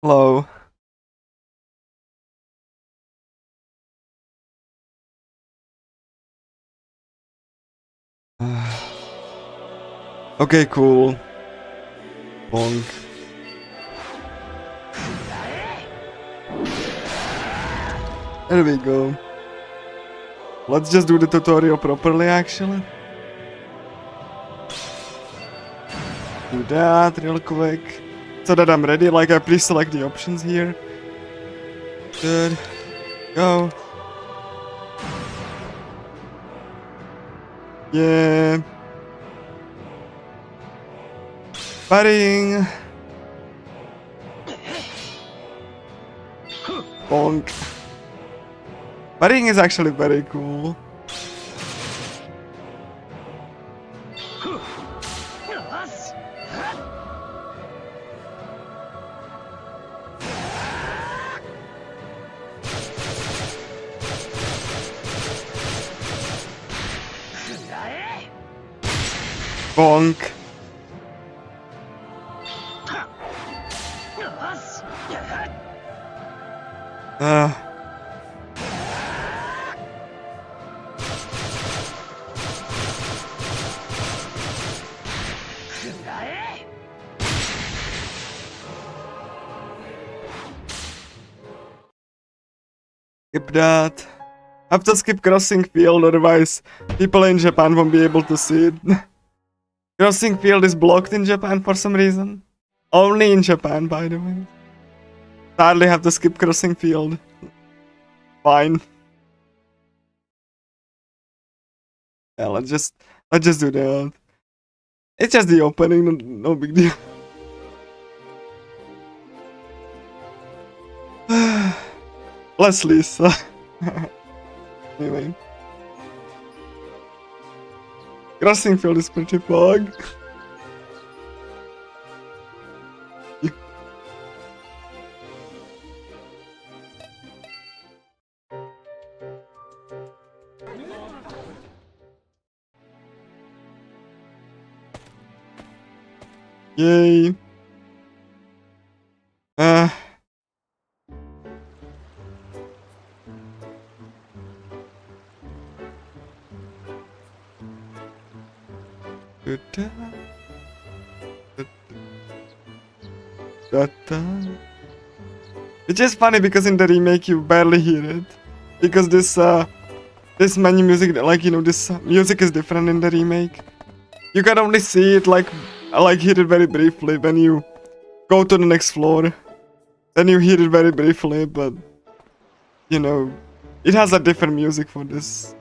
Hello. Okay, cool. Bonk. There we go. Let's just do the tutorial properly, actually. Do that real quick. So that I'm ready, like I pre-select the options here. Good. Go. Yeah. Batting. Bonk. Batting is actually very cool. Bonk. Skip that. Have to skip crossing field, otherwise people in Japan won't be able to see it. Crossing field is blocked in Japan for some reason. Only in Japan, by the way. Sadly, have to skip crossing field. Fine. Yeah, let's just do that. It's just the opening, no big deal. Less Lisa. Anyway. Crossing field is pretty bug. Yay. Which is funny because in the remake you barely hear it. Because this menu music, like, you know, this music is different in the remake. You can only see it, like hear it very briefly when you go to the next floor. Then you hear it very briefly, but, you know, it has a different music for this.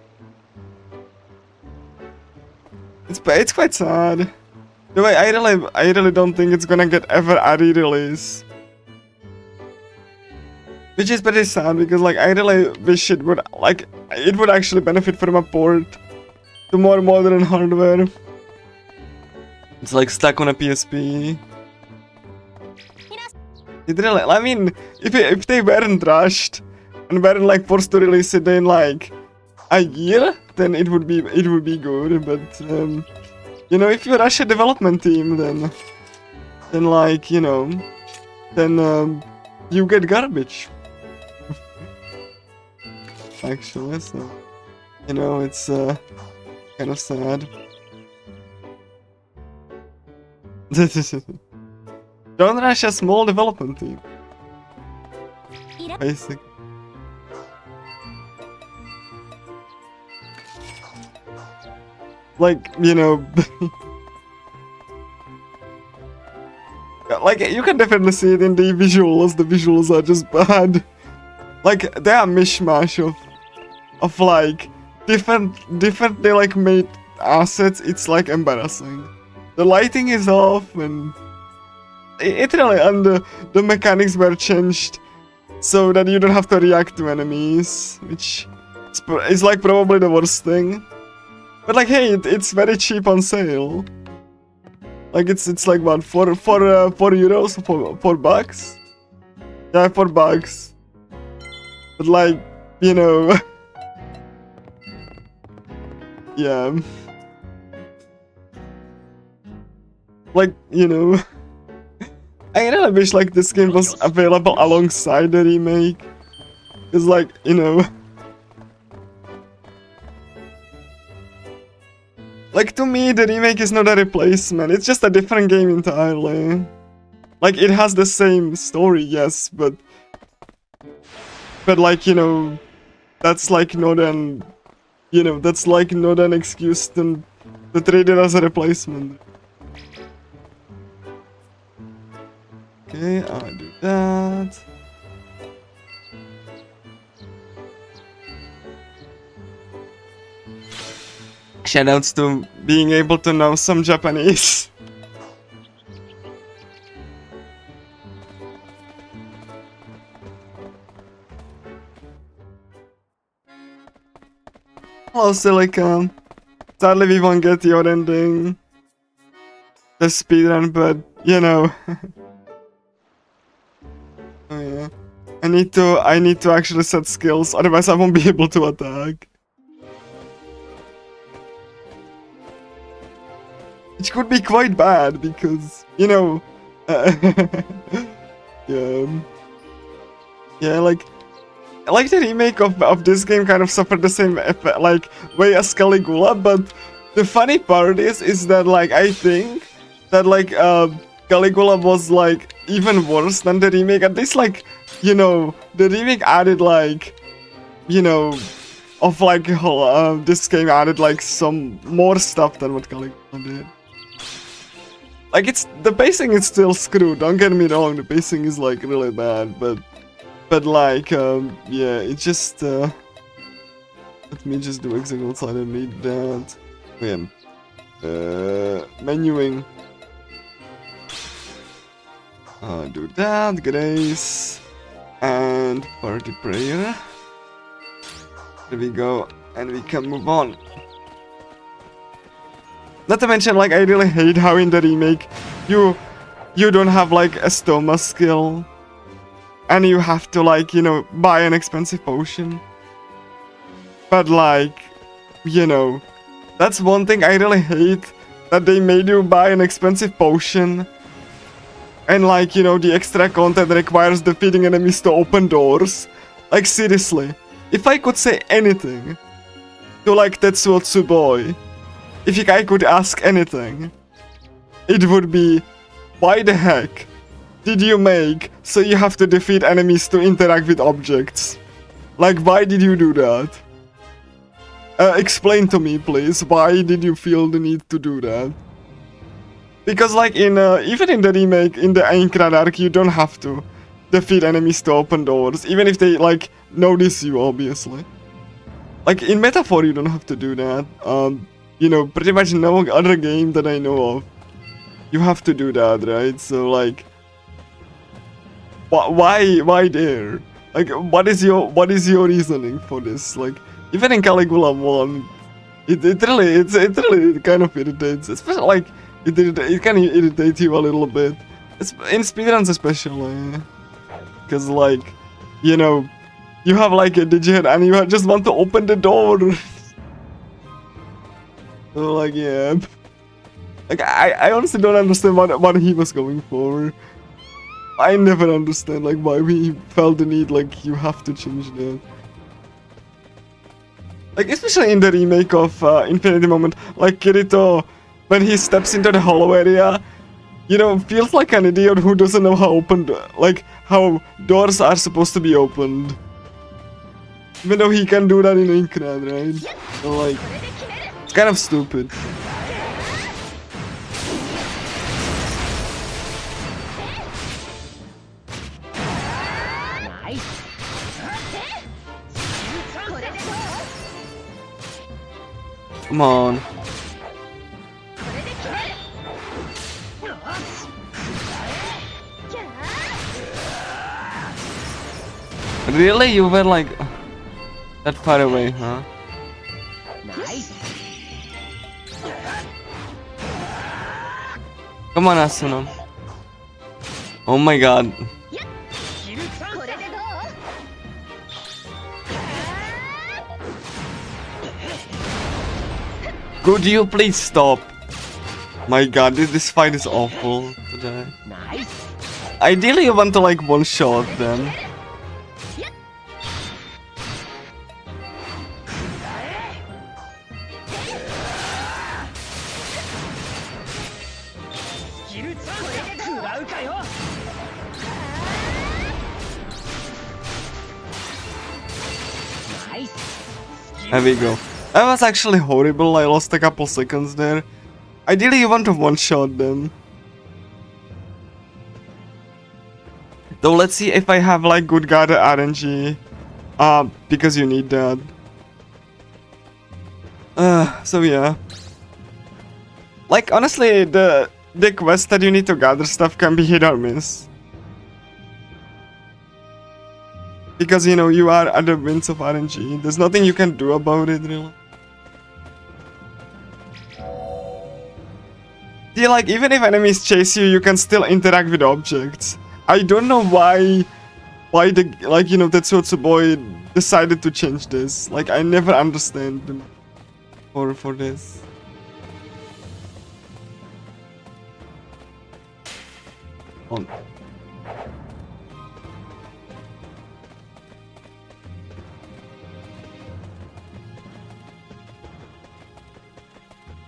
It's quite sad. The way I really don't think it's gonna get ever a re-release. Which is pretty sad because, like, I really wish it would actually benefit from a port to more modern hardware. It's like stuck on a PSP. It really, I mean, if they weren't rushed and weren't like forced to release it in like a year, then it would be good. But you know, if you rush a development team, then like, you know, then you get garbage. Actually, so, you know, it's kind of sad. Don't rush a small development team. Basic. Like, you know, like, you can definitely see it in the visuals. The visuals are just bad. Like, they are mishmash of like differently like made assets. It's like embarrassing. The lighting is off, and it really, and the mechanics were changed so that you don't have to react to enemies, which is like probably the worst thing. But like, hey, it's very cheap on sale. Like, it's like what, €4 $4? Yeah, $4. But like, you know, yeah, like, you know, I really wish like this game was available alongside the remake. It's like, you know... Like, to me, the remake is not a replacement, it's just a different game entirely. Like, it has the same story, yes, but like, you know, that's like not an... You know, that's like not an excuse to treat it as a replacement. Okay, I'll do that. Shoutouts to being able to know some Japanese. Hello, Silicon. Sadly, we won't get your ending. The speedrun, but you know. Oh yeah. I need to actually set skills, otherwise I won't be able to attack. Which could be quite bad because, you know, yeah, like the remake of this game kind of suffered the same effect, like way as Caligula, but the funny part is that like I think that like Caligula was like even worse than the remake. At least like, you know, the remake added like, you know, of like this game added like some more stuff than what Caligula did. Like the pacing is still screwed, don't get me wrong, the pacing is like really bad, but like yeah, it just let me just do executes, I don't need that. Wait, menuing. Do that, Grace, and party prayer. There we go, and we can move on. Not to mention, like, I really hate how in the remake you don't have like a stoma skill, and you have to like, you know, buy an expensive potion. But like, you know, that's one thing I really hate, that they made you buy an expensive potion. And like, you know, the extra content requires defeating enemies to open doors. Like, seriously, if I could say anything to like Tetsuo Tsuboi, if I could ask anything, it would be, why the heck did you make so you have to defeat enemies to interact with objects? Like, why did you do that? Explain to me, please, why did you feel the need to do that? Because like in even in the remake, in the Aincrad arc, you don't have to defeat enemies to open doors, even if they like notice you, obviously. Like in Metaphor, you don't have to do that. You know, pretty much no other game that I know of, you have to do that, right? So like, why there? Like, what is your reasoning for this? Like, even in Caligula 1, it really kind of irritates, especially like it can irritate you a little bit. It's in speedruns especially, because like, you know, you have like a digit and you just want to open the door. So like, yeah, like I honestly don't understand what he was going for. I never understand like why we felt the need like you have to change that. Like especially in the remake of Infinity Moment, like Kirito, when he steps into the hollow area, you know, feels like an idiot who doesn't know how how doors are supposed to be opened. Even though he can do that in Aincrad, right? So like, it's kind of stupid. Come on. Really? You were like that far away, huh? Nice. Come on, Asuna. Oh my god. Could you please stop? My god, this fight is awful today. Nice. Ideally you want to like one-shot them. There we go. That was actually horrible, I lost a couple seconds there. Ideally you want to one-shot them. Though let's see if I have like good guarded RNG. Because you need that. So yeah. Like honestly, the quest that you need to gather stuff can be hit or miss. Because you know, you are at the winds of RNG. There's nothing you can do about it really. See, like even if enemies chase you, you can still interact with objects. I don't know why the, like, you know, Tetsuotsu boy decided to change this. Like, I never understand them for this. On.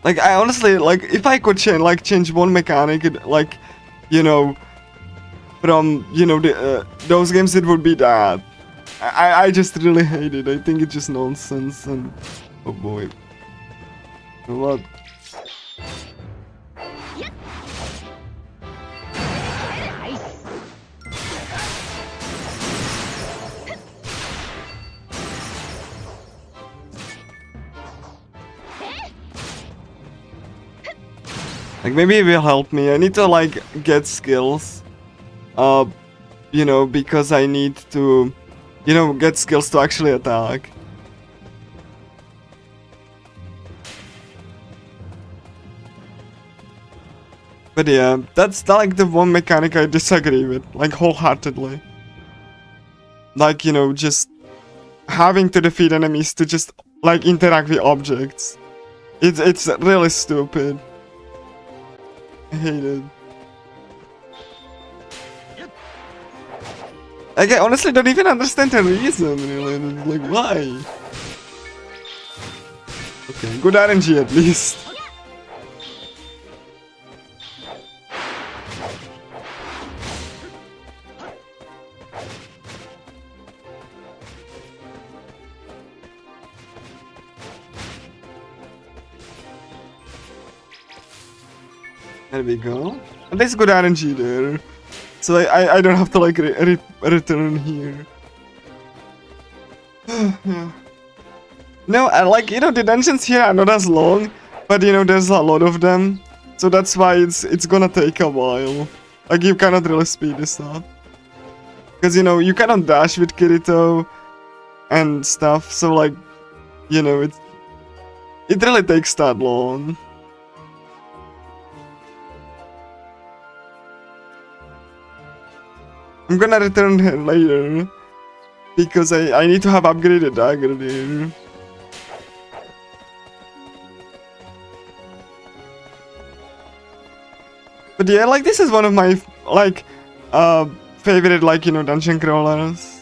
Like, I honestly, like, if I could change one mechanic, like, you know, from, you know, those games, it would be that. I just really hate it. I think it's just nonsense and... Oh boy. You know what? Like, maybe it will help me. I need to, like, get skills. You know, because I need to, you know, get skills to actually attack. But yeah, that's like the one mechanic I disagree with, like, wholeheartedly. Like, you know, just having to defeat enemies to just, like, interact with objects. It's really stupid. I hate it. Like, I honestly don't even understand the reason, really. Like, why? Okay, good RNG at least. There we go. And there's good RNG there. So I don't have to like return here. Yeah. No, like, you know, the dungeons here are not as long, but you know, there's a lot of them. So that's why it's gonna take a while. Like, you cannot really speed this up. Because, you know, you cannot dash with Kirito and stuff. So like, you know, it really takes that long. I'm gonna return here later, because I need to have upgraded dagger there. But yeah, like, this is one of my, like, favorite, like, you know, dungeon crawlers.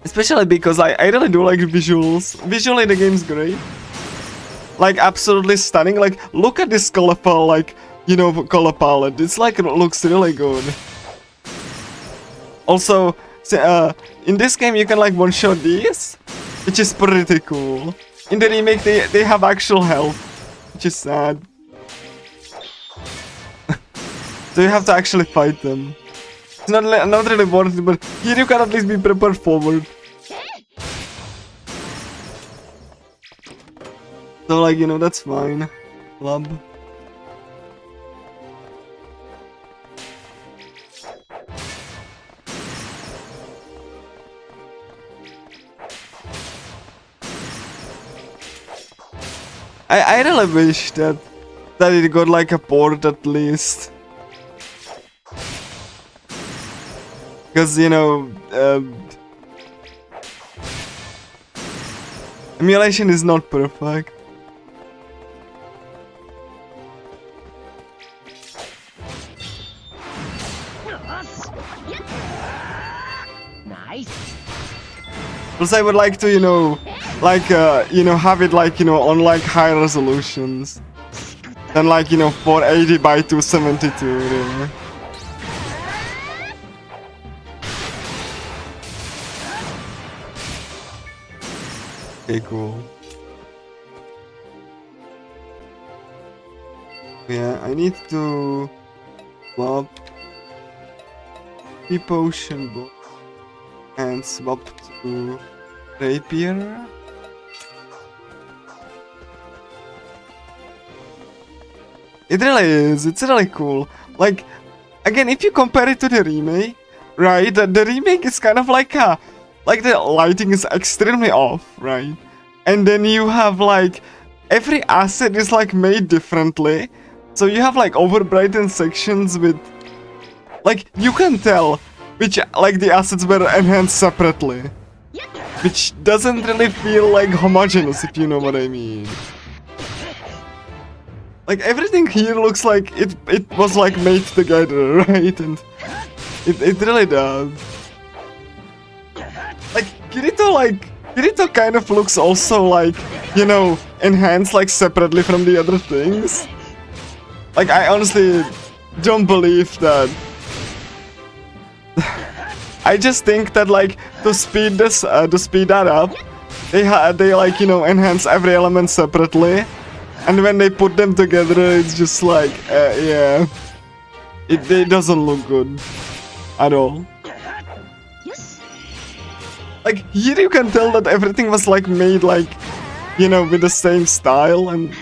Especially because I really do like visuals. Visually the game's great. Like, absolutely stunning. Like, look at this colorful, like, you know, color palette. It's like, it looks really good. Also, in this game you can like one-shot these, which is pretty cool. In the remake they have actual health, which is sad. So you have to actually fight them. It's not really worth it, but here you can at least be prepared forward. So like, you know, that's fine. Club. I really wish that it got like a port at least. because you know emulation is not perfect. Nice. Plus, I would like to, you know, like, you know, have it like, you know, on like high resolutions than like, you know, 480 by 272. Really. Okay, cool. Yeah, I need to swap the potion book and swap to rapier. It really is. It's really cool. Like, again, if you compare it to the remake, right? The remake is kind of like a, like the lighting is extremely off, right? And then you have like every asset is like made differently. So you have like overbrightened sections with, like, you can tell which like the assets were enhanced separately, which doesn't really feel like homogeneous, if you know what I mean. Like everything here looks like it was like made together, right? And it really does. Like Kirito kind of looks also like, you know, enhanced like separately from the other things. Like I honestly don't believe that. I just think that like to speed this to speed that up, they like, you know, enhance every element separately, and when they put them together, it's just like yeah, it doesn't look good at all. Like here you can tell that everything was like made like, you know, with the same style, and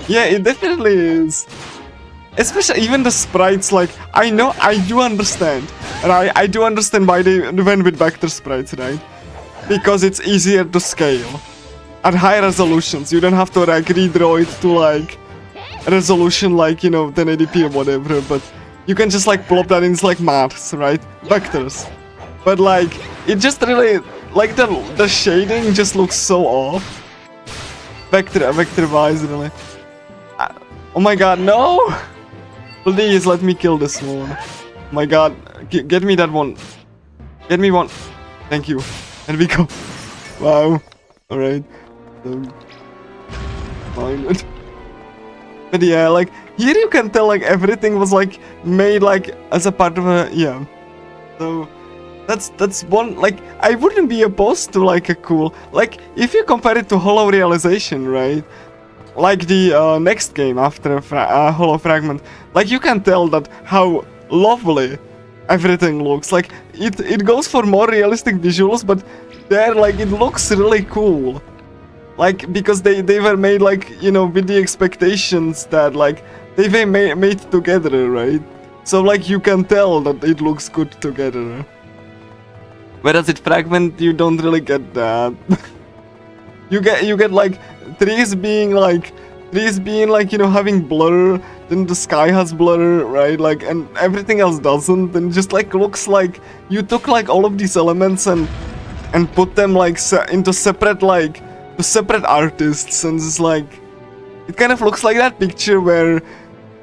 yeah, it definitely is. Especially even the sprites, like, I do understand. And I do understand why they went with vector sprites, right? Because it's easier to scale. At high resolutions, you don't have to like redraw it to like a resolution like, you know, 1080p or whatever, but you can just like plop that in like maths, right? Vectors. But like, it just really, like the shading just looks so off. Vector-wise, really. Oh my god, no! Please let me kill this one. Oh my god, get me that one. Get me one. Thank you. There we go. Wow. Alright. Find it. But yeah, like, here you can tell like everything was like made like as a part of a, yeah. So that's one, like, I wouldn't be opposed to like a cool, like, if you compare it to Hollow Realization, right? Like the next game after Hollow Fragment, like you can tell that how lovely everything looks. Like it goes for more realistic visuals, but there like it looks really cool. Like because they were made like, you know, with the expectations that like they were made together, right? So like you can tell that it looks good together. Whereas at Fragment you don't really get that. you get like trees being like, you know, having blur, then the sky has blur, right? Like, and everything else doesn't, and just like looks like you took like all of these elements and put them like into separate, like, to separate artists, and it's like, it kind of looks like that picture where,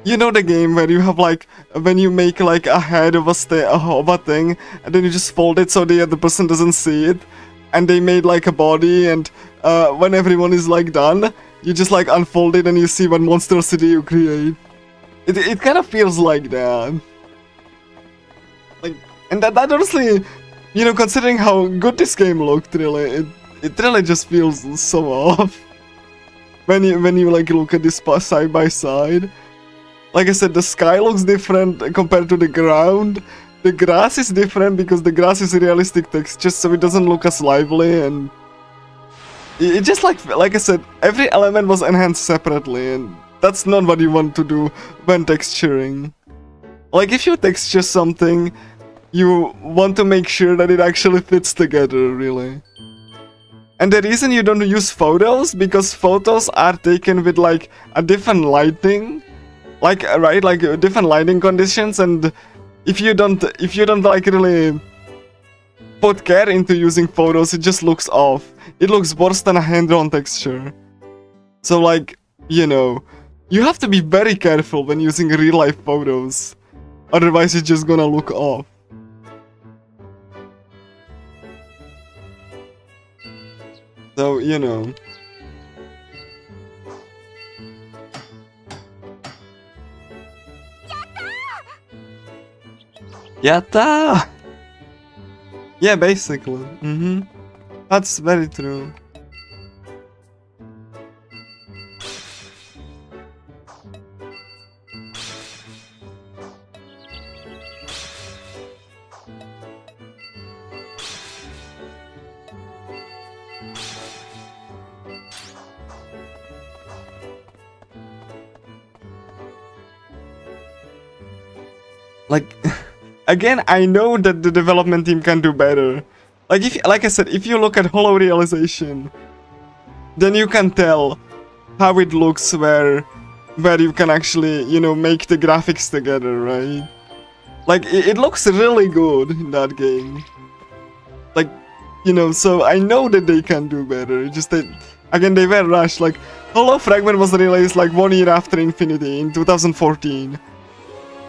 you know, the game where you have like, when you make like a head of a thing, and then you just fold it so the other person doesn't see it, and they made like a body, and when everyone is like done, you just like unfold it and you see what monstrosity you create. It kind of feels like that. Like, and that honestly, you know, considering how good this game looked, really, it really just feels so off. When you like look at this side by side. Like I said, the sky looks different compared to the ground. The grass is different because the grass is realistic texture, so it doesn't look as lively, and it just like I said, every element was enhanced separately, and that's not what you want to do when texturing. Like if you texture something, you want to make sure that it actually fits together, really. And the reason you don't use photos, because photos are taken with like a different lighting, like, right, like different lighting conditions, and if you don't like really put care into using photos, it just looks off. It looks worse than a hand-drawn texture. So like, you know, you have to be very careful when using real-life photos. Otherwise it's just gonna look off. So, you know. Yatta! Yeah, basically. That's very true. Like, again, I know that the development team can do better. Like I said, if you look at Holo Realization, then you can tell how it looks where you can actually, you know, make the graphics together, right? Like, it looks really good in that game. Like, you know, so I know that they can do better. Just that, again, they were rushed. Like, Holo Fragment was released like 1 year after Infinity in 2014.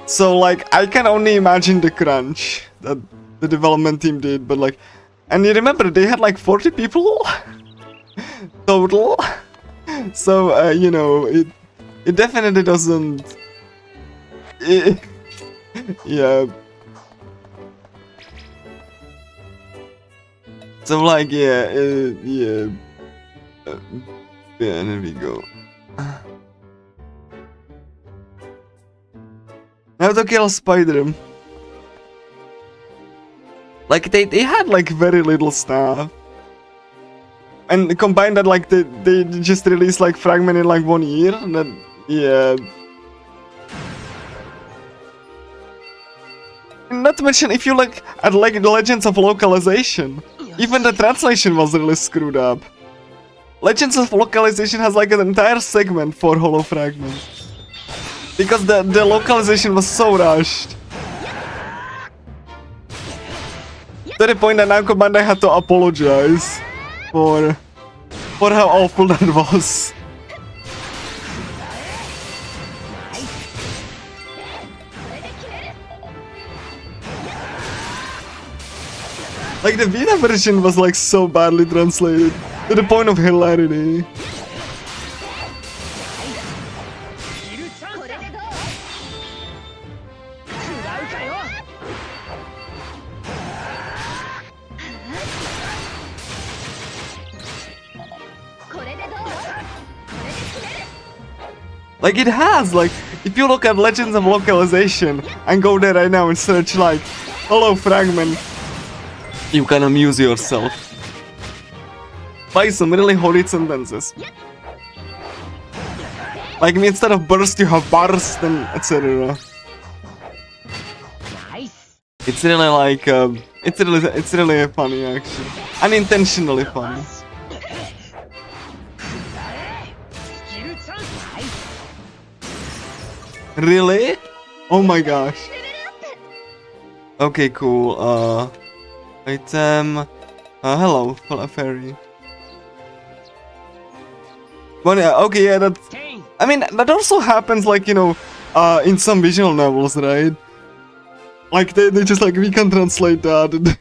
So, like, I can only imagine the crunch that the development team did, but like, and you remember they had like 40 people total. So, you know, it definitely doesn't. Yeah. So, like, yeah, yeah. Yeah, there we go. How to kill Spider. Like, they had like very little stuff. And combine that, like, they just released like Fragment in like 1 year, and then, yeah. And not to mention, if you look at like the Legends of Localization, even the translation was really screwed up. Legends of Localization has like an entire segment for Holo Fragment. Because the localization was so rushed. To the point that Namco Bandai had to apologize for how awful that was. Like, the Vita version was like so badly translated to the point of hilarity. Like, it has, like, if you look at Legends of Localization and go there right now and search like Holo Fragment, you can amuse yourself by some really horrid sentences. Like, instead of burst you have burst and etc. Nice. It's really like it's really funny actually. Unintentionally funny. Really? Oh my gosh. Okay, cool. Item. Hello, fairy. Well, yeah, okay, yeah, that. I mean, that also happens, like, you know, in some visual novels, right? Like, they just like, we can translate that.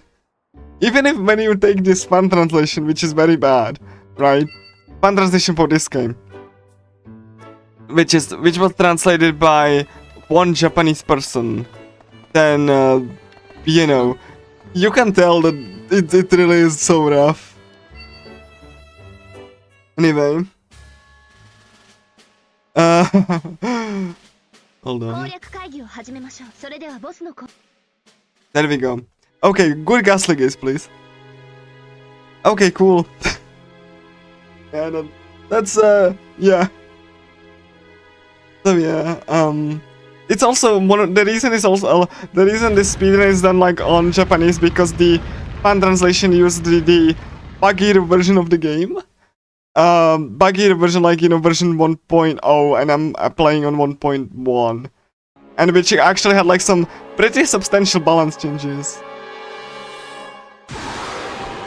Even if when you take this fan translation, which is very bad, right? Fan translation for this game. Which was translated by one Japanese person, then you know, you can tell that it really is so rough. Anyway, hold on. There we go. Okay, good ghastly gaze, please. Okay, cool. Yeah, that's yeah. So yeah, it's also one of the reason is also the reason this speedrun is done like on Japanese, because the fan translation used the buggier version of the game, buggier version, like, you know, version 1.0, and I'm playing on 1.1, and which actually had like some pretty substantial balance changes.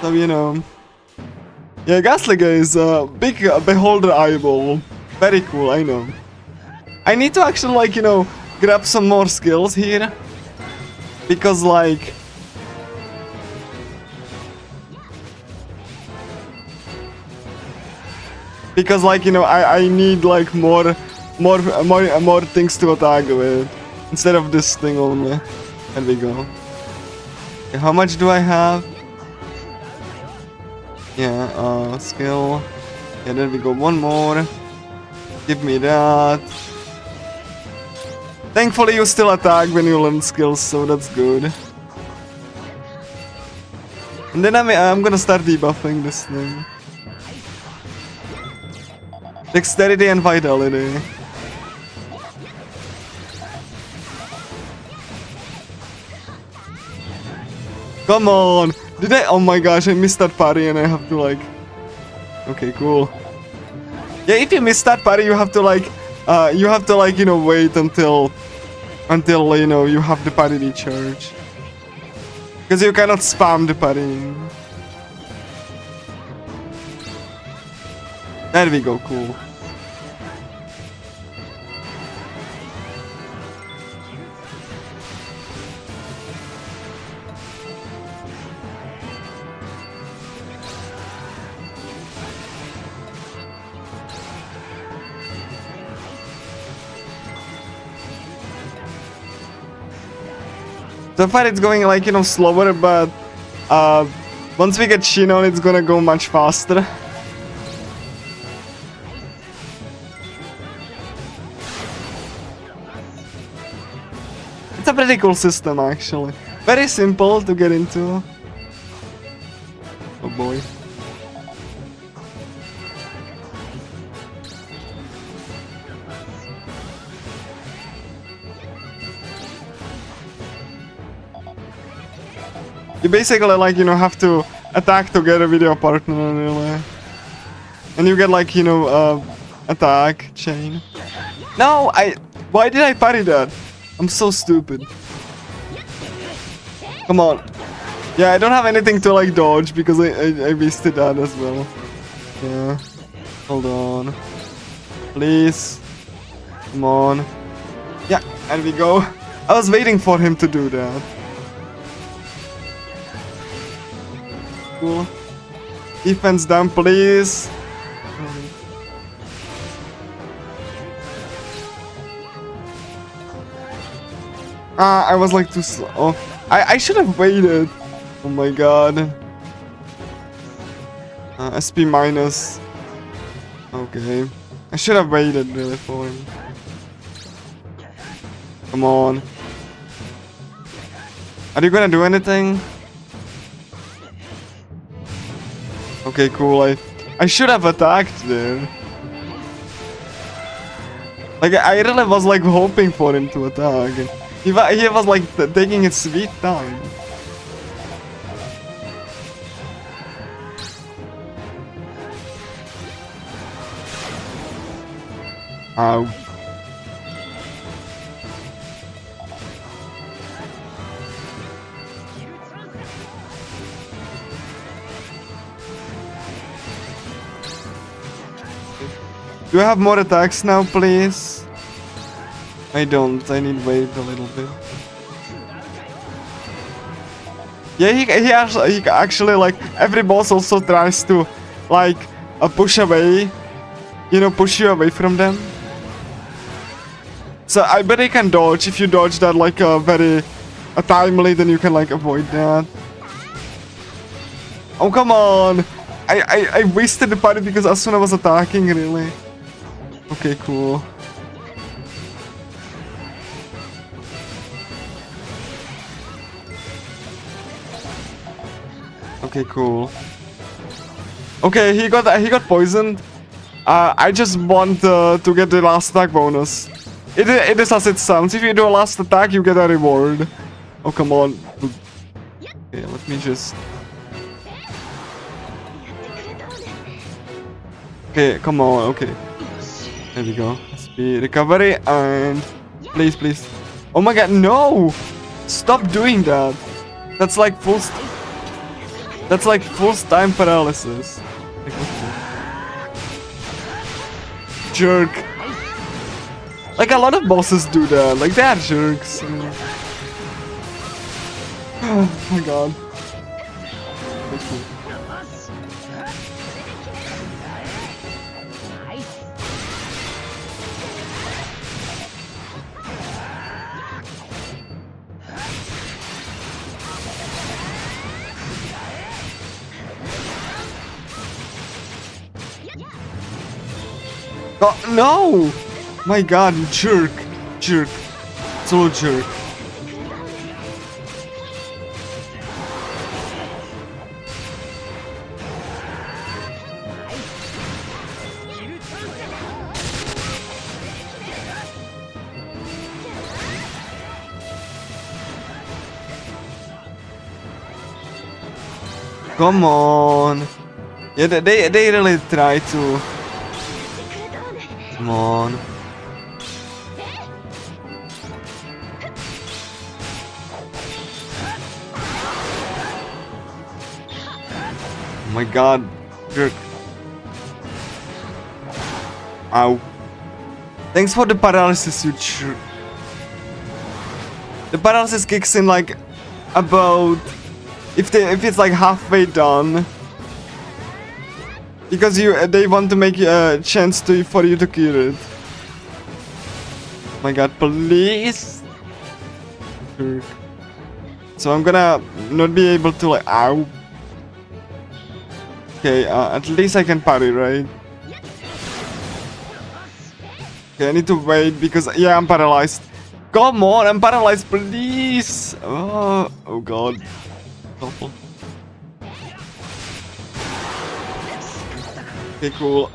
So, you know. Yeah, Gasliga is a big beholder eyeball. Very cool, I know. I need to actually, like, you know, grab some more skills here. Because, like... Because, like, you know, I need, like, more things to attack with. Instead of this thing only. There we go. Okay, how much do I have? Yeah, skill. Yeah, there we go. One more. Give me that. Thankfully, you still attack when you learn skills, so that's good. And then I'm gonna start debuffing this thing. Dexterity and vitality. Come on! Did I? Oh my gosh, I missed that parry and I have to like... Okay, cool. Yeah, if you miss that parry, you have to like, you know, wait until, you know, you have the parry recharge. Because you cannot spam the parrying. There we go, cool. So far it's going like, you know, slower, but once we get Shinon, it's gonna go much faster. It's a pretty cool system, actually. Very simple to get into. Oh boy. You basically, like, you know, have to attack together with your partner, really. And you get, like, you know, attack chain. No, why did I parry that? I'm so stupid. Come on. Yeah, I don't have anything to, like, dodge because I wasted that as well. Yeah. Hold on. Please. Come on. Yeah, and we go. I was waiting for him to do that. Cool. Defense down, please. I was like too slow. Oh, I should have waited. Oh my god. SP minus. Okay. I should have waited really for him. Come on. Are you gonna do anything? Okay, cool. I should have attacked there. Like, I really was like hoping for him to attack. He was like taking his sweet time. Ow. Do you have more attacks now, please? I don't. I need to wait a little bit. Yeah, he actually like every boss also tries to like push away, you know, push you away from them. So I bet he can dodge. If you dodge that like very timely, then you can like avoid that. Oh come on! I wasted the parry because as soon as I was attacking, really. Okay, cool. Okay, cool. Okay, he got poisoned. I just want to get the last attack bonus. It is as it sounds. If you do a last attack, you get a reward. Oh come on. Okay, let me just. Okay, come on. Okay. There we go. Speed recovery and please, please. Oh my god, no! Stop doing that. That's like full. That's like full time paralysis. Like, jerk. Like a lot of bosses do that. Like they are jerks. Oh my god. Oh, no! My god, jerk. Jerk. So jerk. Come on. Yeah, they really try to. Come on. Oh my god. Jerk. Ow. Thanks for the paralysis, you jerk. The paralysis kicks in like about if it's like halfway done. Because they want to make a chance for you to kill it. Oh my god, please. Jerk. So I'm gonna not be able to like ow. Okay, at least I can parry, right? Okay, I need to wait because yeah, I'm paralyzed. Come on, I'm paralyzed, please. Oh god. Awful. Okay, cool.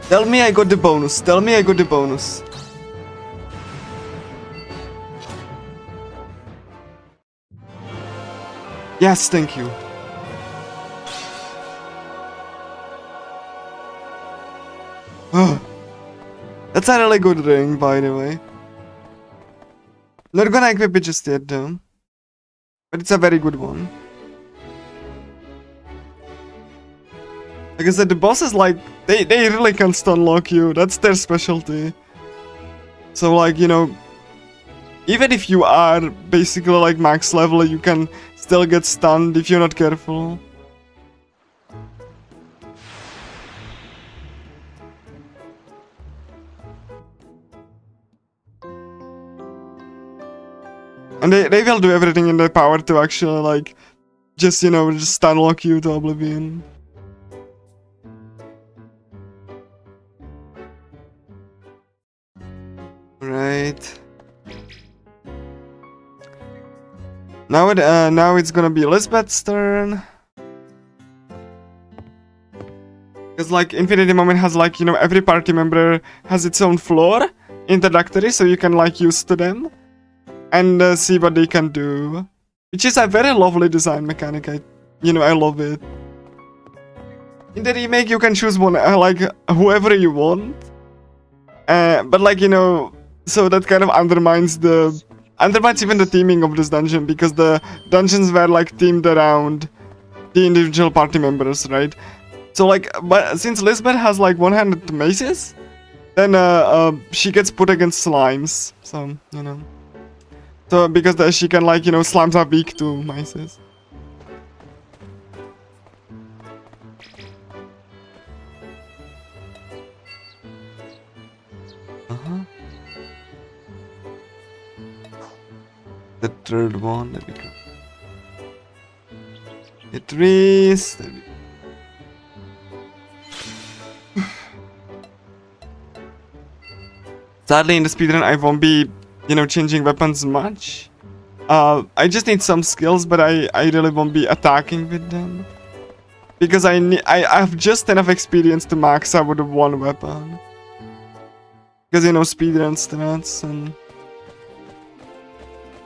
Tell me I got the bonus. Tell me I got the bonus. Yes, thank you. That's a really good ring, by the way. Not gonna equip it just yet, though. But it's a very good one. Like I said, the bosses, like, they really can stun lock you. That's their specialty. So, like, you know, even if you are basically, like, max level, you can still get stunned if you're not careful. And they will do everything in their power to actually, like, just, you know, just stun lock you to oblivion. Right. Now it's gonna be Lisbeth's turn. Because, like, Infinity Moment has, like, you know, every party member has its own floor, introductory, so you can, like, use to them. And see what they can do. Which is a very lovely design mechanic. I love it. In the remake, you can choose one, like, whoever you want. But, like, you know, so that kind of undermines even the theming of this dungeon, because the dungeons were, like, themed around the individual party members, right? So, like, but since Lisbeth has, like, one-handed maces, then she gets put against slimes. So, you know. So, because she can, like, you know, slimes are weak to maces. The third one, there we go. The trees, there we go. Sadly, in the speedrun, I won't be, you know, changing weapons much. I just need some skills, but I really won't be attacking with them. Because I have just enough experience to max out with one weapon. Because, you know, speedrun strats and...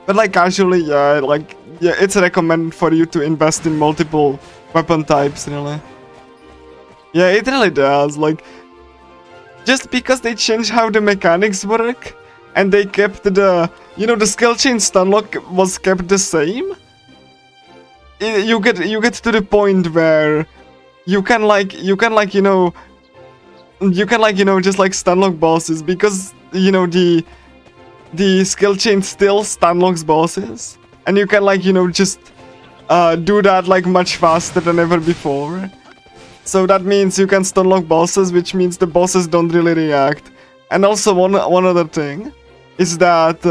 But like casually, yeah, like yeah, it's recommended for you to invest in multiple weapon types, really. Yeah, it really does. Like, just because they changed how the mechanics work, and they kept the, you know, the skill chain stunlock was kept the same. You get to the point where you can like you can like just like stunlock bosses, because you know the skill chain still stunlocks bosses, and you can like just do that like much faster than ever before. So that means you can stunlock bosses, which means the bosses don't really react. And also one other thing is that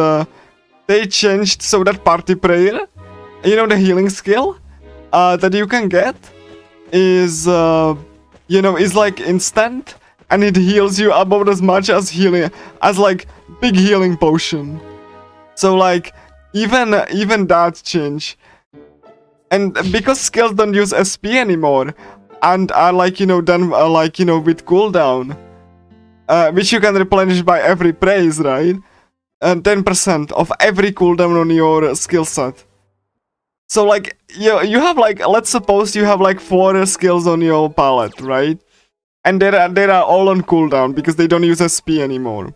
they changed so that party prayer, you know, the healing skill that you can get is is like instant, and it heals you about as much as like big healing potion. So like even that change, and because skills don't use SP anymore and are like done with cooldown, which you can replenish by every praise, right? 10% of every cooldown on your skill set. So like you have like, let's suppose you have like 4 skills on your palette, right? And they are all on cooldown because they don't use SP anymore.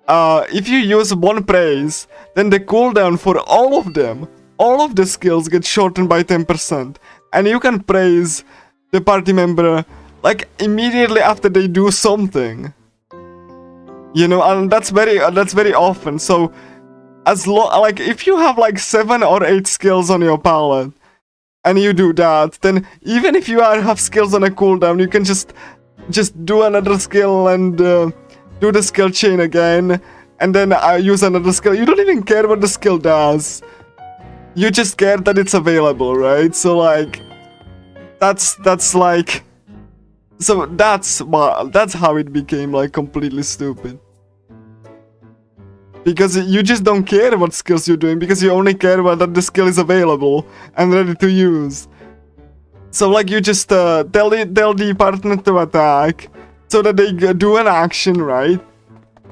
If you use 1 praise, then the cooldown for all of them, all of the skills get shortened by 10%, and you can praise the party member like immediately after they do something. You know, and that's very often. So like if you have like 7 or 8 skills on your palette and you do that, then even if you have skills on a cooldown, you can just do another skill and do the skill chain again, and then use another skill. You don't even care what the skill does. You just care that it's available, right? So like that's like, so that's how it became like completely stupid. Because you just don't care what skills you're doing, because you only care about that the skill is available and ready to use. So like you just tell the partner to attack so that they do an action, right?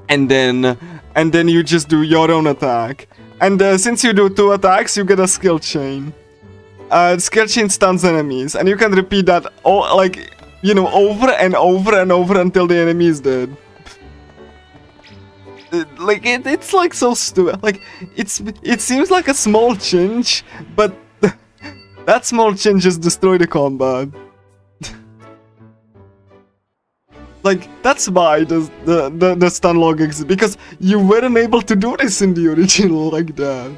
And then you just do your own attack. And since you do 2 attacks, you get a skill chain. Skill chain stuns enemies, and you can repeat that over and over and over until the enemy is dead. Like it's like so stupid. Like it seems like a small change, but that small change just destroyed the combat. Like that's why the stun log exists, because you weren't able to do this in the original like that.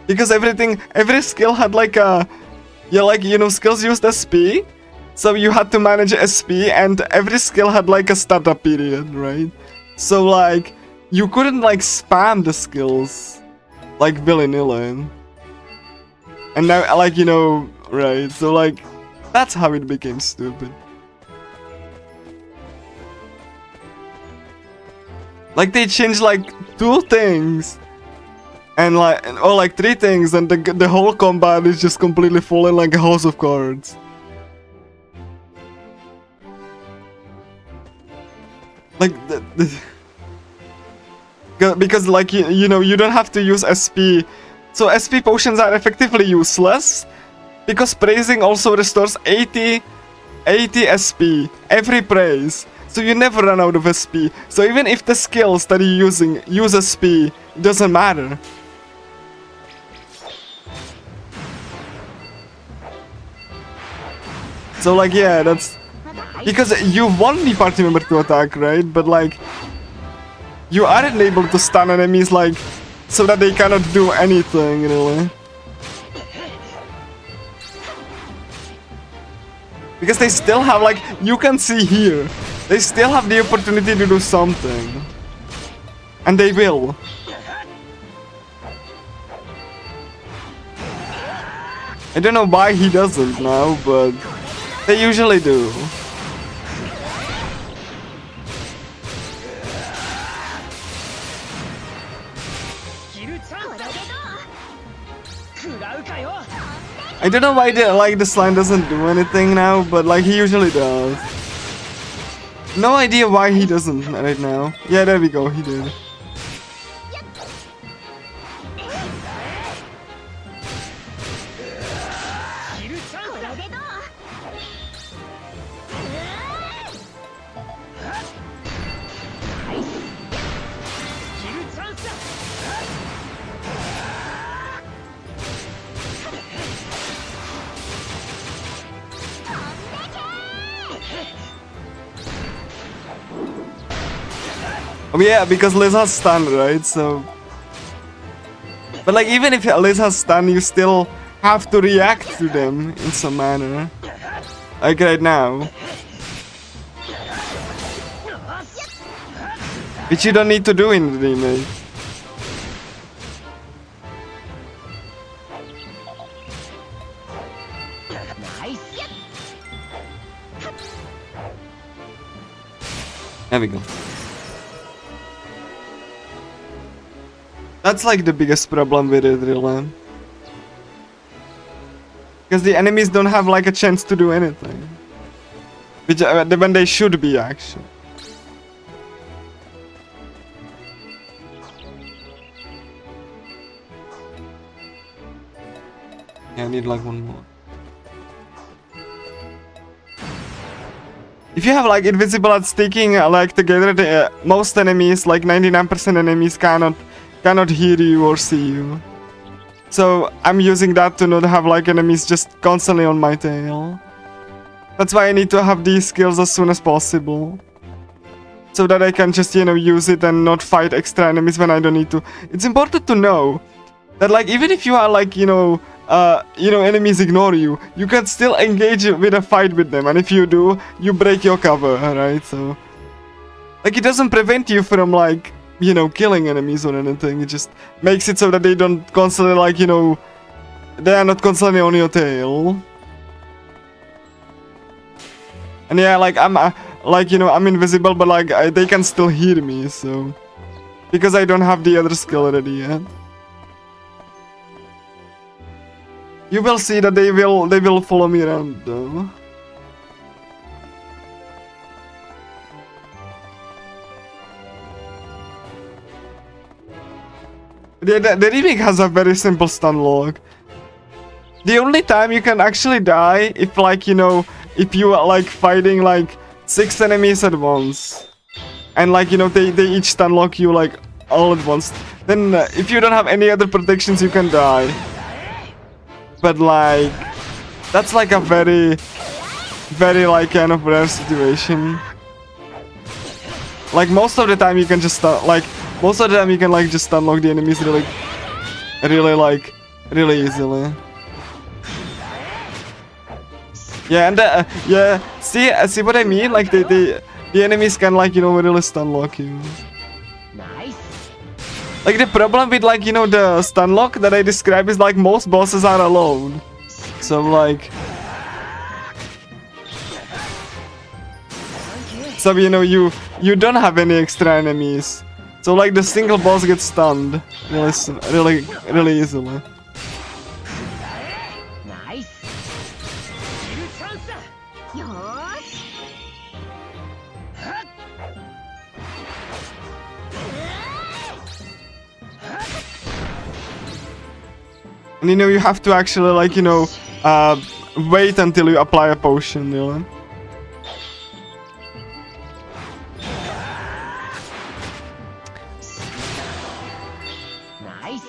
Because every skill had like a skills used SP, so you had to manage SP, and every skill had like a startup period, right? So like you couldn't like spam the skills like willy-nilly. And now like right, so like that's how it became stupid. Like they changed like 2 things and like 3 things, and the whole combat is just completely falling like a house of cards. Like because like you don't have to use SP. So SP potions are effectively useless, because praising also restores 80 SP every praise. So you never run out of SP. So even if the skills that you're using use SP, it doesn't matter. So like yeah, that's because you want the party member to attack, right? But like you aren't able to stun enemies like so that they cannot do anything really. Because they still have like, you can see here, they still have the opportunity to do something. And they will. I don't know why he doesn't now, but they usually do. I don't know why the slime doesn't do anything now, but like he usually does. No idea why he doesn't right now. Yeah, there we go, he did. Oh yeah, because Liz has stun, right? So... But like, even if Liz has stun, you still have to react to them in some manner. Like right now. Which you don't need to do in the remake. Nice. There we go. That's like the biggest problem with it, really. Because the enemies don't have like a chance to do anything. Which when they should be, actually. Yeah, I need like one more. If you have like invisible and sticking like together, most enemies, like 99% enemies, cannot hear you or see you. So I'm using that to not have like enemies just constantly on my tail. That's why I need to have these skills as soon as possible. So that I can just, you know, use it and not fight extra enemies when I don't need to. It's important to know that like even if you are like, enemies ignore you, you can still engage with a fight with them. And if you do, you break your cover, right? So like it doesn't prevent you from like, you know, killing enemies or anything. It just makes it so that they don't constantly like, you know, they are not constantly on your tail. And yeah, like I'm invisible, but like they can still hear me, so because I don't have the other skill ready yet. You will see that they will follow me around though. The remake has a very simple stun lock. The only time you can actually die if like, you know, if you are like fighting like 6 enemies at once. And like, you know, they each stun lock you like all at once. Then if you don't have any other protections, you can die. But like, that's like a very like kind of rare situation. Like most of the time you can just just unlock the enemies really easily. Yeah, and yeah, see what I mean? Like the enemies can like, you know, really stun lock you. Nice. Like the problem with like, you know, the stun lock that I described is like most bosses are alone. So like, so you know, you don't have any extra enemies. So like the single boss gets stunned really easily. Nice. And you know, you have to actually like, you know, wait until you apply a potion, you know. Nice.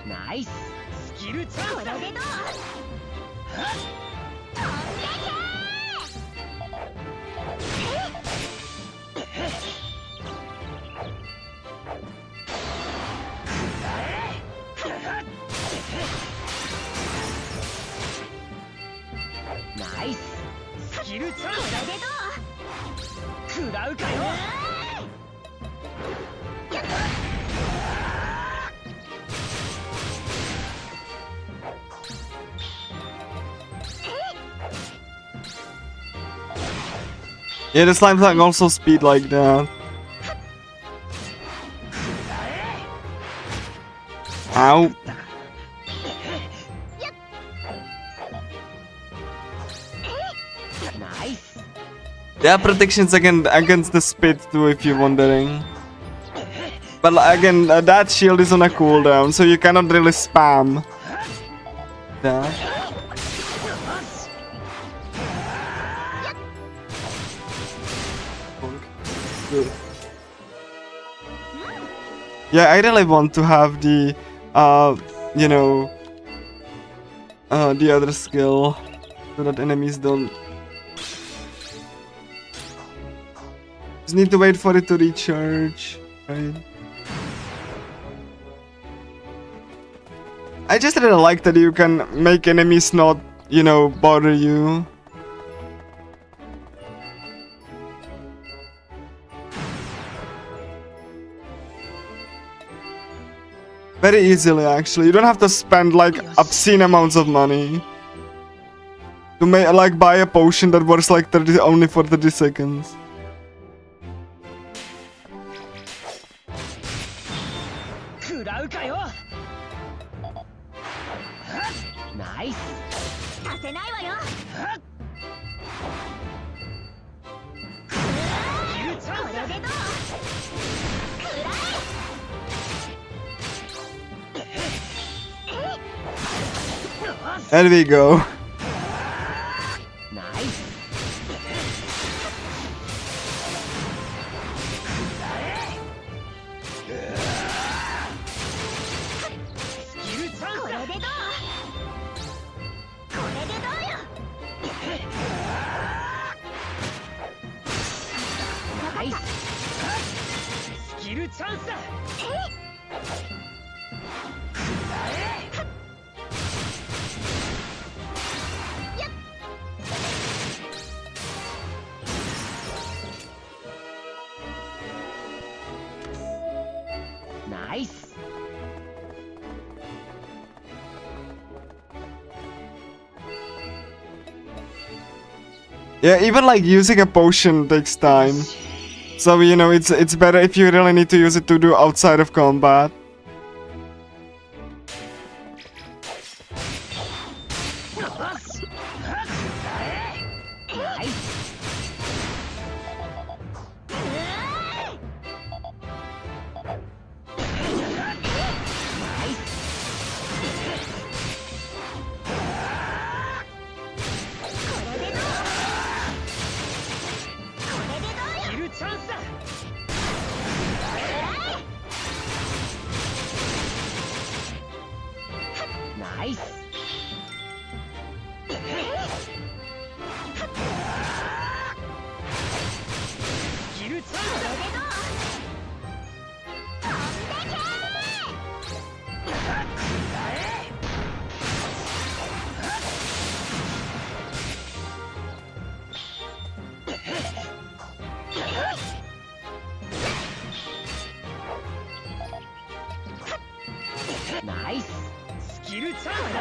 Nice. Skill chance. Nice. Skill chance. 食らうかよ。Yeah, the slimes can also speed like that. Ow. Nice. There are protections against the spit too, if you're wondering. But again, that shield is on a cooldown, so you cannot really spam that. Yeah, I really want to have the, you know, the other skill so that enemies don't. Just need to wait for it to recharge, right? I just really like that you can make enemies not, you know, bother you. Very easily, actually. You don't have to spend like obscene amounts of money to make like buy a potion that works like 30 only for 30 seconds. Nice. There we go. Nice. Skill chance. Nice. Yeah, even like using a potion takes time. So, you know, it's better if you really need to use it to do outside of combat. Nice. Skill Nice. Skill chance.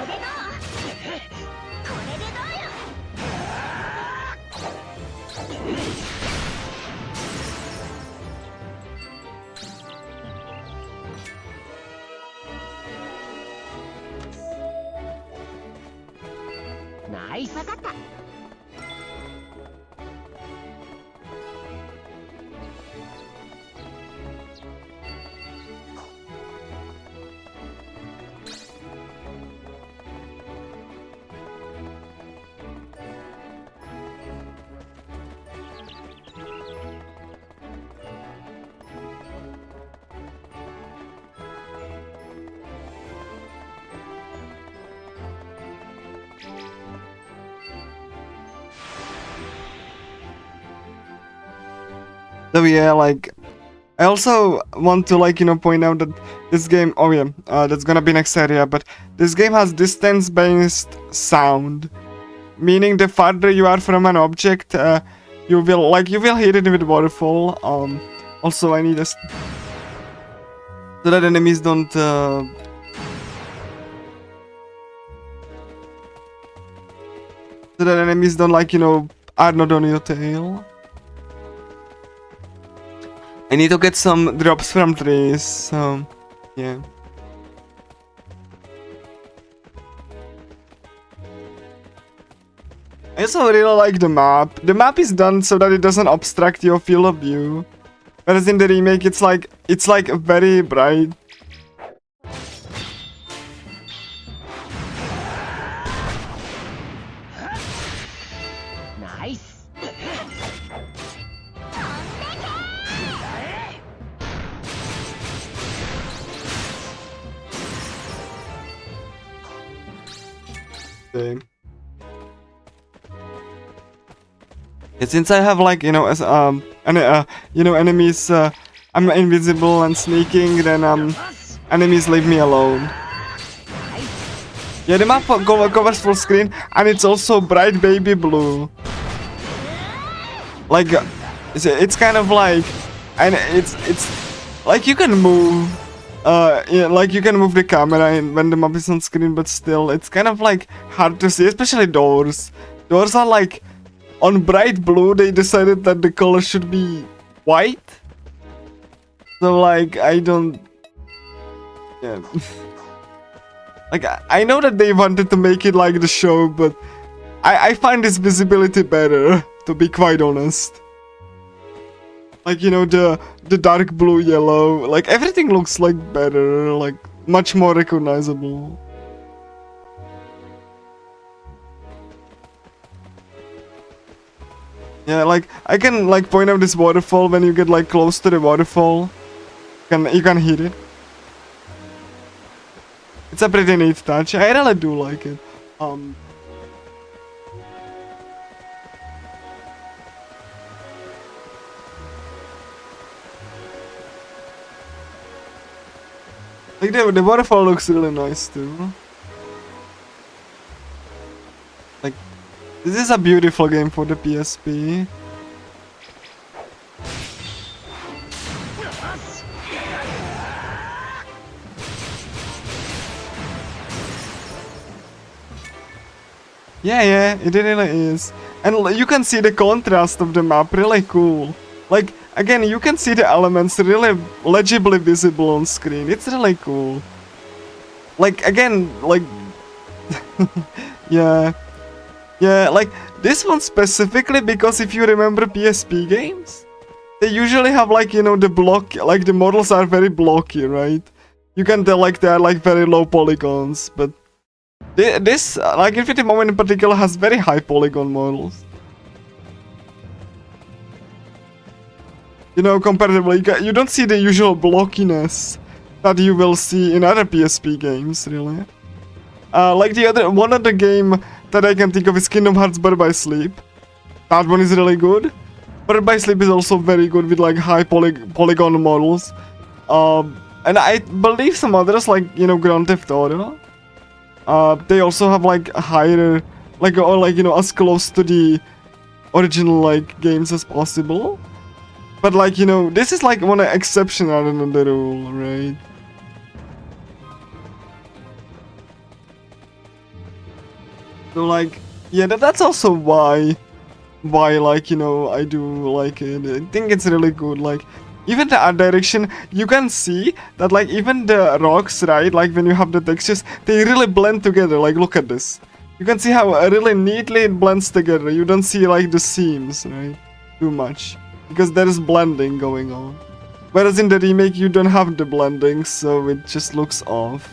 Nice. So yeah, like, I also want to, like, you know, point out that this game, oh yeah, that's gonna be next area, but this game has distance-based sound, meaning the farther you are from an object, you will hit it with waterfall. Also I need a, so that enemies don't, so that enemies don't, like, you know, are not on your tail. I need to get some drops from trees, so yeah. I also really like the map. The map is done so that it doesn't obstruct your field of view. Whereas in the remake it's like very bright. Nice. Okay. Yeah, since I have like, you know, as you know, enemies, I'm invisible and sneaking, then enemies leave me alone. Yeah, the map covers full screen, and it's also bright baby blue. Like, it's kind of like, and it's like you can move, yeah, like you can move the camera when the map is on screen, but still, it's kind of like hard to see, especially doors. Doors are like, on bright blue, they decided that the color should be white. So like, I don't, yeah. Like, I know that they wanted to make it like the show, but I find this visibility better, to be quite honest. Like, you know, the dark blue yellow, like everything looks like better, like much more recognizable. Yeah, like I can like point out this waterfall when you get like close to the waterfall. You can hit it. It's a pretty neat touch. I really do like it. Like the waterfall looks really nice too. Like, this is a beautiful game for the PSP. Yeah, it really is. And you can see the contrast of the map, really cool. Like, again, you can see the elements really legibly visible on screen. It's really cool. Like, again, like... yeah. Yeah, like, this one specifically, because if you remember PSP games, they usually have, like, you know, the block... Like, the models are very blocky, right? You can tell, like, they are, like, very low polygons, but... This, like, Infinity Moment in particular, has very high polygon models. You know, comparatively, you don't see the usual blockiness that you will see in other PSP games, really. Like one other game that I can think of is Kingdom Hearts Birth by Sleep. That one is really good. Birth by Sleep is also very good with like high polygon models. And I believe some others, like, you know, Grand Theft Auto. They also have like higher, like, or like, you know, as close to the original like games as possible. But like, you know, this is like one exception other than the rule, right? So like, yeah, that's also why like, you know, I do like it. I think it's really good. Like, even the art direction, you can see that like even the rocks, right? Like when you have the textures, they really blend together. Like, look at this. You can see how really neatly it blends together. You don't see like the seams, right? Too much. Because there is blending going on. Whereas in the remake, you don't have the blending, so it just looks off.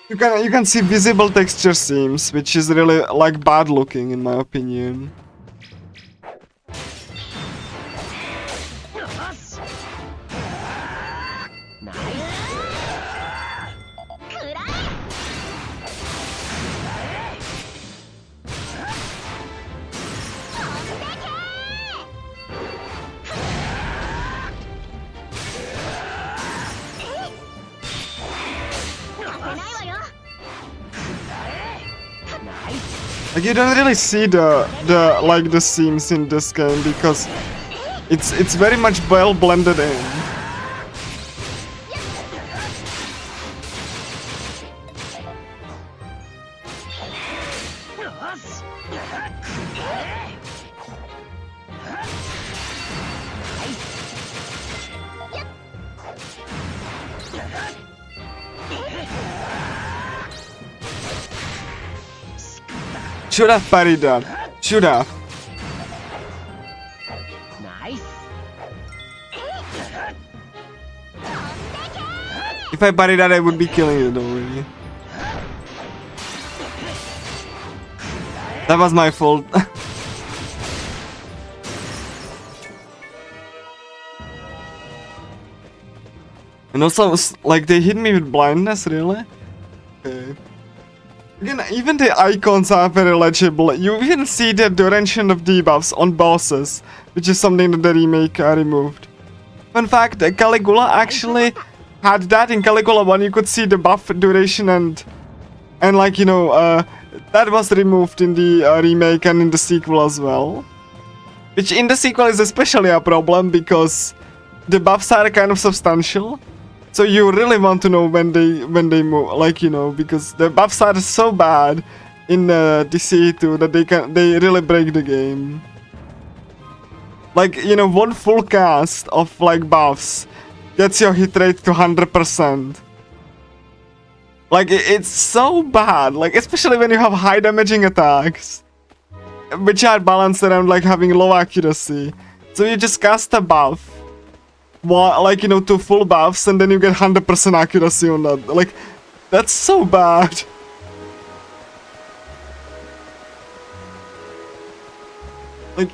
You can see visible texture seams, which is really like bad looking in my opinion. Like, you don't really see the seams in this game because it's very much well blended in. Should have parried that. Should have. Nice. If I parry that, I would be killing it already. That was my fault. And also, like, they hit me with blindness, really? Okay. Again, even the icons are very legible. You even see the duration of debuffs on bosses, which is something that the remake removed. Fun fact, Caligula actually had that in Caligula 1. You could see the buff duration and like, you know, that was removed in the remake and in the sequel as well. Which in the sequel is especially a problem because the buffs are kind of substantial. So you really want to know when they move, like, you know, because the buffs are so bad in DC2 that they really break the game. Like, you know, one full cast of like buffs gets your hit rate to 100%. Like, it's so bad, like, especially when you have high damaging attacks, which are balanced around like having low accuracy. So you just cast a buff, like, you know, 2 full buffs, and then you get 100% accuracy on that. Like, that's so bad. Like,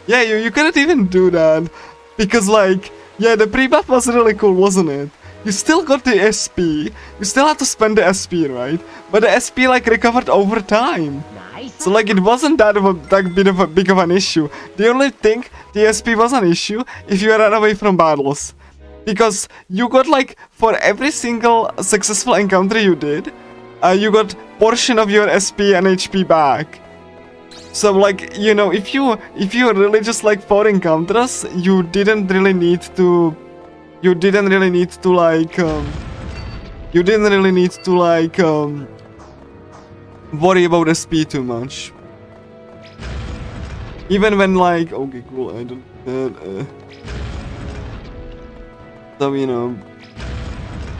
yeah, you cannot even do that. Because, like, yeah, the pre-buff was really cool, wasn't it? You still got the SP. You still had to spend the SP, right? But the SP, like, recovered over time. So, like, it wasn't that big of an issue. The only thing, the SP was an issue if you ran away from battles. Because you got, like, for every single successful encounter you did, you got portion of your SP and HP back. So, like, you know, if you really just, like, 4 encounters, you didn't really need to, worry about SP too much. Even when, like, okay, cool, I don't, so, you know,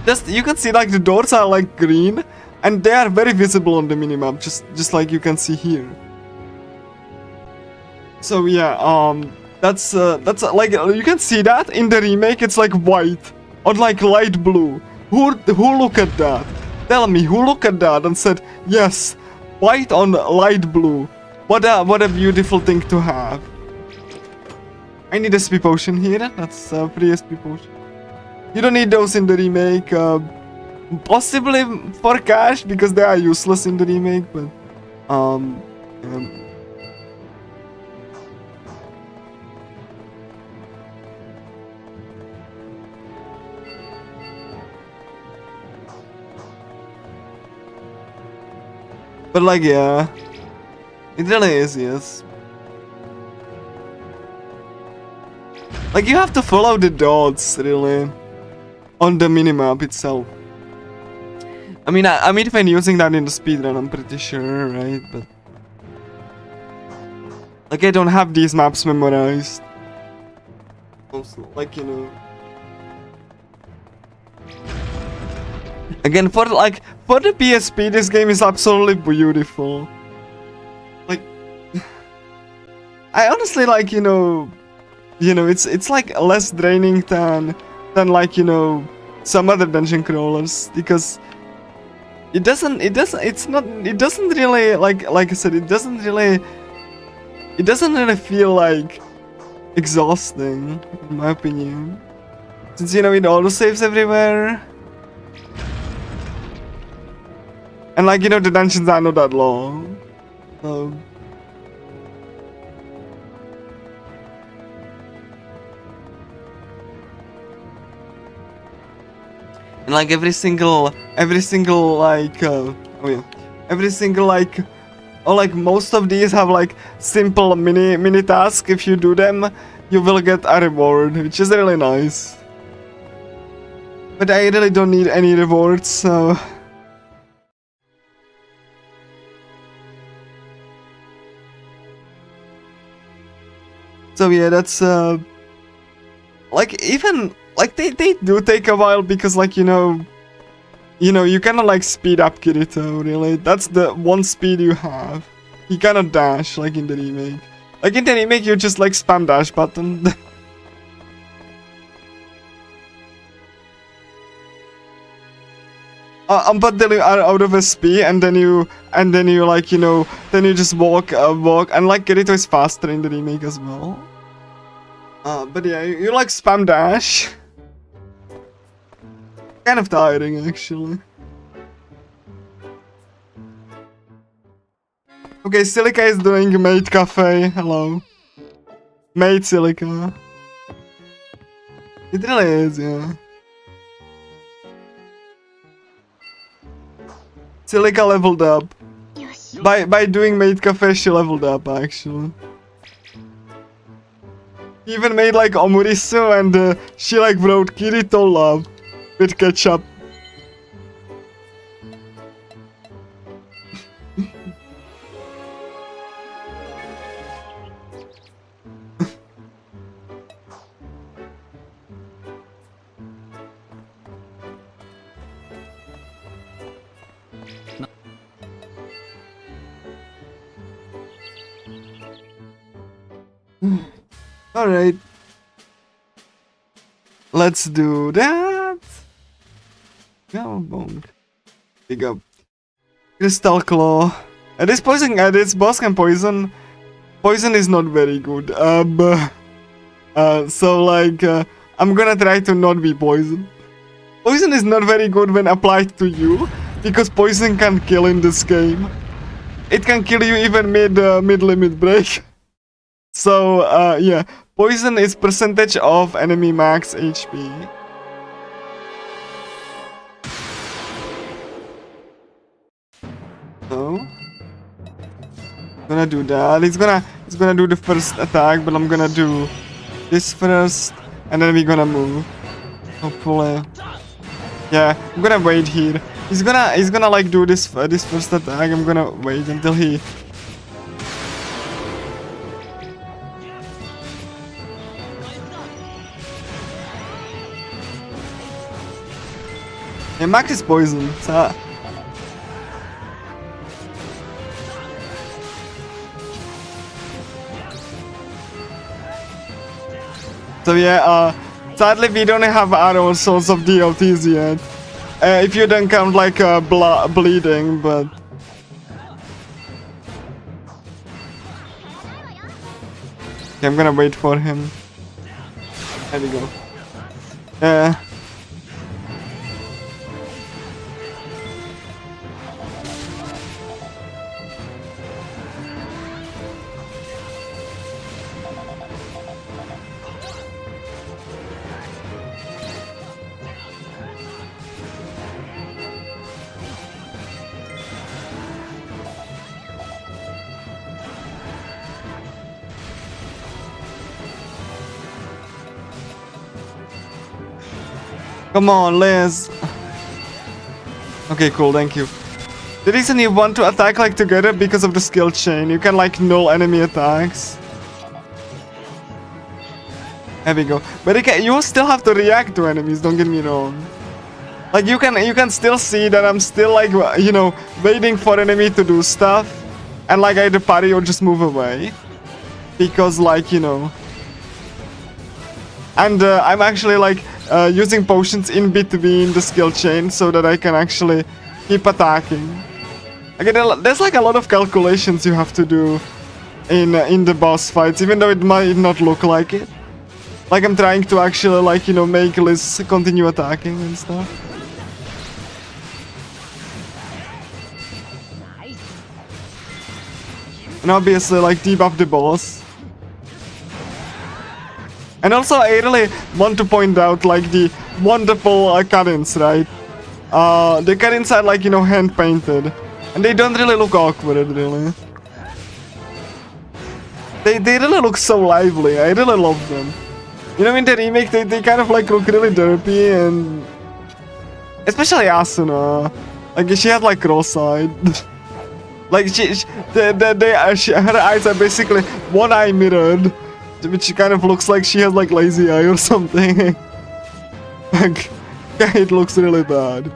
just, you can see, like, the doors are, like, green, and they are very visible on the minimap, just like you can see here. So, yeah, that's like, you can see that in the remake, it's, like, white, or, like, light blue. Who looked at that? Tell me, who looked at that and said, yes, white on light blue. What a beautiful thing to have. I need a SP potion here. That's a free SP potion. You don't need those in the remake. Possibly for cash because they are useless in the remake, but but, like, yeah, it really is, yes. Like, you have to follow the dots, really, on the minimap itself. I mean, if I'm using that in the speedrun, I'm pretty sure, right? But, like, I don't have these maps memorized. Also, like, you know. Again, for the PSP, this game is absolutely beautiful. Like, I honestly, like, you know, it's like less draining than like, you know, some other dungeon crawlers, because it doesn't really, like I said, it doesn't really feel like exhausting, in my opinion, since, you know, it autosaves everywhere. And, like, you know, the dungeons are not that long. So. And, like, every single, like, every single, like, or, like, most of these have, like, simple mini tasks. If you do them, you will get a reward, which is really nice. But I really don't need any rewards, so. So yeah, that's like, even like they do take a while because, like, you know, you cannot, like, speed up Kirito, really. That's the one speed you have. You cannot dash like in the remake. Like, in the remake you just, like, spam dash button. until you are out of SP, and then you like, you know, then you just walk, and like Kirito is faster in the remake as well. But yeah, you like spam dash. Kind of tiring actually. Okay, Silica is doing Maid Cafe. Hello. Maid Silica. It really is, yeah. Silica leveled up. By doing Maid Cafe, she leveled up actually. He even made like omurisu, and she like wrote Kirito love with ketchup. Alright. Let's do that. Go, bonk. Big up. Crystal Claw. This boss can poison. Poison is not very good. So like, I'm gonna try to not be poisoned. Poison is not very good when applied to you, because poison can kill in this game. It can kill you even mid-limit break. So, yeah. Poison is percentage of enemy max HP. So, gonna do that. It's gonna do the first attack, but I'm gonna do this first, and then we're gonna move. Hopefully. Yeah, I'm gonna wait here. He's gonna like do this first attack. I'm gonna wait until he. Yeah, Max is poison. So yeah, sadly we don't have our source of DLTs yet. If you don't count like bleeding, but okay, I'm gonna wait for him. There we go. Yeah. Come on, Liz. Okay, cool, thank you. The reason you want to attack like together because of the skill chain. You can like null enemy attacks. There we go. But you still have to react to enemies, don't get me wrong. Like you can still see that I'm still like, you know, waiting for enemy to do stuff. And like either parry or just move away. Because like, you know. And I'm actually like using potions in between the skill chain so that I can actually keep attacking. Again, there's like a lot of calculations you have to do in the boss fights, even though it might not look like it. Like I'm trying to actually like, you know, make Liz continue attacking and stuff. And obviously like debuff the boss. And also I really want to point out like the wonderful cuttings, right? The cuttings are like, you know, hand painted. And they don't really look awkward, really. They really look so lively. I really love them. You know, in the remake, they kind of like look really derpy, and especially Asuna. Like she had like cross-eyed. Like her eyes are basically one eye mirrored, which kind of looks like she has like lazy eye or something. Like, it looks really bad.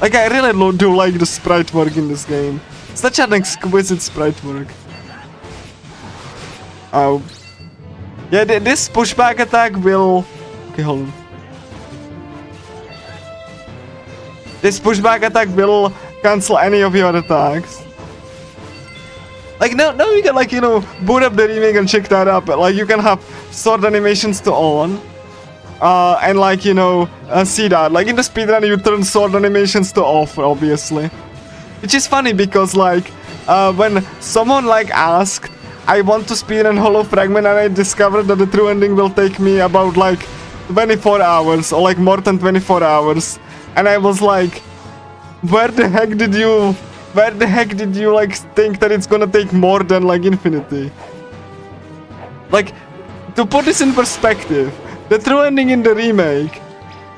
Like, I really do like the sprite work in this game. Such an exquisite sprite work. Oh. Yeah, this pushback attack will... Okay, hold on. This pushback attack will cancel any of your attacks. Like, now you can, like, you know, boot up the remake and check that up. Like, you can have sword animations to on. And, like, you know, see that. Like, in the speedrun, you turn sword animations to off, obviously. Which is funny because, like, when someone, like, asked, I want to speedrun Hollow Fragment, and I discovered that the true ending will take me about, like, 24 hours, or, like, more than 24 hours. And I was like, where the heck did you, like, think that it's gonna take more than, like, infinity? Like, to put this in perspective, the true ending in the remake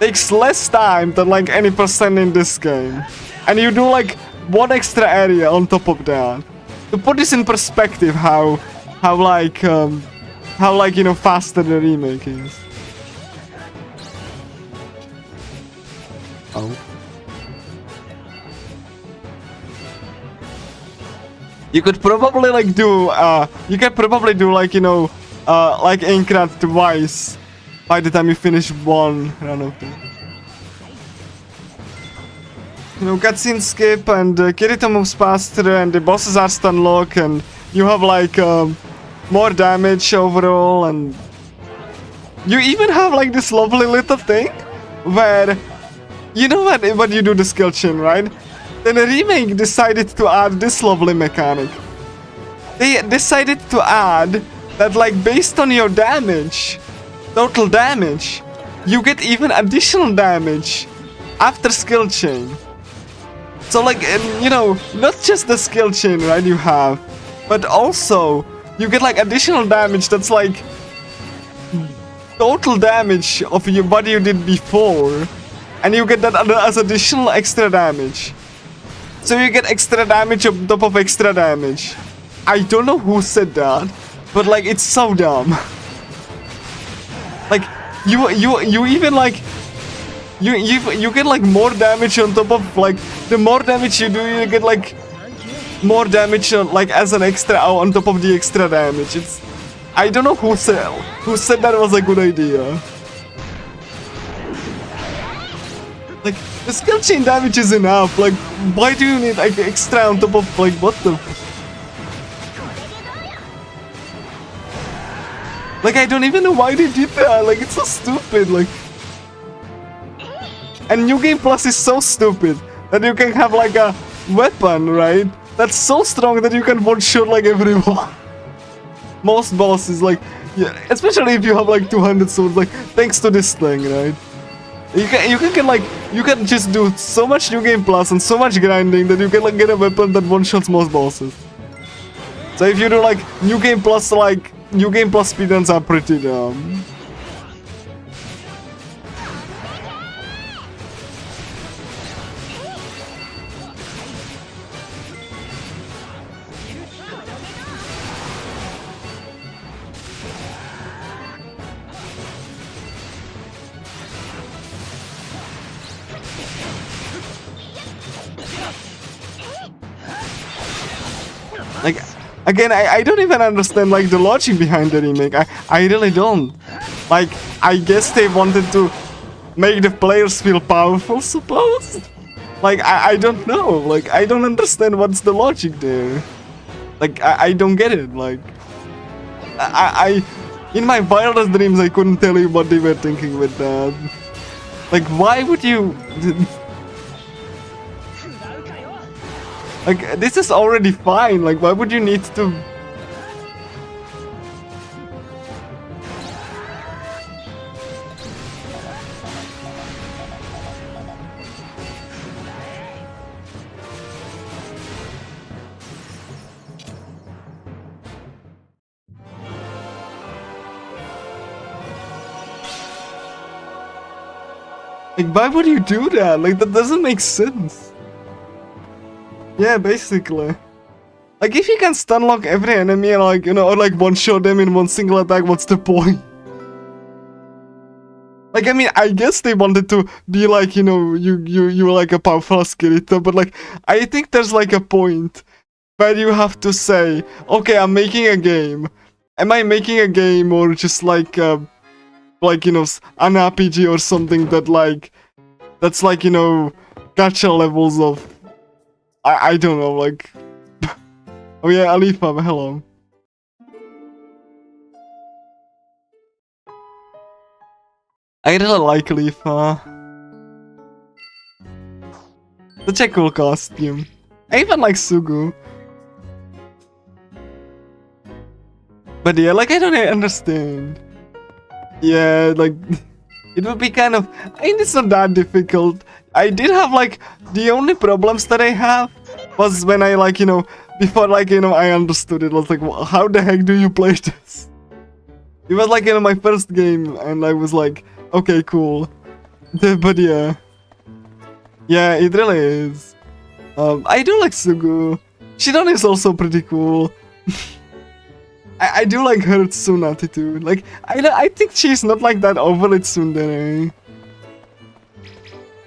takes less time than, like, any percent in this game. And you do, like, one extra area on top of that. To put this in perspective, how like, you know, faster the remake is. Oh. You could probably like do like, you know, like Aincrad twice by the time you finish one run of it. You know, cutscene skip and Kirito moves faster and the bosses are stun lock and you have like more damage overall, and you even have like this lovely little thing where, you know what you do the skill chain, right? Then the remake decided to add this lovely mechanic. They decided to add that, like, based on your damage, total damage, you get even additional damage after skill chain. So, like, you know, not just the skill chain, right, you have, but also you get, like, additional damage that's, like, total damage of what you did before. And you get that as additional extra damage. So you get extra damage on top of extra damage. I don't know who said that, but like it's so dumb. Like you even like you get like more damage on top of, like, the more damage you do, you get like more damage on, like, as an extra on top of the extra damage. It's, I don't know who said that was a good idea. Like, the skill chain damage is enough. Like, why do you need, like, extra on top of, like, what the... Like, I don't even know why they did that. Like, it's so stupid. Like... And New Game Plus is so stupid that you can have, like, a weapon, right? That's so strong that you can one-shot, like, everyone. Most bosses, like... Yeah, especially if you have, like, 200 swords, like, thanks to this thing, right? You can just do so much New Game Plus and so much grinding that you can, like, get a weapon that one-shots most bosses. So if you do, like, New Game Plus speedruns are pretty dumb. Like, again, I don't even understand, like, the logic behind the remake. I really don't. Like, I guess they wanted to make the players feel powerful, suppose? Like, I don't know. Like, I don't understand what's the logic there. Like, I don't get it. Like, in my wildest dreams, I couldn't tell you what they were thinking with that. Like, why would you... Like, this is already fine. Like, why would you need to... Like, why would you do that? Like, that doesn't make sense. Yeah, basically. Like, if you can stun lock every enemy and, like, you know, or like one-shot them in one single attack, what's the point? Like, I mean, I guess they wanted to be like, you know, you're like a powerful Kirito, but like, I think there's like a point where you have to say, okay, I'm making a game. am I making a game or just like you know, an RPG or something that like, that's like, you know, gacha levels of, I don't know, like, oh yeah, Alifa, hello. I really like Alifa. Such a cool costume. I even like Sugu. But yeah, like, I don't understand. Yeah, like, it would be kind of, I mean, it's not that difficult. I did have, like, the only problems that I have was when I, like, you know, before, like, you know, I understood it. I was like, well, how the heck do you play this? It was, like, you know, my first game, and I was like, okay, cool. But yeah. Yeah, it really is. I do like Sugu. Shinon is also pretty cool. I do like her Tsun attitude. Like, I think she's not like that overly tsundere.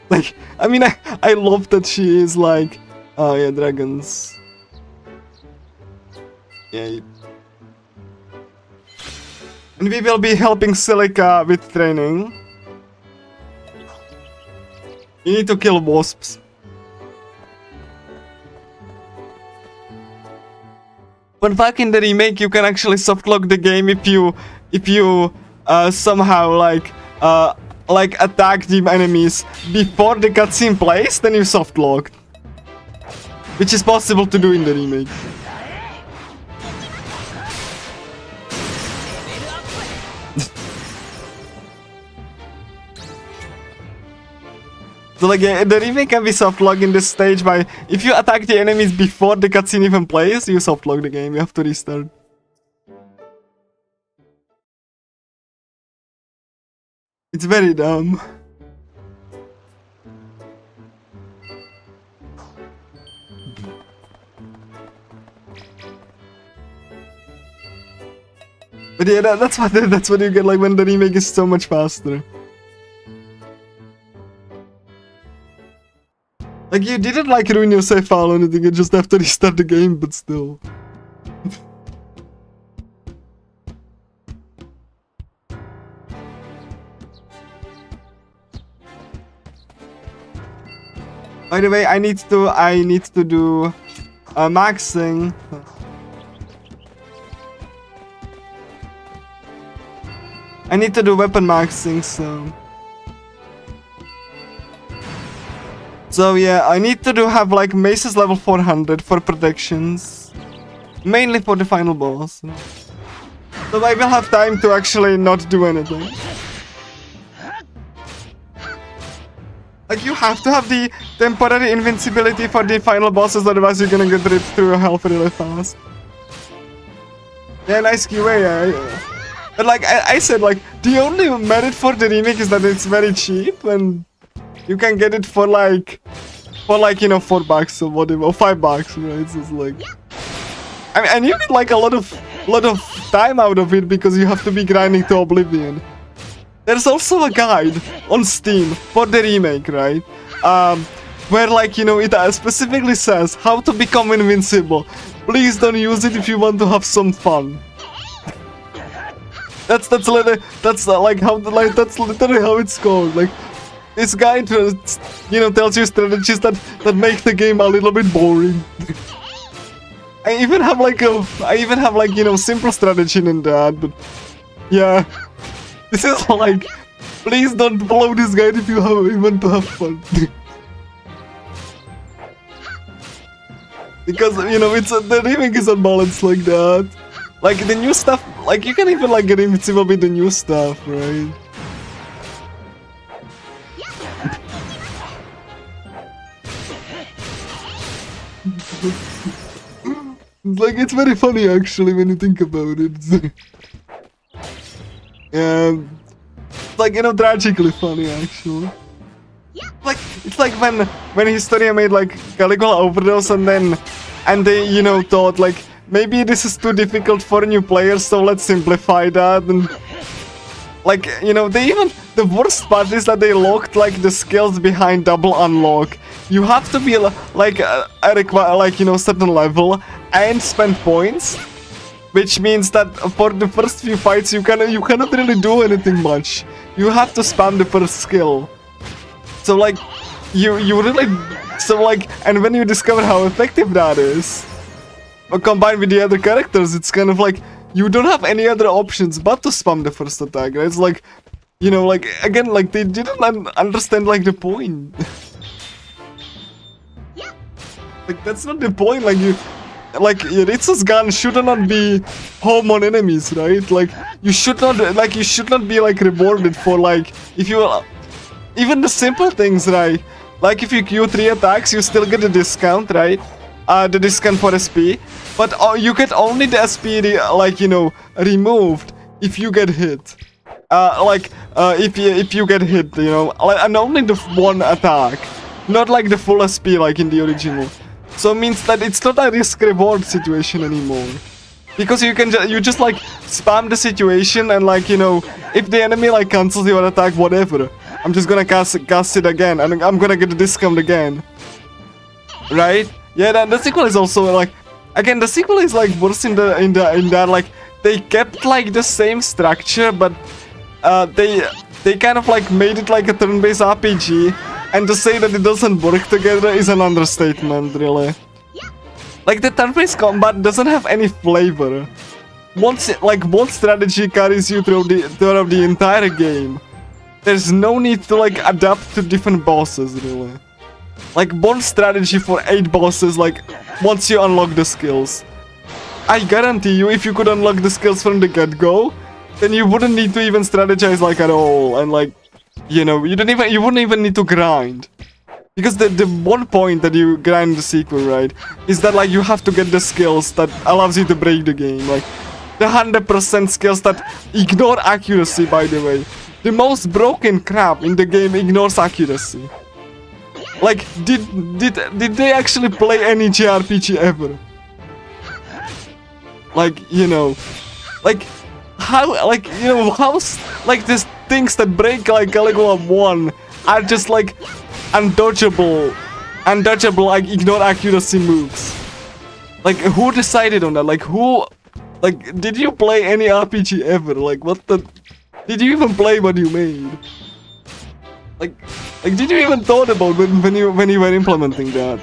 Like, I mean, I love that she is like, oh yeah, dragons. Yeah. And we will be helping Silica with training. You need to kill wasps. But back in the remake, you can actually softlock the game if you somehow like attack the enemies before the cutscene plays, then you softlock, which is possible to do in the remake. So like, yeah, the remake can be softlocked in this stage by, if you attack the enemies before the cutscene even plays, you softlock the game, you have to restart. It's very dumb. But yeah, that's what you get like when the remake is so much faster. Like, you didn't like ruin your save file or anything, you just have to restart the game, but still. By the way, I need to do maxing. I need to do weapon maxing, so yeah, I need to have like maces level 400 for protections, mainly for the final boss. So I will have time to actually not do anything. Like, you have to have the temporary invincibility for the final bosses, otherwise you're gonna get ripped through your health really fast. Yeah, nice QA, yeah. But like I said, like, the only merit for the remake is that it's very cheap and you can get it for like, you know, $4 or whatever, or $5, right? It's just like, I mean, and you get like a lot of time out of it because you have to be grinding to Oblivion. There's also a guide on Steam for the remake, right? Where, like, you know, it specifically says how to become invincible. Please don't use it if you want to have some fun. That's literally how it's called. Like, this guide, you know, tells you strategies that make the game a little bit boring. I even have like, you know, simple strategy in that, but yeah. This is like, please don't follow this guide if you want to have fun. Because, you know, the remake is unbalanced like that. Like, the new stuff, like, you can even like get invincible with the new stuff, right? Like, it's very funny actually when you think about it. Like, you know, tragically funny actually. Like, it's like when Historia made like Caligula Overdose and they, you know, thought like, maybe this is too difficult for new players, so let's simplify that. And like, you know, the worst part is that they locked like the skills behind double unlock. You have to be like you know, certain level and spend points, which means that for the first few fights you cannot really do anything much. You have to spam the first skill. So like you really, so like, and when you discover how effective that is, combined with the other characters, it's kind of like you don't have any other options but to spam the first attack, right? It's like, you know, like, again, like, they didn't understand, like, the point. Like, that's not the point, like, Ritsu's gun should not be home on enemies, right? Like, you should not be, like, rewarded for, like, if you, even the simple things, right? Like, if you queue 3 attacks, you still get a discount, right? The discount for SP, but you get only the SP, like, you know, removed if you get hit. If you get hit, you know, and only the one attack, not like the full SP like in the original. So it means that it's not a risk-reward situation anymore, because you can you just like spam the situation and, like, you know, if the enemy like cancels your attack, whatever, I'm just gonna cast it again and I'm gonna get the discount again, right? Yeah, then the sequel is also like, again, the sequel is like worse in that, like, they kept like the same structure, but they kind of like made it like a turn-based RPG, and to say that it doesn't work together is an understatement, really. Like, the turn-based combat doesn't have any flavor. Once one strategy carries you throughout the entire game, there's no need to like adapt to different bosses, really. Like, one strategy for 8 bosses, like, once you unlock the skills. I guarantee you, if you could unlock the skills from the get-go, then you wouldn't need to even strategize, like, at all. And, like, you know, you wouldn't even need to grind. Because the one point that you grind the sequel, right, is that, like, you have to get the skills that allows you to break the game. Like, the 100% skills that ignore accuracy, by the way. The most broken crap in the game ignores accuracy. Like, did they actually play any JRPG ever? Like, you know, like, how, like, you know, how, like, these things that break, like, Caligula 1 are just, like, undodgeable, like, ignore accuracy moves. Like, who decided on that? Like, who, like, did you play any RPG ever? Like, what the, did you even play what you made? Like, did you even thought about when you were implementing that?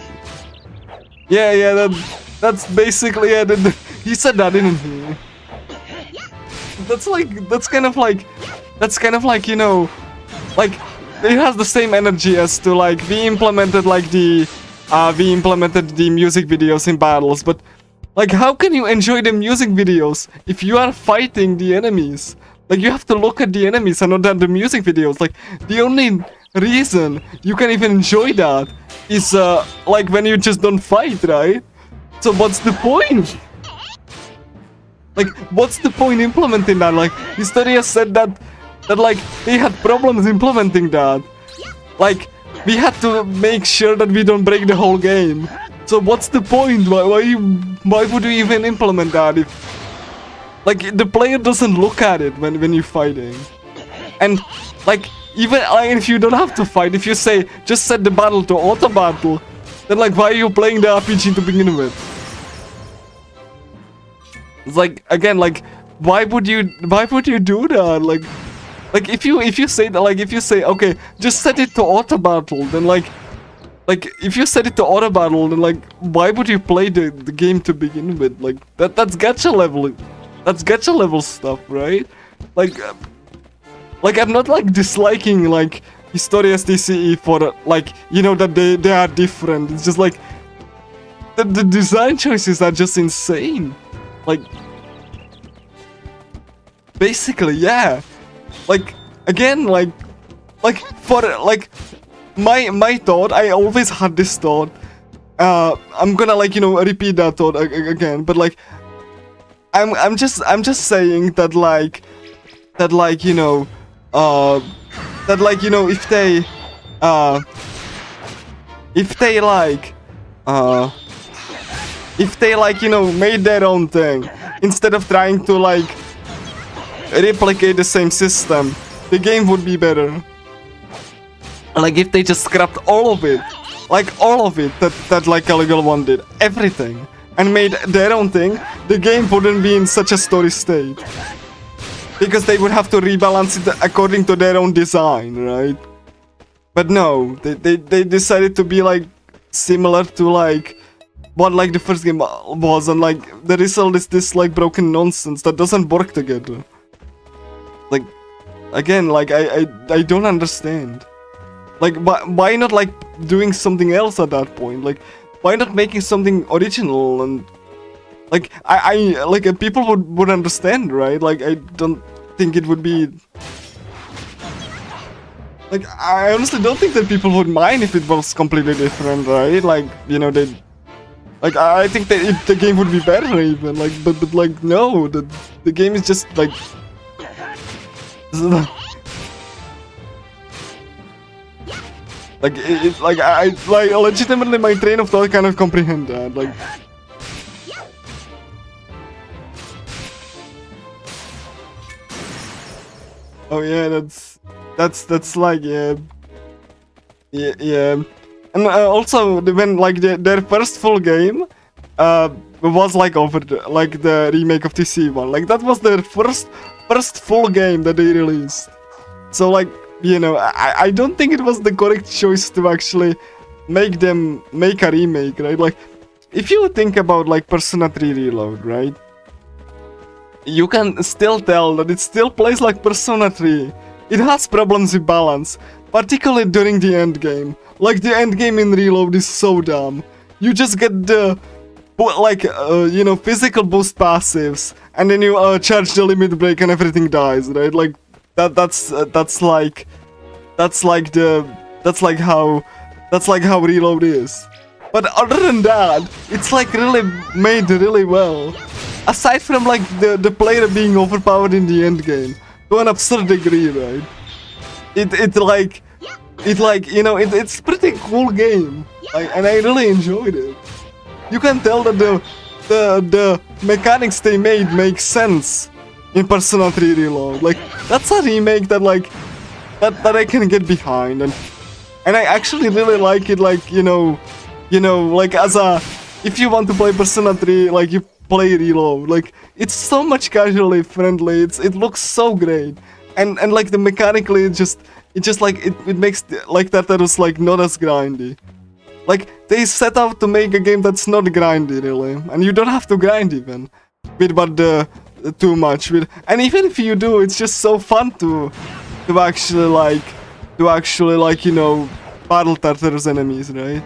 Yeah, that's basically, yeah, he said that, didn't he? That's kind of like, you know, like, it has the same energy as to, like, we implemented the music videos in battles, but, like, how can you enjoy the music videos if you are fighting the enemies? Like, you have to look at the enemies and not at the music videos. Like, the only reason you can even enjoy that is, like, when you just don't fight, right? So what's the point? Like, what's the point implementing that? Like, Historia said that like, they had problems implementing that. Like, we had to make sure that we don't break the whole game. So what's the point? Why would you even implement that if, like, the player doesn't look at it when you're fighting? And, like, even if you don't have to fight, if you say, just set the battle to auto battle, then, like, why are you playing the RPG to begin with? It's like, again, like, why would you do that? Like, if you say that, like, if you say, okay, just set it to auto battle, then, like, if you set it to auto battle, then, like, why would you play the game to begin with? Like, that's gacha level. That's gacha level stuff, right? Like, I'm not, like, disliking, like, Historia's DCE for, like, you know, that they are different. It's just, like, the design choices are just insane. Like, basically, yeah. Like, again, like, for, like, my thought, I always had this thought. I'm gonna, like, you know, repeat that thought again, but, like, I'm just saying that, like, you know, if they, like, you know, made their own thing, instead of trying to, like, replicate the same system, the game would be better. Like, if they just scrapped all of it, like, all of it that like, Caligula 1 did, everything, and made their own thing, the game wouldn't be in such a story state. Because they would have to rebalance it according to their own design, right? But no, they decided to be like similar to like what like the first game was, and like the result is this like broken nonsense that doesn't work together. Like, again, like I don't understand. Like, why not like doing something else at that point? Like, why not making something original? And like I like people would understand, right? Like, I don't think it would be like, I honestly don't think that people would mind if it was completely different, right? Like, you know, they like, I think that the game would be better even, like, but like, no, the game is just like like like I like legitimately my train of thought cannot comprehend that. Like, oh yeah, that's like yeah. And also when like their first full game was like over like the remake of TC one, like that was their first full game that they released. So like, you know, I don't think it was the correct choice to actually make a remake, right? Like, if you think about like Persona 3 Reload, right? You can still tell that it still plays like Persona 3. It has problems with balance, particularly during the end game. Like, the end game in Reload is so dumb. You just get the like you know, physical boost passives, and then you charge the limit break and everything dies, right? Like that's how Reload is. But other than that, it's like really made really well. Aside from like the player being overpowered in the end game to an absurd degree, right? It like you know, it's pretty cool game, like, and I really enjoyed it. You can tell that the mechanics they made make sense in Persona 3 Reload. Like, that's a remake that like that I can get behind, and I actually really like it. Like, you know, like, as a, if you want to play Persona 3, like, you play Reload. Like, it's so much casually friendly. It looks so great, and like the mechanically it just like it makes like that was like not as grindy. Like, they set out to make a game that's not grindy, really, and you don't have to grind even with but too much with, and even if you do, it's just so fun to actually like you know, battle Tartarus enemies, right?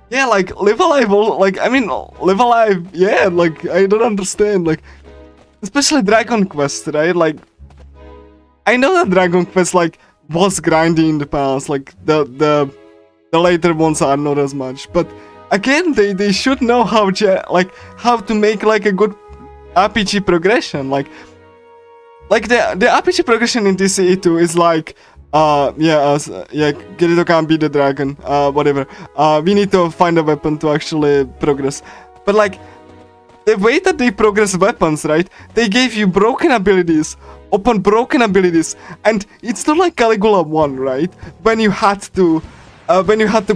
Yeah, like Live Alive, like, I mean, Live Alive, yeah, like, I don't understand, like, especially Dragon Quest, right? Like, I know that Dragon Quest like was grindy in the past, like the later ones are not as much, but again, they should know how to make like a good RPG progression. Like the RPG progression in TCE2 is like Kirito can't beat the dragon, whatever. We need to find a weapon to actually progress. But like, the way that they progress weapons, right? They gave you broken abilities upon broken abilities, and it's not like Caligula 1, right? When you had to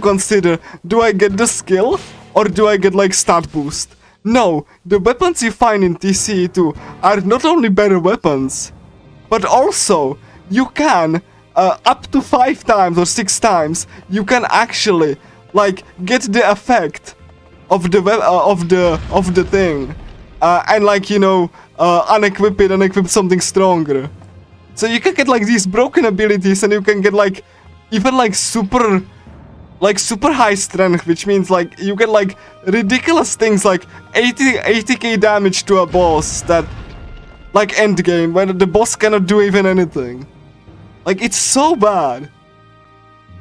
consider, do I get the skill or do I get like stat boost? No, the weapons you find in TCE2 are not only better weapons, but also you can up to 5 times or 6 times you can actually like get the effect of the thing, and like, you know, unequip it and equip something stronger. So you can get like these broken abilities, and you can get like even like super high strength, which means like you get like ridiculous things like 80k damage to a boss that like end game when the boss cannot do even anything. Like, it's so bad.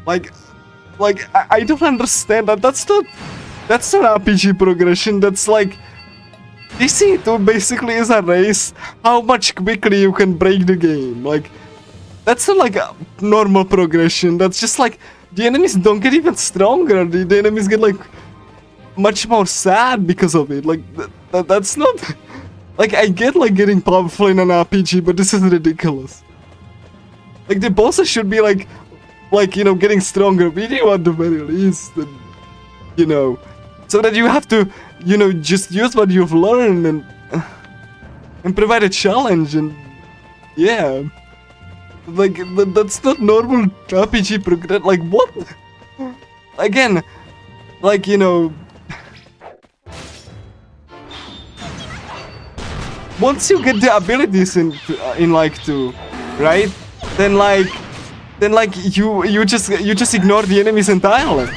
Like I don't understand that. That's not RPG progression. That's like, TC2 basically is a race how much quickly you can break the game. Like, that's not like a normal progression. That's just like, the enemies don't get even stronger. The enemies get like much more sad because of it. Like, that's not like, I get like getting powerful in an RPG, but this is ridiculous. Like, the bosses should be like, you know, getting stronger. We do at the very least, and, you know, so that you have to, you know, just use what you've learned and provide a challenge, and yeah, like that's not normal RPG progress. Like what? Again, like, you know, once you get the abilities in like 2, right? Then you just ignore the enemies entirely.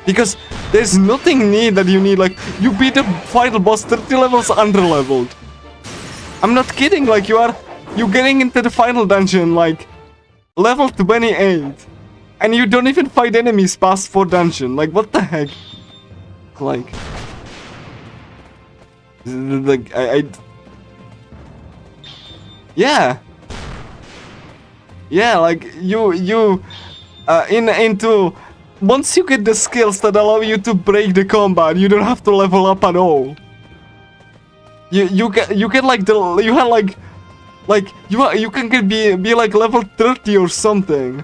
Because there's nothing that you need, like, you beat the final boss 30 levels under-leveled. I'm not kidding, like, you're getting into the final dungeon, like, level 28. And you don't even fight enemies past 4 dungeon, like, what the heck? Like, yeah. Yeah, like, into... Once you get the skills that allow you to break the combat, you don't have to level up at all. You get like you can be like level 30 or something,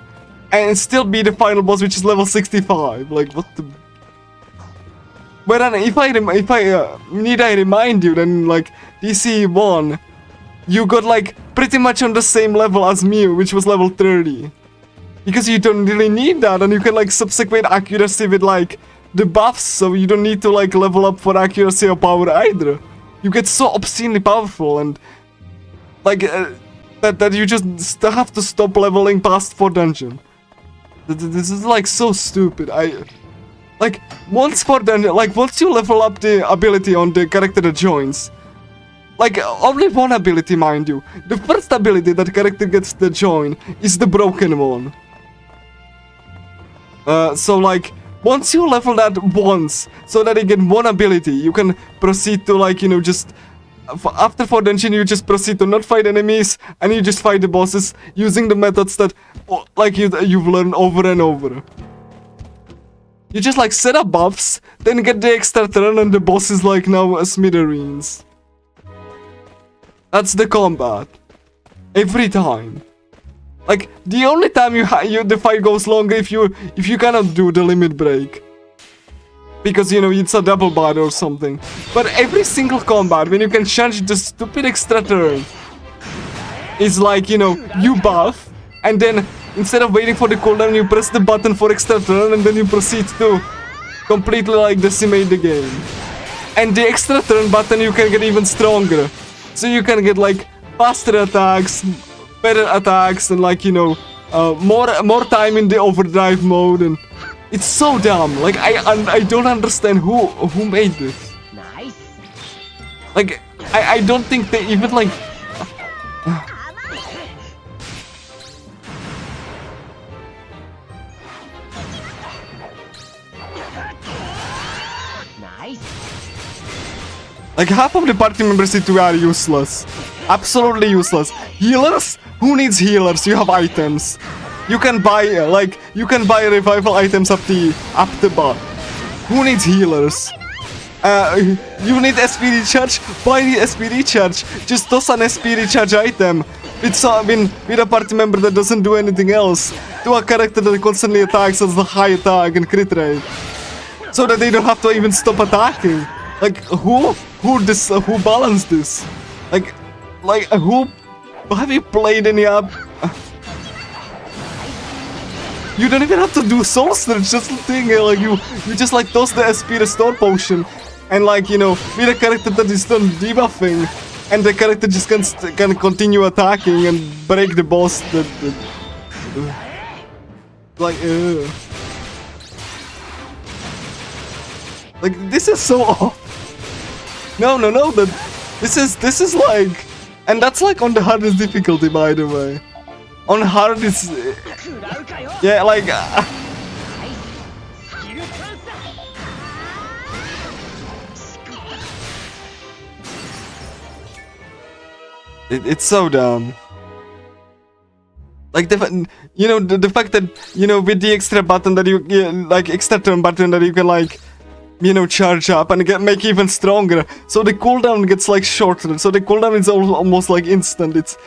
and still be the final boss, which is level 65. Like, what the? But then if I remind you, then like DC1, you got like pretty much on the same level as Mew, which was level 30. Because you don't really need that, and you can like subsequent accuracy with like the buffs, so you don't need to like level up for accuracy or power either. You get so obscenely powerful, and like that you just have to stop leveling past 4 dungeon. This is like so stupid. Like once you level up the ability on the character that joins. Like, only one ability, mind you. The first ability that character gets to join is the broken one. So like, once you level that once, so that you get one ability, you can proceed to like, you know, just... After 4 dungeon, you just proceed to not fight enemies, and you just fight the bosses using the methods that, like, you've learned over and over. You just like set up buffs, then get the extra turn, and the boss is like now a smithereens. That's the combat. Every time. Like, the only time the fight goes longer if you cannot do the limit break. Because, you know, it's a double body or something. But every single combat, when you can change the stupid extra turn, is like, you know, you buff, and then instead of waiting for the cooldown, you press the button for extra turn, and then you proceed to completely like decimate the game. And the extra turn button, you can get even stronger. So you can get like faster attacks, better attacks, and like, you know, more time in the overdrive mode, and it's so dumb. Like, I don't understand who made this. Nice. Like, I don't think they even like. Nice. Like, half of the party members are useless. Absolutely useless. Healers? Who needs healers? You have items. You can buy, revival items up the butt. Who needs healers? You need SP recharge? Buy the SP recharge. Just toss an SP recharge item with a party member that doesn't do anything else to a character that constantly attacks as the high attack and crit rate, so that they don't have to even stop attacking. Like, who balanced this? Like, who? Have you played any up? You don't even have to do soul search, just the thing, like you just like toss the SP restore potion, and like, you know, with a character that is done debuffing, and the character just can continue attacking and break the boss. Like, this is so off. No, this is like, and that's like on the hardest difficulty, by the way. On hard is, yeah, like, it's so dumb. Like, you know, the fact that, you know, with the extra button that you, like, extra turn button that you can, like, you know, charge up and make even stronger. So the cooldown gets like shorter. So the cooldown is almost like instant. It's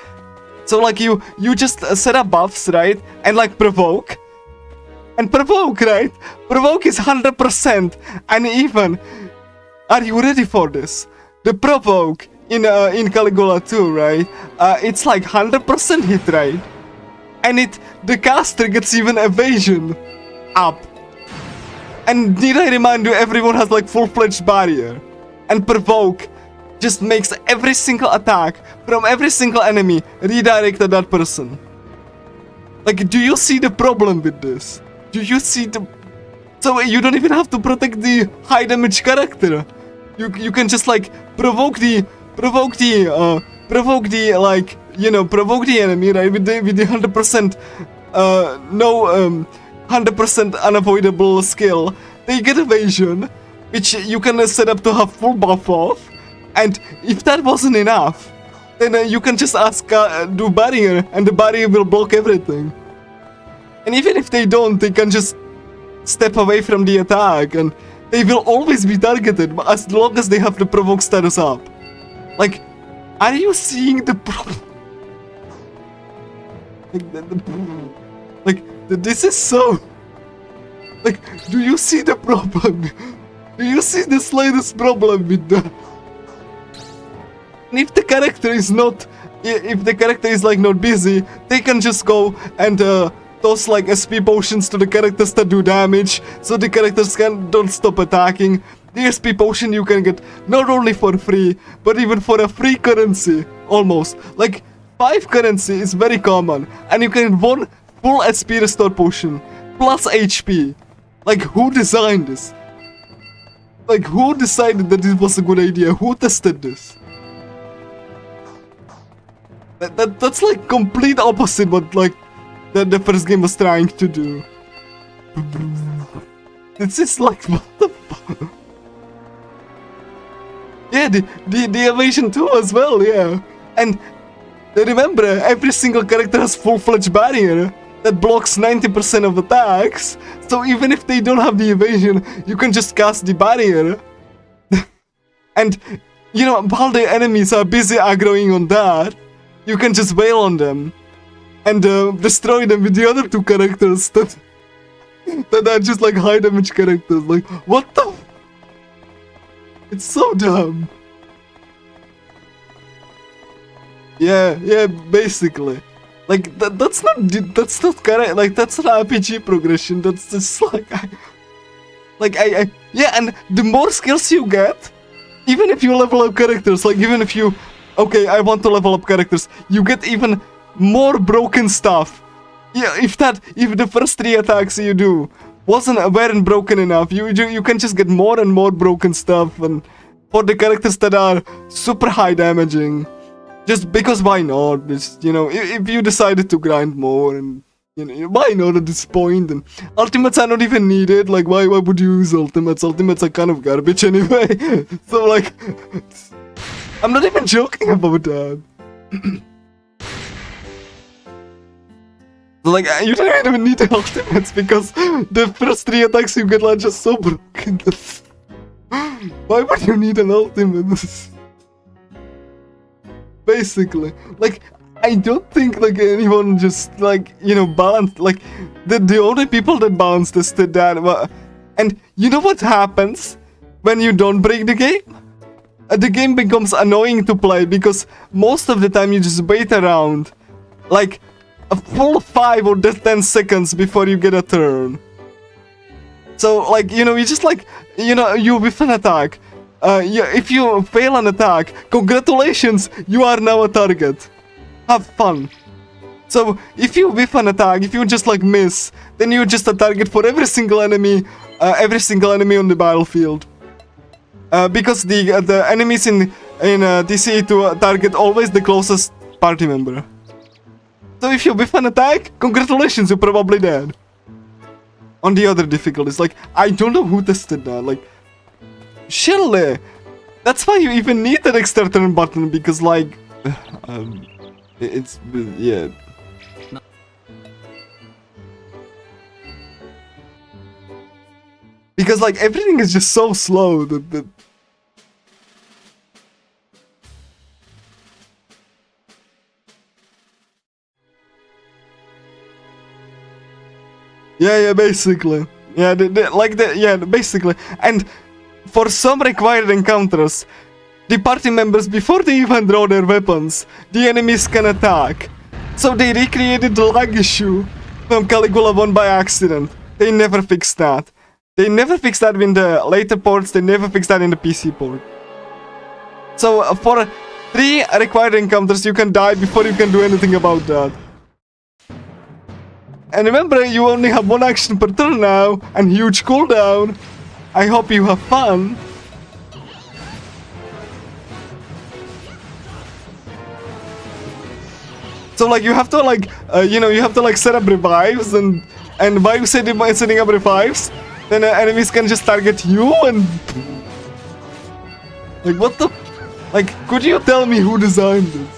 So like you just set up buffs, right? And like provoke. And provoke, right? Provoke is 100% and even. Are you ready for this? The provoke in Caligula 2, right? It's like 100% hit rate. And the caster gets even evasion up. And need I remind you, everyone has like full-fledged barrier. And provoke just makes every single attack from every single enemy redirect at that person. Like, do you see the problem with this? Do you see the... So you don't even have to protect the high damage character. You can just like provoke the like, you know, provoke the enemy, right, with the 100% 100% unavoidable skill. They get evasion, which you can set up to have full buff off. And if that wasn't enough, then you can just ask do barrier, and the barrier will block everything. And even if they don't, they can just step away from the attack, and they will always be targeted as long as they have the provoke status up. Like, are you seeing the problem? This is so... Like, do you see the problem? Do you see the slightest problem with that? And if the character is not... If the character is like not busy, they can just go and toss like SP potions to the characters that do damage, so the characters don't stop attacking. The SP potion you can get not only for free, but even for a free currency, almost. Like, 5 currency is very common, and you can get 1 full SP restore potion, plus HP. Like, who designed this? Like, who decided that this was a good idea? Who tested this? That's like complete opposite what like the first game was trying to do. It's just like, what the fuck? Yeah, the evasion too as well, yeah. And remember, every single character has full-fledged barrier that blocks 90% of attacks. So even if they don't have the evasion, you can just cast the barrier. And, you know, while the enemies are busy aggroing on that, you can just wail on them and destroy them with the other 2 characters that are just like high damage characters. Like, what the? It's so dumb. Yeah, basically. Like, that's not correct. Like, that's not RPG progression. That's just like, yeah, and the more skills you get, even if you level up characters, like, even if you, okay, I want to level up characters, you get even more broken stuff. Yeah, if the first 3 attacks you do weren't broken enough, you can just get more and more broken stuff, and for the characters that are super high damaging, just because why not? It's, you know, if you decided to grind more, and you know, why not at this point? And ultimates are not even needed. Like, why would you use ultimates? Ultimates are kind of garbage anyway. So like, I'm not even joking about that. Like, you don't even need the ultimates because the first 3 attacks you get are just so broken. Why would you need an ultimate? Basically, like, I don't think like anyone just like, you know, balanced. Like, the only people that balance this did that. And you know what happens when you don't break the game? The game becomes annoying to play because most of the time you just wait around like a full 5 or 10 seconds before you get a turn. So like, you know, you just like, you know, you whiff an attack. If you fail an attack, congratulations, you are now a target. Have fun. So if you whiff an attack, if you just like miss, then you're just a target for every single enemy on the battlefield. Because the enemies in TCE to target always the closest party member. So if you whiff an attack, congratulations, you're probably dead. On the other difficulties, like, I don't know who tested that, like, surely, that's why you even need that extra turn button, because, like, it's, yeah. Because, like, everything is just so slow that Yeah, basically. Yeah, basically. And for some required encounters, the party members, before they even draw their weapons, the enemies can attack. So they recreated the lag issue from Caligula 1 by accident. They never fixed that. They never fixed that in the later ports, they never fixed that in the PC port. So for 3 required encounters, you can die before you can do anything about that. And remember, you only have 1 action per turn now, and huge cooldown. I hope you have fun. So like you have to like, you have to like set up revives, and by you setting up revives, then enemies can just target you and... Like what the... Like, could you tell me who designed this?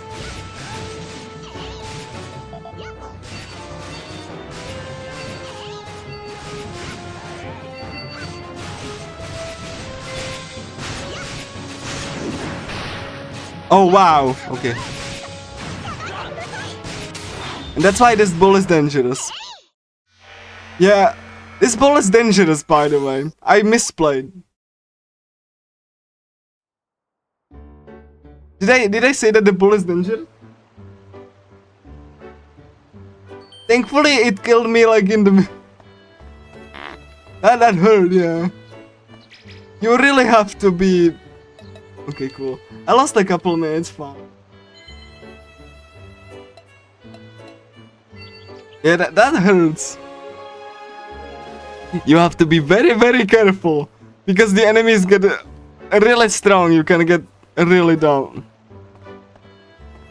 Oh wow, okay. And that's why this bull is dangerous. Yeah, this bull is dangerous, by the way. I misplayed. Did I say that the bull is dangerous? Thankfully, it killed me like in the... That hurt, yeah. You really have to be... Okay, cool. I lost a couple minutes, fine. Yeah, that hurts. You have to be very, very careful. Because the enemies get really strong, you can get really down.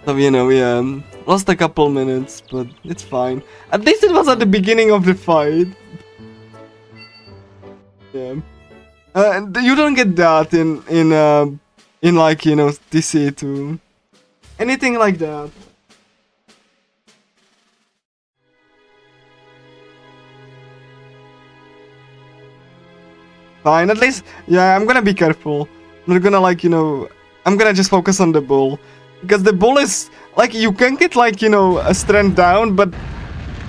So, yeah, lost a couple minutes, but it's fine. At least it was at the beginning of the fight. Yeah. You don't get that in like, TC2. Anything like that. Fine, at least, yeah, I'm gonna be careful. I'm not gonna like, I'm gonna just focus on the bull. Because the bull is, like, you can get like, a strength down, but,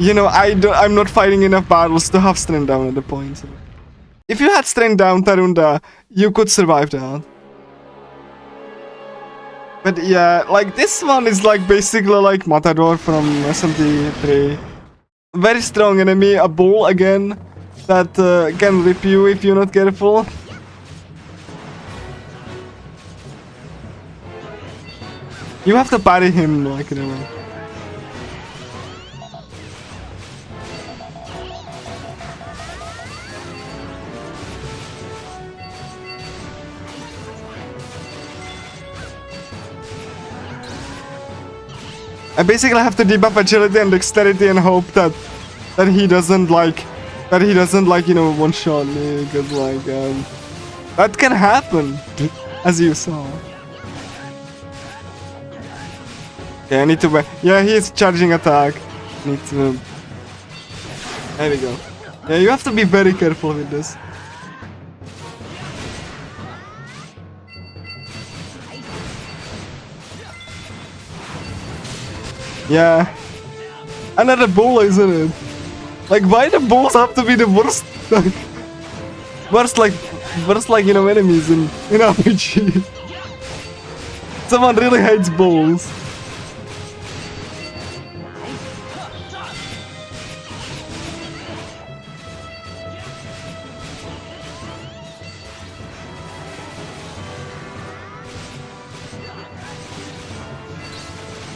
I'm not fighting enough battles to have strength down at the point. So. If you had strength down, Tarunda, you could survive that. But yeah, like, this one is like basically like Matador from SMT3. Very strong enemy, a bull again. That can rip you if you're not careful. You have to parry him, like, in a way. I basically have to debuff agility and dexterity and hope that he doesn't like one-shot me, because like that can happen, as you saw. Okay, I need to... Yeah, he is charging attack. Need to... There we go. Yeah, you have to be very careful with this. Yeah. Another bull, isn't it? Like, why the bulls have to be the worst? Worst, enemies in RPG. Someone really hates bulls.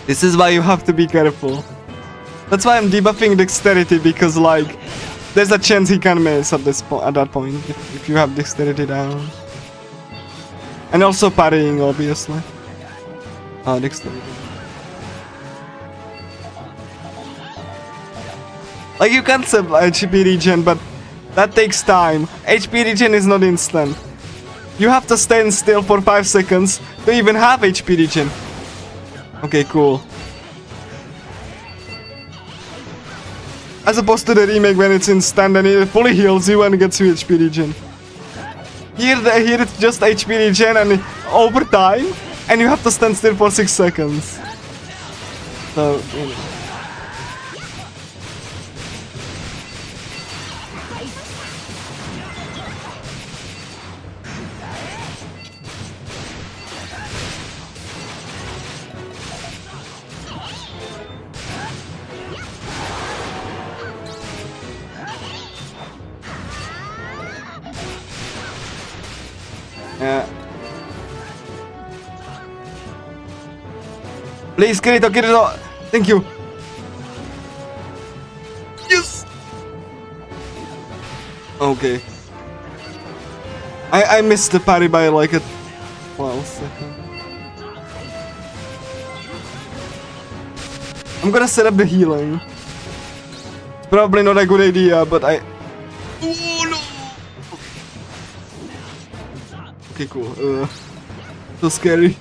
This is why you have to be careful. That's why I'm debuffing dexterity, because like there's a chance he can miss at that point if you have dexterity down. And also parrying, obviously. Dexterity. Like, you can save HP regen, but that takes time. HP regen is not instant. You have to stand still for 5 seconds to even have HP regen. Okay, cool. As opposed to the remake when it's instant and it fully heals you and gets you HP regen. Here it's just HP regen and over time, and you have to stand still for 6 seconds. So, Please, Kirito, Kirito! Thank you! Yes! Okay. I missed the parry by like a 12 second. I'm gonna set up the healing. It's probably not a good idea, but I... Oh no! Okay, cool. So scary.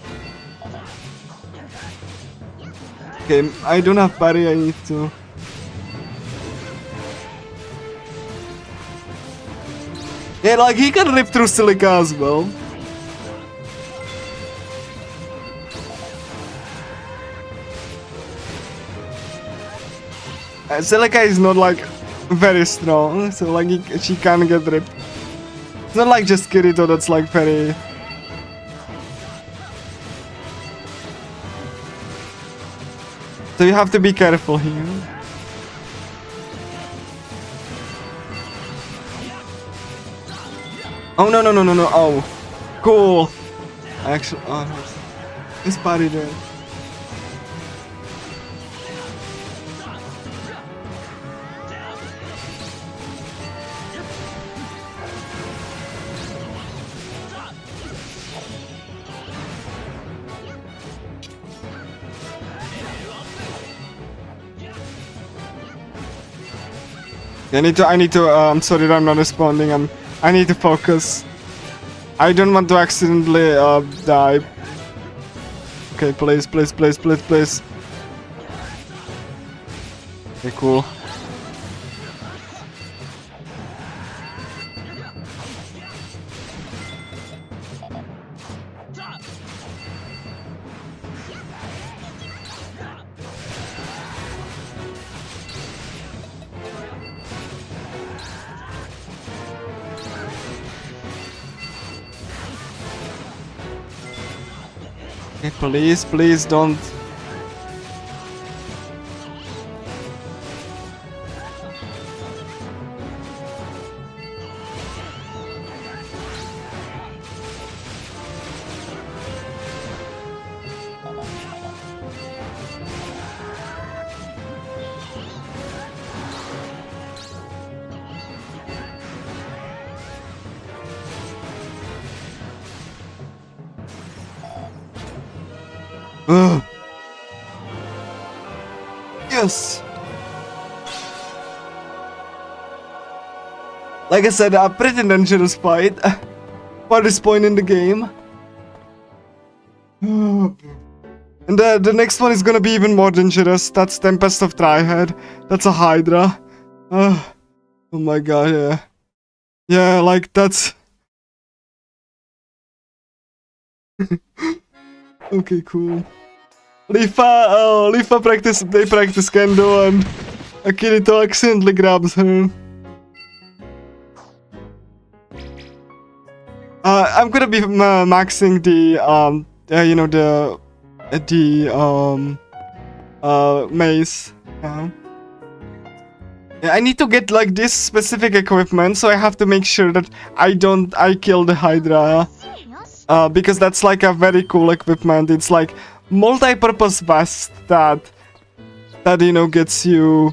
Okay, I don't have parry, I need to... Yeah, like he can rip through silica as well. Silica is not like very strong, so like she can't get ripped. It's not like just Kirito that's like very... So you have to be careful here. Oh no no no no no! Oh, cool. Actually, oh, it's party there. I need to, I'm sorry that I'm not responding, I need to focus. I don't want to accidentally, die. Okay, please. Okay, cool. Okay, please don't. Ugh. Yes. Like I said, a pretty dangerous fight for this point in the game. And the next one is gonna be even more dangerous. That's Tempest of Trihead. That's a Hydra. Oh my god, yeah. Yeah, like that's... Okay, cool. Leafa practice Kendo and Kirito accidentally grabs her. I'm gonna be maxing the, you know, the mace. Yeah, I need to get like this specific equipment, so I have to make sure that I kill the Hydra. Because that's like a very cool equipment. It's like multi-purpose vest that you know gets you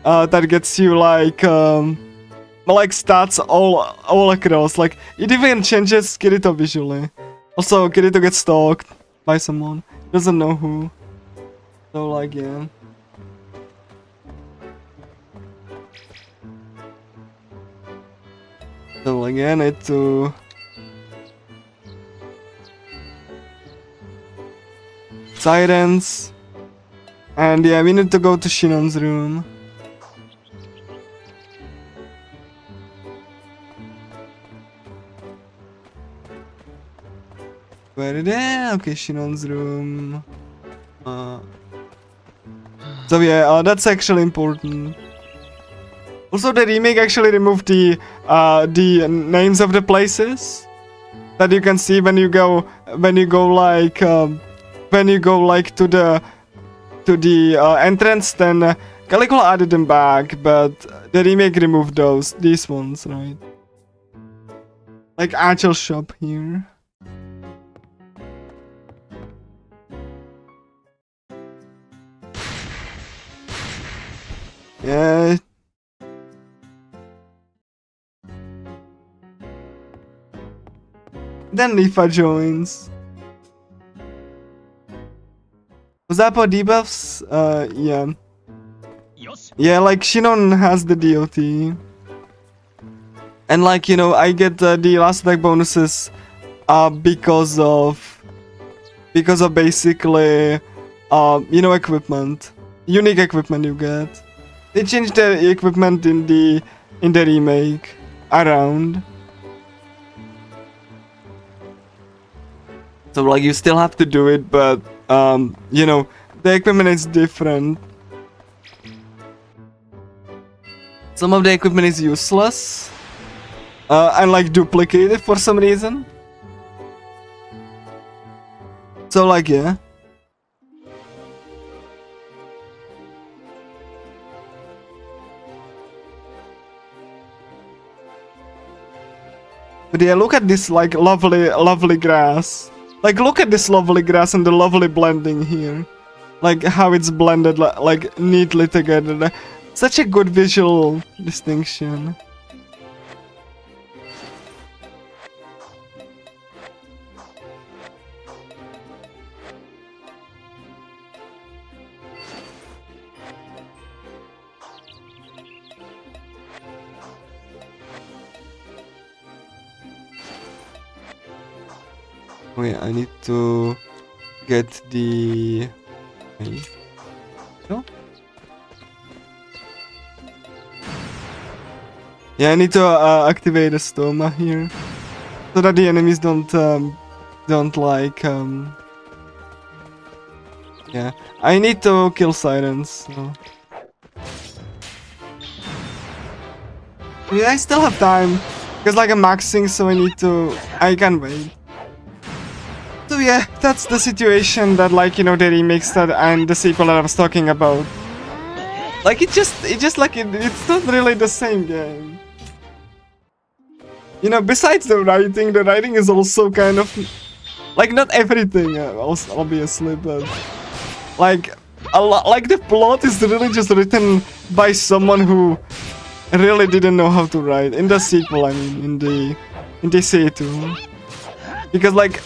like stats all across. Like it even changes Kirito visually. Also, Kirito gets stalked by someone, doesn't know who. So like yeah. So again, I need to. Sirens. And yeah, we need to go to Shinon's room. Where is it? Okay, Shinon's room. So yeah, that's actually important. Also, the remake actually removed the names of the places that you can see when you go like to the entrance. Then Caligula added them back, but the remake removed these ones, right? Like Angel shop here. Yeah. Then Lifa joins. Was that about debuffs? Yeah. よし Yeah, like Shinon has the DOT. And like, you know, I get the last attack bonuses because of basically you know, equipment. Unique equipment you get. They changed the equipment in the remake around. So like you still have to do it, but you know, the equipment is different. Some of the equipment is useless and like duplicated for some reason. So like yeah. But yeah, look at this like lovely grass. Like look at this lovely grass and the lovely blending here. Like how it's blended like neatly together. Such a good visual distinction. Wait, I need to get the... Wait. No? Yeah, I need to activate the stoma here, so that the enemies don't like yeah, I need to kill sirens. So. Yeah, I still have time, because like I'm maxing, so I can wait. So yeah, that's the situation that like, you know, the remakes that and the sequel that I was talking about. Like it's not really the same game. You know, besides the writing is also kind of like not everything, obviously, but like a lot. Like the plot is really just written by someone who really didn't know how to write. In the sequel, I mean, in the C2, because like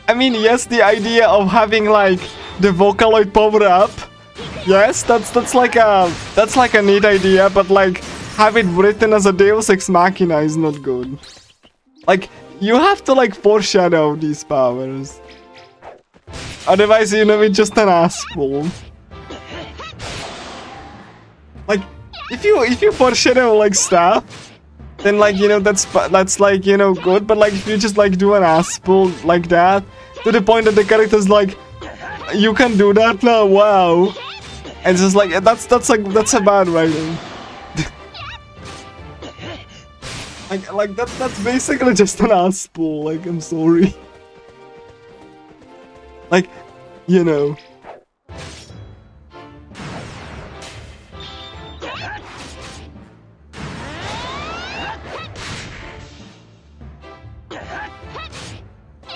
I mean, yes, the idea of having like the Vocaloid power up, yes, that's like a neat idea, but like. Have it written as a Deus Ex Machina is not good. Like, you have to like foreshadow these powers. Otherwise, you know, it's just an asshole. Like, if you foreshadow like stuff, then like, you know, that's like, you know, good. But like, if you just like do an asshole like that, to the point that the character's like, you can do that now, wow. And it's just like, that's a bad writing. Like that's basically just an asshole, like I'm sorry. Like, you know.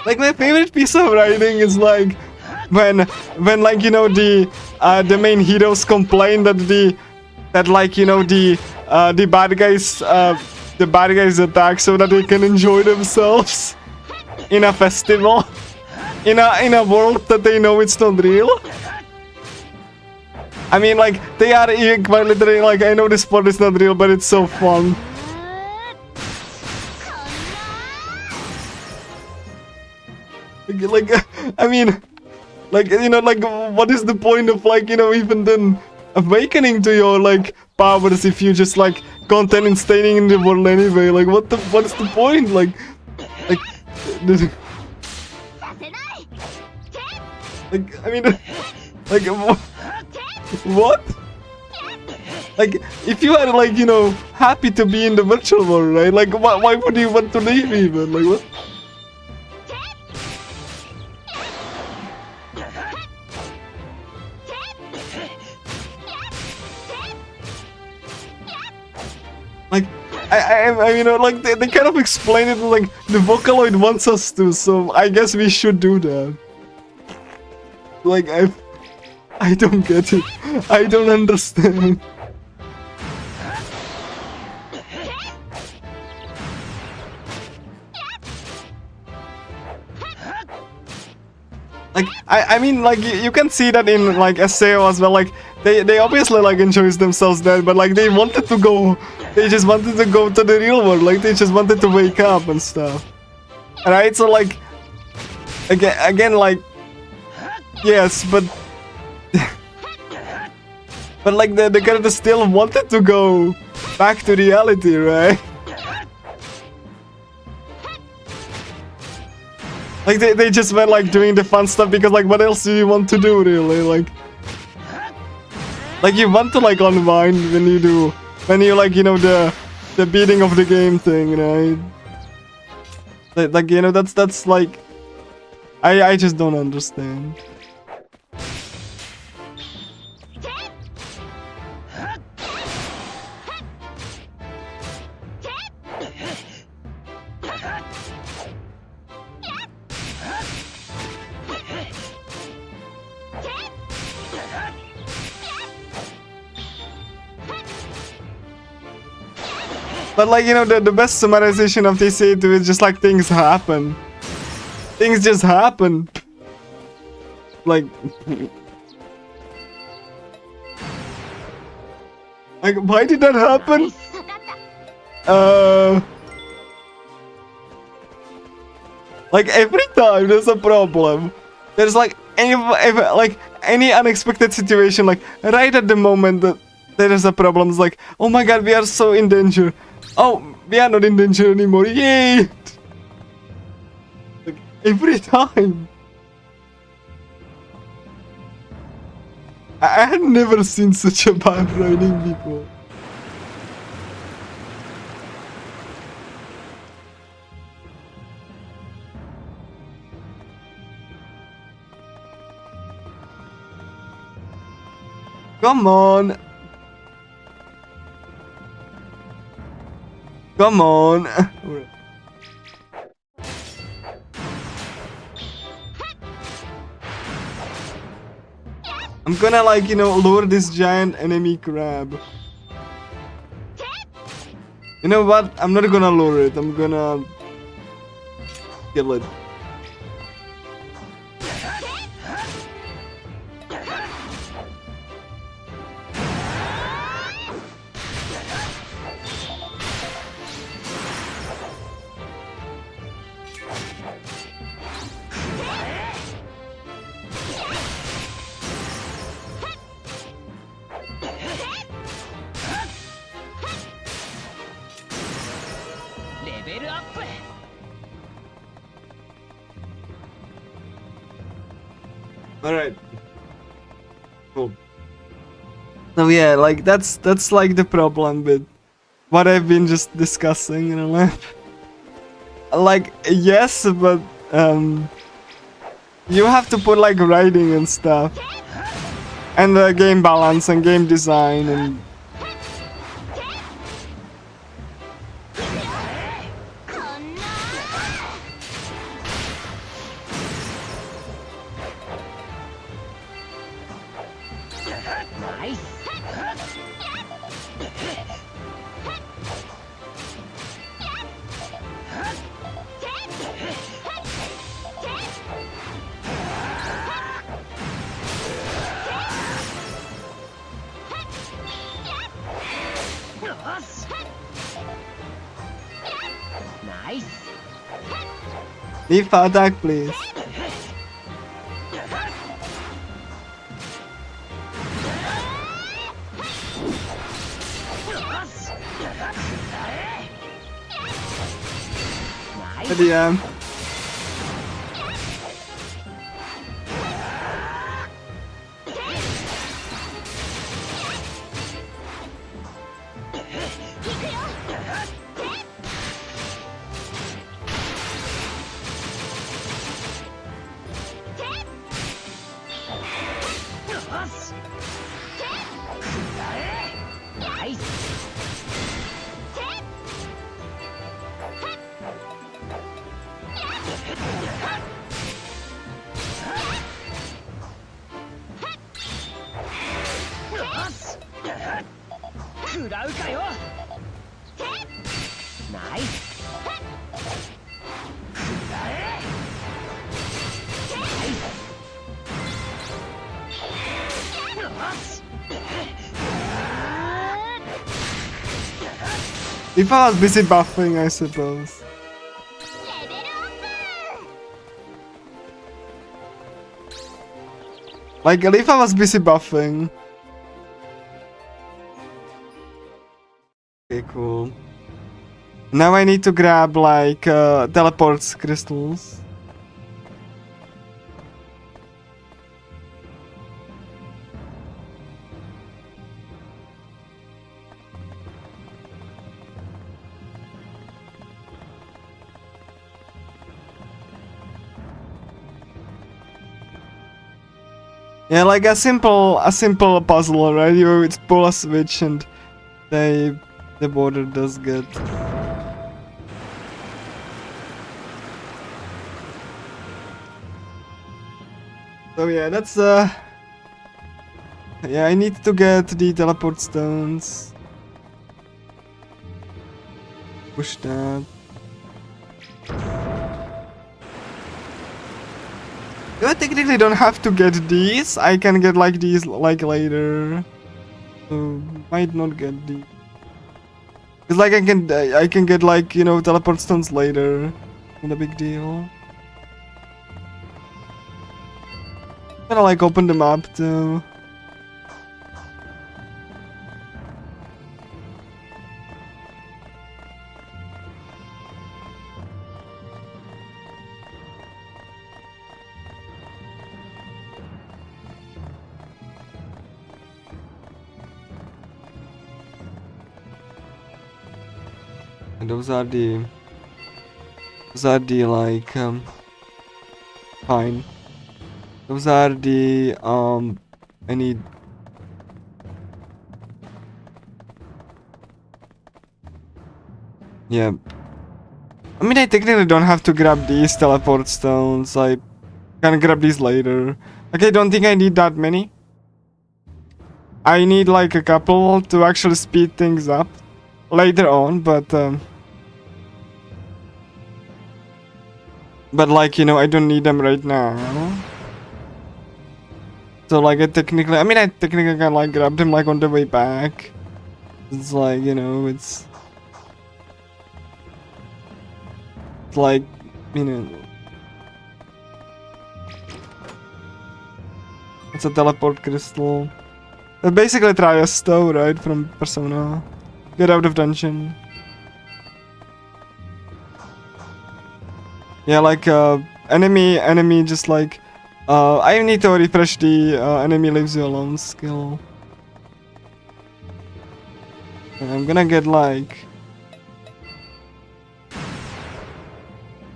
Like my favorite piece of writing is like when like, you know, the main heroes complain that like, you know, the bad guys attack so that they can enjoy themselves in a festival, in a world that they know it's not real. I mean, like they are quite literally like, I know this part is not real, but it's so fun. Like I mean, like, you know, like what is the point of like, you know, even then awakening to your like powers if you just like content and staying in the world anyway? Like what's the point? Like I mean, like what? Like if you are like, you know, happy to be in the virtual world, right? Like why would you want to leave even? Like what? Like, I you know, like they kind of explain it like the Vocaloid wants us to, so I guess we should do that. Like I don't get it. I don't understand. Like, I mean, like, you can see that in, like, SAO as well, like, they obviously, like, enjoys themselves there, but, like, they wanted to go, they just wanted to go to the real world, like, they just wanted to wake up and stuff. Right, so, like, again, like, yes, but, but, like, the character still wanted to go back to reality, right? Like, they just were, like, doing the fun stuff because, like, what else do you want to do, really? Like you want to, like, unwind when you, like, you know, the beating of the game thing, right? Like, you know, that's, like, I just don't understand. But, like, you know, the best summarization of this is just, like, things happen. Things just happen. Like... like, why did that happen? Like, every time there's a problem, there's, like, any unexpected situation, like, right at the moment that there is a problem, it's like, oh my god, we are so in danger. Oh, we are not in danger anymore, yay! Like, every time. I had never seen such a bad writing before. Come on. Come on. I'm gonna, like, you know, lure this giant enemy crab. You know what? I'm not gonna lure it. I'm gonna kill it. Alright. Cool. So yeah, like that's like the problem with what I've been just discussing, you know. Like, yes, but you have to put, like, writing and stuff. And game balance and game design and leave attack, please. DM. らうかよ。ナイス。くらえ。ナイス。よし。 If I was busy buffing, I suppose. Like, if I was busy buffing. Okay, cool. Now I need to grab, like, teleports crystals. Yeah, like a simple puzzle, right? You pull a switch and the border does good. So yeah, that's yeah, I need to get the teleport stones. Push that. I technically don't have to get these. I can get like these like later. So might not get these. Cause like I can get like, you know, teleport stones later. Not a big deal. I'm gonna like open the map too. And those are the like fine. Those are the I need. Yeah. I mean, I technically don't have to grab these teleport stones. I can grab these later. Like, I don't think I need that many. I need like a couple to actually speed things up later on, but like, you know, I don't need them right now. So like I technically can like grab them like on the way back. It's like, you know, it's like, you know, it's a teleport crystal. Basically try a stow, right, from Persona. Get out of dungeon. Yeah, like enemy just like I need to refresh the enemy leaves you alone skill. And I'm gonna get like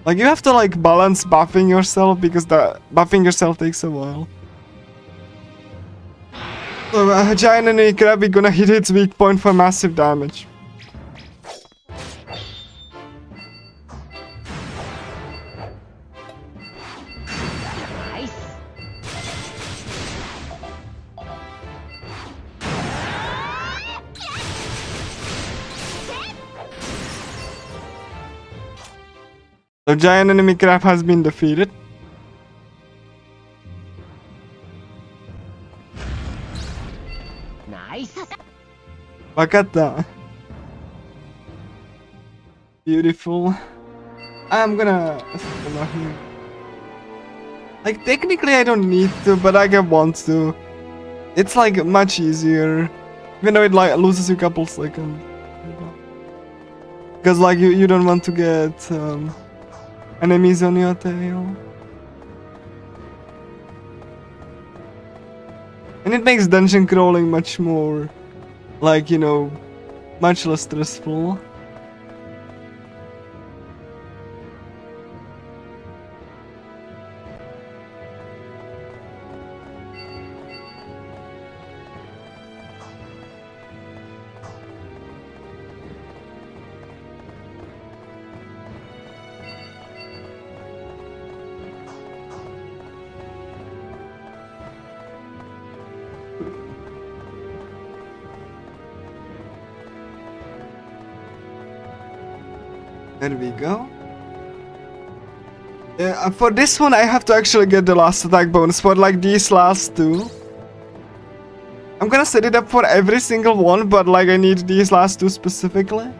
you have to like balance buffing yourself because the buffing yourself takes a while. So giant enemy crab is gonna hit its weak point for massive damage. The giant enemy crab has been defeated. Nice. Look at that. Beautiful. I'm gonna stop here. Like technically I don't need to, but I want to. It's like much easier. Even though it like loses you a couple seconds. Because like you don't want to get enemies on your tail. And it makes dungeon crawling much more, like, you know, much less stressful. There we go. Yeah, for this one I have to actually get the last attack bonus for like these last two. I'm gonna set it up for every single one, but like I need these last two specifically.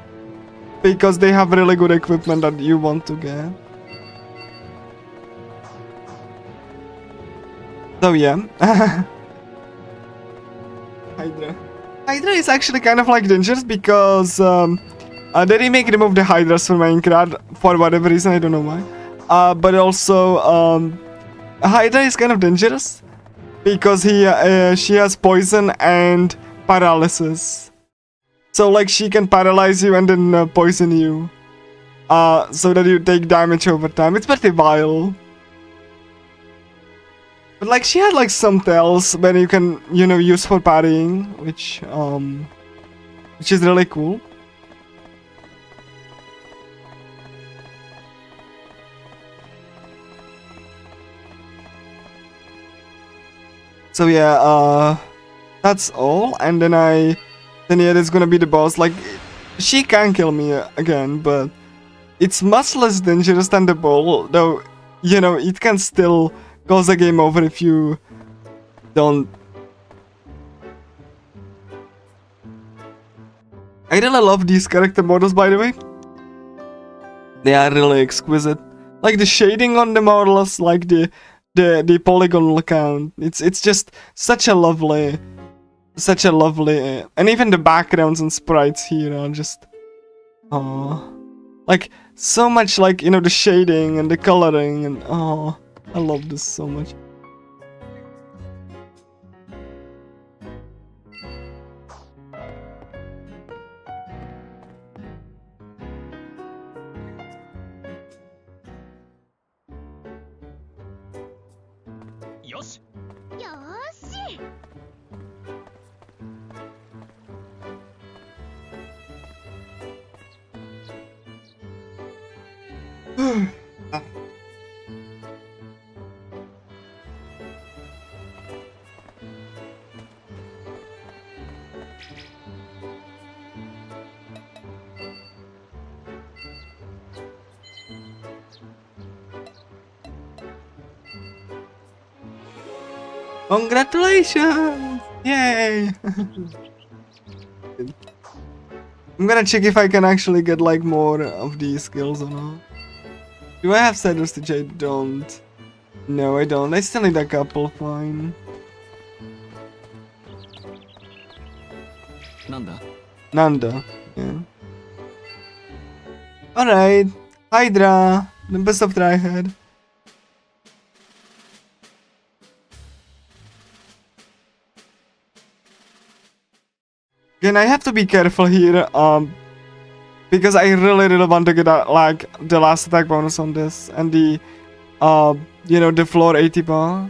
Because they have really good equipment that you want to get. So yeah. Hydra. Hydra is actually kind of like dangerous because the remake removed the Hydras from Minecraft for whatever reason, I don't know why. But also Hydra is kind of dangerous because she has poison and paralysis. So like she can paralyze you and then poison you. So that you take damage over time. It's pretty vile. But like she had like some tells where you can, you know, use for parrying, which is really cool. So yeah, that's all. And then yeah, there's gonna be the boss. Like she can kill me again, but it's much less dangerous than the ball, though. You know, it can still cause a game over if you don't. I really love these character models, by the way. They are really exquisite. Like the shading on the models, like the polygonal count. It's just such a lovely, and even the backgrounds and sprites here are just, like so much, like, you know, the shading and the coloring and I love this so much. Yoshi. Yoshi. Congratulations! Yay! I'm gonna check if I can actually get like more of these skills or not. Do I have Cedar Stitch? I don't. No, I don't. I still need a couple, fine. Nanda. Yeah. Alright. Hydra. The best of Tryhard. Again, I have to be careful here, because I really want to get like the last attack bonus on this and the, you know, the floor 80 bar.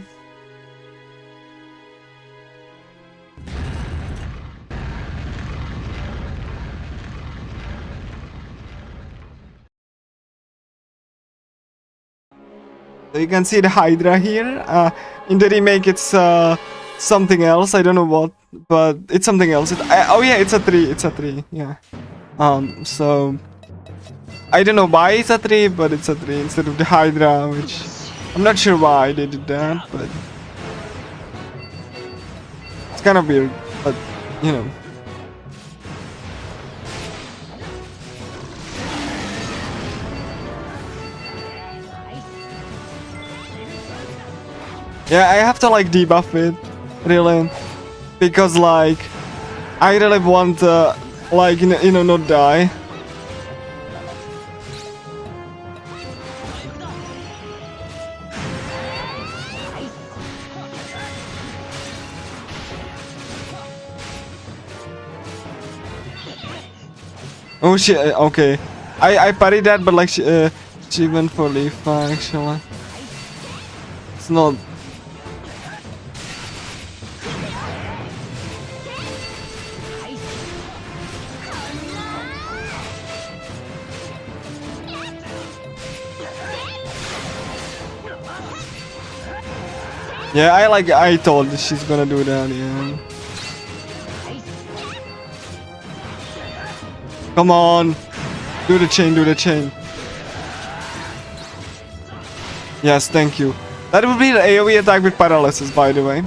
So you can see the Hydra here. In the remake, it's something else. I don't know what, but it's something else. Oh yeah, it's a 3. It's a 3. Yeah. So I don't know why it's a 3, but it's a 3 instead of the Hydra, which I'm not sure why they did that, but it's kind of weird. But you know. Yeah, I have to like debuff it, really, because like I really want like, you know, not die. Oh shit, okay. I parried that, but like she went for leaf actually. It's not. Yeah, I told she's gonna do that, yeah. Come on. Do the chain, do the chain. Yes, thank you. That would be the AoE attack with paralysis, by the way.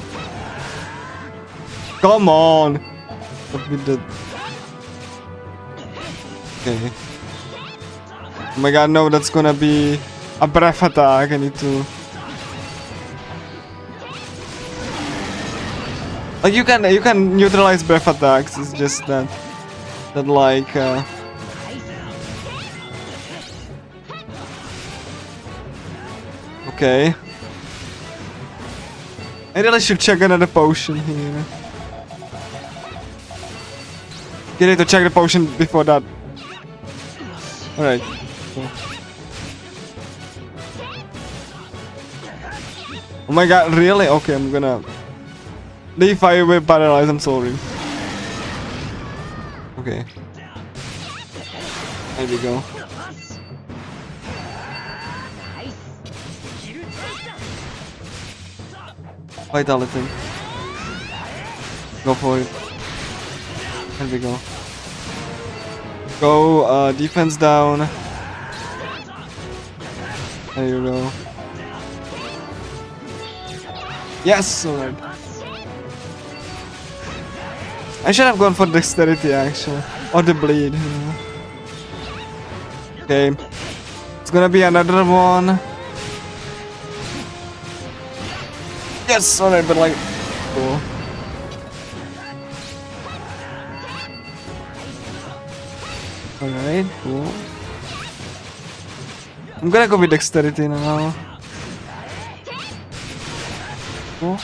Come on. What we did. Okay. Oh my god, no, that's gonna be a breath attack. I need to. Like you can neutralize breath attacks. It's just that like. Okay. I really should check another potion here. You need to check the potion before that. Alright. Cool. Oh my god, really? Okay, I'm gonna leave fire with paralyze, I'm sorry. Okay. There we go. Vitality. Go for it. There we go. Go, defense down. There you go. Yes! Alright. I should have gone for dexterity actually. Or the bleed. Okay. It's gonna be another one. Yes! Alright, but like. Cool. Alright, cool. I'm gonna go with dexterity now. Cool.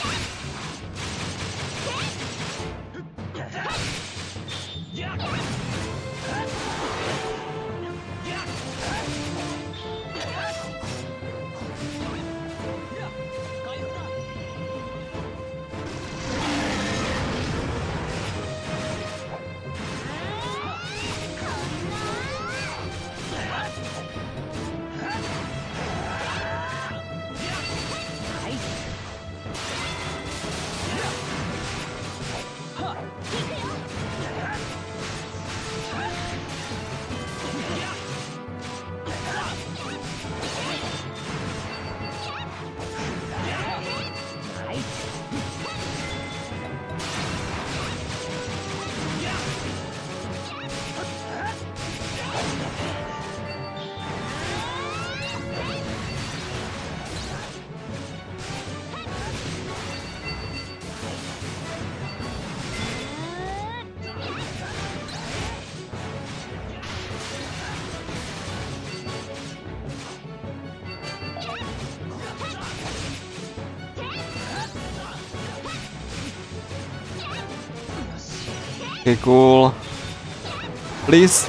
Okay, cool. Please.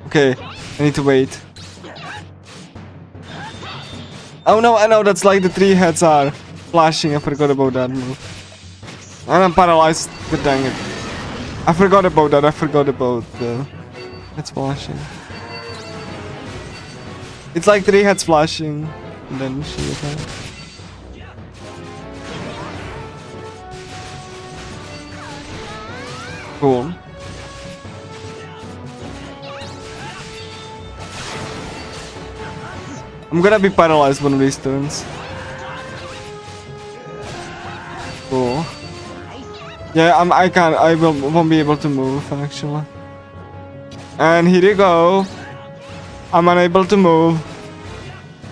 Okay, I need to wait. Oh no, I know that's like the three heads are flashing. I forgot about that move. And I'm paralyzed. God dang it. I forgot about that. I forgot about the heads flashing. It's like three heads flashing. And then she attacks. Cool. I'm gonna be paralyzed one of these turns. Cool. Yeah, I won't be able to move actually. And here you go. I'm unable to move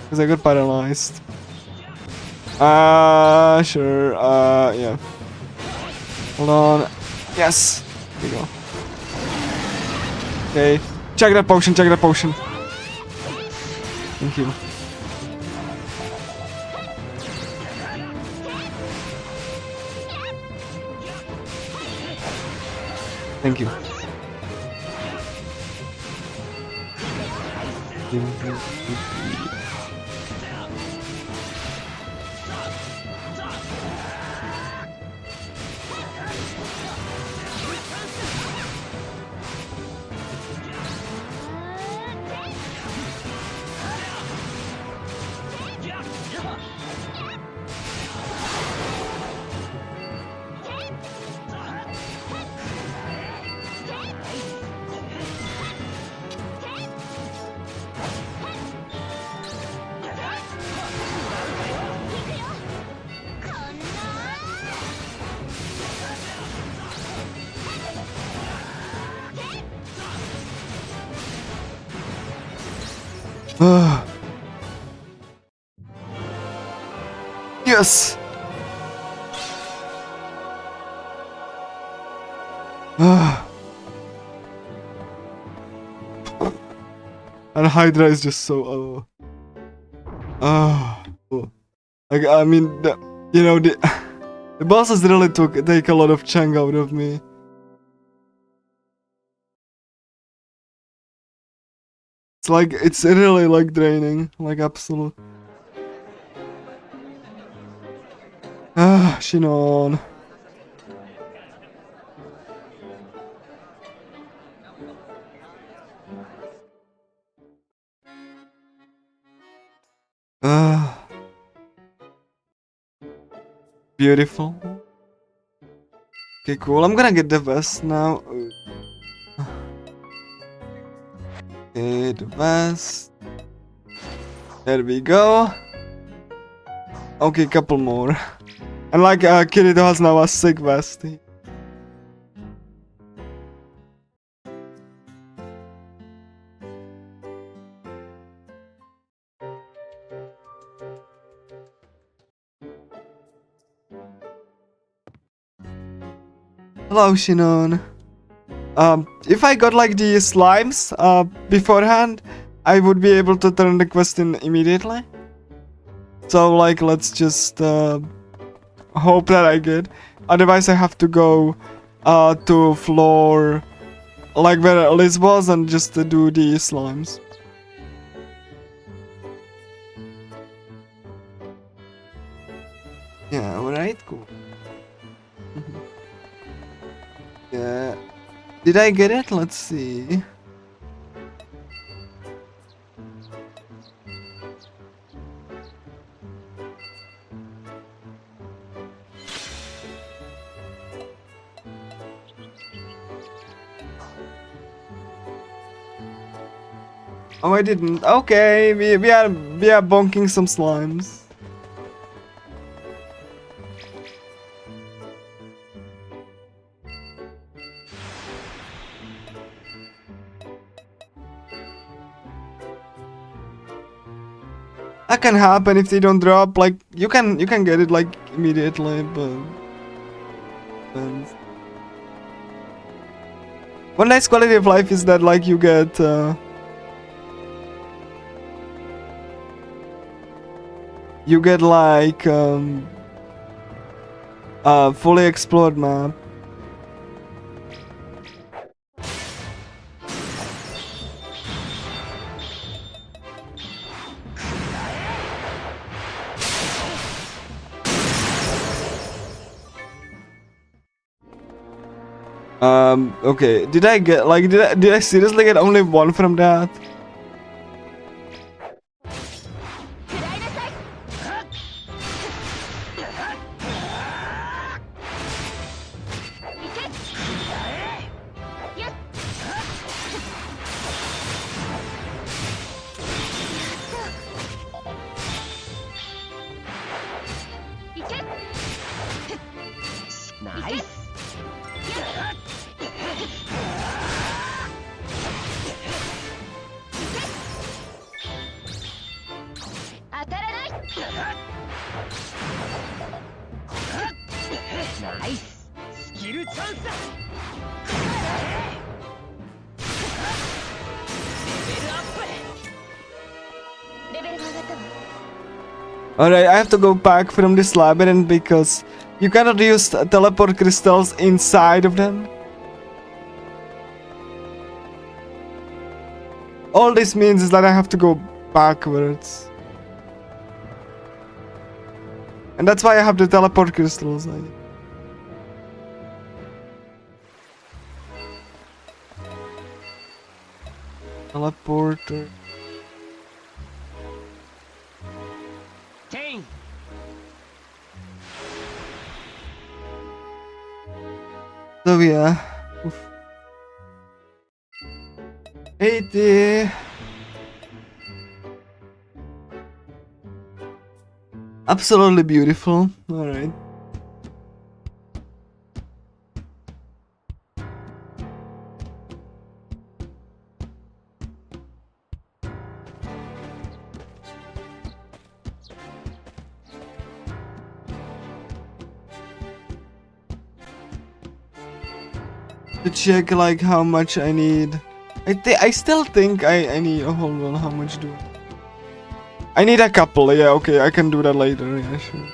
because I got paralyzed. Sure. Yeah. Hold on. Yes. Here we go. Okay. Check that potion. Check that potion. Thank you. Thank you. Yes! And Hydra is just so cool. Like I mean, the the bosses really take a lot of chunk out of me. It's really like draining, like absolute. Shinon. Beautiful. Okay, cool. I'm gonna get the vest now. Okay, the vest. There we go. Okay, couple more. And like Kirito has now a sick vest. Hello, Shinon. If I got like the slimes beforehand, I would be able to turn the quest in immediately. So like, let's just hope that I get. Otherwise, I have to go to floor like where Liz was and just do the slimes. Yeah, alright, cool. Yeah. Did I get it? Let's see. Oh, I didn't. Okay, we are bonking some slimes. That can happen if they don't drop. Like you can get it like immediately, but one nice quality of life is that like you get like fully explored map. Okay, did I seriously get only one from that? Alright, I have to go back from this labyrinth because you cannot use teleport crystals inside of them. All this means is that I have to go backwards. And that's why I have the teleport crystals. Teleporter. So yeah. Oof. 80. Absolutely beautiful. Alright. to check like how much I need. I still think I need. Oh, hold on, how much do I need? A couple. Yeah, okay, I can do that later. Yeah, sure.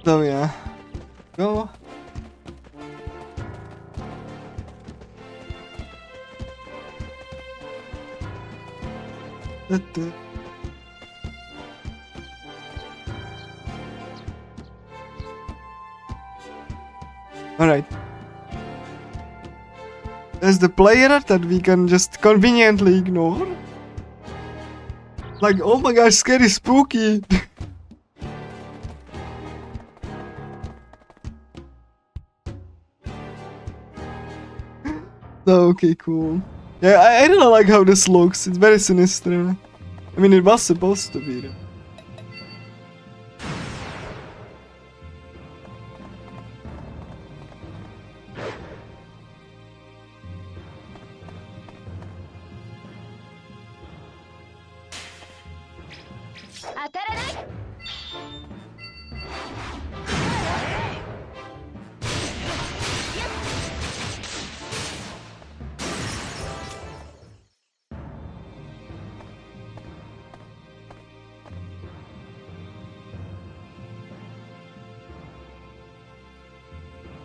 So yeah, go. Alright. There's the player that we can just conveniently ignore. Like, oh my gosh, scary, spooky. Okay, cool. Yeah, I really like how this looks. It's very sinister. I mean, it was supposed to be.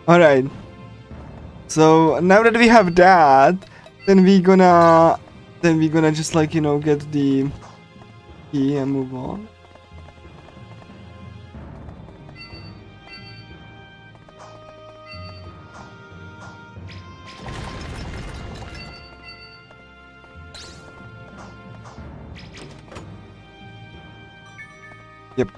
Alright. So now that we have that, then we gonna just like, you know, get the key and move on. Yep.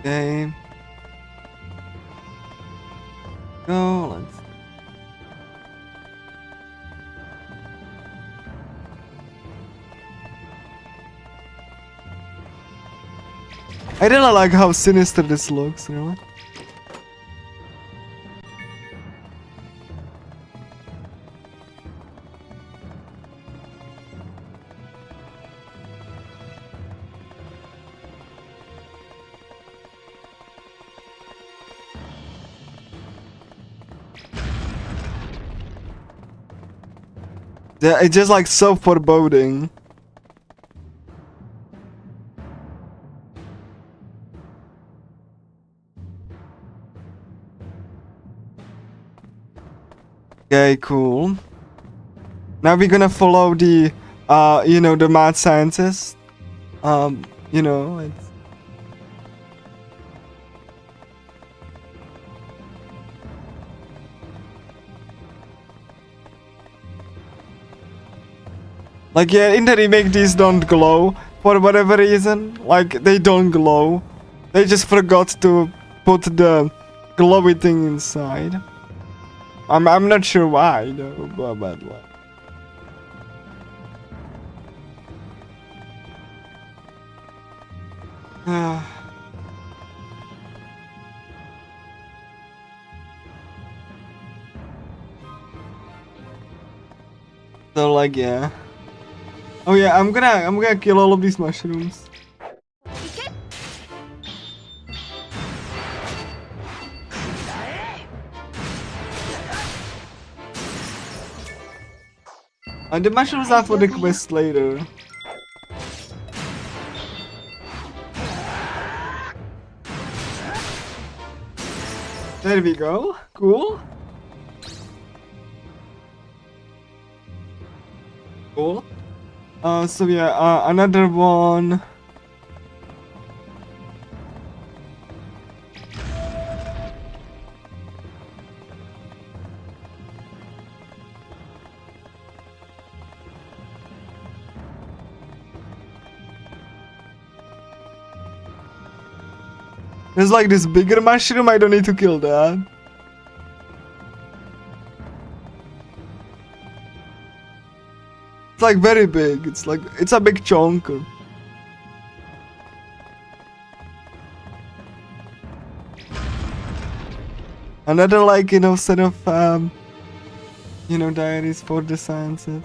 Okay. Go, let's... I really like how sinister this looks, you know? Yeah, it's just like so foreboding. Okay, cool. Now we're gonna follow the, you know, the mad scientist. You know, it's... Like, yeah, in the remake, these don't glow for whatever reason. Like, they don't glow. They just forgot to put the glowy thing inside. I'm not sure why though, but like. So like, yeah. Oh yeah, I'm gonna kill all of these mushrooms. And the mushrooms are for the quest later. There we go. Cool. Cool. So yeah, another one. There's like this bigger mushroom, I don't need to kill that. It's like very big, it's like, it's a big chunk. Another like, you know, set of, you know, diaries for the sciences.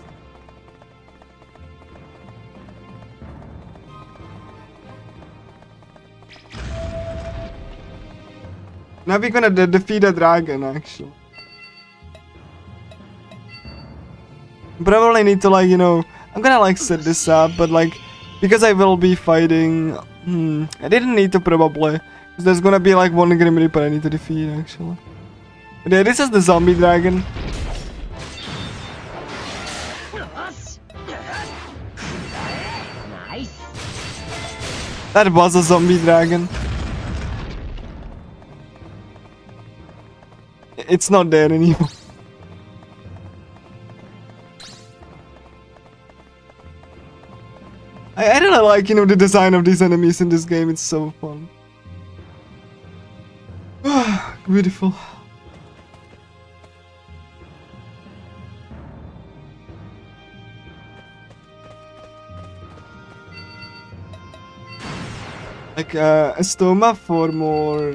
Now we're gonna defeat a dragon, actually. Probably need to like, you know, I'm gonna like set this up, but like, because I will be fighting, I didn't need to probably, because there's gonna be like one Grim Reaper I need to defeat, actually. But yeah, this is the zombie dragon. Nice. That was a zombie dragon. It's not there anymore. I really like, you know, the design of these enemies in this game. It's so fun. Beautiful. Like a stoma for more.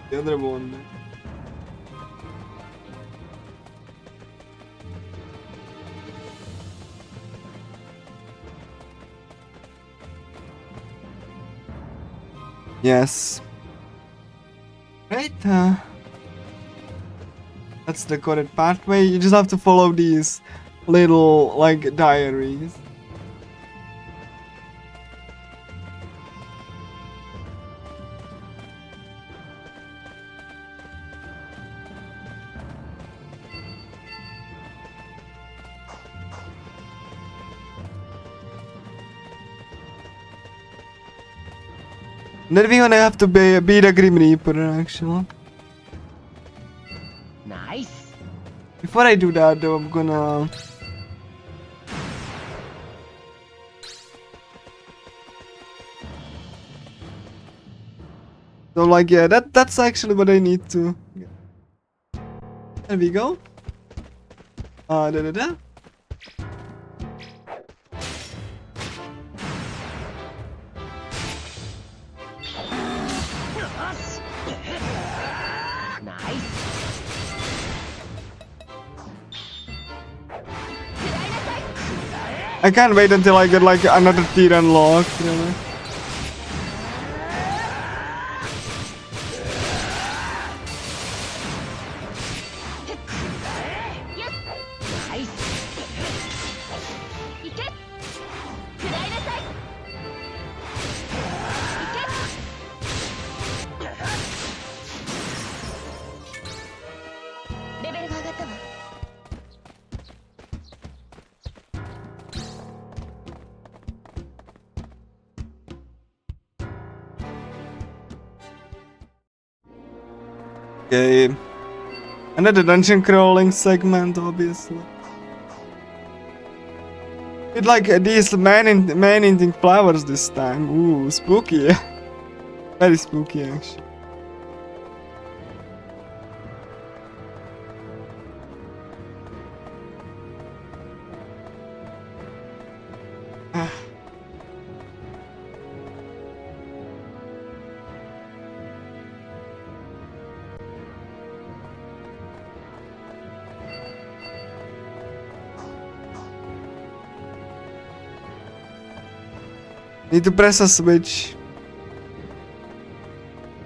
The other one. Yes. Right. That's the correct pathway. You just have to follow these little like diaries. Then we're gonna have to beat a Grim Reaper, actually. Nice. Before I do that, though, I'm gonna... So, like, yeah, that's actually what I need to... There we go. Da-da-da. Nice. I can't wait until I get, like, another tier unlocked, really. Okay. Another dungeon crawling segment, obviously. With like these man-eating flowers this time. Ooh, spooky. Very spooky, actually. Need to press a switch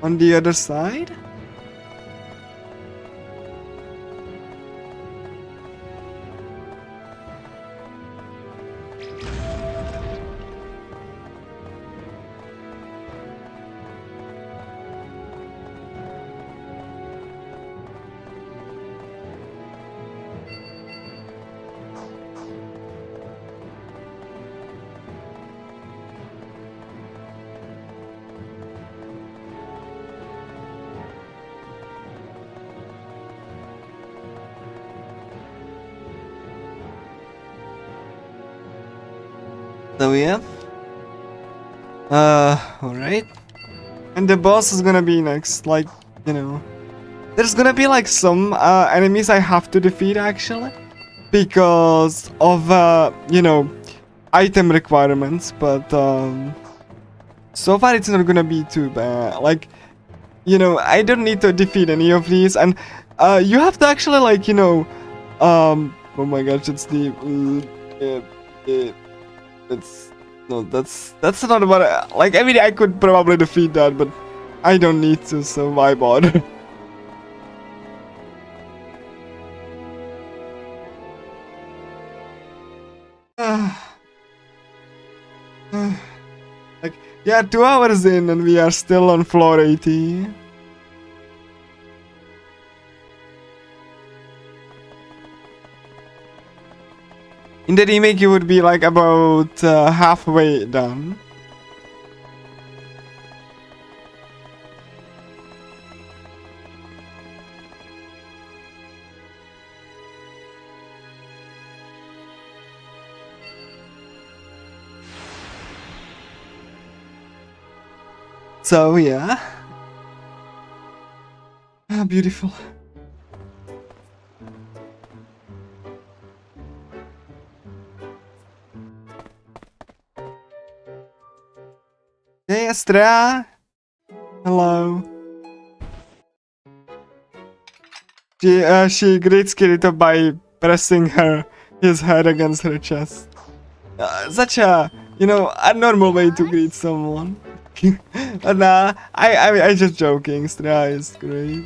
on the other side. So yeah. Alright. And the boss is gonna be next, like, you know. There's gonna be like some enemies I have to defeat actually. Because of, you know, item requirements. But, so far it's not gonna be too bad. Like, you know, I don't need to defeat any of these. And, you have to actually, like, you know, oh my gosh, it's the, that's not what like, I mean, I could probably defeat that, but I don't need to, so why bother? Like, yeah, 2 hours in and we are still on floor 80. In the remake, you would be like about halfway done. So yeah. Ah, beautiful. Hey, Estrella. Hello. She greets Kirito by pressing his head against her chest. Such a, you know, a normal way to greet someone. But nah, I just joking. Estrella is great.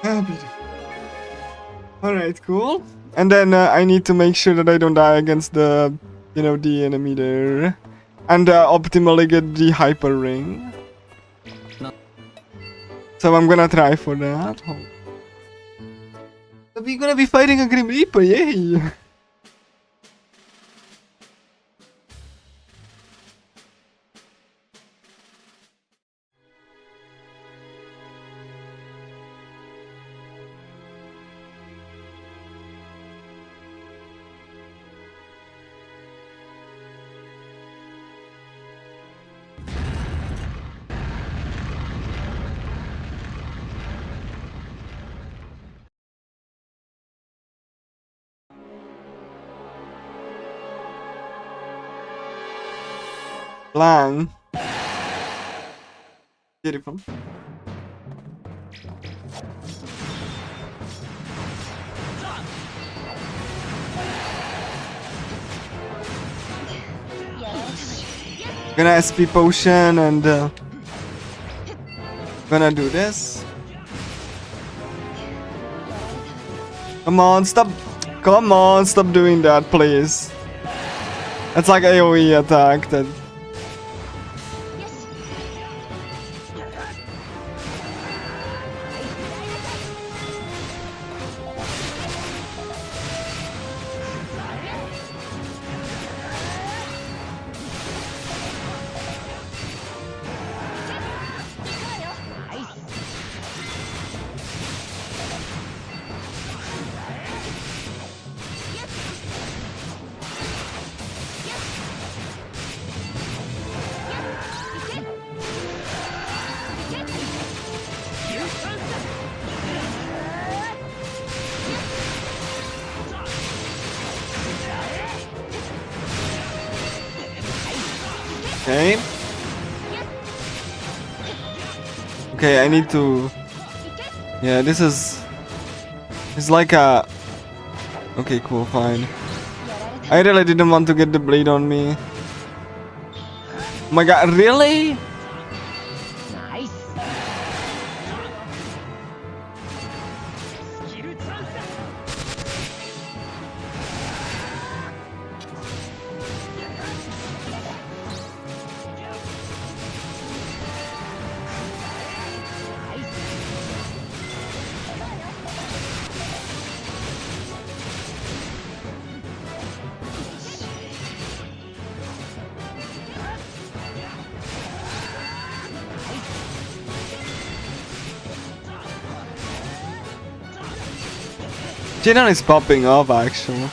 Ah, beautiful. Alright, cool. And then I need to make sure that I don't die against the, you know, the enemy there. And optimally get the hyper ring. So I'm gonna try for that. So we're gonna be fighting a Grim Reaper, yay! Lang. Beautiful. Gonna SP potion and gonna do this. Come on, stop. Come on, stop doing that, please. It's like AoE attack that. Okay. Okay, I need to. Yeah, this is. It's like a. Okay, cool, fine. I really didn't want to get the blade on me. Oh my god, really? Shinon is popping off actually.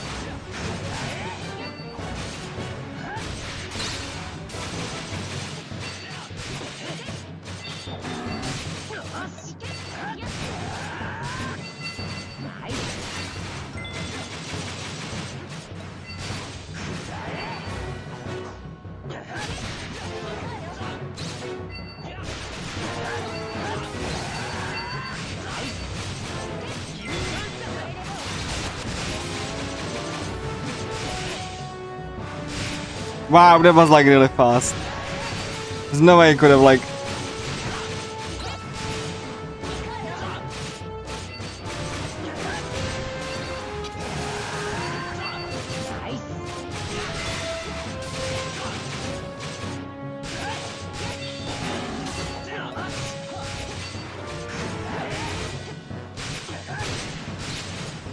Wow, that was like really fast. There's no way I could have like...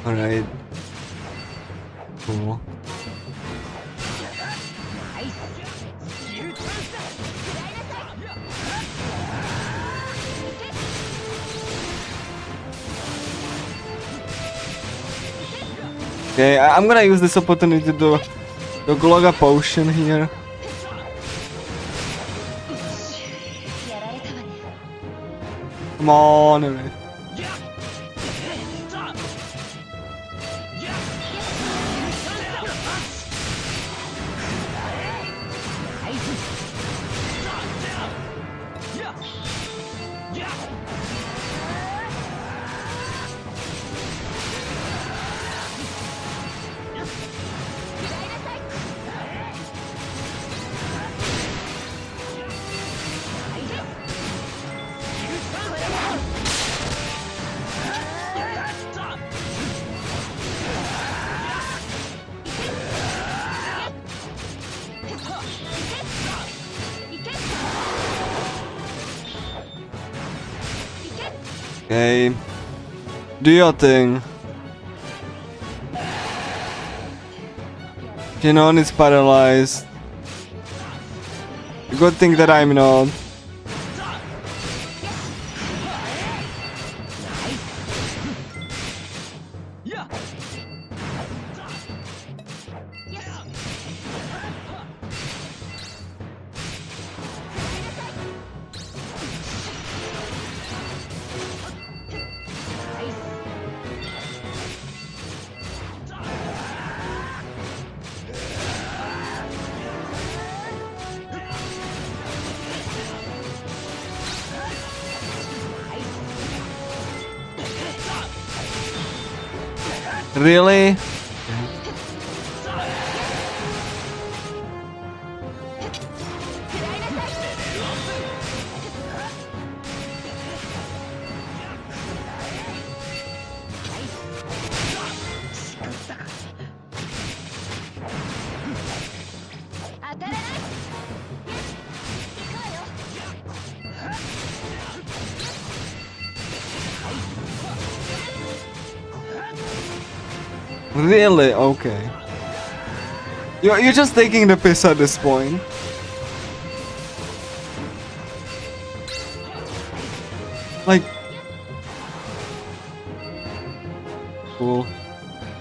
Alright. Cool. Okay, I'm gonna use this opportunity to glog a potion here. Come on, alright. Okay. Do your thing. Shinon is paralyzed. Good thing that I'm not. Really? Really? Okay. You're just taking the piss at this point. Like... Cool.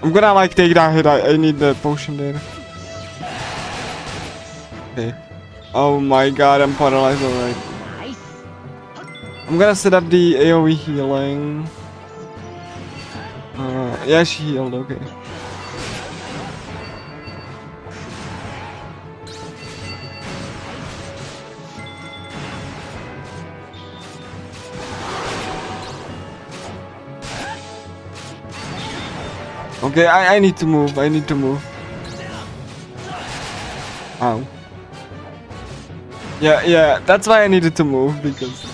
I'm gonna like take that hit, I need the potion there. Okay. Oh my god, I'm paralyzed alright. I'm gonna set up the AoE healing. Yeah, she healed, okay. Okay, I need to move, I need to move. Ow. Yeah, that's why I needed to move, because...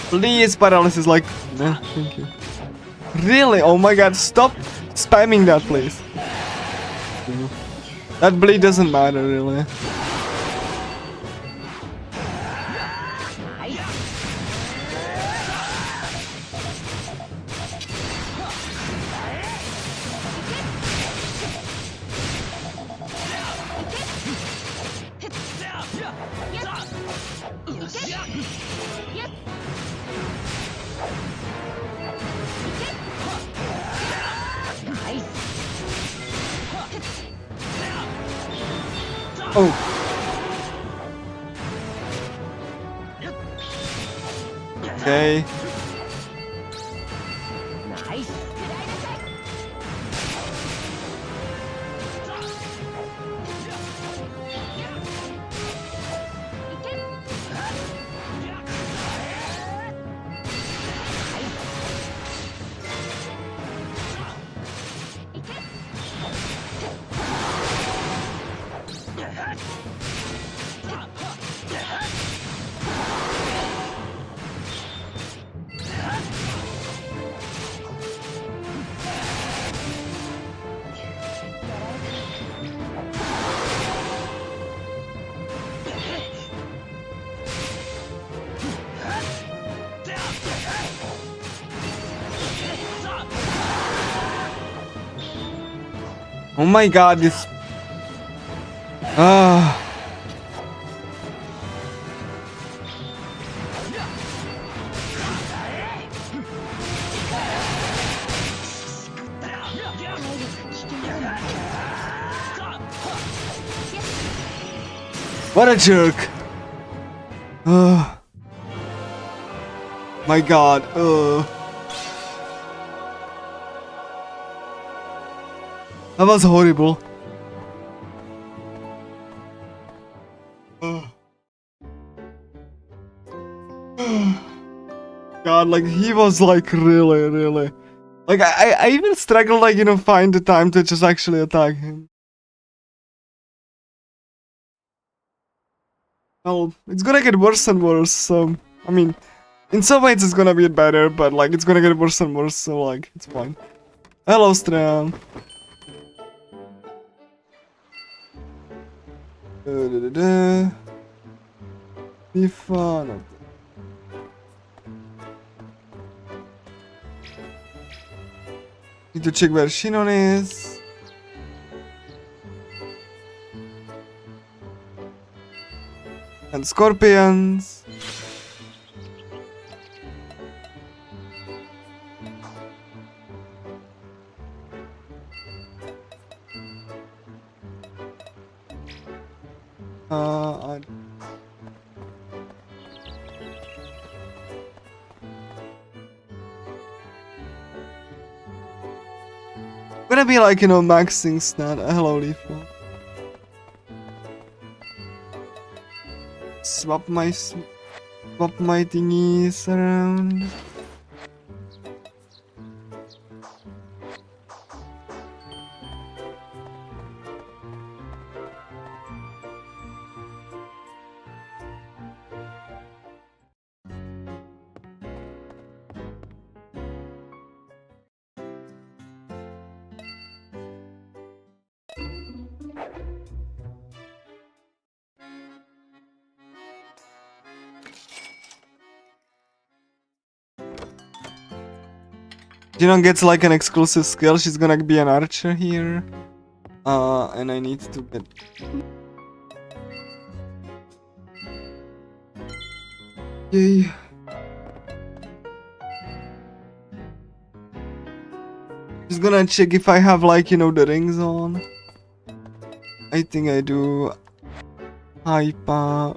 Please, paralysis, like... Nah, thank you. Really? Oh my god, stop spamming that, please. That bleed doesn't matter, really. Oh. Okay. Oh my god, this... Ah. What a jerk. My god. That was horrible. God, like he was like really like I even struggled, like, you know, find the time to just actually attack him. Well, it's gonna get worse and worse, so I mean, in some ways it's gonna be better, but like it's gonna get worse and worse, so like it's fine. Hello, Stram. Be fun. Need to check where Shinon is. And scorpions. Gonna be like, you know, maxing stat. Hello, Leafo. Swap my thingies around. Shinon gets like an exclusive skill. She's gonna be an archer here. And I need to get... Yay. Just gonna check if I have, like, you know, the rings on. I think I do. Hyper.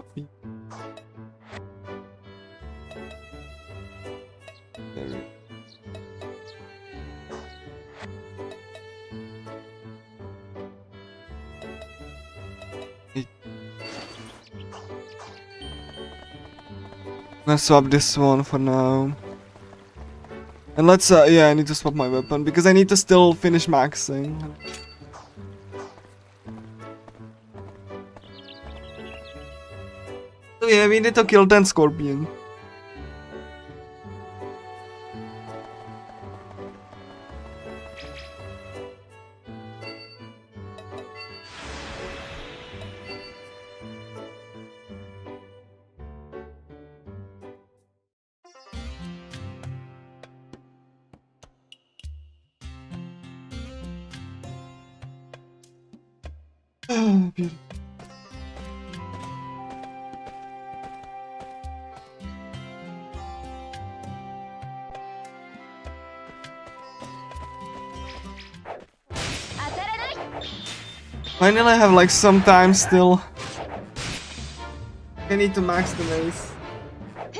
Let's swap this one for now. And let's, yeah, I need to swap my weapon because I need to still finish maxing. So yeah, we need to kill 10 scorpion. Beautiful. Finally I have like some time still. I need to max the mace. い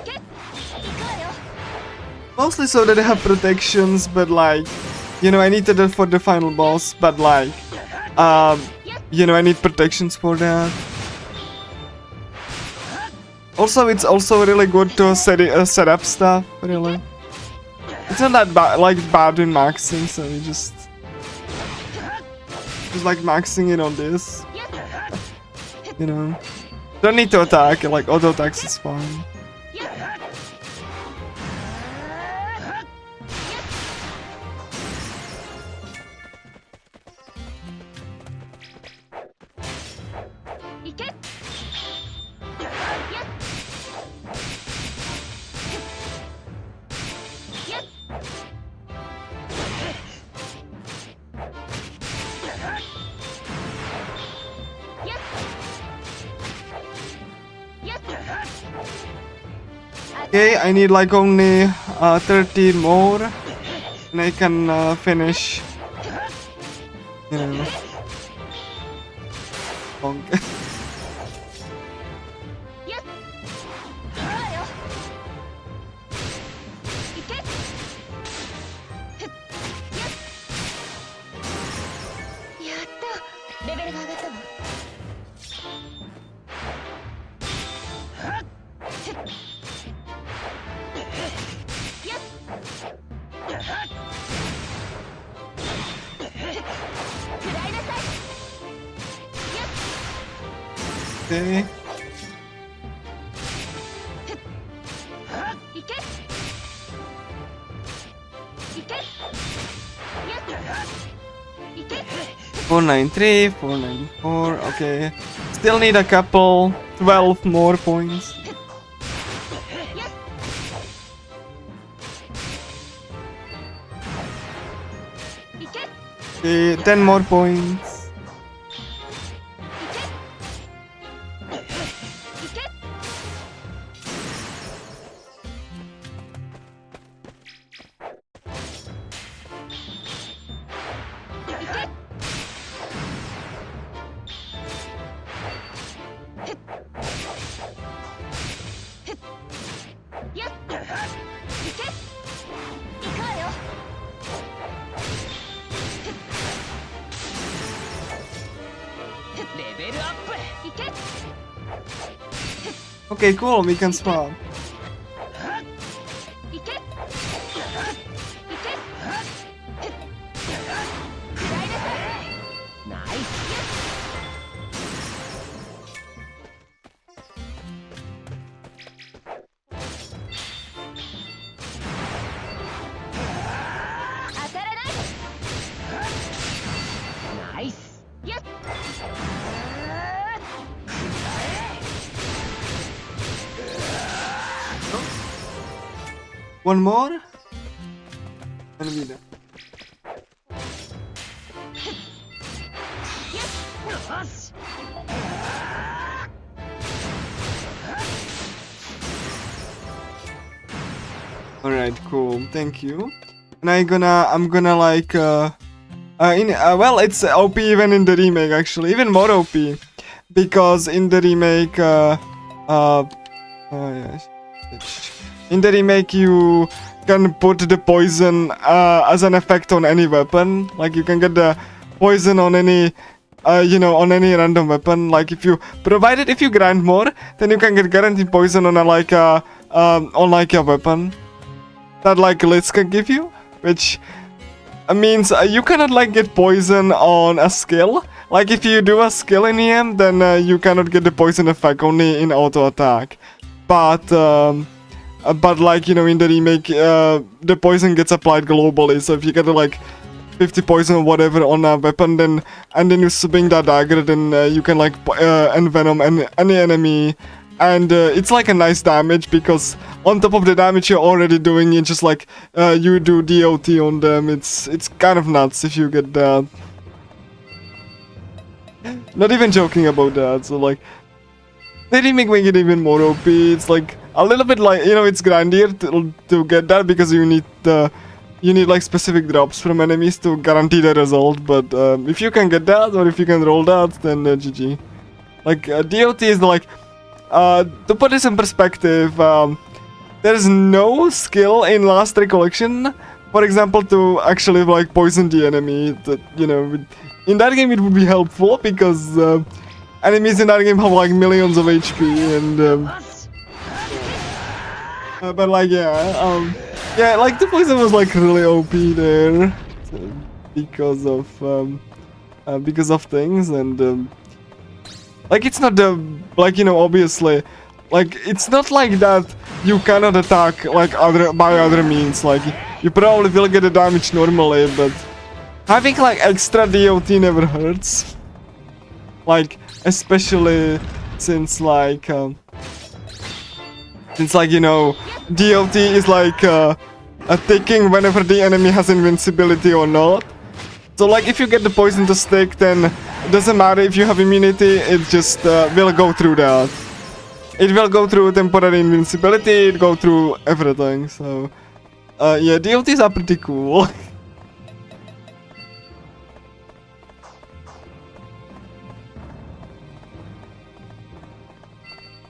け、行くわよ。 Mostly so that I have protections, but like, you know, I need to do it for the final boss, but like, you know, I need protections for that. Also, it's also really good to set up stuff, really. It's not that bad, like bad in maxing, so you just like maxing it on this. You know, don't need to attack, like auto attacks is fine. Okay, I need like only 30 more, and I can finish. You know. Bonk. Okay. Four 493, 494, okay. Still need a couple, 12 more points. Okay, 10 more points. Okay, cool, we can swap. One more? And we done. Alright, cool. Thank you. And I'm gonna like well, it's OP even in the remake actually, even more OP, because in the remake yes. In the remake, you can put the poison as an effect on any weapon. Like you can get the poison on any, you know, on any random weapon. Like if you grind more, then you can get guaranteed poison on a on like a weapon that like Liz can give you, which means you cannot like get poison on a skill. Like if you do a skill in EM, then you cannot get the poison effect, only in auto attack. But like, you know, in the remake, the poison gets applied globally. So if you get like 50 poison or whatever on a weapon, then you swing that dagger, then you can like envenom any enemy, and it's like a nice damage, because on top of the damage you're already doing, it's just like you do DOT on them. It's kind of nuts if you get that. Not even joking about that. So like, they remake make it even more OP. It's like a little bit like, you know, it's grindier to get that, because you need like specific drops from enemies to guarantee the result. But if you can get that, or if you can roll that, then GG. Like DOT is like, to put this in perspective, there's no skill in Last Recollection, for example, to actually like poison the enemy. That, you know, in that game it would be helpful because enemies in that game have like millions of HP and but like yeah, yeah, like the poison was like really OP there because of things and like it's not the like, you know, obviously like it's not like that you cannot attack like by other means. Like you probably will get the damage normally, but having like extra DOT never hurts. Like especially since like you know, DOT is like a ticking whenever the enemy has invincibility or not. So like if you get the poison to stick, then it doesn't matter if you have immunity, it just will go through that. It will go through temporary invincibility, it go through everything, so yeah, DOTs are pretty cool.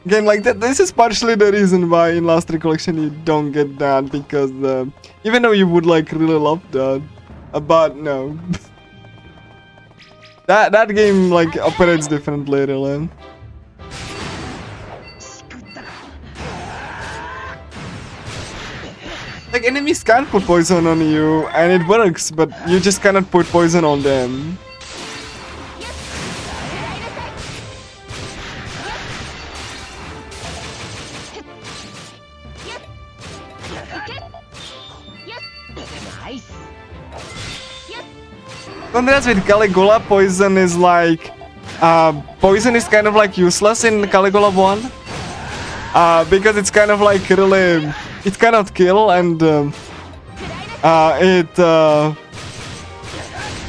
Again, like that, this is partially the reason why in Last Recollection you don't get that, because even though you would like really love that, but no. that game like operates differently, really. Like enemies can put poison on you and it works, but you just cannot put poison on them. Contrast with Caligula, poison is like poison is kind of like useless in Caligula 1 because it's kind of like really, it cannot kill and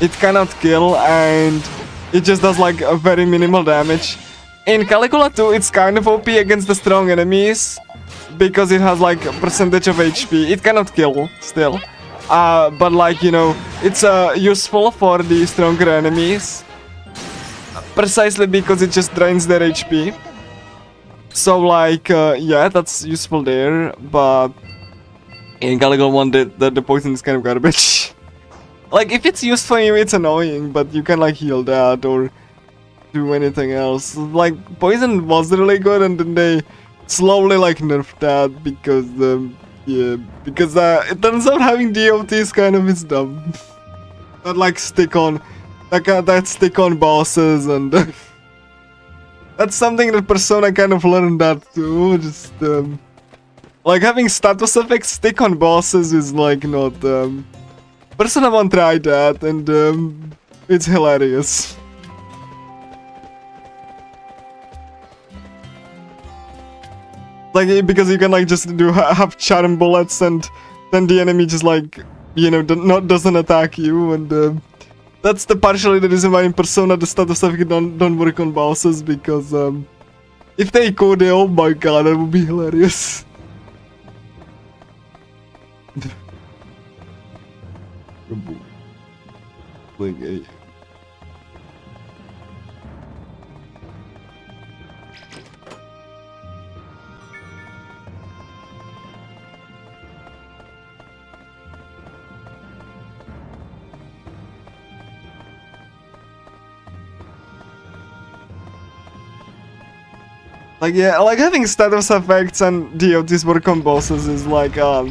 it cannot kill and it just does like a very minimal damage. In Caligula 2 it's kind of OP against the strong enemies because it has like a percentage of HP. It cannot kill still. But like, you know, it's useful for the stronger enemies precisely because it just drains their HP. So like, yeah, that's useful there, but in Caligula 1 the poison is kind of garbage. Like, if it's used for you, it's annoying, but you can like heal that or do anything else. Like, poison was really good and then they slowly like nerfed that because yeah, because it turns out having DOTs kind of is dumb. That like stick on, that stick on bosses and that's something that Persona kind of learned that too. Just like having status effects stick on bosses is like not. Persona 1 tried that and it's hilarious. Like, because you can like just do have charm bullets and then the enemy just like, you know, doesn't attack you, and that's partially the reason why in Persona the status effects don't work on bosses, because if they could, oh my god, that would be hilarious. Like, like, yeah, like having status effects and DOTs work on bosses is like, I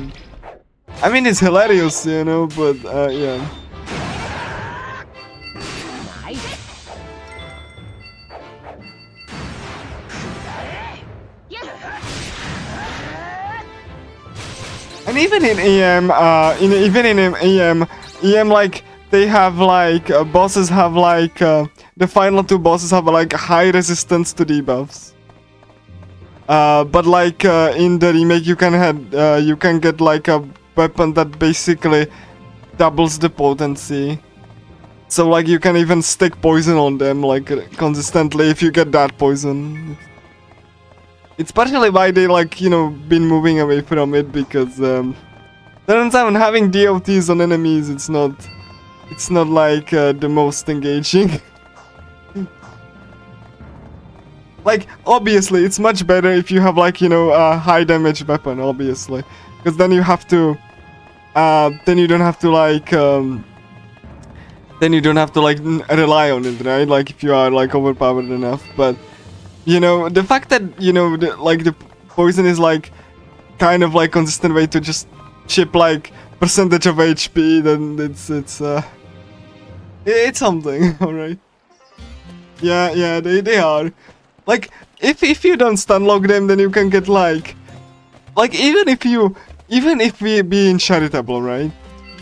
mean, it's hilarious, you know, but, yeah. And even in EM, EM, like, they have like, bosses have like, the final two bosses have like high resistance to debuffs. But like in the remake, you can get like a weapon that basically doubles the potency. So like you can even stick poison on them like consistently if you get that poison. It's partially why they like, you know, been moving away from it, because turns out having DOTs on enemies, it's not like the most engaging. Like, obviously, it's much better if you have, like, you know, a high damage weapon, obviously. Because then you have to, then you don't have to, like, rely on it, right? Like, if you are, like, overpowered enough. But, you know, the fact that, you know, the poison is, like, kind of, like, consistent way to just chip, like, percentage of HP, then it's something, alright? Yeah, they are. Like, if you don't stunlock them, then you can get, like, even if we being charitable, right?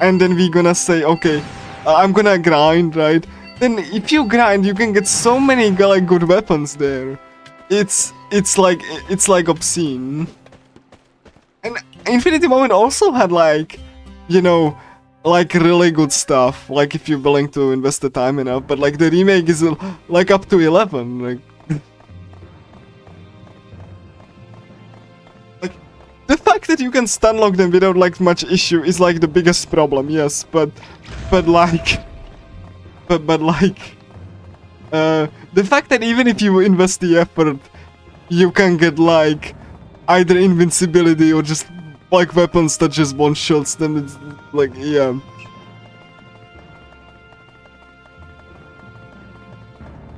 And then we gonna say, okay, I'm gonna grind, right? Then if you grind, you can get so many, like, good weapons there. It's like obscene. And Infinity Moment also had, like, you know, like, really good stuff, like, if you're willing to invest the time enough, but, like, the remake is, like, up to 11, like... Like, the fact that you can stunlock them without, like, much issue is, like, the biggest problem, yes, but, like... But, like... the fact that even if you invest the effort, you can get, like, either invincibility or just, like, weapons that just one-shots them, it's, like, yeah.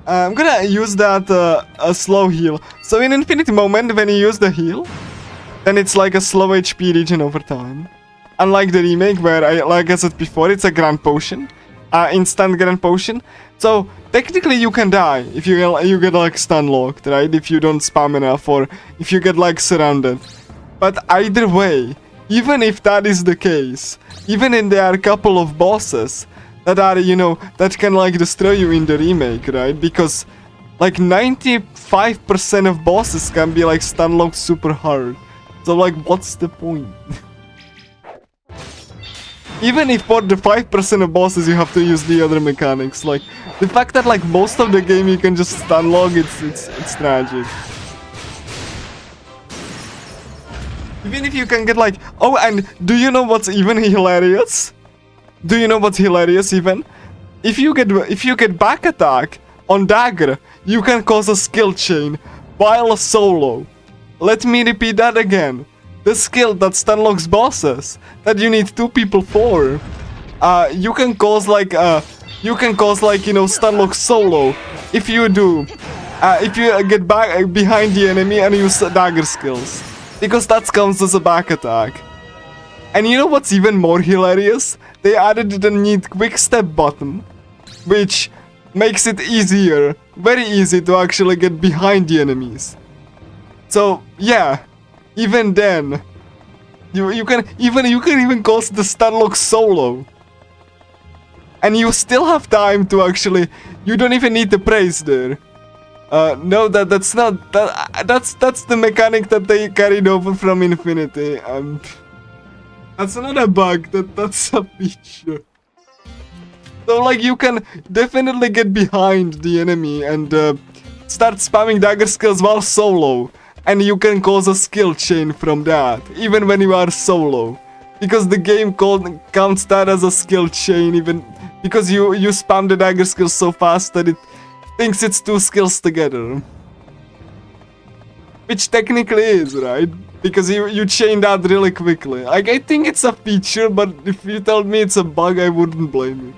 I'm gonna use that, a slow heal. So in Infinity Moment, when you use the heal, then it's like a slow HP regen over time. Unlike the remake, where, like I said before, it's a Grand Potion. Instant Grand Potion. So, technically you can die if you get, like, stun-locked, right? If you don't spam enough, or if you get, like, surrounded. But either way, even if that is the case, even if there are a couple of bosses that are, you know, that can, like, destroy you in the remake, right? Because, like, 95% of bosses can be, like, stun-locked super hard. So, like, what's the point? Even if for the 5% of bosses you have to use the other mechanics, like, the fact that, like, most of the game you can just stun-lock, it's tragic. Even if you can get, like... Oh, and do you know what's even hilarious? Do you know what's hilarious even? If you get back attack on dagger, you can cause a skill chain while solo. Let me repeat that again. The skill that stunlocks bosses that you need 2 people for. You can cause, like, you know, stunlock solo if you do. If you get back behind the enemy and use dagger skills. Because that counts as a back attack. And you know what's even more hilarious? They added the need quick step button, which makes it easier, very easy to actually get behind the enemies. So yeah, even then, you can even cause the stunlock solo, and you still have time to actually. You don't even need the praise there. No, that's not that's the mechanic that they carried over from Infinity. That's not a bug. That's a feature. So, like, you can definitely get behind the enemy and start spamming dagger skills while solo, and you can cause a skill chain from that, even when you are solo, because the game counts that as a skill chain, even because you spam the dagger skills so fast that it thinks it's 2 skills together, which technically is, right? Because you chain that really quickly. Like, I think it's a feature, but if you told me it's a bug, I wouldn't blame you.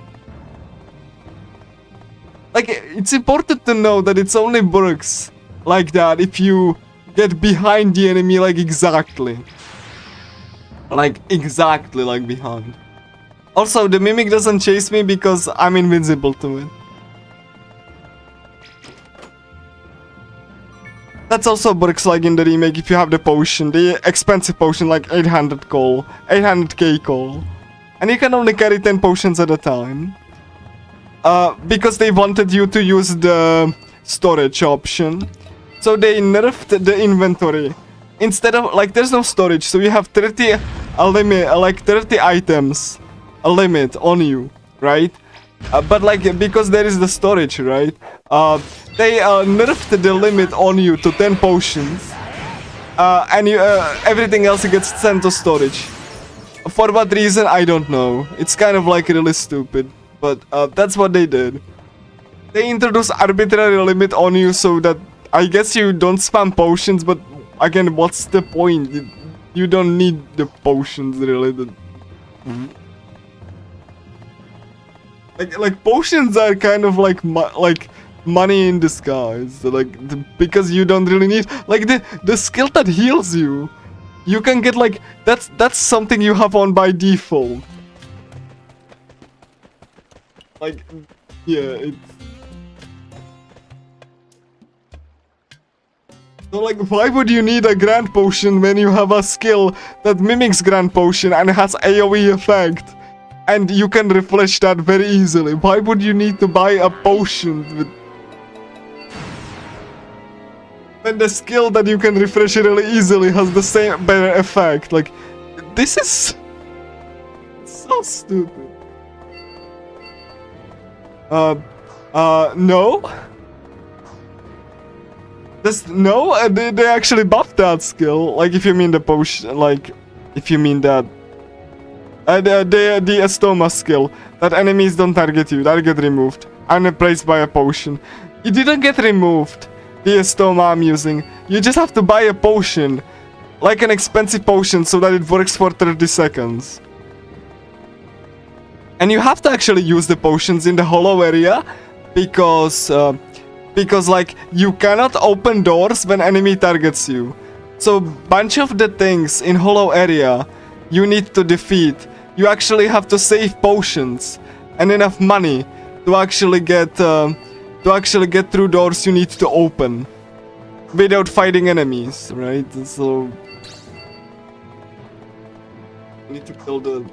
Like, it's important to know that it's only works like that if you get behind the enemy, like, exactly. Like, exactly, like, behind. Also, the mimic doesn't chase me because I'm invincible to it. That's also works like in the remake if you have the potion, the expensive potion, like 800k coal. And you can only carry 10 potions at a time. Because they wanted you to use the storage option. So they nerfed the inventory. Instead of, like, there's no storage, so you have 30 items, a limit on you, right? But, like, because there is the storage, right? They nerfed the limit on you to 10 potions. And everything else gets sent to storage. For what reason, I don't know. It's kind of, like, really stupid. But that's what they did. They introduced arbitrary limit on you so that I guess you don't spam potions, but again, what's the point? You don't need the potions really. Like potions are kind of like money in disguise. Because you don't really need like the skill that heals you. You can get like that's something you have on by default. Like yeah, it's so like why would you need a grand potion when you have a skill that mimics grand potion and has AoE effect? And you can refresh that very easily. Why would you need to buy a potion with when the skill that you can refresh really easily has the same better effect? Like, this is so stupid. No. No, they actually buffed that skill. Like, if you mean the potion, like, if you mean that. The Estoma skill, that enemies don't target you, that get removed and replaced by a potion. It didn't get removed, the Estoma I'm using. You just have to buy a potion, like an expensive potion, so that it works for 30 seconds. And you have to actually use the potions in the hollow area, because like, you cannot open doors when enemy targets you. So, bunch of the things in hollow area you need to defeat. You actually have to save potions and enough money to actually get through doors you need to open without fighting enemies, right? So you need to kill the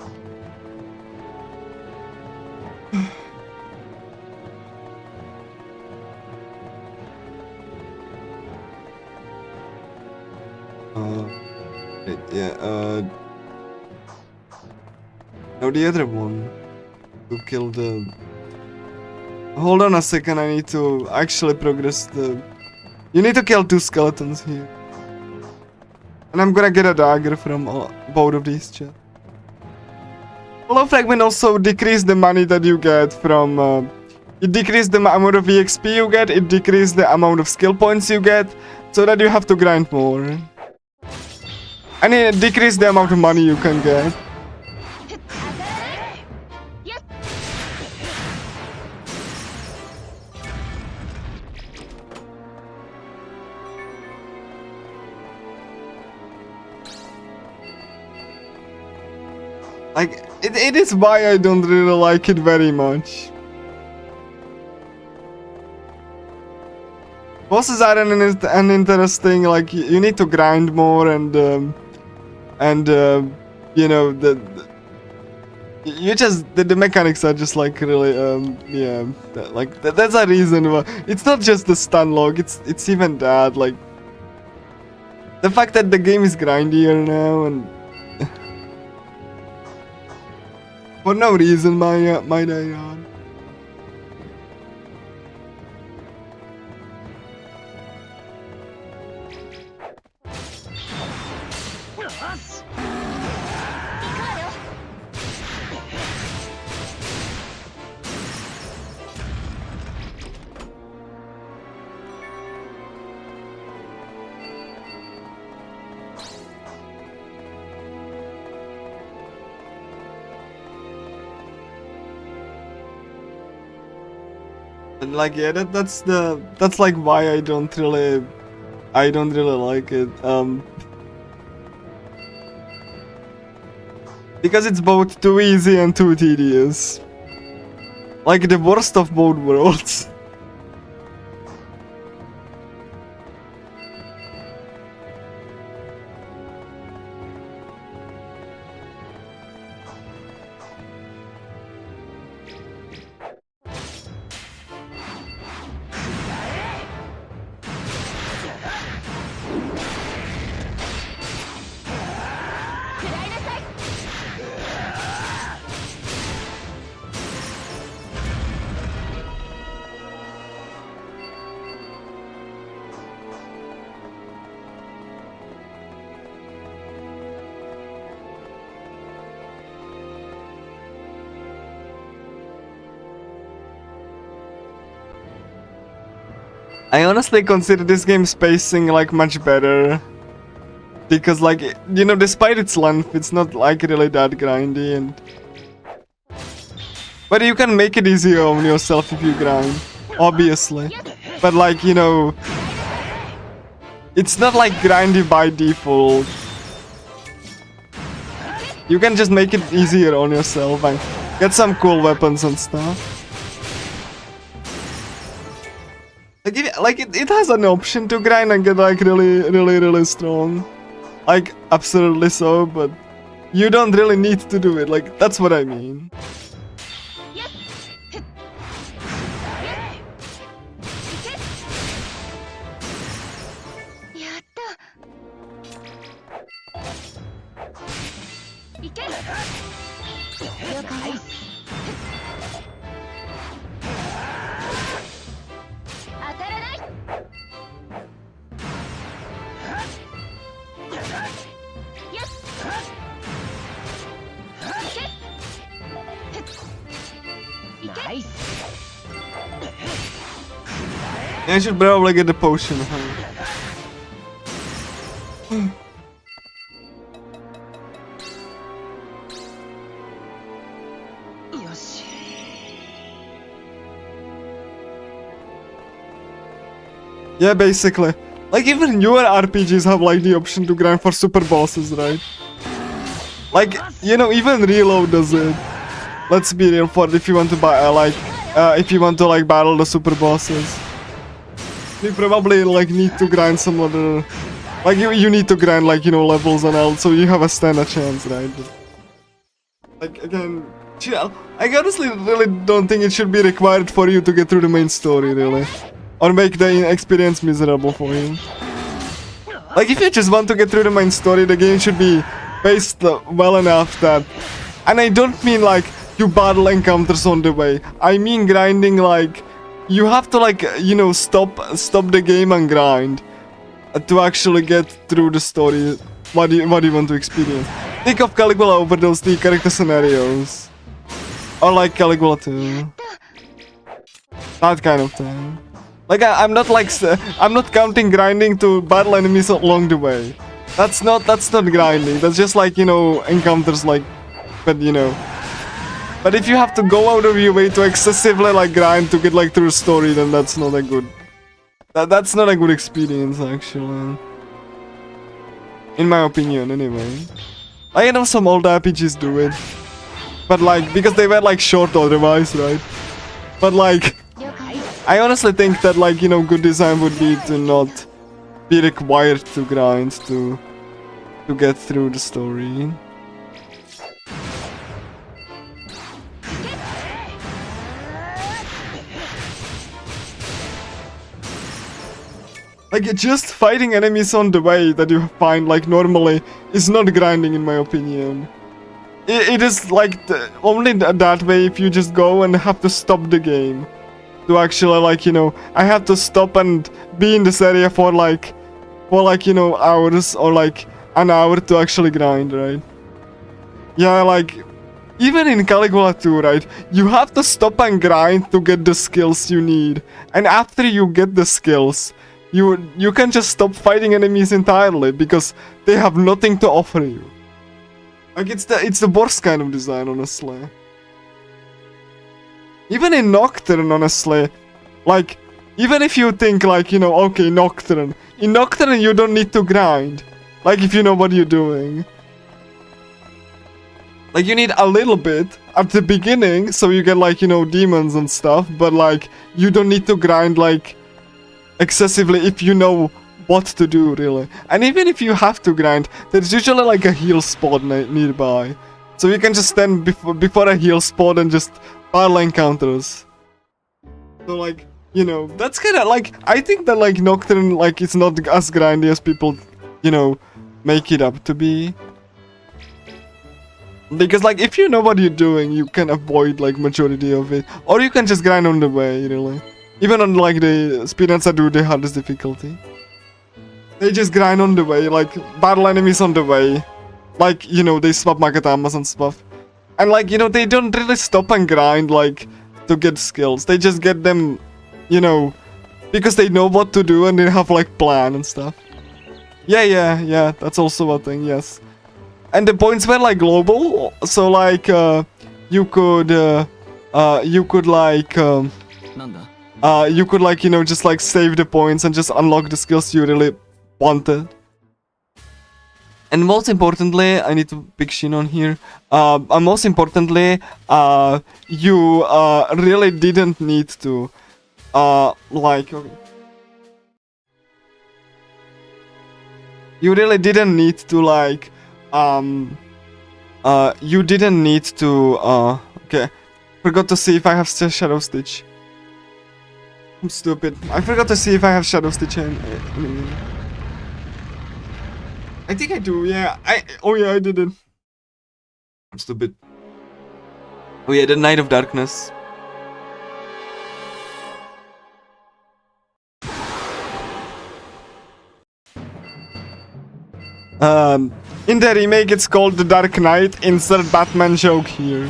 yeah, now the other one to kill the. Hold on a second, I need to actually progress the. You need to kill 2 skeletons here. And I'm gonna get a dagger from both of these chests. Hollow fragment also decrease the money that you get from. It decreases the amount of EXP you get, it decreases the amount of skill points you get, so that you have to grind more. And it decreases the amount of money you can get. Like, it is why I don't really like it very much. Bosses are an interesting, like, you need to grind more and you know, the mechanics are just like really, yeah, that's a reason why. It's not just the stun log, it's even that, like, the fact that the game is grindier now and for no reason, might I add. And like, yeah, that's like why I don't really like it. Because it's both too easy and too tedious. Like the worst of both worlds. I honestly consider this game's pacing like much better. Because like, you know, despite its length, it's not like really that grindy and... But you can make it easier on yourself if you grind, obviously. But like, you know, it's not like grindy by default. You can just make it easier on yourself and get some cool weapons and stuff. Like it has an option to grind and get like really strong. Like absurdly so, but you don't really need to do it. Like that's what I mean. Nice. I should probably get the potion. Yoshi. Yeah, basically. Like even newer RPGs have like the option to grind for super bosses, right? Like, you know, even Reload does it. Let's be real, for if you want to buy if you want to like battle the super bosses, you probably like need to grind some other, like you need to grind like, you know, levels and all, so you have a standard chance, right? Like again, I honestly really don't think it should be required for you to get through the main story, really, or make the experience miserable for you. Like if you just want to get through the main story, the game should be paced well enough that, and I don't mean like you battle encounters on the way. I mean grinding, like you have to like, you know, stop the game and grind to actually get through the story. What do you want to experience? Think of Caligula over those 3 character scenarios, or like Caligula 2. That kind of thing. Like I'm not like I'm not counting grinding to battle enemies along the way. That's not grinding. That's just like, you know, encounters, like, but you know. But if you have to go out of your way to excessively like grind to get like through the story, then that's not a good. That's not a good experience, actually. In my opinion, anyway. I know some old RPGs do it, but like because they were like short otherwise, right? But like, I honestly think that like, you know, good design would be to not be required to grind to get through the story. Like, just fighting enemies on the way that you find, like, normally is not grinding, in my opinion. It is, like, only that way if you just go and have to stop the game. To actually, like, you know, I have to stop and be in this area for, you know, hours or, like, an hour to actually grind, right? Yeah, like, even in Caligula 2, right, you have to stop and grind to get the skills you need. And after you get the skills, you can just stop fighting enemies entirely because they have nothing to offer you. Like it's the worst kind of design, honestly. Even in Nocturne, honestly, like even if you think like, you know, okay, Nocturne. In Nocturne you don't need to grind. Like if you know what you're doing. Like you need a little bit at the beginning so you get like, you know, demons and stuff, but like you don't need to grind like excessively if you know what to do, really. And even if you have to grind, there's usually like a heal spot nearby. So you can just stand before a heal spot and just battle encounters. So like, you know, that's kinda like, I think that like Nocturne, like it's not as grindy as people, you know, make it up to be. Because like if you know what you're doing, you can avoid like majority of it. Or you can just grind on the way, really. Even on like the speedruns that do the hardest difficulty. They just grind on the way, like battle enemies on the way. Like, you know, they swap Makatamas and stuff. And like, you know, they don't really stop and grind like to get skills. They just get them, you know, because they know what to do and they have like plan and stuff. Yeah, that's also a thing, yes. And the points were like global, so like you could like you could like you know just like save the points and just unlock the skills you really wanted. And most importantly, I need to pick Shinon here. And most importantly, you really didn't need to like. Okay. You really didn't need to like you didn't need to okay. Forgot to see if I have Shadow Stitch. I'm stupid. I forgot to see if I have Shadow Stitch I think I do, yeah. Oh yeah, I didn't. I'm stupid. Oh yeah, the Night of Darkness. In the remake it's called The Dark Knight. Insert Batman joke here.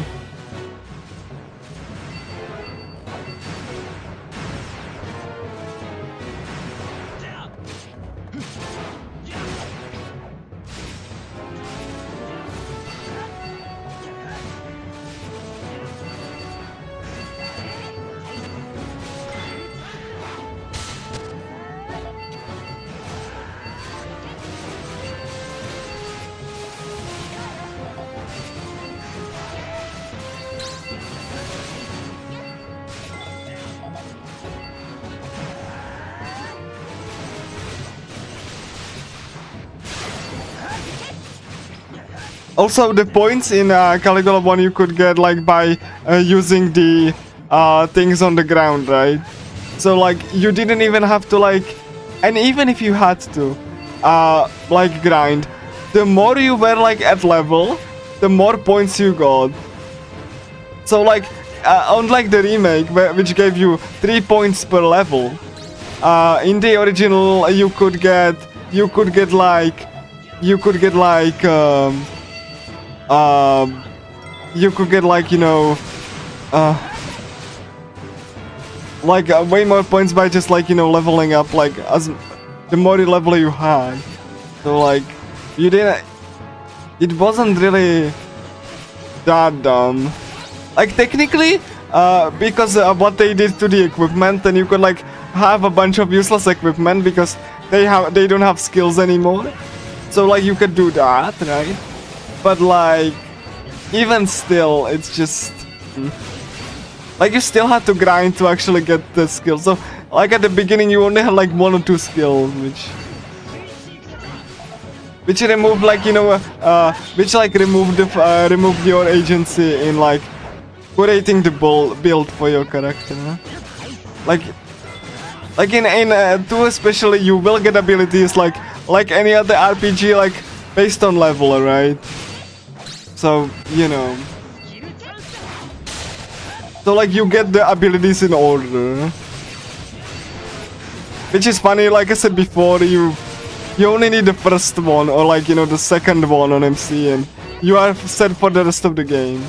Also, the points in Caligula 1 you could get like by using the things on the ground, right? So like you didn't even have to like, and even if you had to like grind, the more you were like at level, the more points you got. So like unlike the remake which gave you 3 points per level, in the original you could get like you could get like you know like way more points by just like, you know, leveling up, like as the more level you had. So like you didn't, it wasn't really that dumb. Like technically because what they did to the equipment, and you could like have a bunch of useless equipment because they don't have skills anymore. So like you could do that, right? But like even still it's just like you still had to grind to actually get the skills. So like at the beginning you only had like 1 or 2 skills which removed like, you know, which like removed your agency in like curating the build for your character, huh? Like in 2 especially you will get abilities like any other RPG, like based on level, right? So you know, so like you get the abilities in order, which is funny. Like I said before, you only need the first one or like, you know, the second one on MC and you are set for the rest of the game.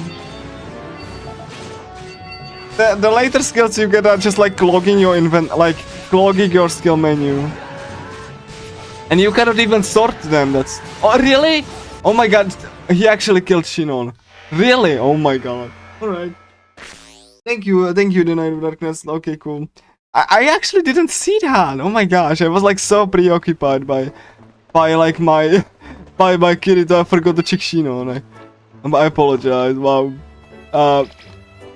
The later skills you get are just like clogging your clogging your skill menu. And you cannot even sort them. That's... Oh, really? Oh my god. He actually killed Shinon. Really? Oh my god. Alright. Thank you, the Night of Darkness. Okay, cool. I actually didn't see that. Oh my gosh. I was like so preoccupied by like my Kirito. I forgot to check Shinon. I apologize. Wow.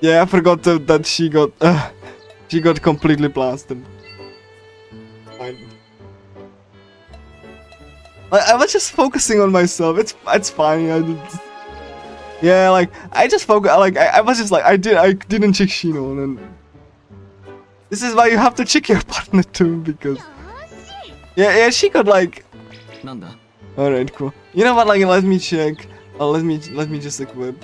Yeah, I forgot that she got completely blasted. Fine. I was just focusing on myself. It's fine. Yeah, like I just focus. Like I was just like I didn't check Shinon, and this is why you have to check your partner too, because yeah she got like. All right, cool. You know what? Like let me check. Let me just equip.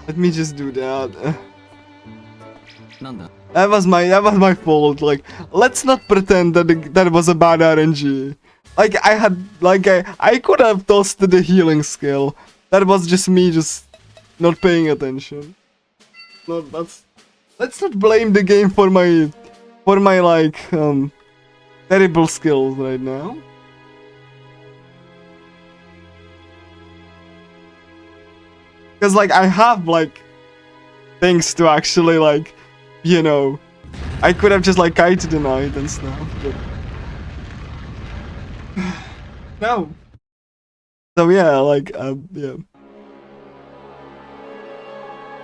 Let me just do that. That was my fault. Like, let's not pretend that was a bad RNG. Like I could have tossed the healing skill. That was just me just not paying attention. not. Let's not blame the game for my like terrible skills right now. Because like I have like things to actually like, you know, I could have just like kited the night and stuff, but no. So yeah, like yeah.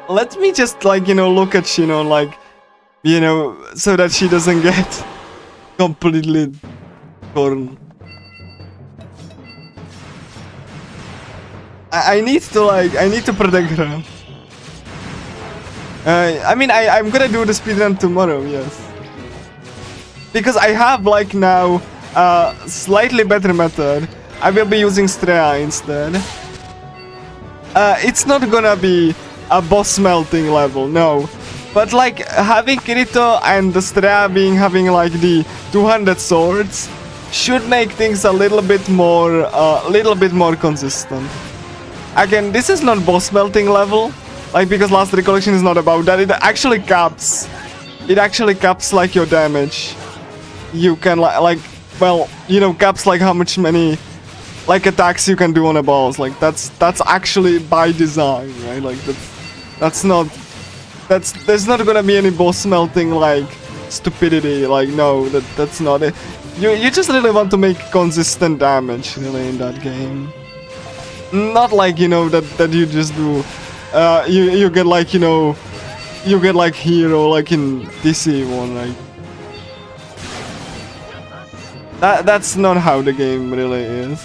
Let me just like, you know, look at Shinon like, you know, so that she doesn't get completely torn. I need to protect her. I mean, I'm gonna do the speedrun tomorrow, yes. Because I have like now a slightly better method. I will be using Strea instead. It's not gonna be a boss melting level, no. But like having Kirito and the Strea having like the 200 swords should make things a little bit more consistent. Again, this is not boss melting level, like because Last Recollection is not about that. It actually caps like your damage. You can like well, you know, caps like how many like attacks you can do on a boss. Like that's actually by design, right? Like there's not gonna be any boss melting like stupidity. Like no, that's not it. You just really want to make consistent damage really in that game. Not like, you know, that you just do you get like, you know, you get like hero like in DC one, like that's not how the game really is.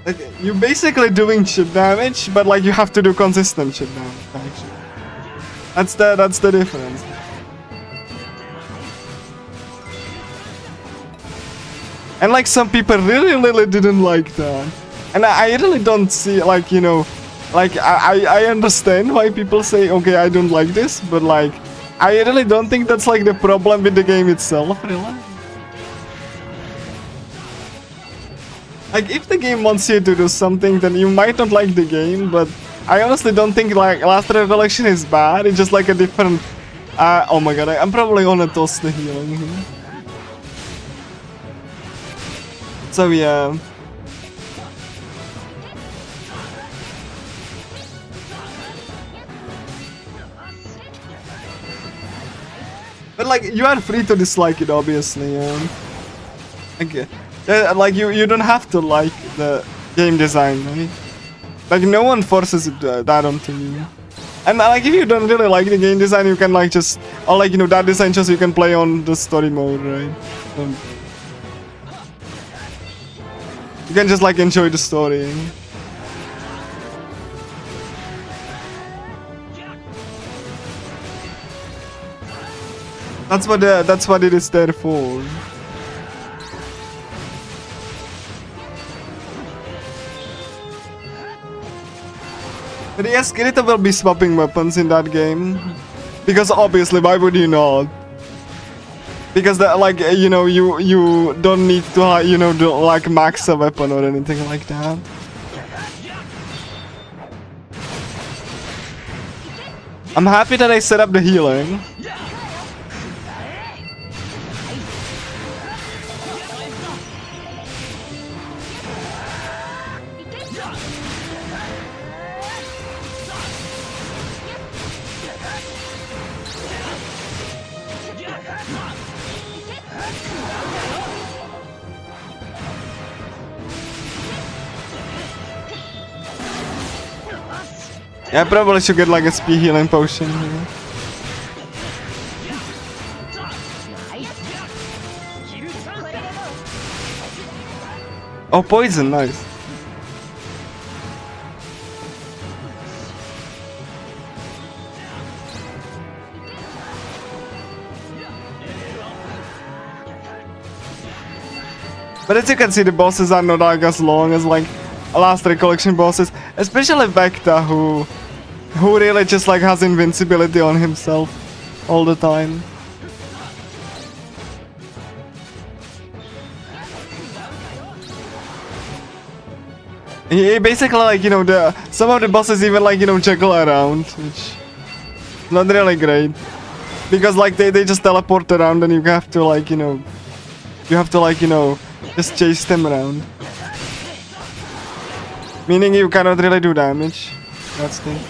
Like you're basically doing shit damage, but like you have to do consistent shit damage actually. That's the difference. And like some people really didn't like that. And I really don't see, like, you know, like I understand why people say, okay, I don't like this, but like I really don't think that's like the problem with the game itself, really. Like if the game wants you to do something, then you might not like the game, but I honestly don't think like Last Recollection is bad. It's just like a different oh my god, I'm probably gonna toss the healing here. So yeah. But like you are free to dislike it, obviously. Yeah. Okay. Like you don't have to like the game design, right? Like no one forces it that onto you. And like if you don't really like the game design, you can like just, or like, you know, that design just you can play on the story mode, right? You can just like enjoy the story. That's what it is there for. But yes, Kirito will be swapping weapons in that game. Because obviously, why would you not? Because like, you know, you don't need to, you know, do, like max a weapon or anything like that. I'm happy that I set up the healing. Yeah, I probably should get like a speed healing potion here. Oh, poison, nice. But as you can see, the bosses are not like as long as like Last Recollection bosses, especially Vecta, who really just like has invincibility on himself all the time. He basically like, you know, some of the bosses even like, you know, juggle around, which is not really great. Because like they just teleport around and you have to like, you know, just chase them around. Meaning you cannot really do damage. That's the thing.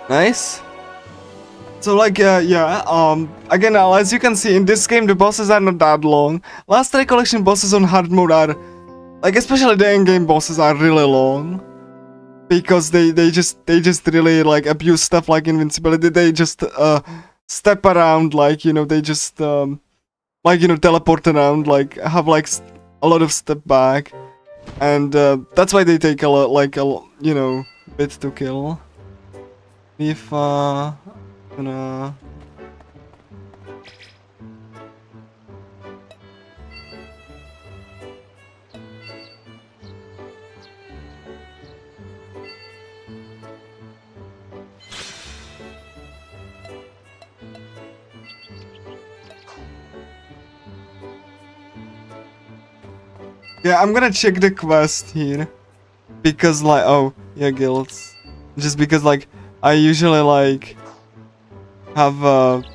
Nice. So like again, as you can see in this game the bosses are not that long. Last recollection bosses on hard mode are like, especially the end game bosses are really long. Because they just really like abuse stuff like invincibility. They just step around, like, you know, they just like, you know, teleport around, like have like a lot of step back. And that's why they take a lot, like you know, bit to kill. If gonna yeah, I'm gonna check the quest here because like, oh yeah, guilds, just because like I usually like have okay,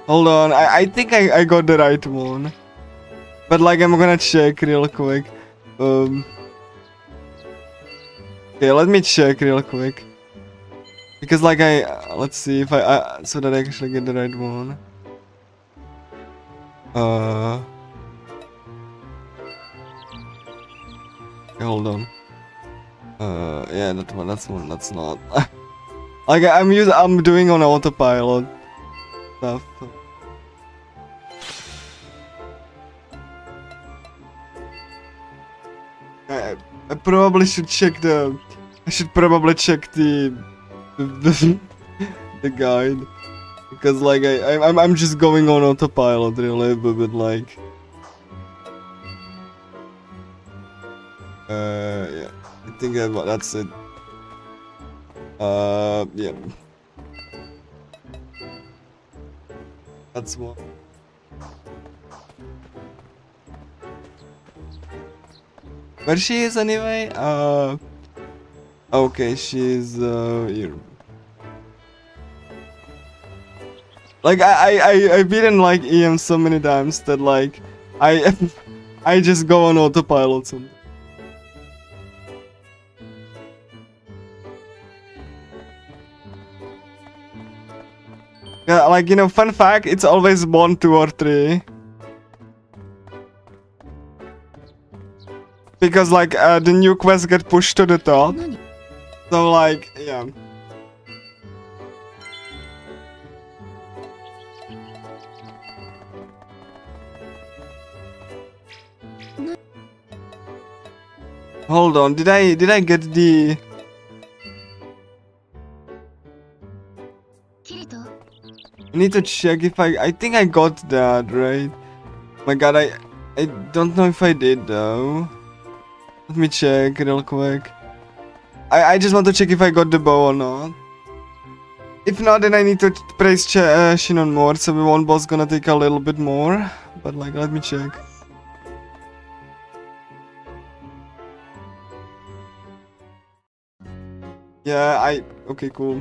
hold on, I think I got the right one, but like I'm gonna check real quick. Okay, let me check real quick because like let's see if I so that I actually get the right one. Okay, hold on. Yeah, that one. That's not. Like I'm doing on autopilot stuff. I probably should check the. I should probably check the the guide because like I'm just going on autopilot really, but like. Yeah, I think that's it. Yeah. That's one. Where she is anyway? Okay, she's here. Like I've beaten like EM so many times that like I just go on autopilot sometimes. Yeah, like, you know, fun fact, it's always 1, 2, or 3. Because like the new quests get pushed to the top. So like, yeah. Hold on, did I get the I need to check if I think I got that, right? My god, I don't know if I did though. Let me check real quick. I just want to check if I got the bow or not. If not, then I need to praise Shinon more, so one boss gonna take a little bit more. But like, let me check. Yeah, okay, cool.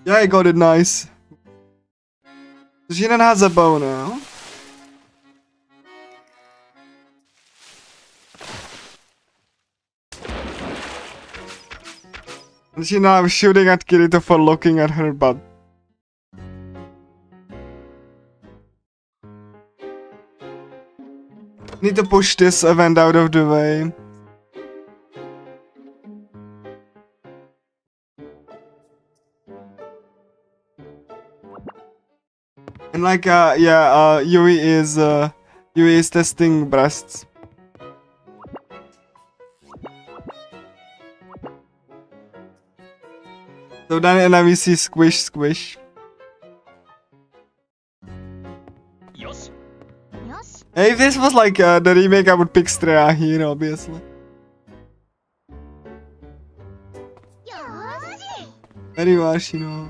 Yeah, I got it, nice. Shinon has a bow now. And she now is shooting at Kirito for looking at her butt. Need to push this event out of the way. And like, yeah, Yui is testing breasts. So then we see squish, squish. よし よし If this was like the remake, I would pick Strea here, obviously. よーし Very much, you know.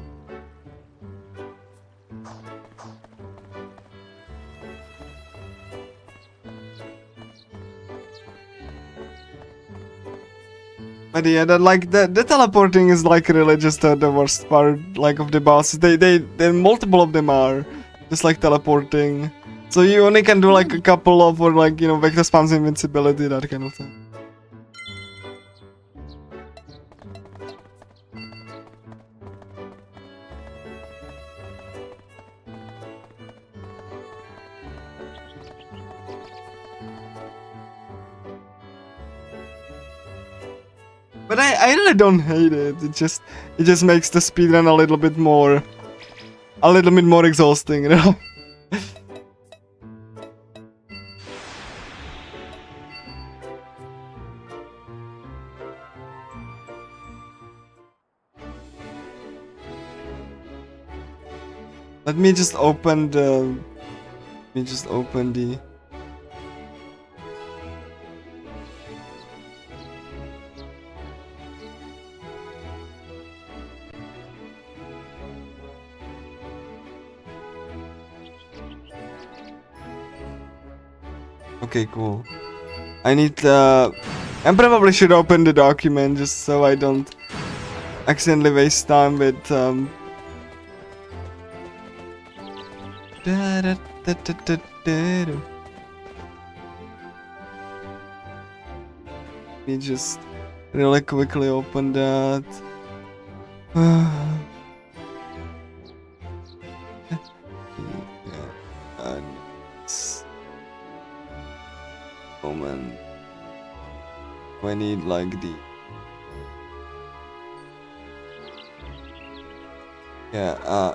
But yeah, that like the teleporting is like really just the worst part like of the bosses. They multiple of them are just like teleporting. So you only can do like a couple of or like you know vector spams invincibility, that kind of thing. But I really don't hate it. It just makes the speedrun a little bit more exhausting, you know. Let me just open the Okay, cool. I probably should open the document just so I don't accidentally waste time with Let me just really quickly open that. Moment. I need like the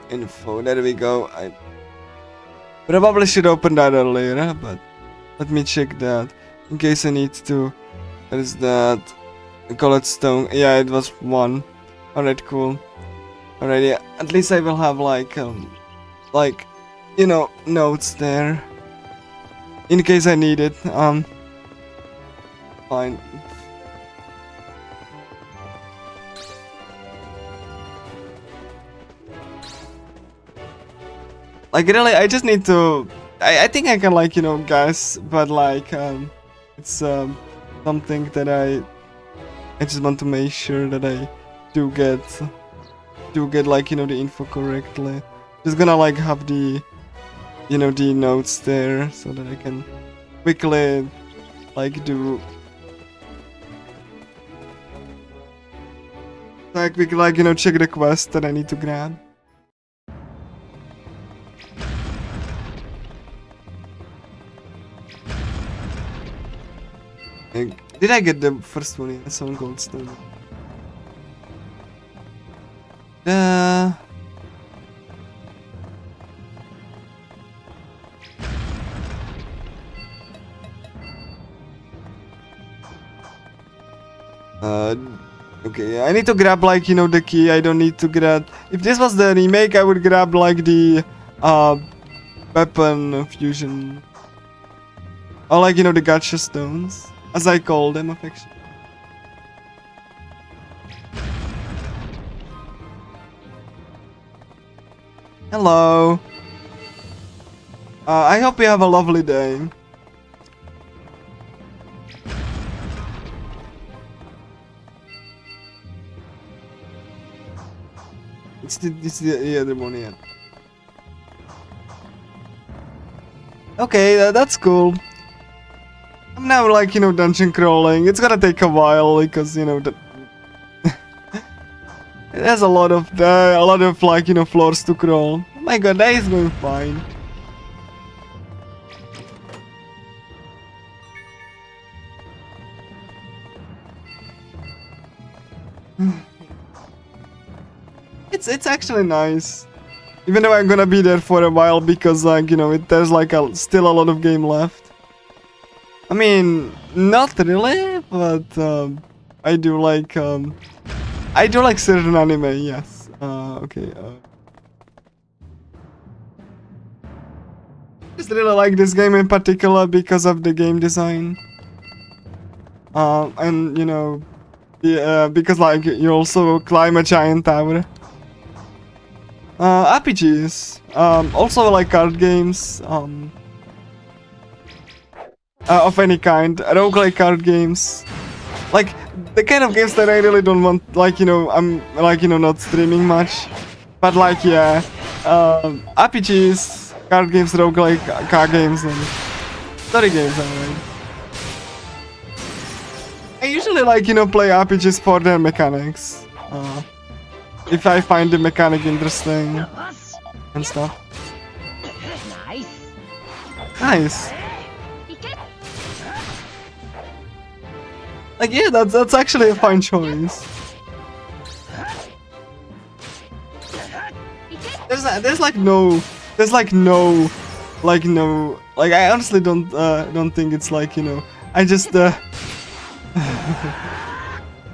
info. There we go. I probably should open that earlier, but let me check that in case I need to. What is that? Colored stone. Yeah, it was one. Alright, cool. Alright, yeah. At least I will have like you know, notes there in case I need it. Fine. Like really, I just need to. I think I can like you know guess, but like it's something that I just want to make sure that I do get like you know the info correctly. Just gonna like have the you know the notes there so that I can quickly like do like you know check the quest that I need to grab. Did I get the first one? Yeah, 7 gold stone. Okay, I need to grab like you know the key. I don't need to grab. If this was the remake, I would grab like the weapon fusion, or like you know the gacha stones, as I call them affectionately. Hello. I hope you have a lovely day. It's the other one, yeah. Okay, that's cool. I'm now like, you know, dungeon crawling. It's gonna take a while because, you know, it has a lot of like, you know, floors to crawl. Oh my god, that is going fine. It's actually nice. Even though I'm gonna be there for a while because like, you know, there's like still a lot of game left. I mean, not really, but I do like I do like certain anime, yes. Okay. Just really like this game in particular because of the game design. And you know, because like you also climb a giant tower. RPGs, also like card games, of any kind, roguelike card games, like the kind of games that I really don't want, like, you know, I'm like, you know, not streaming much, but like, yeah, RPGs, card games, roguelike card games, and story games, anyway. I usually like, you know, play RPGs for their mechanics, if I find the mechanic interesting and stuff. Nice. Nice. Like, yeah, that's actually a fine choice. There's like no, I honestly don't think it's like, you know, I just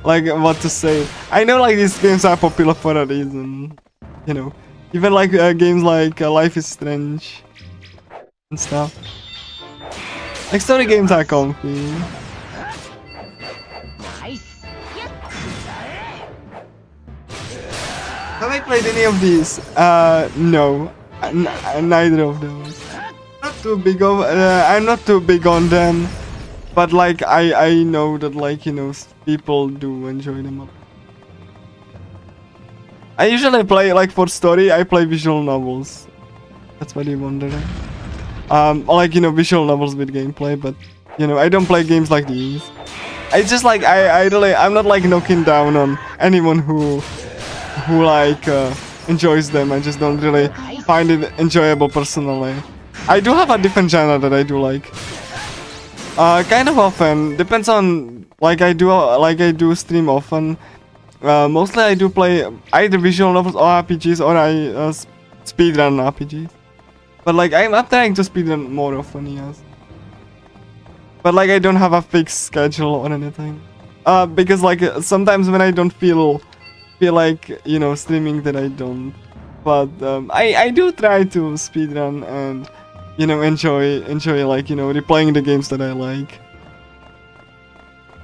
like what to say. I know like these games are popular for a reason, you know, even like games like Life is Strange and stuff. Like story games are comfy. Nice. Have I played any of these? No, neither of those. Not too big of. I'm not too big on them, but like I know that, like, you know, people do enjoy them a lot. I usually play, like, for story, I play visual novels. That's what you're wondering. Like, you know, visual novels with gameplay, but you know, I don't play games like these. It's just like I'm not like knocking down on anyone who like enjoys them. I just don't really find it enjoyable personally. I do have a different genre that I do like. Kind of often, depends on, like, I do stream often. Mostly I do play either visual novels or RPGs, or I speedrun RPGs. But like I'm trying to speedrun more often, yes. But like I don't have a fixed schedule or anything. Because like sometimes when I don't feel like, you know, streaming, that I don't. But I do try to speedrun and, you know, enjoy like, you know, replaying the games that I like.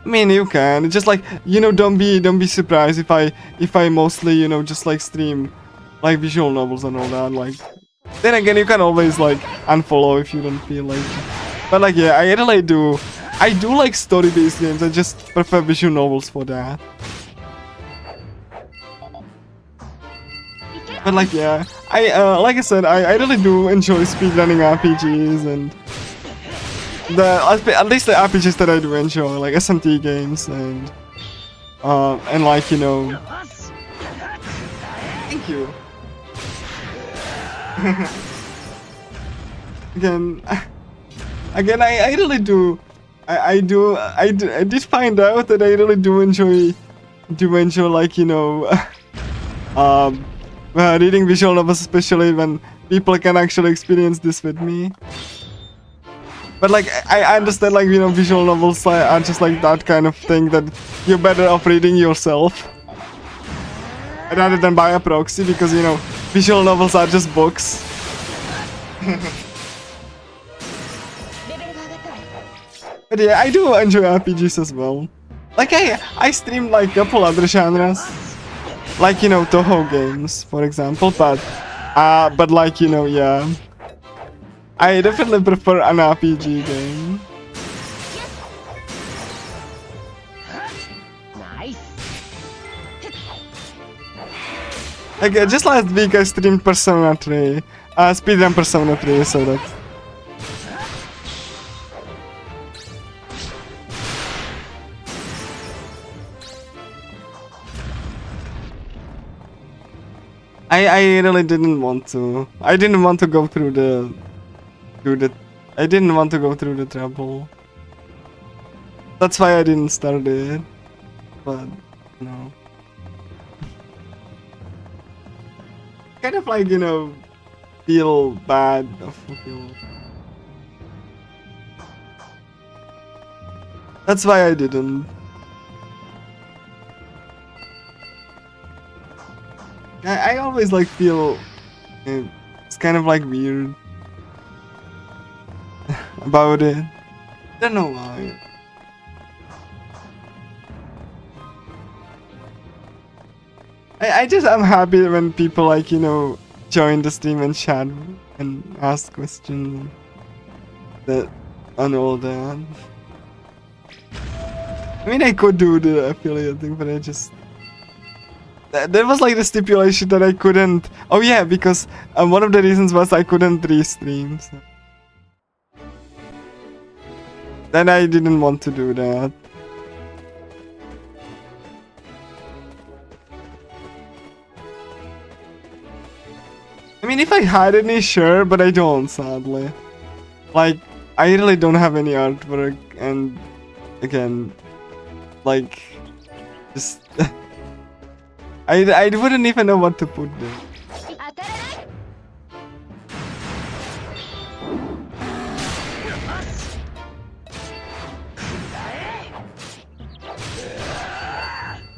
I mean, you can. It's just like, you know, don't be surprised if I mostly, you know, just like stream like visual novels and all that. Like, then again, you can always like unfollow if you don't feel like it. But like, yeah, I do like story-based games. I just prefer visual novels for that. But like, yeah, like I said, I really do enjoy speedrunning RPGs, and at least the RPGs that I do enjoy, like SMT games, and like, you know, thank you. Again, I really do. I did find out that I really do enjoy like, you know, reading visual novels, especially when people can actually experience this with me. But like I understand, like, you know, visual novels are just like that kind of thing that you're better off reading yourself rather than by a proxy, because, you know, visual novels are just books. But yeah, I do enjoy RPGs as well. Like I stream like a couple other genres, like, you know, Toho games, for example. But like, you know, yeah, I definitely prefer an RPG game. Nice. Like just last week I streamed Persona 3, speedrun Persona 3, so that. I really didn't want to. I didn't want to go through the I didn't want to go through the trouble. That's why I didn't start it. But no. Kind of like, you know, feel bad of people. That's why I didn't. I always like feel it's kind of like weird about it. Don't know why. I'm happy when people like, you know, join the stream and chat and ask questions and all that. I mean, I could do the affiliate thing, but I just... There was like the stipulation that I couldn't... Oh yeah, because one of the reasons was I couldn't restream. So. Then I didn't want to do that. I mean, if I had any, sure, but I don't, sadly. Like, I really don't have any artwork, and again, like, just... I wouldn't even know what to put there.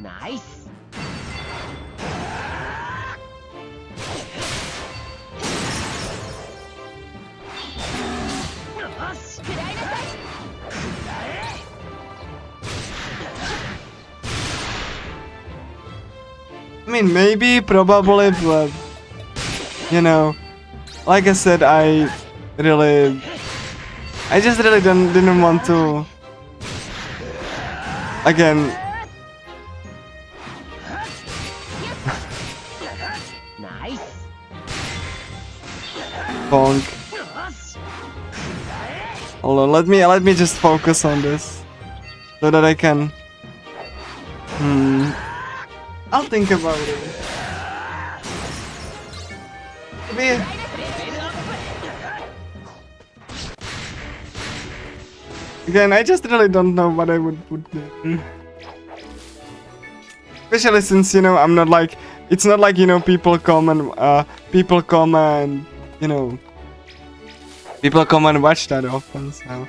Nice. I mean, maybe, probably, but you know, like I said, I just really didn't want to. Again. Nice. Bonk. Hold on, let me just focus on this so that I can. I'll think about it. Maybe. Again, I just really don't know what I would put there. Especially since, you know, I'm not like, it's not like, you know, people come and you know, people come and watch that often. So,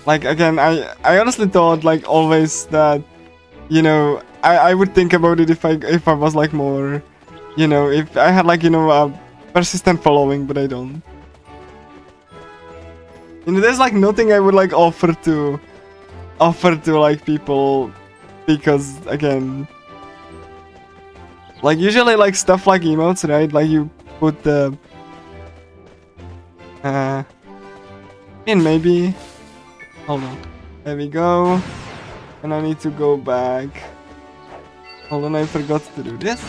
like, again, I honestly thought like always that, you know, I would think about it if I was like more, you know, if I had like, you know, a persistent following, but I don't. You know, there's like nothing I would like offer to like people, because again, like usually like stuff like emotes, right? Like you put the maybe, hold on, there we go, and I need to go back. Hold on, I forgot to do this.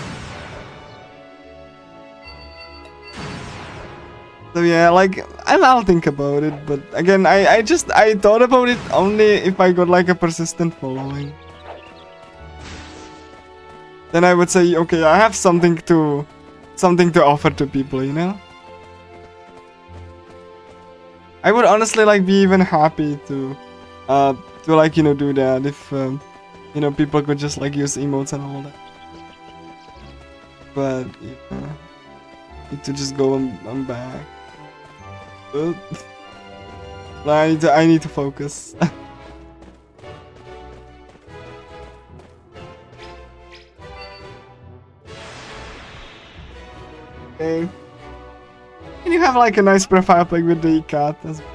So yeah, like, I'll think about it, but again, I thought about it only if I got like a persistent following. Then I would say, okay, I have something to offer to people, you know? I would honestly like be even happy to like, you know, do that if you know, people could just like use emotes and all that. But yeah, need to just go and back. I need to focus. Okay. And you have like a nice profile pic with the cat as well.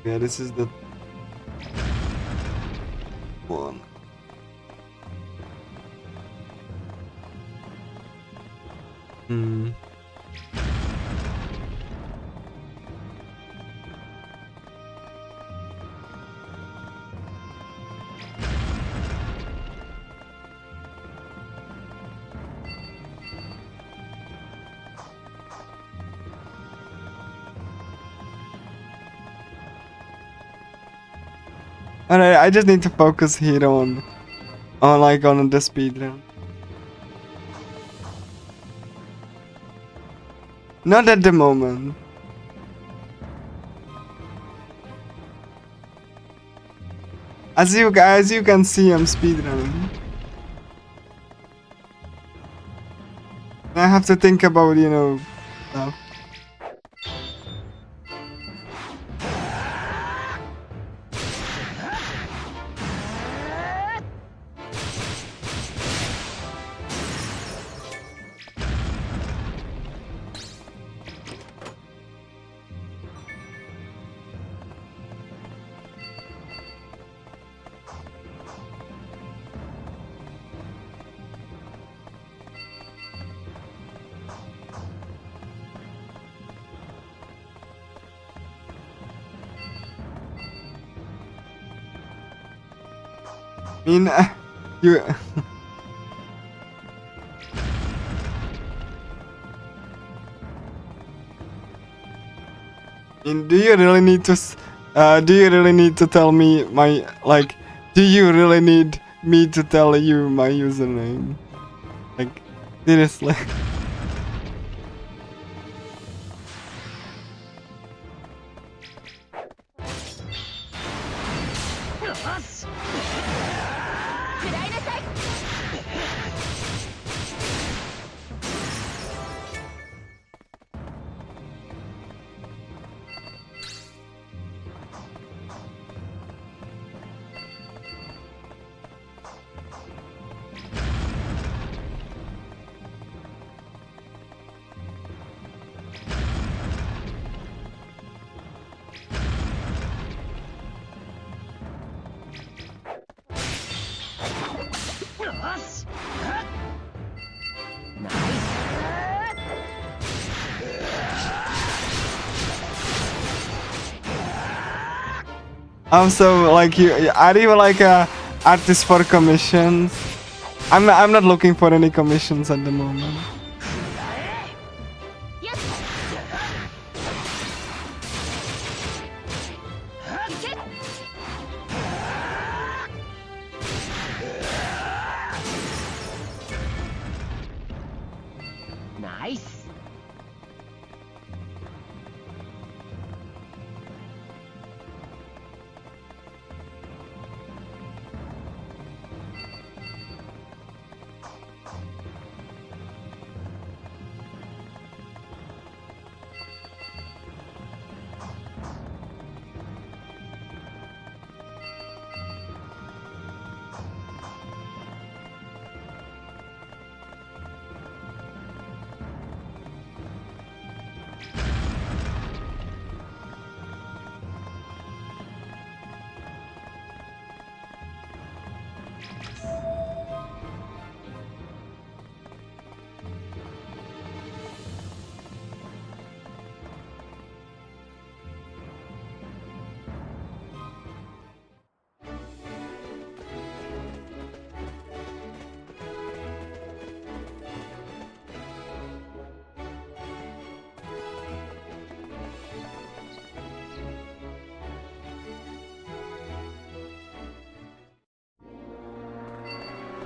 Yeah, this is the one. Alright, I just need to focus here on the speedrun. Not at the moment. As you can see, I'm speedrunning. I have to think about, you know, stuff. I mean, you. I mean, do you really need to? Do you really need to tell me my like? Do you really need me to tell you my username? Like, seriously. So like you are you like a artist for commissions? I'm not looking for any commissions at the moment. Nice.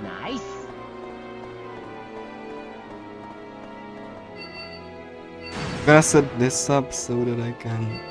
Nice. Gotta set this up so that I can.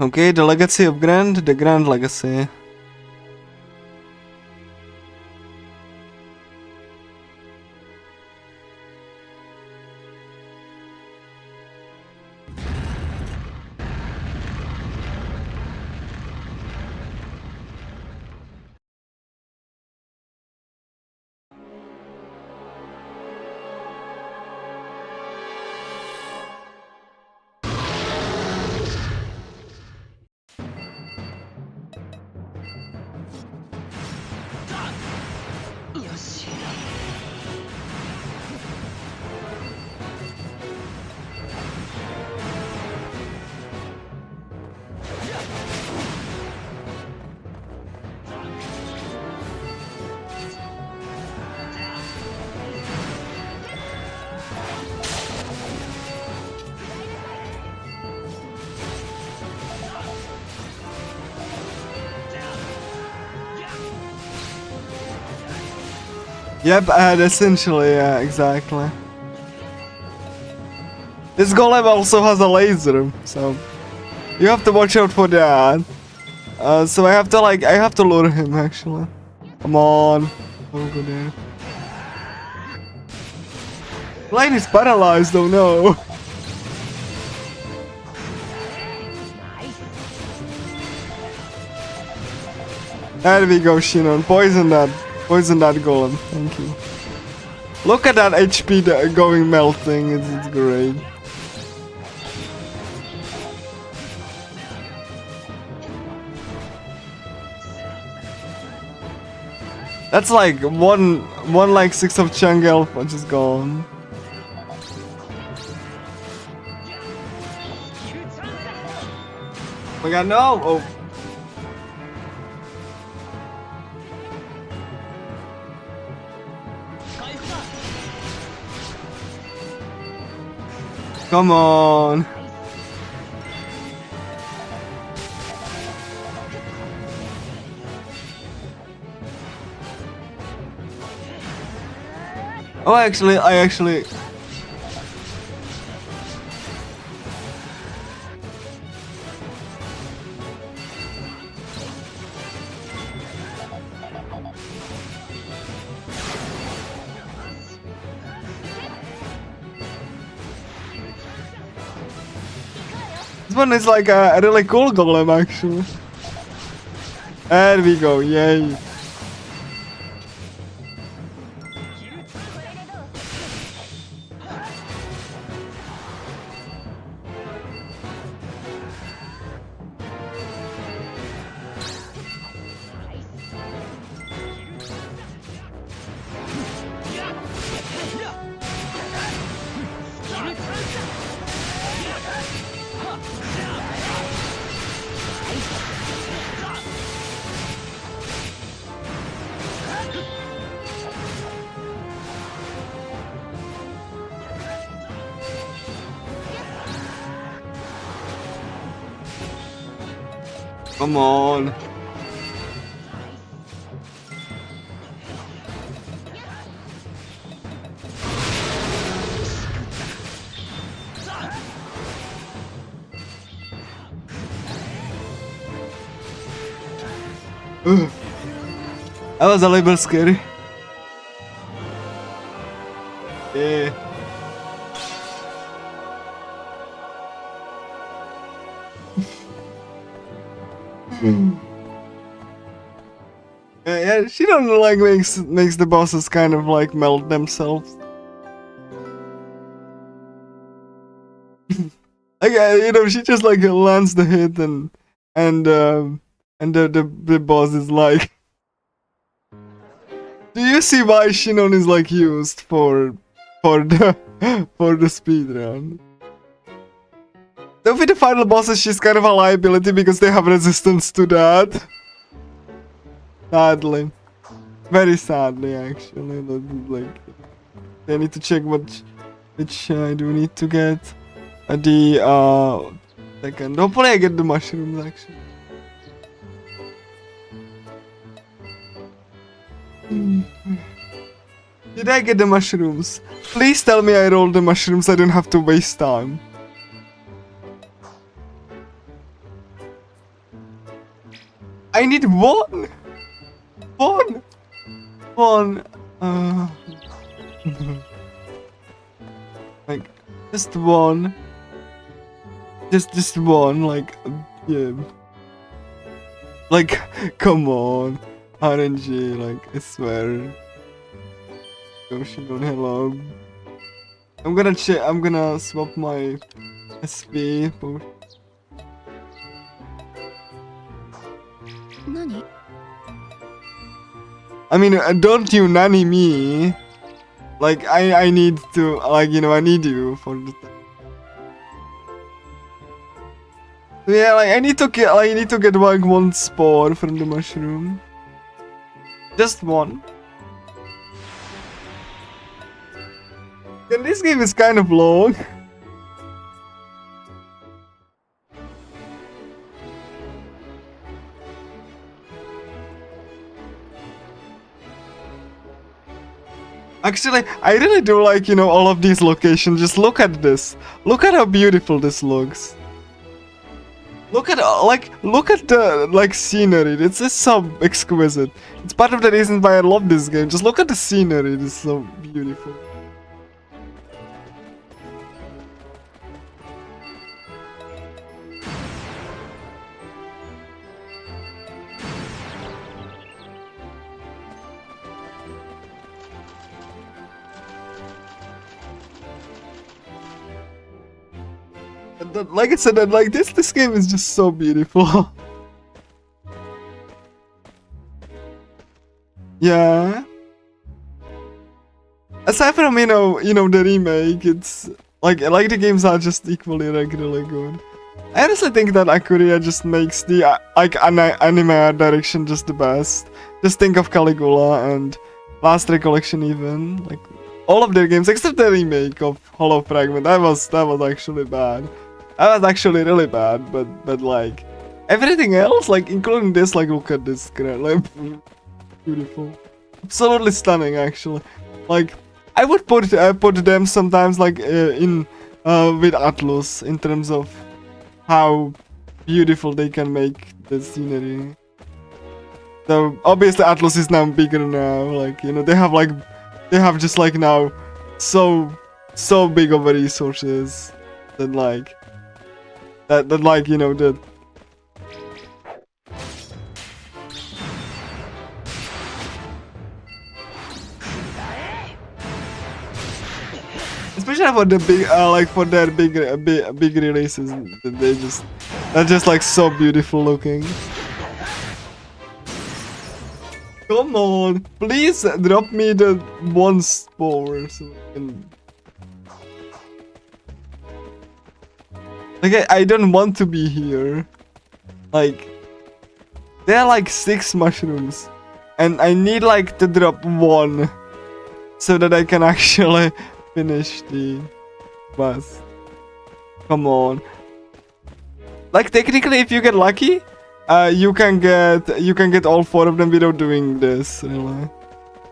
Okay, the Legacy of Grand, the Grand Legacy. Yep, essentially, yeah, exactly. This golem also has a laser, so you have to watch out for that. So I have to lure him actually. Come on. Don't go there. Line is paralyzed, oh no. There we go, Shinon. Poison that golem. Thank you. Look at that HP going melting. It's great. That's like one like 6 of Chang Alpha just gone. Oh my god, no! Oh. Come on. Oh, I actually. This one is like a really cool golem actually. There we go, yay. Come on. That was a little scary. Yeah. Yeah, she don't like makes the bosses kind of like melt themselves. Like you know, she just like lands the hit and the boss is like. Do you see why Shinon is like used for the speedrun? Though with the final bosses, she's kind of a liability because they have resistance to that. Sadly. Very sadly, actually. Like, I need to check which I do need to get. Second. Hopefully I get the mushrooms, actually. Did I get the mushrooms? Please tell me I rolled the mushrooms, I don't have to waste time. I need one. One. Like just one. Just one. Like yeah. Like come on, RNG. Like I swear. Shinon, hello. I'm gonna swap my SP. Nani? I mean, don't you nanny me? Like I need to, like, you know, I need you for the. Yeah, like I need to get like one spore from the mushroom. Just one. And this game is kind of long. Actually, I really do like, you know, all of these locations. Just look at this. Look at how beautiful this looks. Look at the like scenery. It's just so exquisite. It's part of the reason why I love this game. Just look at the scenery. It's so beautiful. Like I said, like this game is just so beautiful. Yeah. Aside from you know the remake, it's like the games are just equally regularly good. I honestly think that AQURIA just makes the anime art direction just the best. Just think of Caligula and Last Recollection even, like all of their games except the remake of Hollow Fragment. That was actually bad. That was actually really bad, but like everything else, like including this, like look at this, like beautiful, absolutely stunning actually. Like I would put them sometimes like in with Atlus in terms of how beautiful they can make the scenery. So obviously Atlus is now bigger now, like you know they have just like now so big of resources that like. That like you know the especially for the big like for their big releases, they're just like so beautiful looking. Come on, please drop me the one spore so I can. Like I don't want to be here. Like there are like 6 mushrooms and I need like to drop one so that I can actually finish the quest. Come on. Like technically if you get lucky, you can get all 4 of them without doing this, really.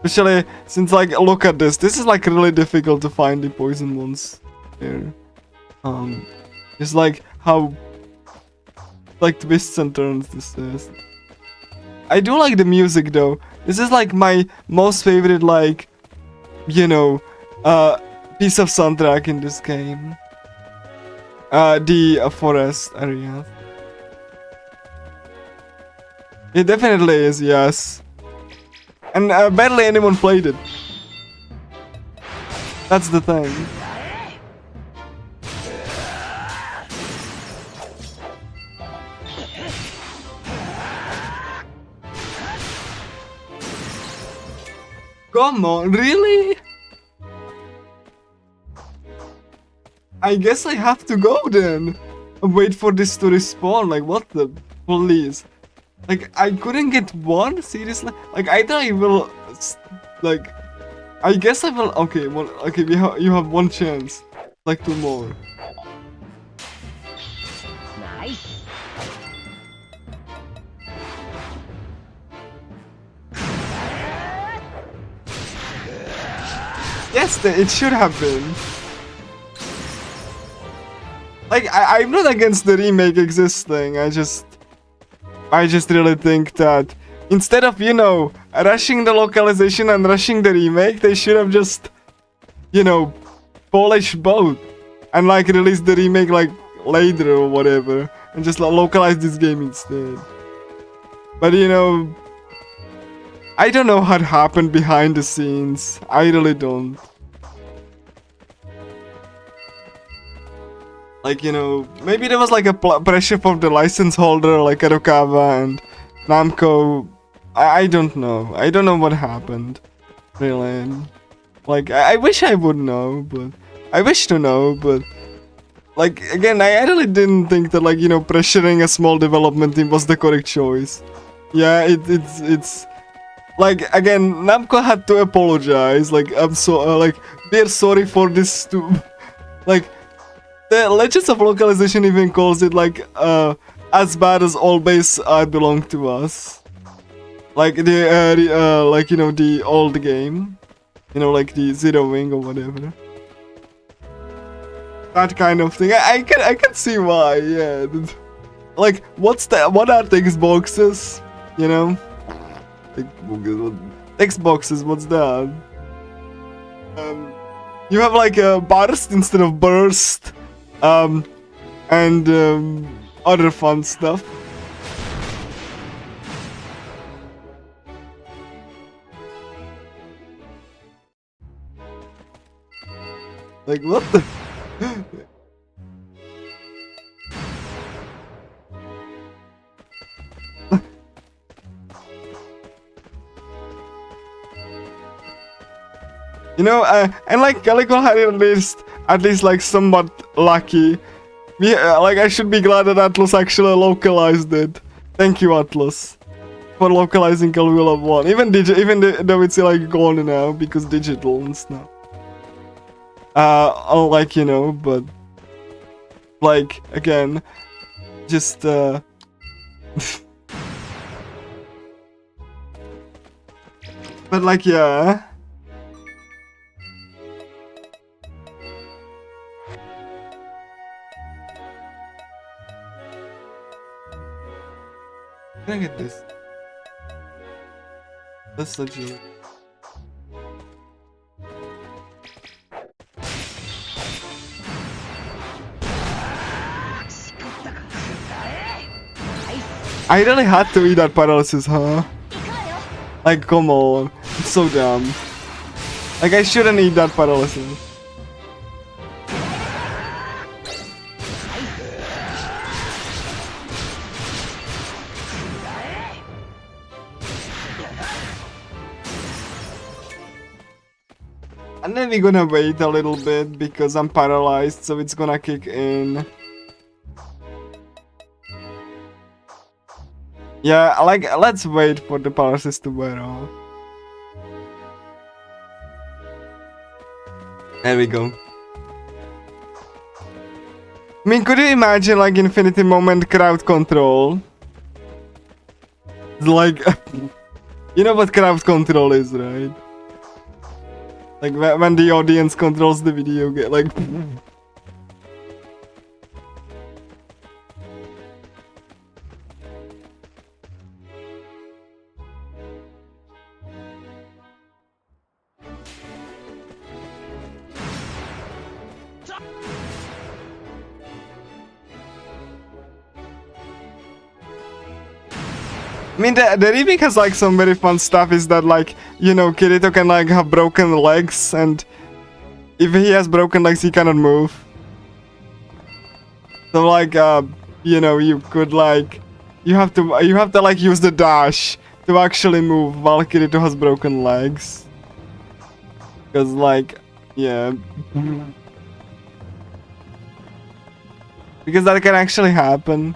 Especially since like look at this. This is like really difficult to find the poison ones here. It's like how like twists and turns this is. I do like the music though. This is like my most favorite like you know piece of soundtrack in this game. The forest area. It definitely is, yes. And barely anyone played it. That's the thing. Come on, really? I guess I have to go then. Wait for this to respawn, like what the police? Like I couldn't get one? Seriously? Like either I will like I guess I will okay, well okay you have one chance. Like 2 more. Nice. Yes, it should have been. Like, I'm not against the remake existing, I just... I just really think that instead of, you know, rushing the localization and rushing the remake, they should have just, you know, polished both and like release the remake like later or whatever and just localize this game instead. But you know, I don't know what happened behind the scenes. I really don't. Like, you know, maybe there was like a pressure from the license holder like Kadokawa and Namco. I don't know. I don't know what happened. Really. Like, I wish I would know, but I wish to know, but like, again, I really didn't think that, like, you know, pressuring a small development team was the correct choice. Yeah, it's like, again, Namco had to apologize. Like, I'm so like, they're sorry for this too. Like, the Legends of Localization even calls it like as bad as all base belong to us. Like the like, you know, the old game, you know, like the Zero Wing or whatever. That kind of thing. I can see why. Yeah. Like, what are text boxes? You know, text boxes. What's that? You have like a burst instead of burst. And other fun stuff. Like, what the? You know, and like Calico had at least like somewhat lucky. Like, I should be glad that Atlus actually localized it. Thank you, Atlus, for localizing Caligula 1. Even though it's like gone now because digital and stuff. Like, you know, but like, again, just but like, yeah. Can I get this? That's legit. I really had to eat that paralysis, huh? Like, come on. It's so dumb. Like, I shouldn't eat that paralysis. And then we're gonna wait a little bit because I'm paralyzed, so it's gonna kick in. Yeah, like, let's wait for the paralysis to wear off. There we go. I mean, could you imagine, like, Infinity Moment crowd control? It's like, you know what crowd control is, right? Like, when the audience controls the video game, like... I mean, the remake has like some very fun stuff. Is that, like, you know, Kirito can like have broken legs, and if he has broken legs, he cannot move. So like, you know, you could like, you have to like use the dash to actually move while Kirito has broken legs. Cause like, yeah, because that can actually happen.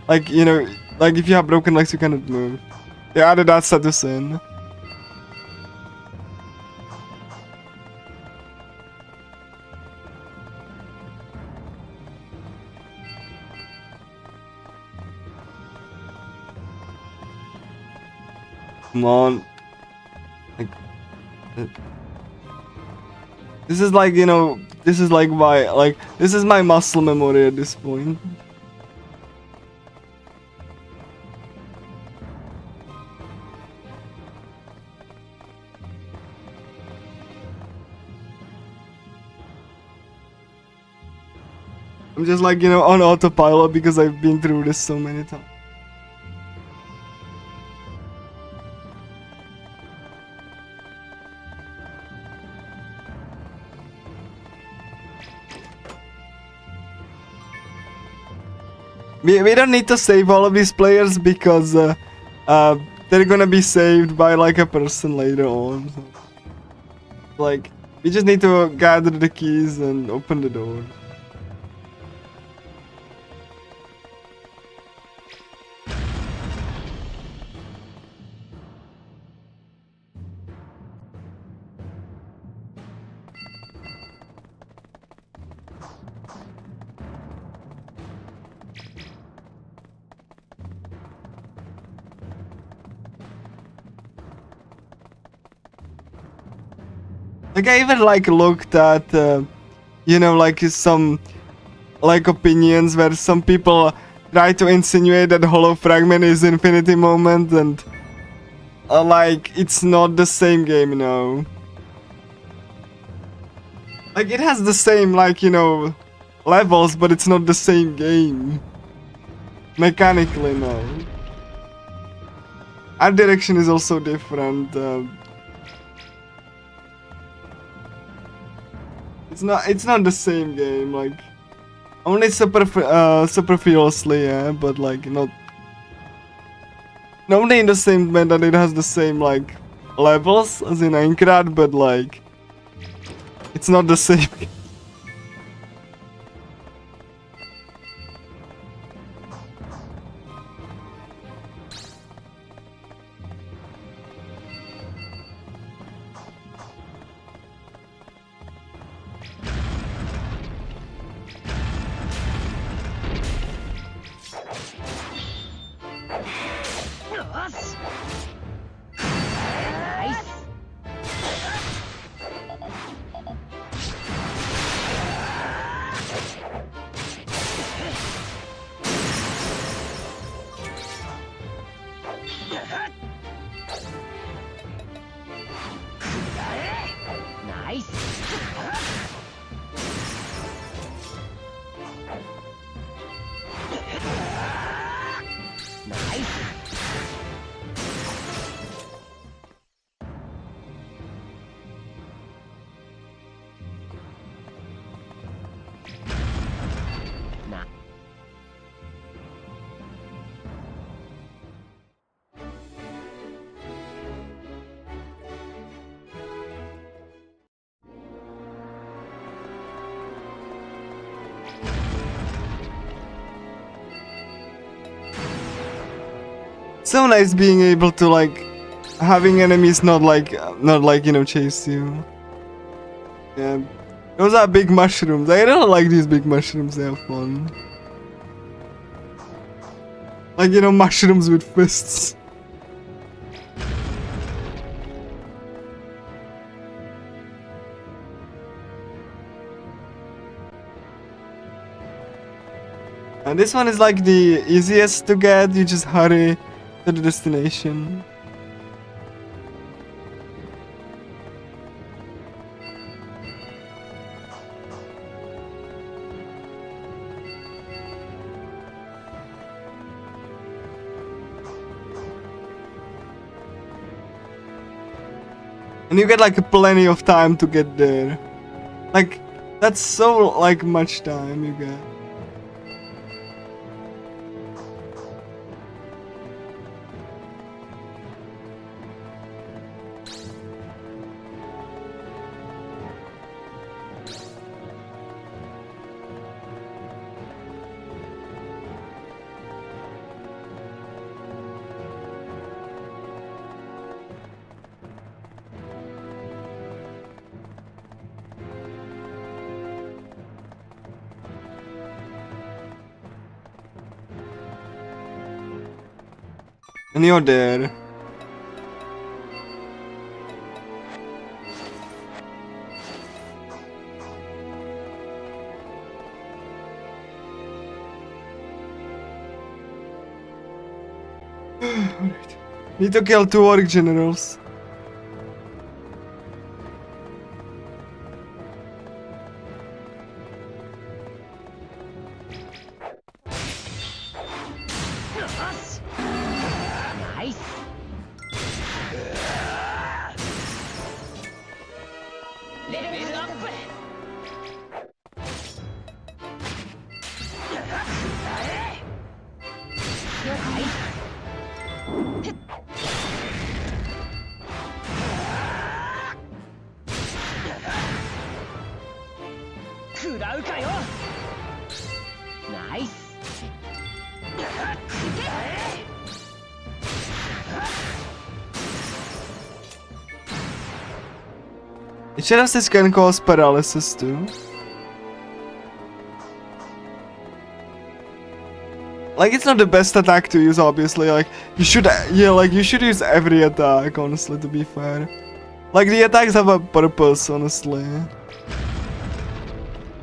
Like, you know. Like, if you have broken legs, you cannot move. They added that status in. Come on. Like, this is like, you know, this is like my, like, this is my muscle memory at this point. I'm just like, you know, on autopilot because I've been through this so many times. We don't need to save all of these players because they're gonna be saved by like a person later on. So. Like, we just need to gather the keys and open the door. Like, I even like looked at, you know, like some like opinions where some people try to insinuate that Hollow Fragment is Infinity Moment, and like it's not the same game, you know. Like, it has the same, like, you know, levels, but it's not the same game. Mechanically, no. Art direction is also different. It's not the same game, like only superfluously, yeah, but like not only in the same way that it has the same like levels as in AQURIA, but like it's not the same. Nice. Nice. Nice. So nice being able to like having enemies not like you know chase you. Yeah, those are big mushrooms. I really like these big mushrooms. They have fun. Like, you know, mushrooms with fists. And this one is like the easiest to get. You just hurry to the destination. And you get like plenty of time to get there. Like, that's so like much time you get. And you're there. Alright. Need to kill 2 orc generals. うかよ。ナイス。This can cause paralysis too. Like, it's not the best attack to use, obviously. Like, you should, yeah, like, you should use every attack, honestly, to be fair. Like, the attacks have a purpose, honestly.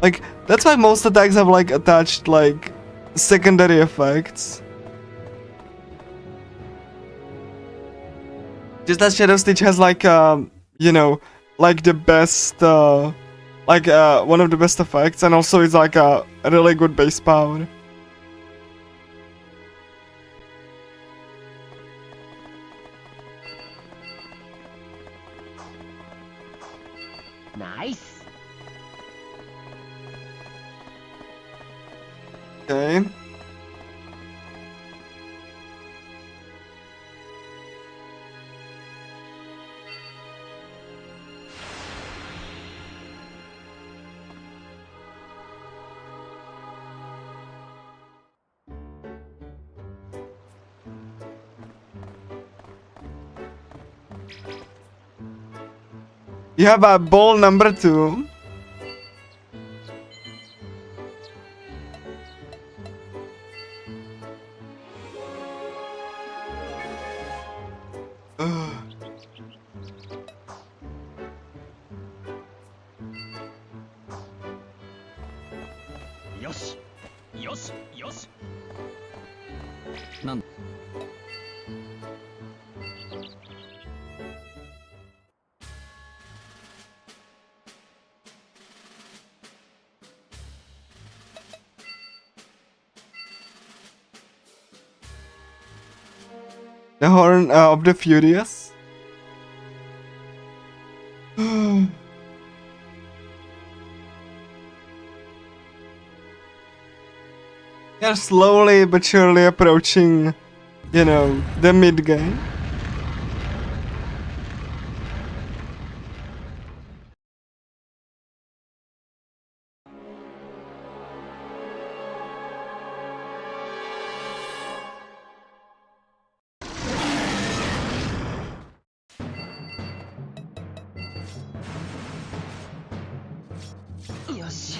Like, that's why most attacks have, like, attached, like, secondary effects. Just that Shadow Stitch has, like, you know, like, the best, one of the best effects, and also it's, like, a really good base power. Nice. Okay. You have a ball number 2. Yosh. Yosh. Yosh. The Horn of the Furious. They're slowly but surely approaching, you know, the mid game. Yosh.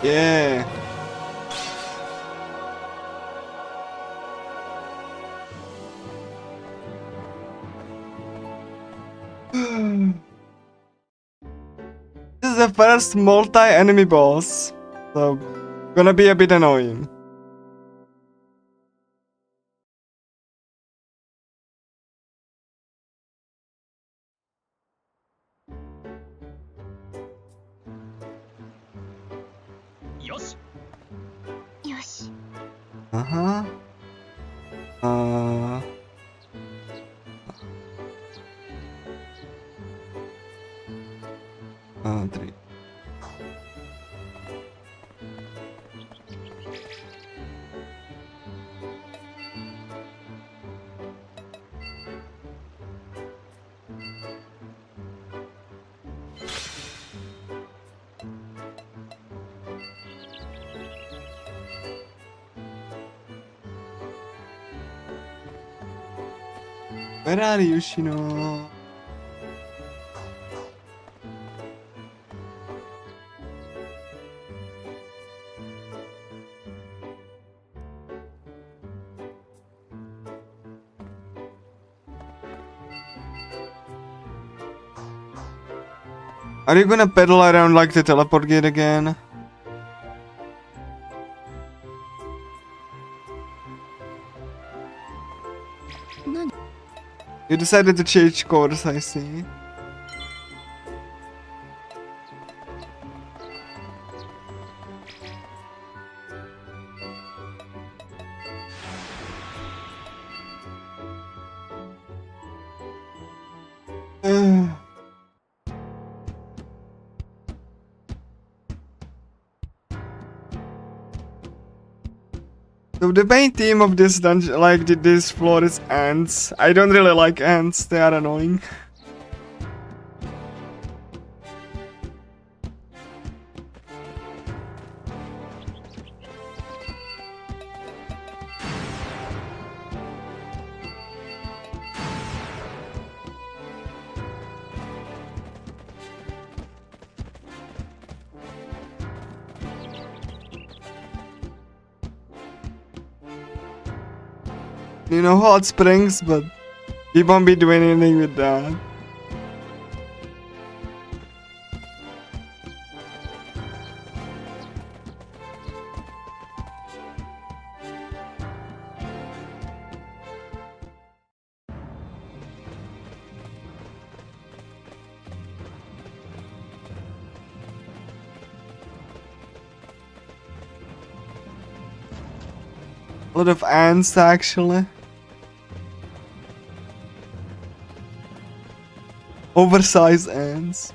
Yeah. This is the first multi-enemy boss, so gonna be a bit annoying. Yosh. よし Uh-huh. Three. Where are you, Shino? Are you gonna pedal around like the teleport gate again? You decided to change course, I see. So the main theme of this dungeon, like this floor, is ants. I don't really like ants, they are annoying. You know, hot springs, but he won't be doing anything with that. A lot of ants, actually. Oversized ants.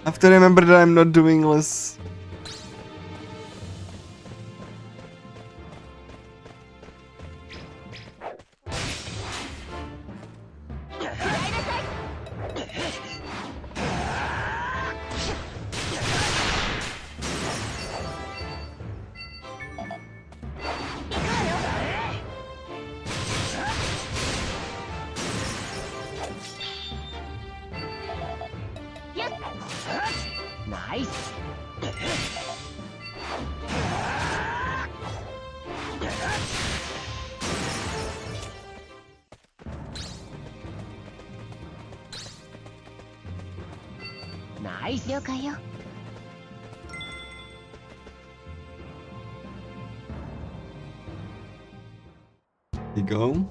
I have to remember that I'm not doing this. Nice. Nice. 了解よ You go.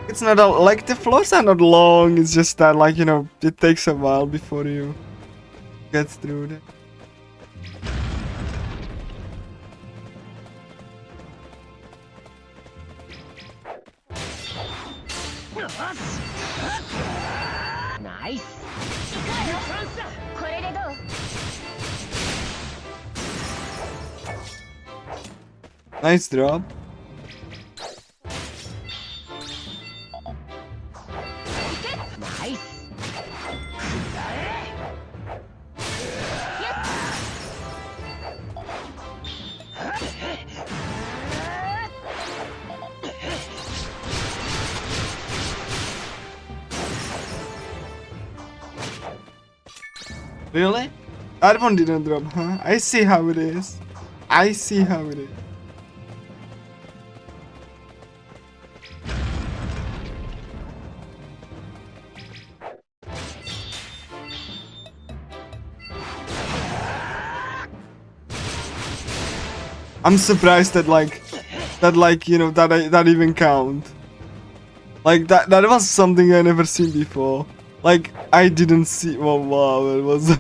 It's not a, like the floors are not long. It's just that like, you know, it takes a while before you get through that. Nice. これでどう？ Nice drop. Nice. Really? That one didn't drop, huh? I see how it is. I see how it is. I'm surprised that you know that even count. Like that was something I never seen before. Like I didn't see. Oh wow, it was.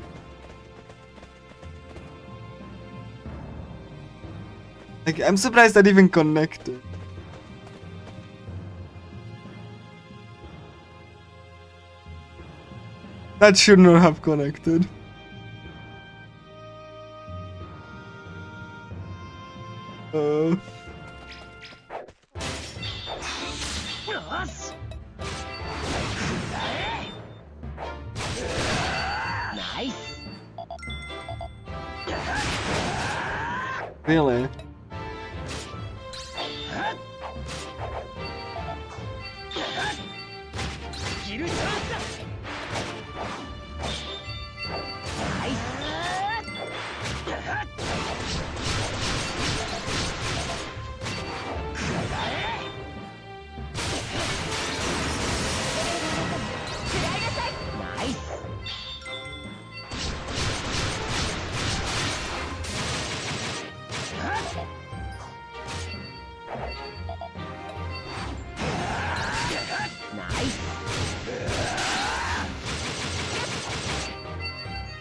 Like I'm surprised that even connected. That should not have connected. Nice. Really?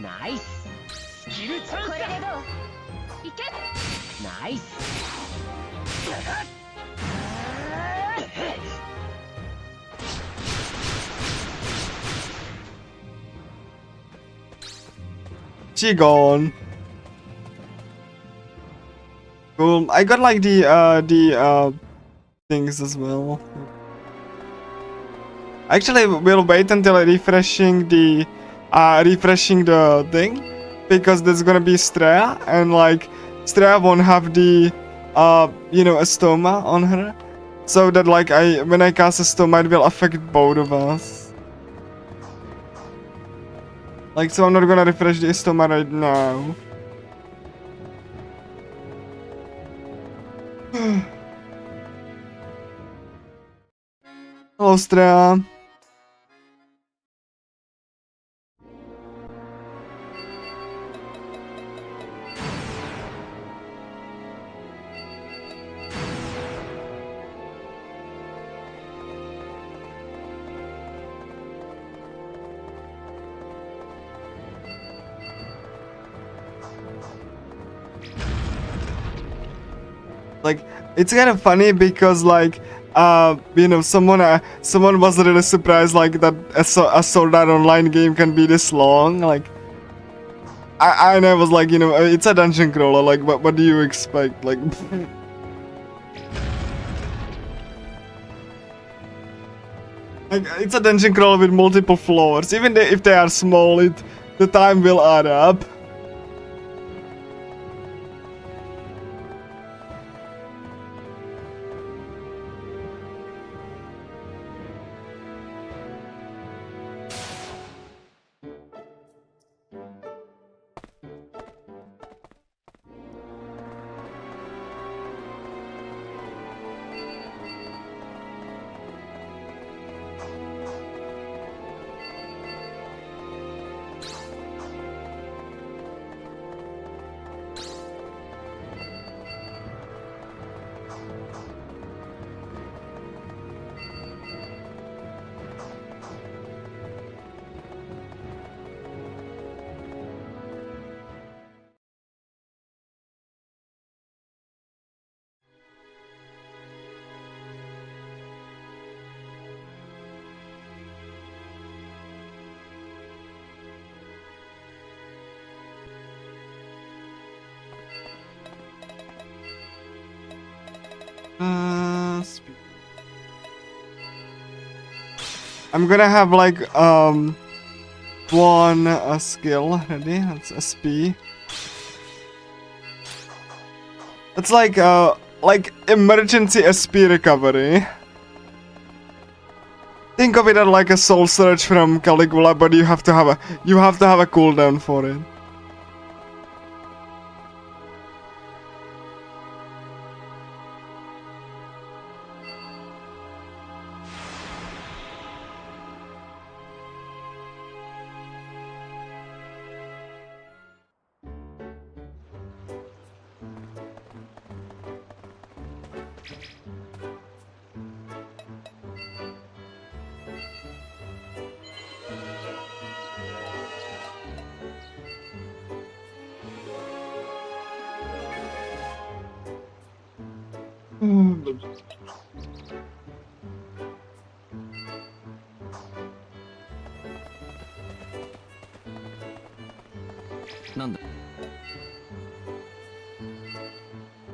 Nice. これでどう？いけ？ Nice. She gone. Cool. I got like the things as well. Actually, we'll wait until refreshing the thing, because there's gonna be Strea, and like Strea won't have the you know, a stoma on her, so that like when I cast a stoma, it will affect both of us. Like, so I'm not gonna refresh the stoma right now. Hello, Strea. Like, it's kind of funny because like you know, someone was really surprised like that a Sword Art Online game can be this long. Like I was like, you know, it's a dungeon crawler, like what do you expect? Like like it's a dungeon crawler with multiple floors. Even if they are small, the time will add up. I'm gonna have like one skill ready. That's SP. It's like emergency SP recovery. Think of it as like a soul search from Caligula, but you have to have a cooldown for it.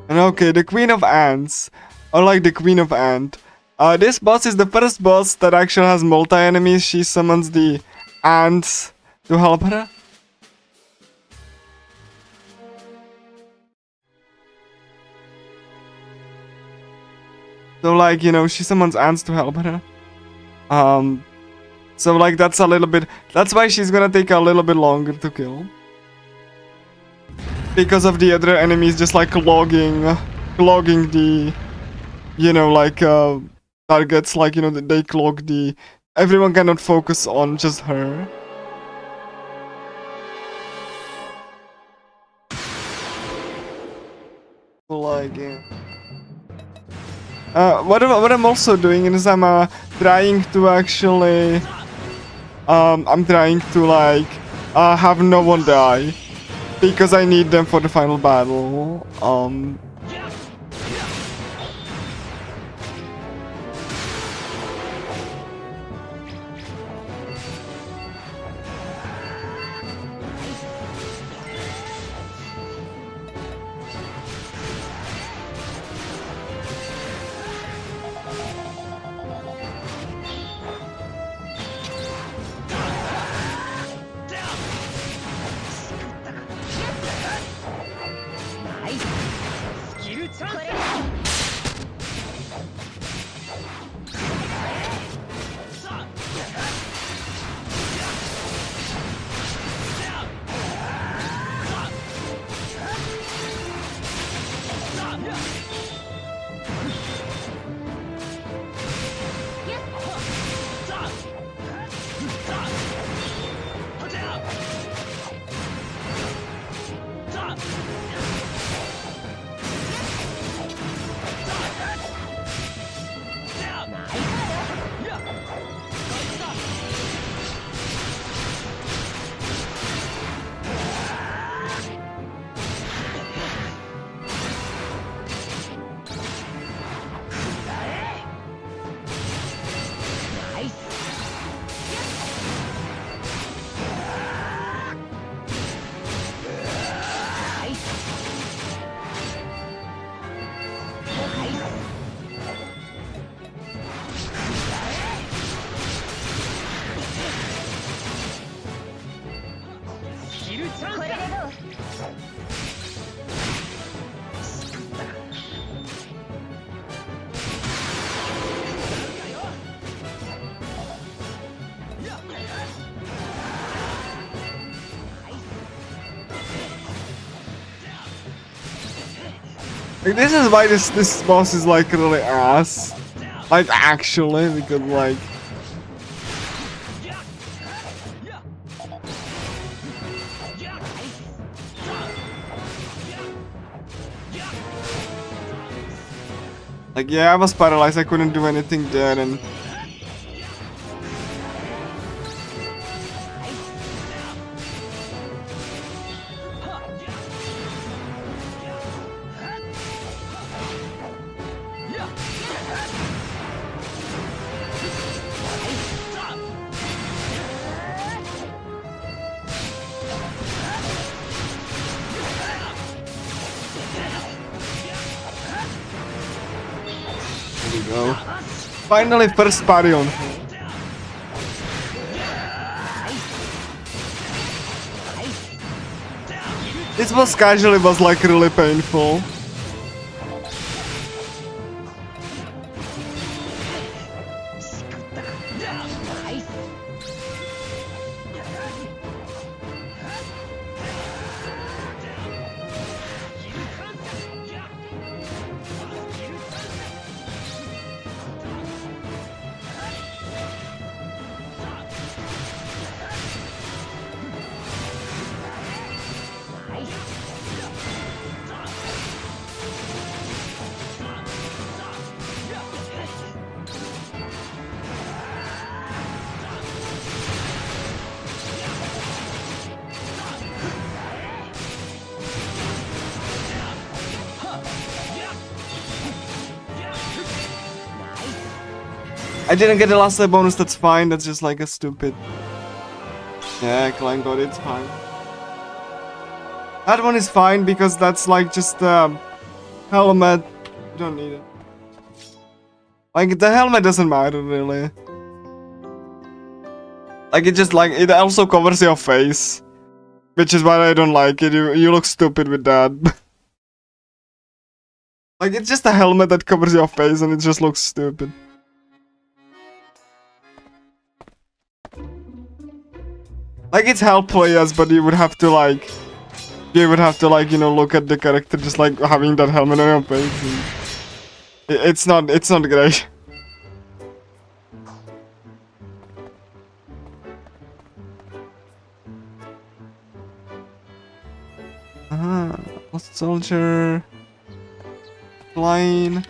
And okay, the Queen of Ants, or like the Queen of Ant. This boss is the first boss that actually has multi-enemies. She summons the ants to help her. So like, you know, she summons ants to help her. So like that's a little bit, that's why she's gonna take a little bit longer to kill. Because of the other enemies just like clogging the, you know, like targets, like, you know, they clog the, everyone cannot focus on just her. So like, yeah. What I'm also doing is I'm trying to actually I'm trying to like have no one die because I need them for the final battle. Like, this is why this boss is like really ass. Like actually, because like yeah, I was paralyzed, I couldn't do anything there, and finally, first parry on her. It was casual, it was like really painful. Nice. I didn't get the last life bonus, that's fine, that's just like a stupid... Yeah, Klein got it, it's fine. That one is fine because that's like just helmet. You don't need it. Like the helmet doesn't matter really. Like it just like it also covers your face, which is why I don't like it. You look stupid with that. Like it's just a helmet that covers your face and it just looks stupid. Like it's helpful, yes, but you would have to like, you know, look at the character just like having that helmet on your face. It's not great. Lost soldier, flying.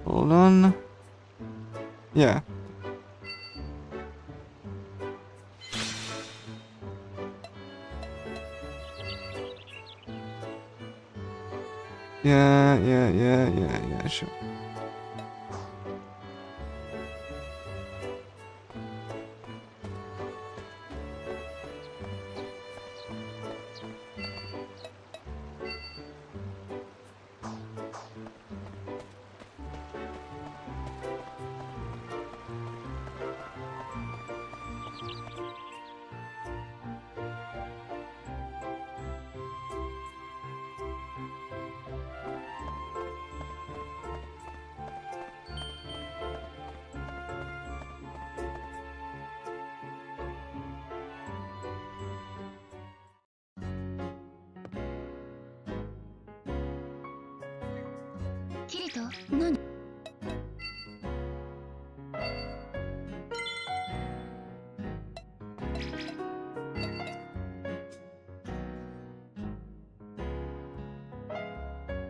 Hold on. Yeah. Yeah, sure.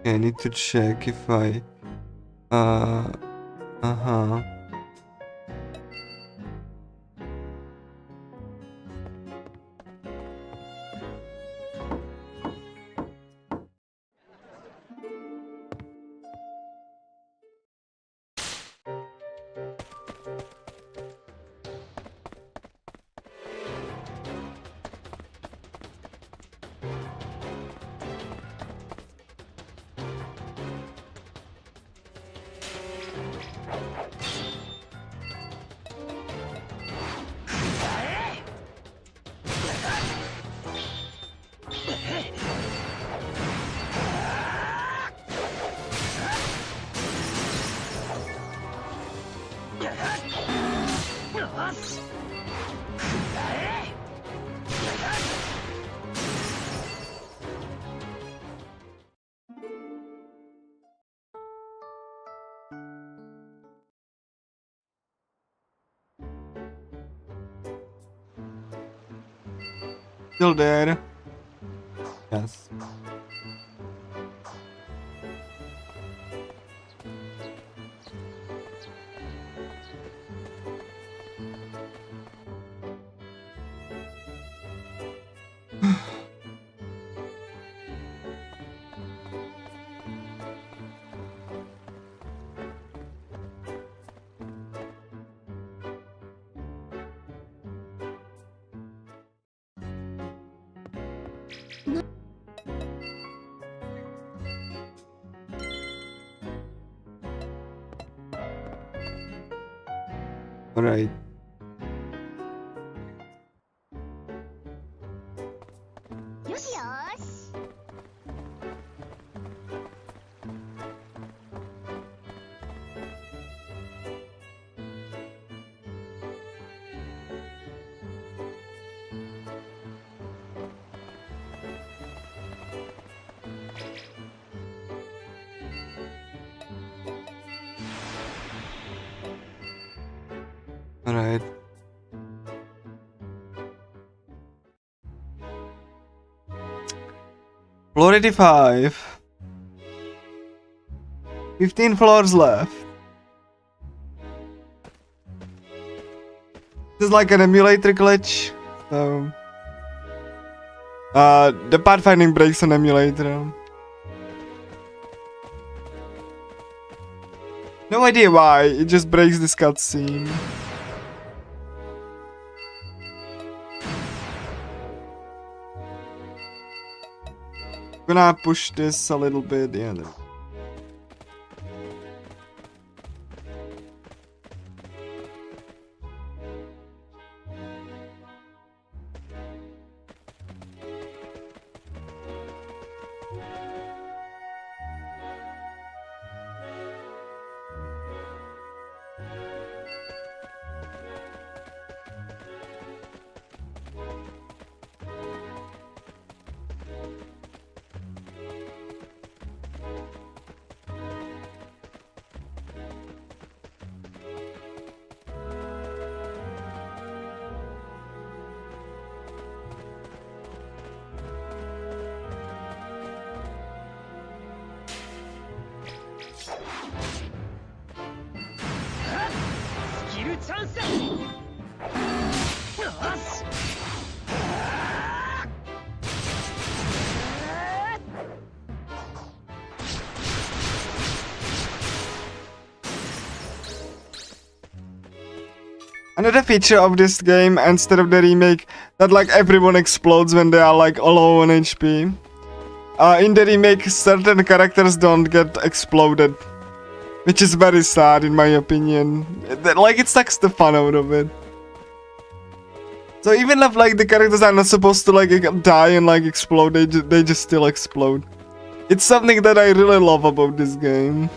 Okay, I need to check if I still there. Yes. Alright. Yoshi. Yoshi. Alright. Floor 85. 15 floors left. This is like an emulator glitch. So the pathfinding breaks on emulator. No idea why, it just breaks this cutscene. Gonna push this a little bit, yeah. Another feature of this game, instead of the remake, that like everyone explodes when they are like low on HP. In the remake, certain characters don't get exploded, which is very sad in my opinion. Like it sucks the fun out of it. So even if like the characters are not supposed to like die and like explode, they just still explode. It's something that I really love about this game.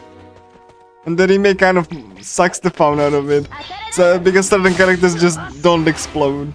And the remake kind of sucks the fun out of it. So, because certain characters just don't explode.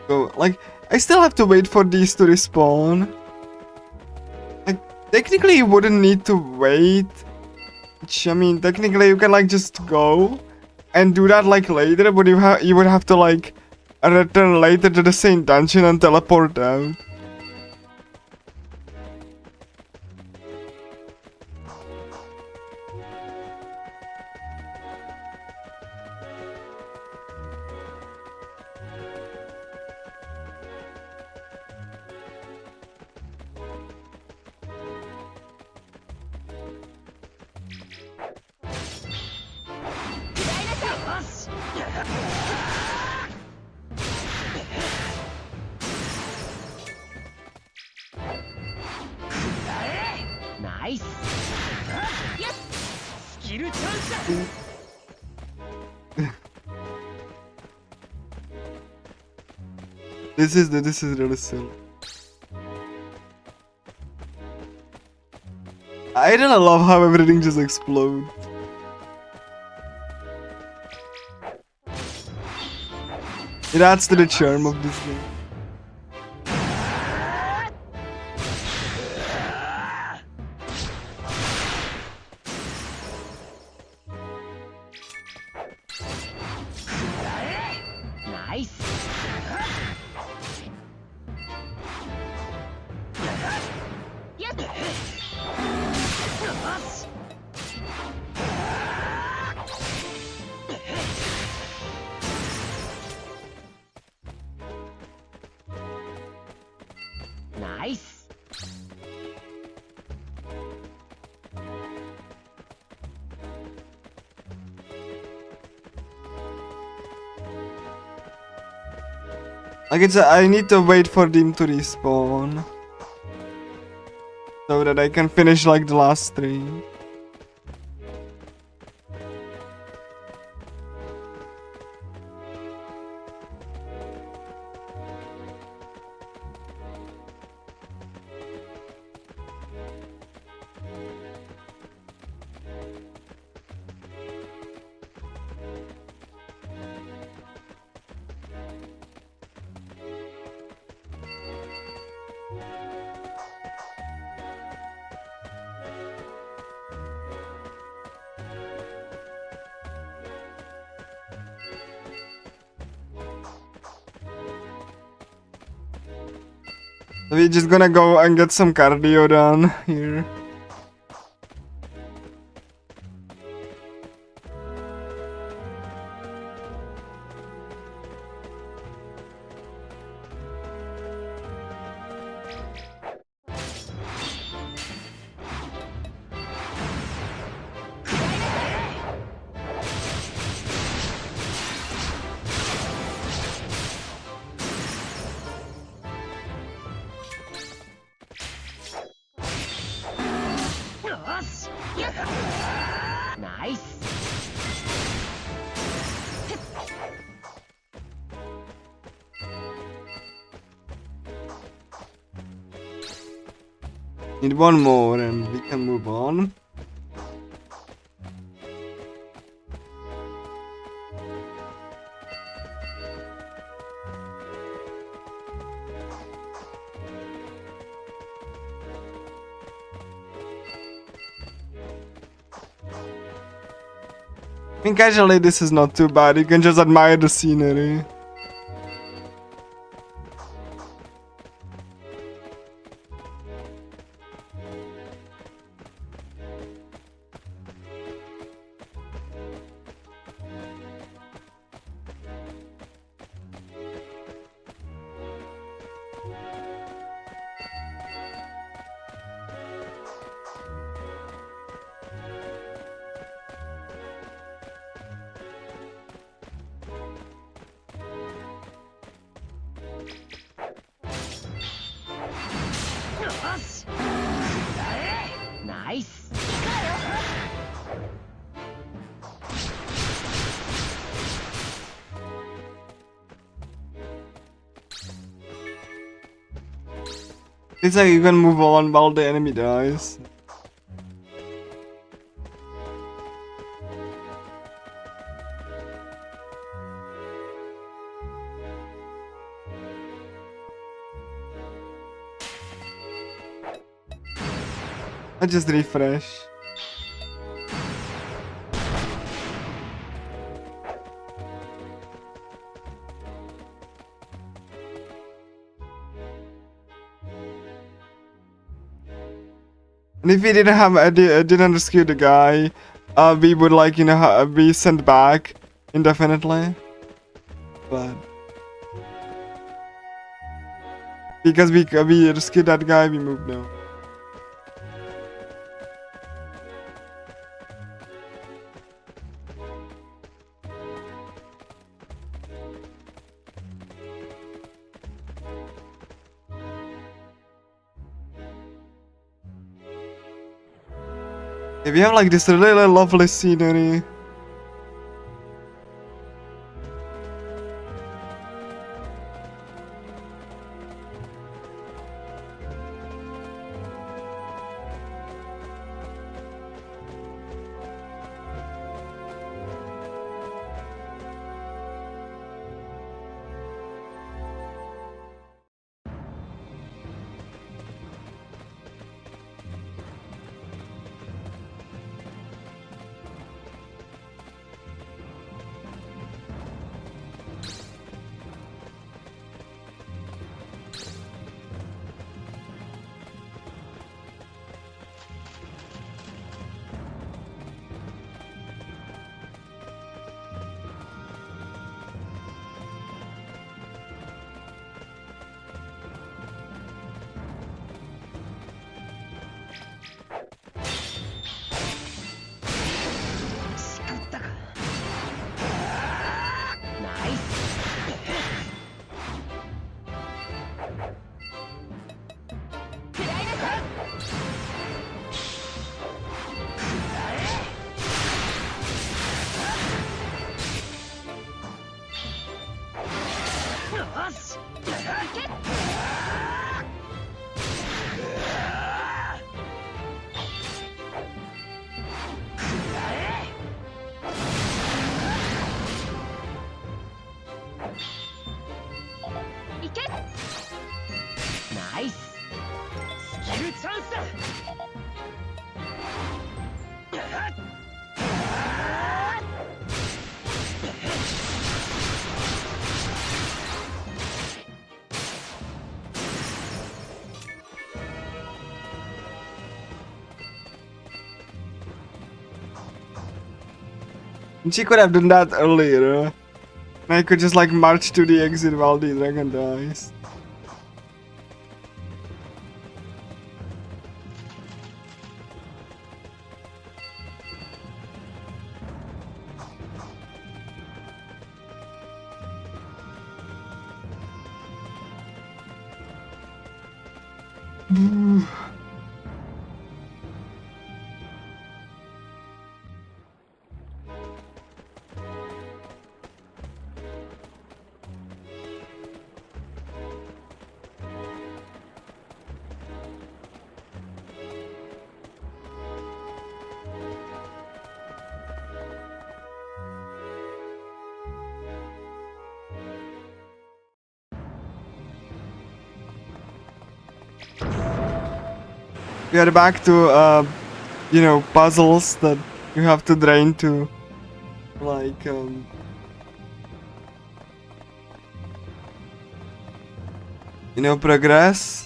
So, like, I still have to wait for these to respawn. Like, technically you wouldn't need to wait. Which, I mean, technically you can like just go and do that like later, but you would have to like return later to the same dungeon and teleport out. Nice. This is really silly. I really love how everything just explodes. It adds to the charm of this game. Nice. Like I need to wait for them to respawn. So that I can finish like the last 3. So we're just gonna go and get some cardio done here. Nice. Need one more and we can move on. I think casually this is not too bad, you can just admire the scenery. Nice. It's like you can move on while the enemy dies. I just refresh. And if we didn't have, didn't rescue the guy, we would like, you know, be sent back indefinitely. But because we rescued that guy, we moved now. Yeah, we have like this really lovely scenery. She could have done that earlier. And I could just like march to the exit while the dragon dies. We are back to, you know, puzzles that you have to drain to, like, you know, progress.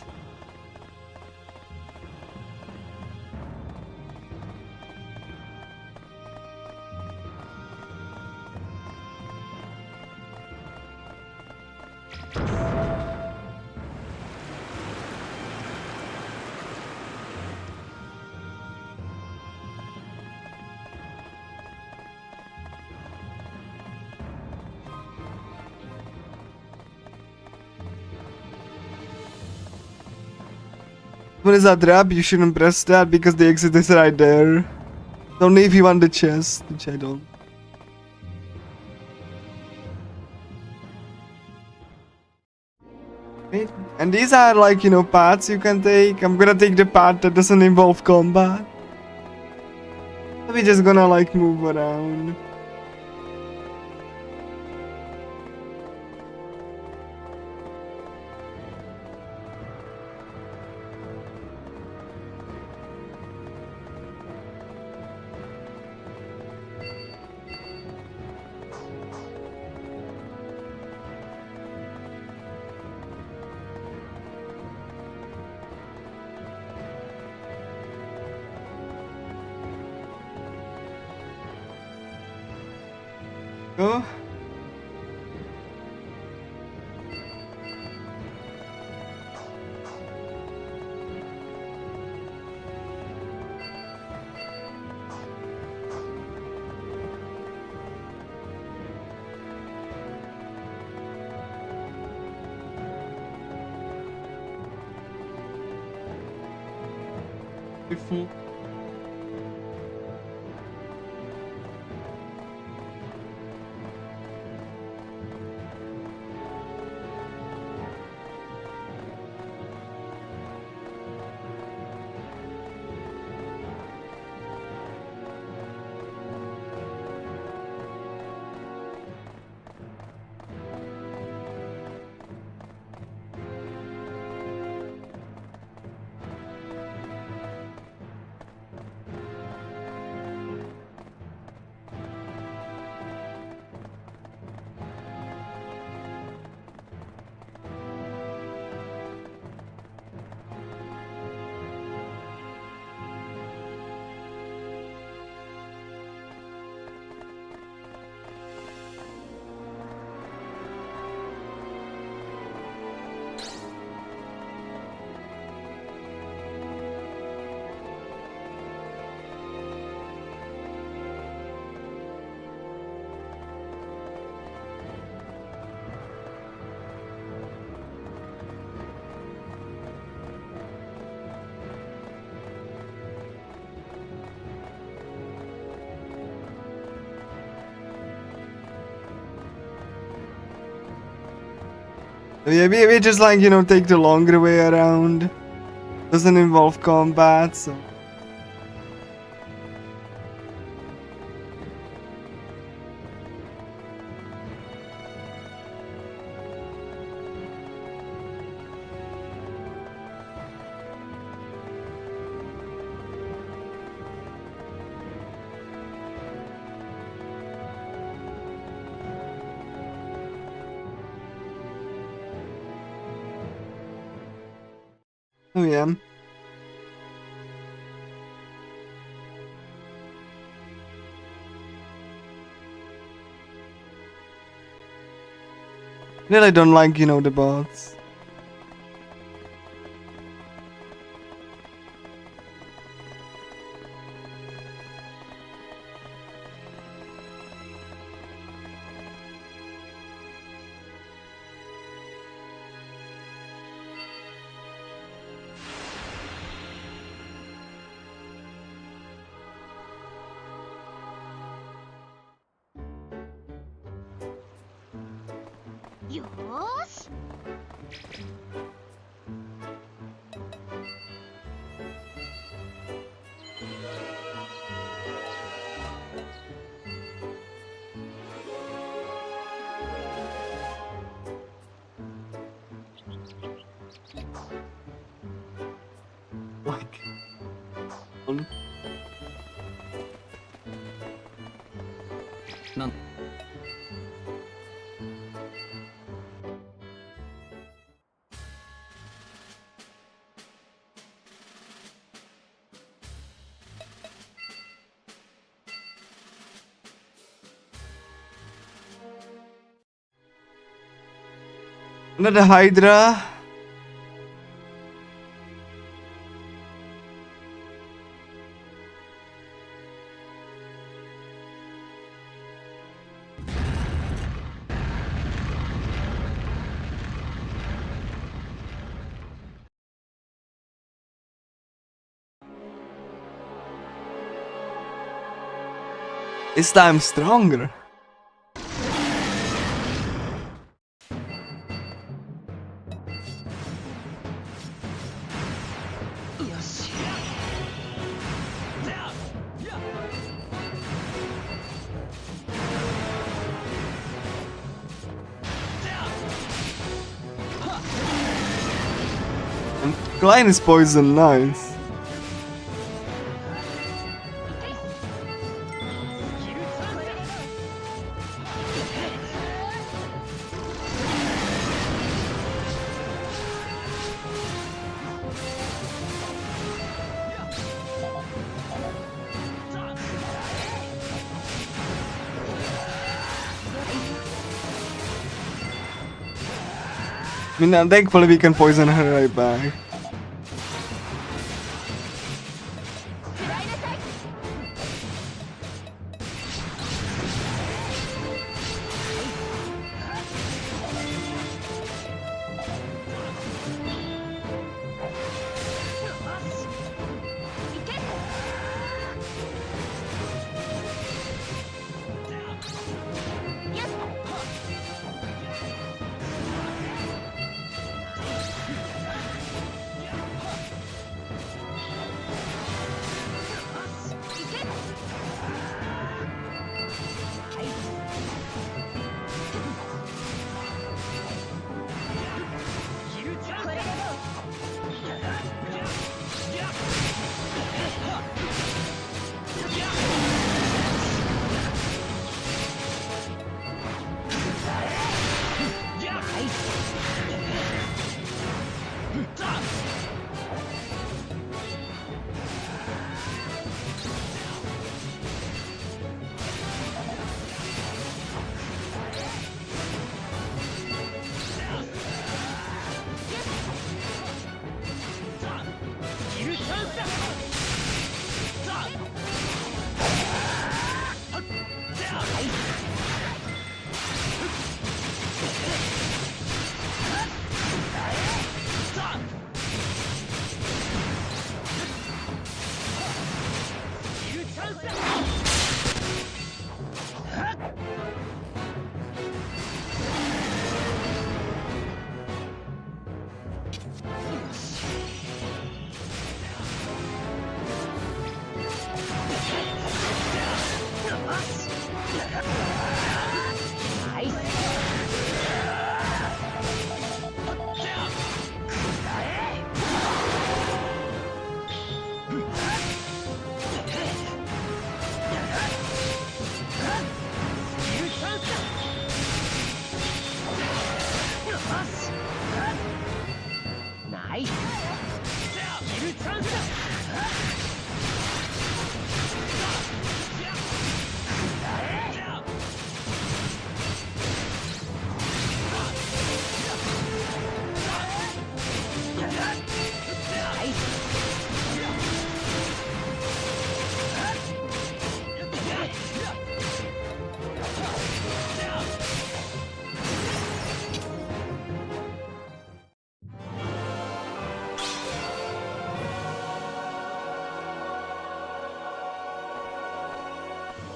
What is that trap? You shouldn't press that because the exit is right there. Only if you want the chest, which I don't. Wait, and these are like, you know, paths you can take. I'm gonna take the path that doesn't involve combat. We're just gonna like move around. Go. Before. Yeah, we just like, you know, take the longer way around. Doesn't involve combat, so. Oh yeah. Really don't like, you know, the bots.よーし Like, on. Another Hydra. This time stronger. And Klein is poison, nice. I mean, thankfully we can poison her right back.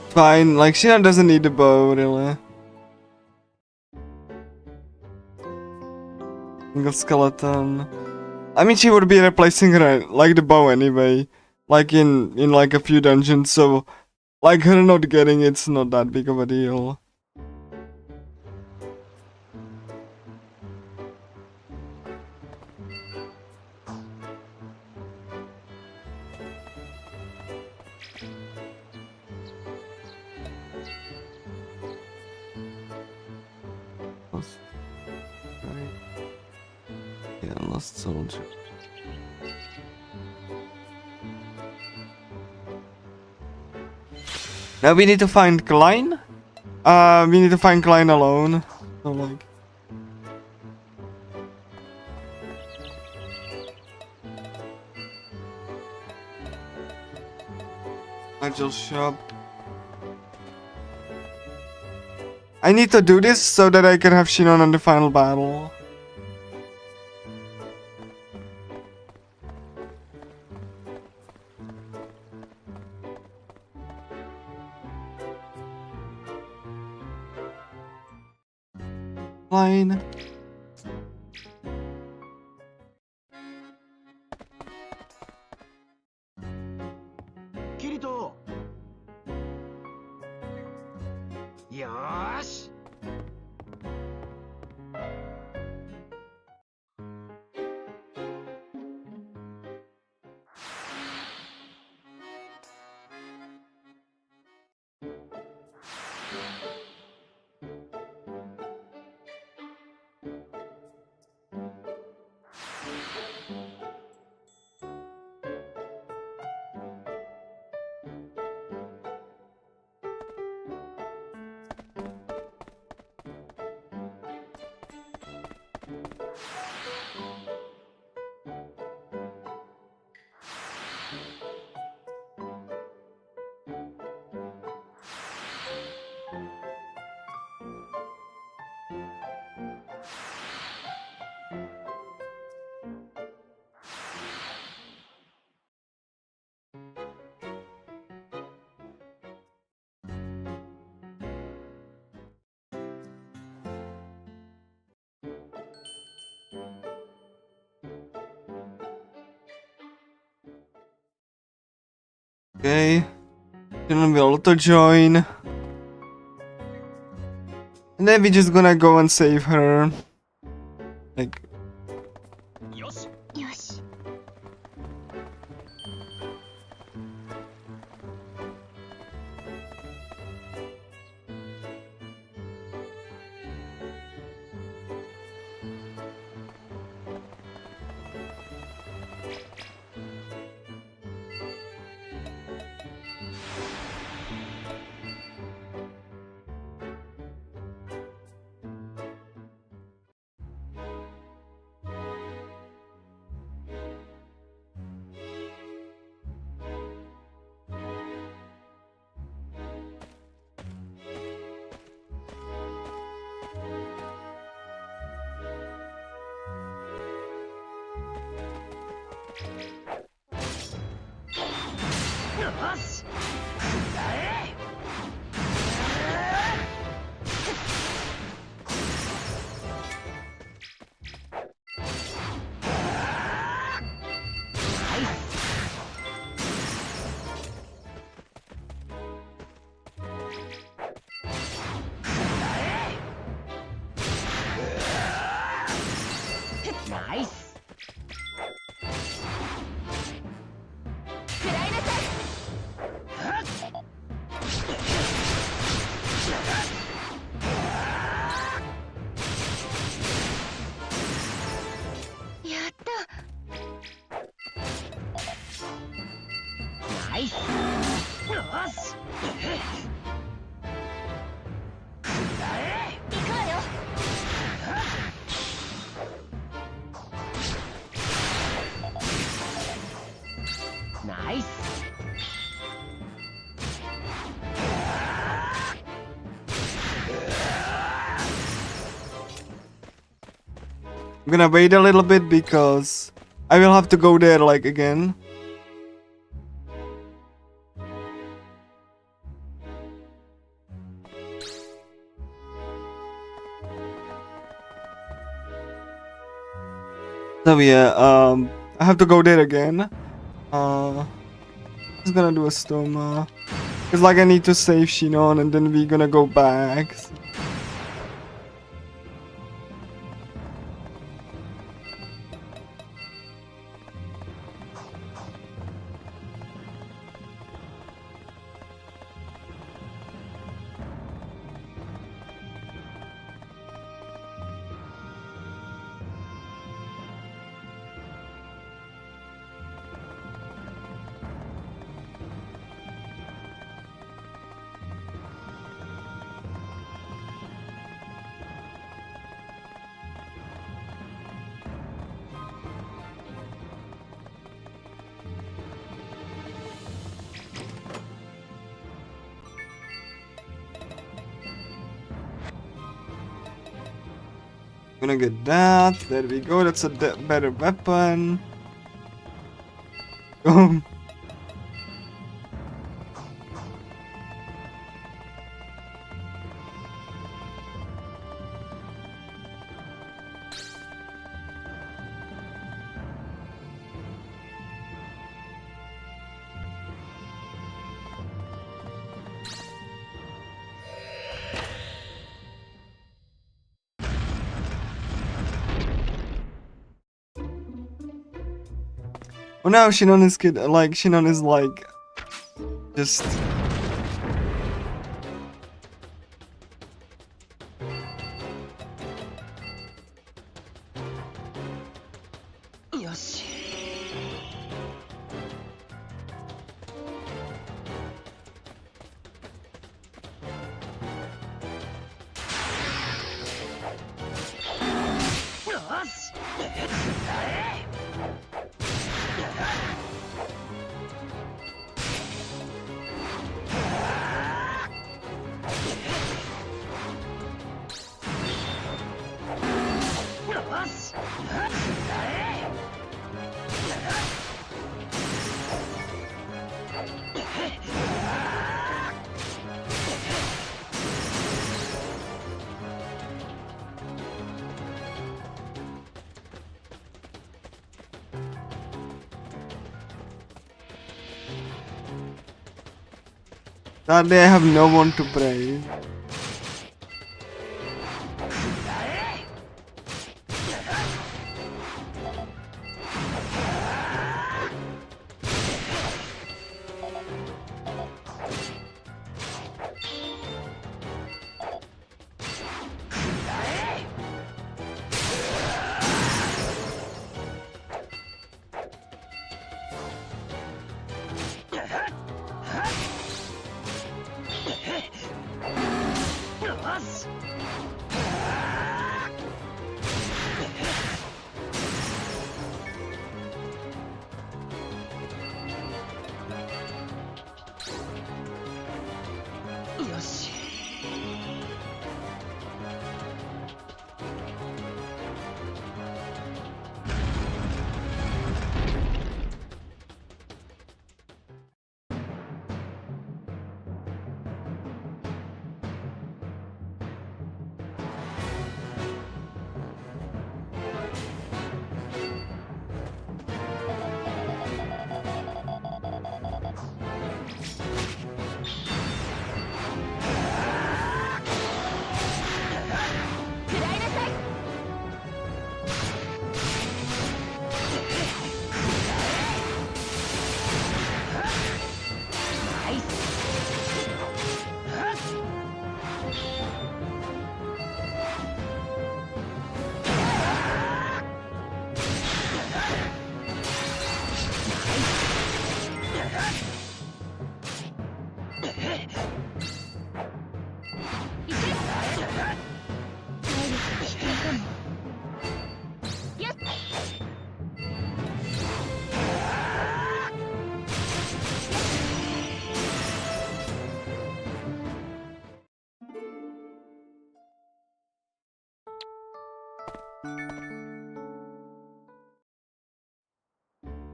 Fine, like Shinon doesn't need a bow, really. Single skeleton. I mean, she would be replacing her like the bow anyway, like in like a few dungeons. So, like her not getting it's not that big of a deal. Yeah, lost soldier. Now we need to find Klein. We need to find Klein alone. So like. Angel shop. I need to do this so that I can have Shinon on the final battle. Fine. Kirito. Yosh. Okay. Shinon will auto join. And then we're just gonna go and save her. Like. Yosh. よし Nice. 食らいなさいやった Nice. Yosh. 行くわよ Nice. I'm gonna wait a little bit because I will have to go there like again. So yeah, I have to go there again. I'm just gonna do a stoma. Cause like I need to save Shinon and then we're gonna go back. Gonna get that. There we go. That's a better weapon. Oh, now Shinon is Shinon is like just. Yoshi. That day I have no one to praise.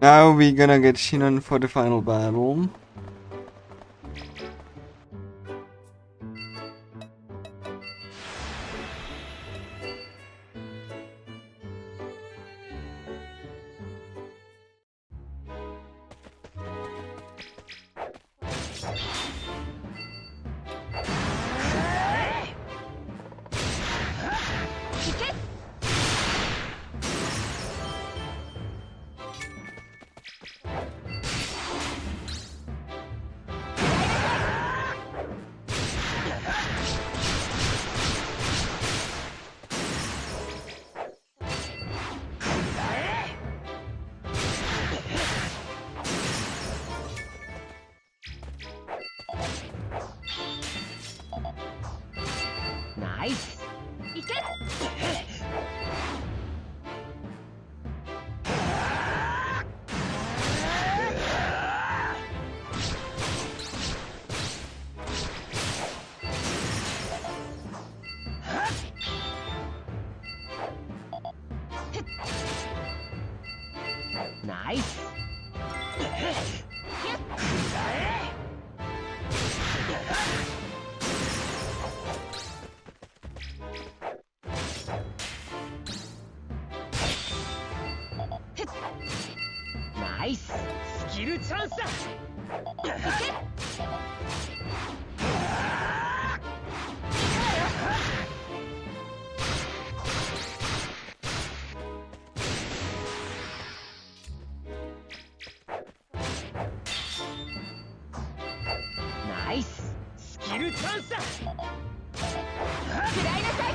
Now we're gonna get Shinon for the final battle. ナイス。いけ。ナイス。ナイス。スキルチャンスだ。ナイス。スキルチャンスだ。食らいなさい。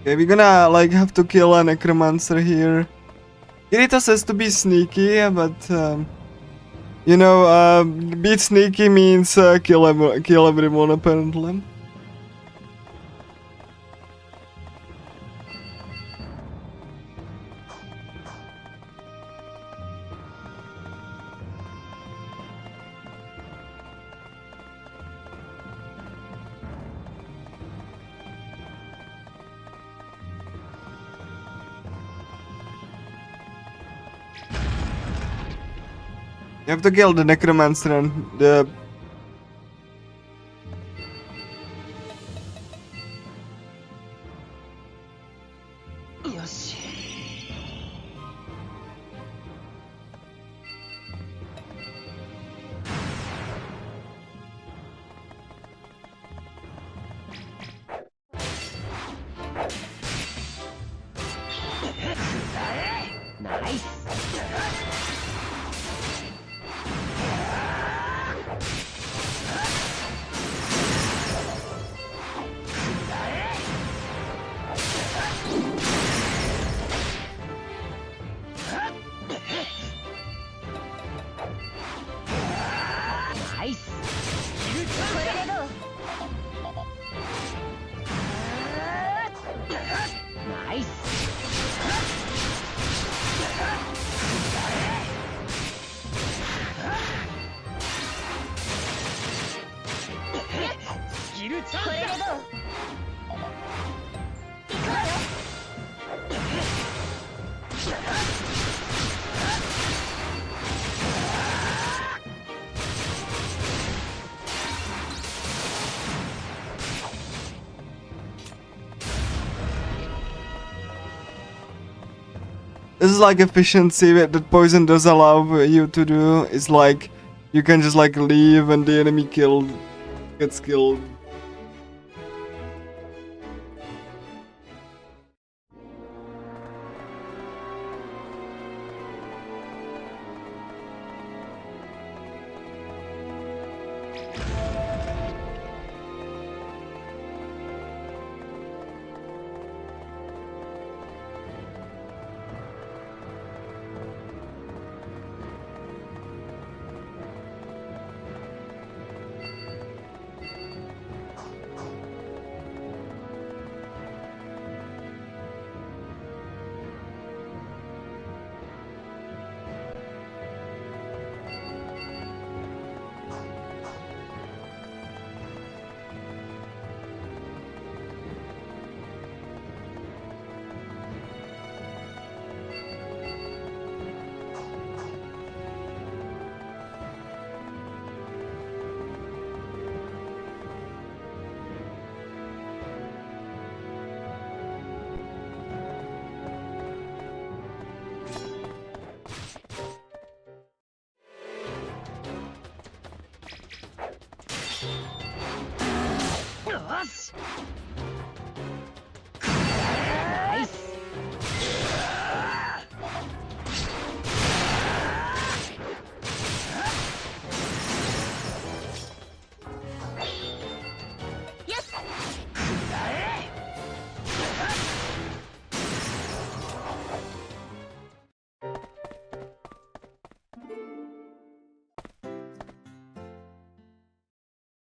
Okay, we're gonna like have to kill a necromancer here. Kirito says to be sneaky, but you know, be sneaky means kill everyone apparently. You have to kill the necromancer and the... Nice. This is like efficiency that Poison does allow you to do. It's like you can just like leave and the enemy gets killed.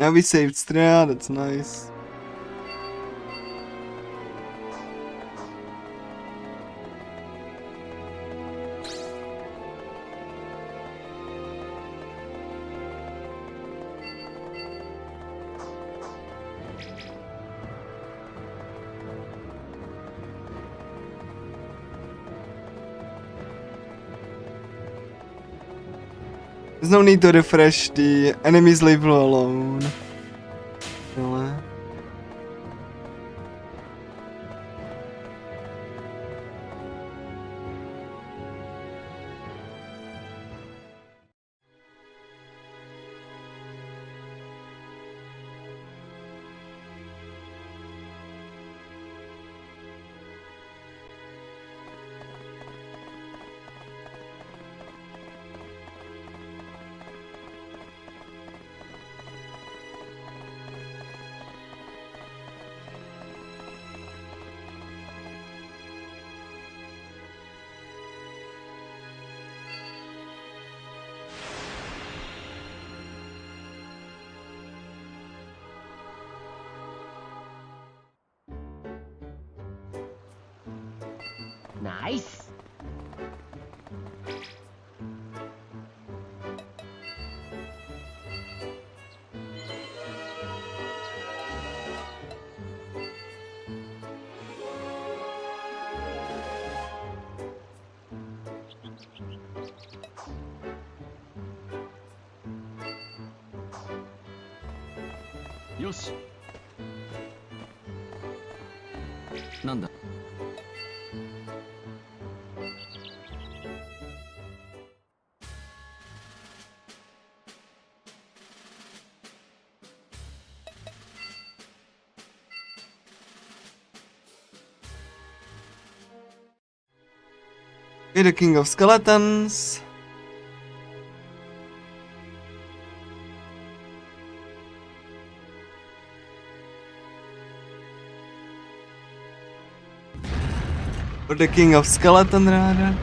Now we saved Strea, that's nice. There's no need to refresh, the enemies leave alone. Really? Nice. Yoshi. なんだ。Okay, the King of Skeletons. Or the King of Skeleton, rather.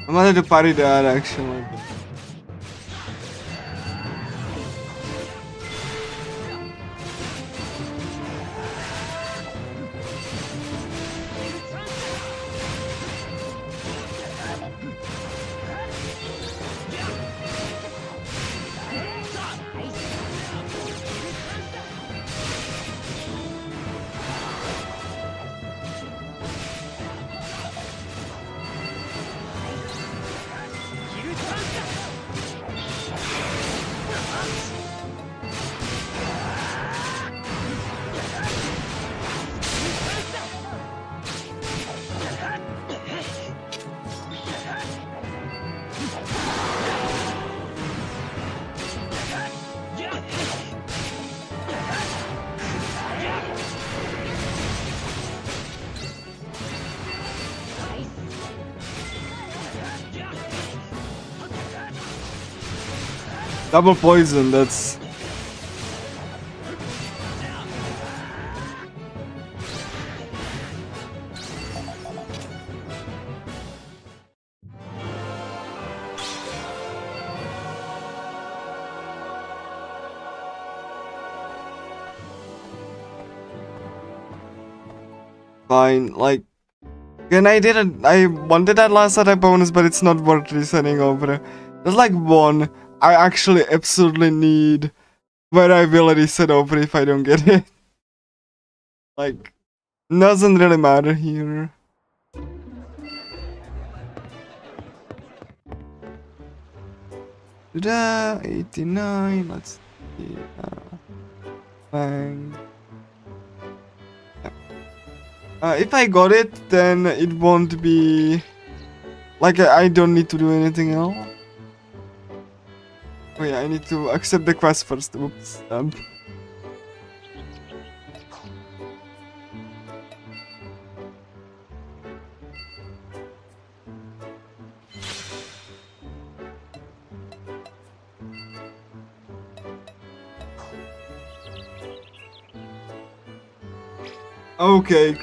I wanted to parry that actually. Double poison, that's... Fine, like... Again, I wanted that last attack bonus, but it's not worth resetting over. There's like one I actually absolutely need, where I will reset over if I don't get it. Like, doesn't really matter here. Ta-da, 89, let's see, bang. If I got it, then it won't be... Like, I don't need to do anything else. Oh yeah, I need to accept the quest first. Oops. Okay.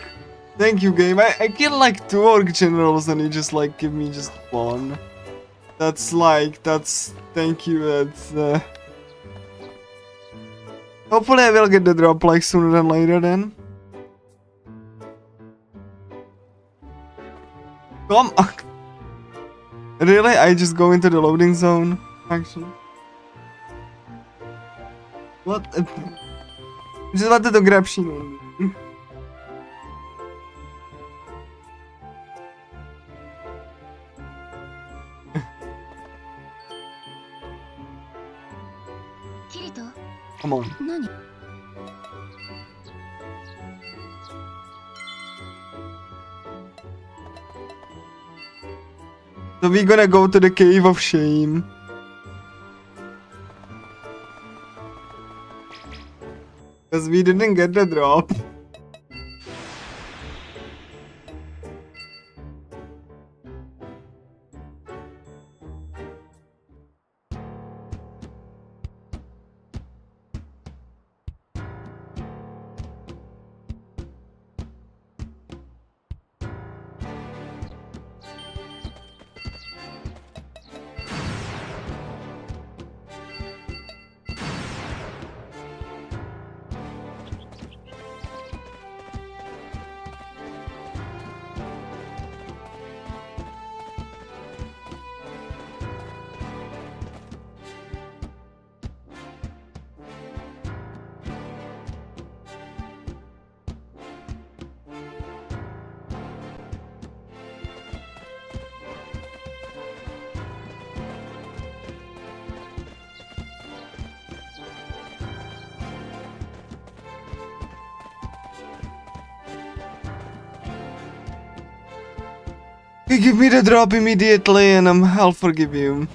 Thank you, game. I kill like 2 orc generals and you just like give me just 1. That's like, that's... Thank you, that's... Hopefully I will get the drop like sooner than later then. Come on! Really? I just go into the loading zone? Actually. What? I just wanted to grab Shinon. Come on. So we're gonna go to the Cave of Shame. Because we didn't get the drop. You give me the drop immediately and I'll forgive you.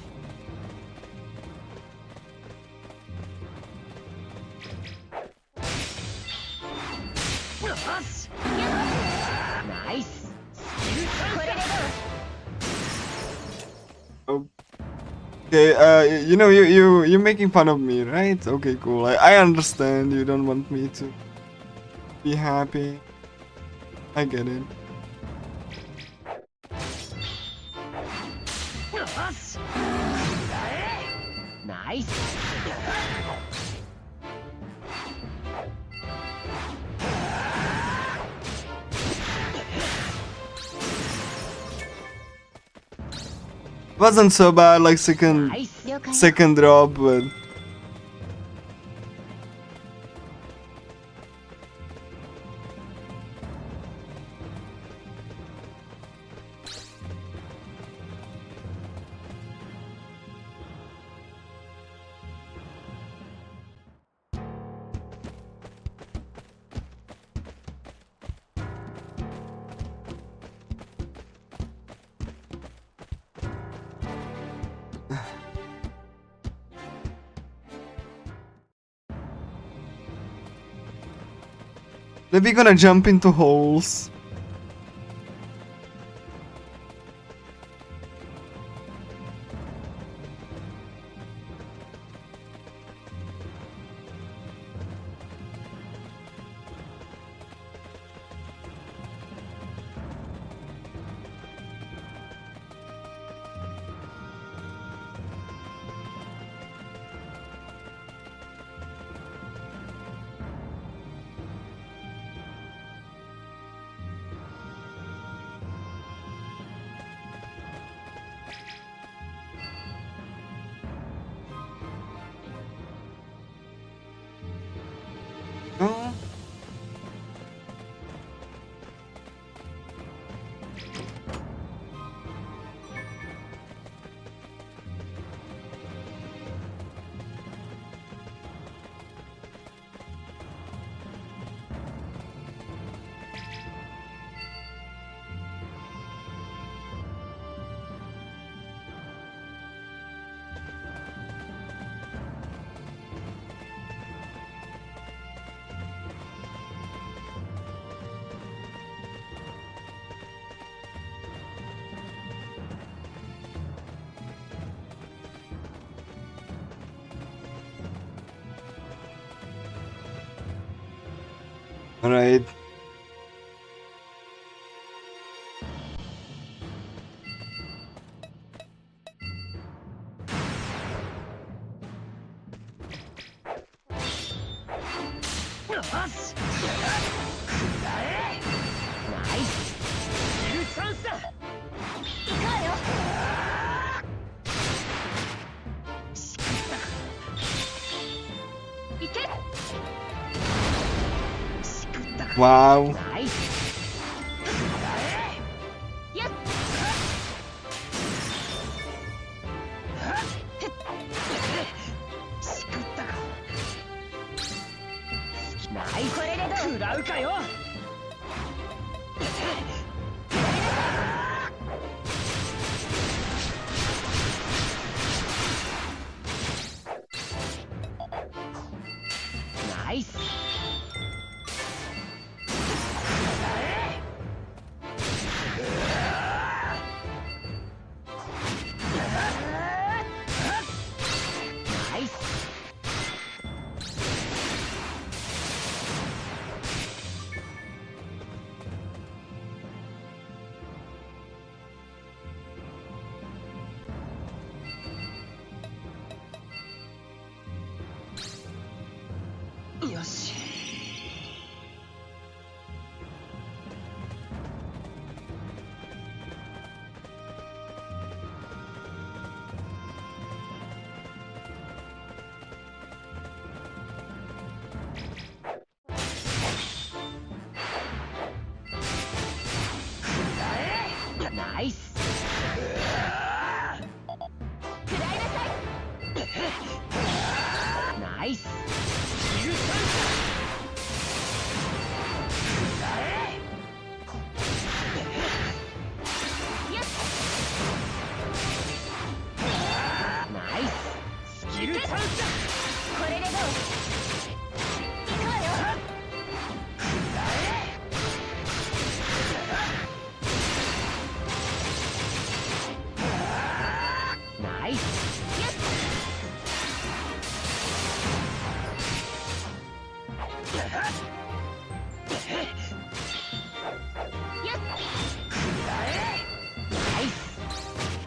Okay, you know, you're making fun of me, right? Okay, cool. I understand you don't want me to be happy. I get it. しナイス Wasn't so bad, like second ナイス second drop, but maybe gonna jump into holes. Oh. All right. Wow.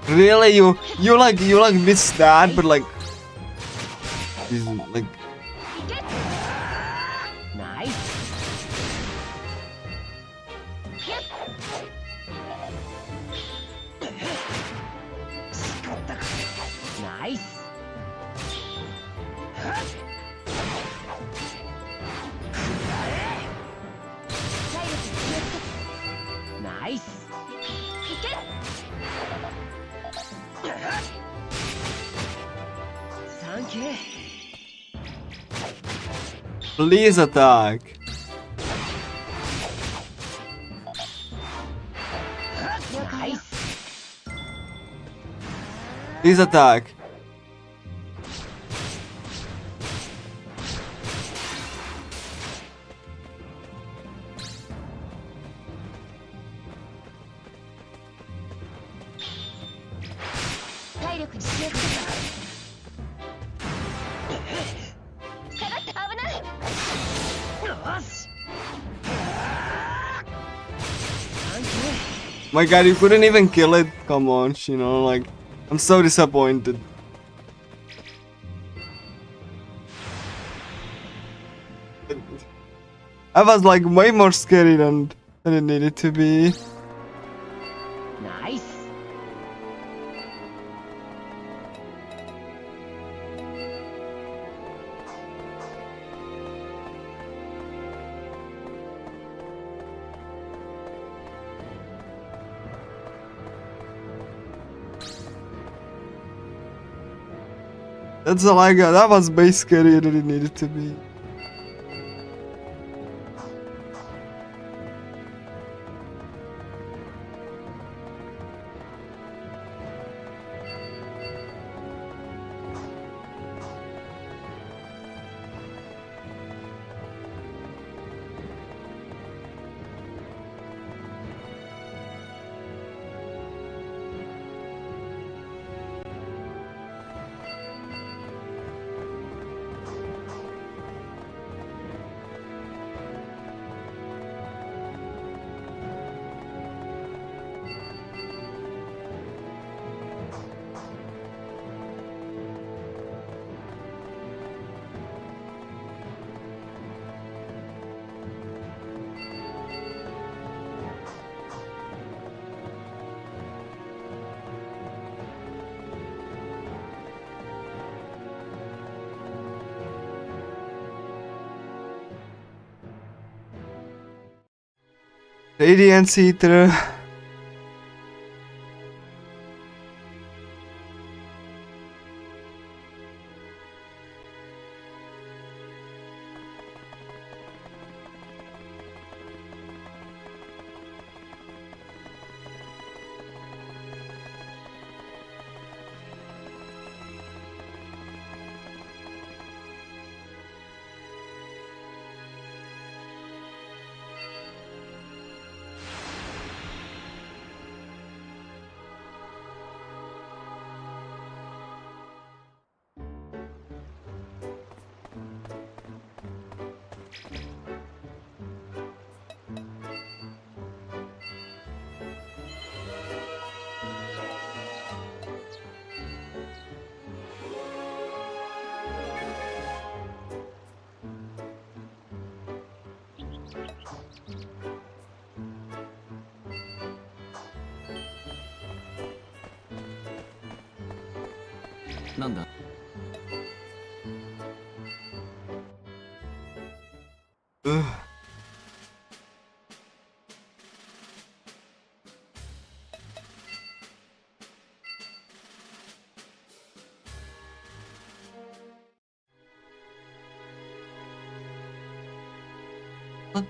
Really, you like missed that, but like, this is, like, ナイスしかったかナイスナイス サンキュー please attack. ナイス Please attack. 体力に気をつけた下がって危ないよしサンキュー My God, you couldn't even kill it. Come on, Shinon. Like, I'm so disappointed. I was like way more scary than it needed to be. ナイス That's all I got. That was way scarier than it needed to be. Radiance Eater. Nanda. Ugh. What?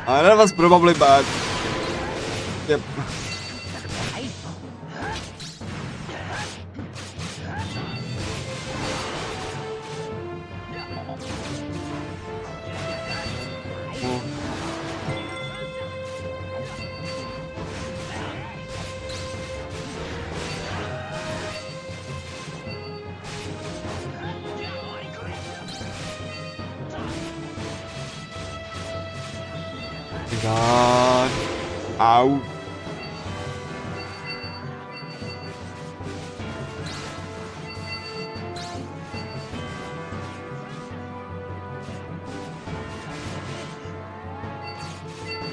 That was probably bad. Yep. God. Ow.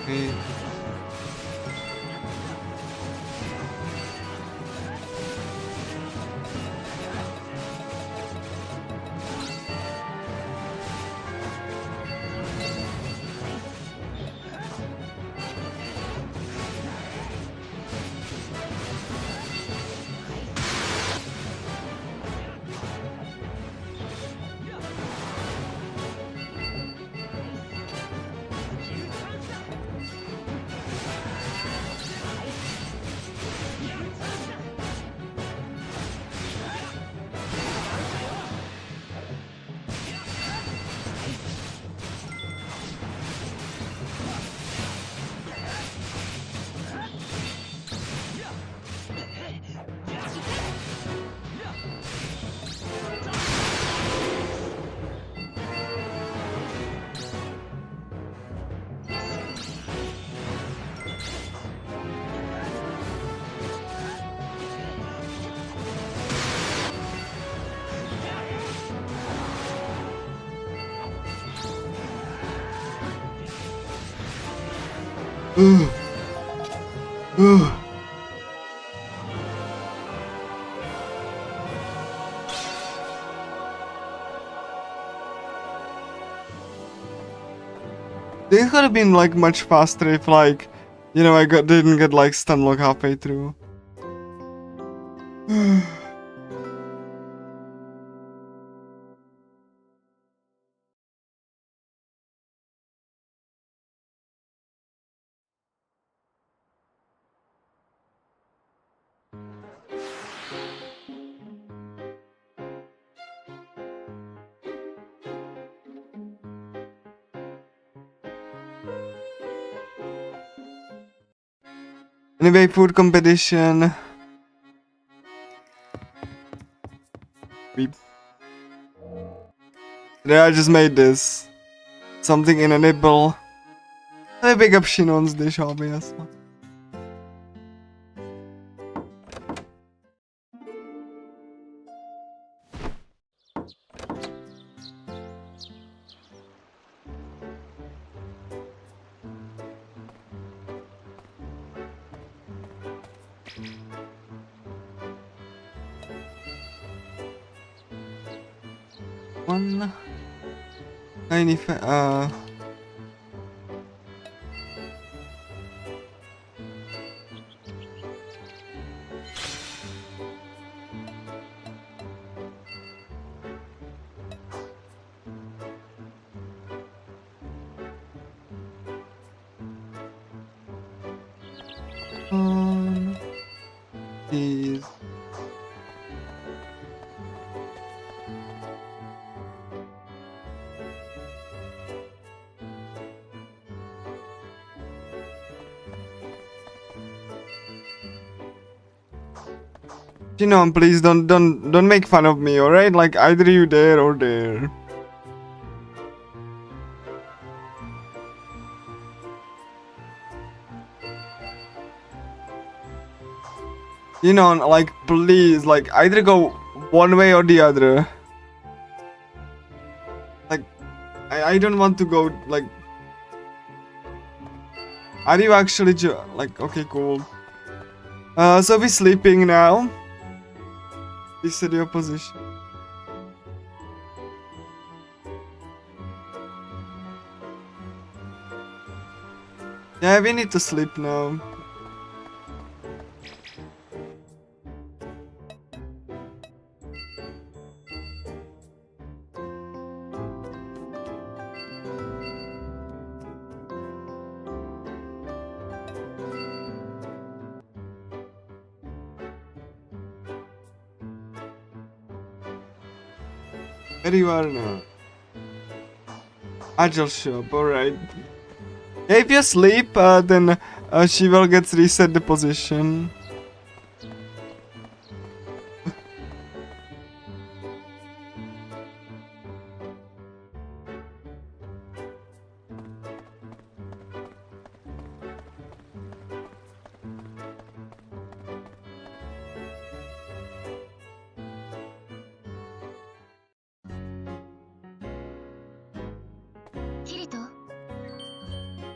Okay. This could have been like much faster if like, you know, didn't get like stun lock halfway through. Anyway, food competition. Beep. Yeah, I just made this. Something in a nibble. I pick up Shinon's dish, obviously. One tiny these. Shinon, please don't make fun of me, alright? Like either you there or there. Shinon, like please, like either go one way or the other. Like I don't want to go like. Are you actually like okay, cool. So we're sleeping now. This is your position. Yeah, we need to sleep now. Where you are now? Agile shop, alright. If you sleep, then she will get reset the position.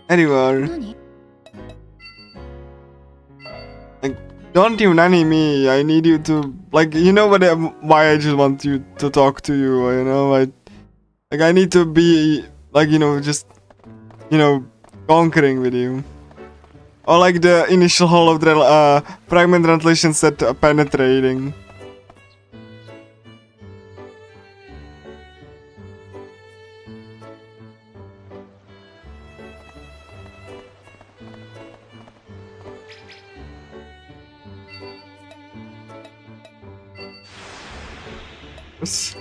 There you are. Like, don't you nanny me. I need you to, like, you know what? Why I just want you to talk to you. You know, I need to be, like, you know, just, you know, conquering with you. Or like the initial hologram fragment translation said, penetrating. Yes.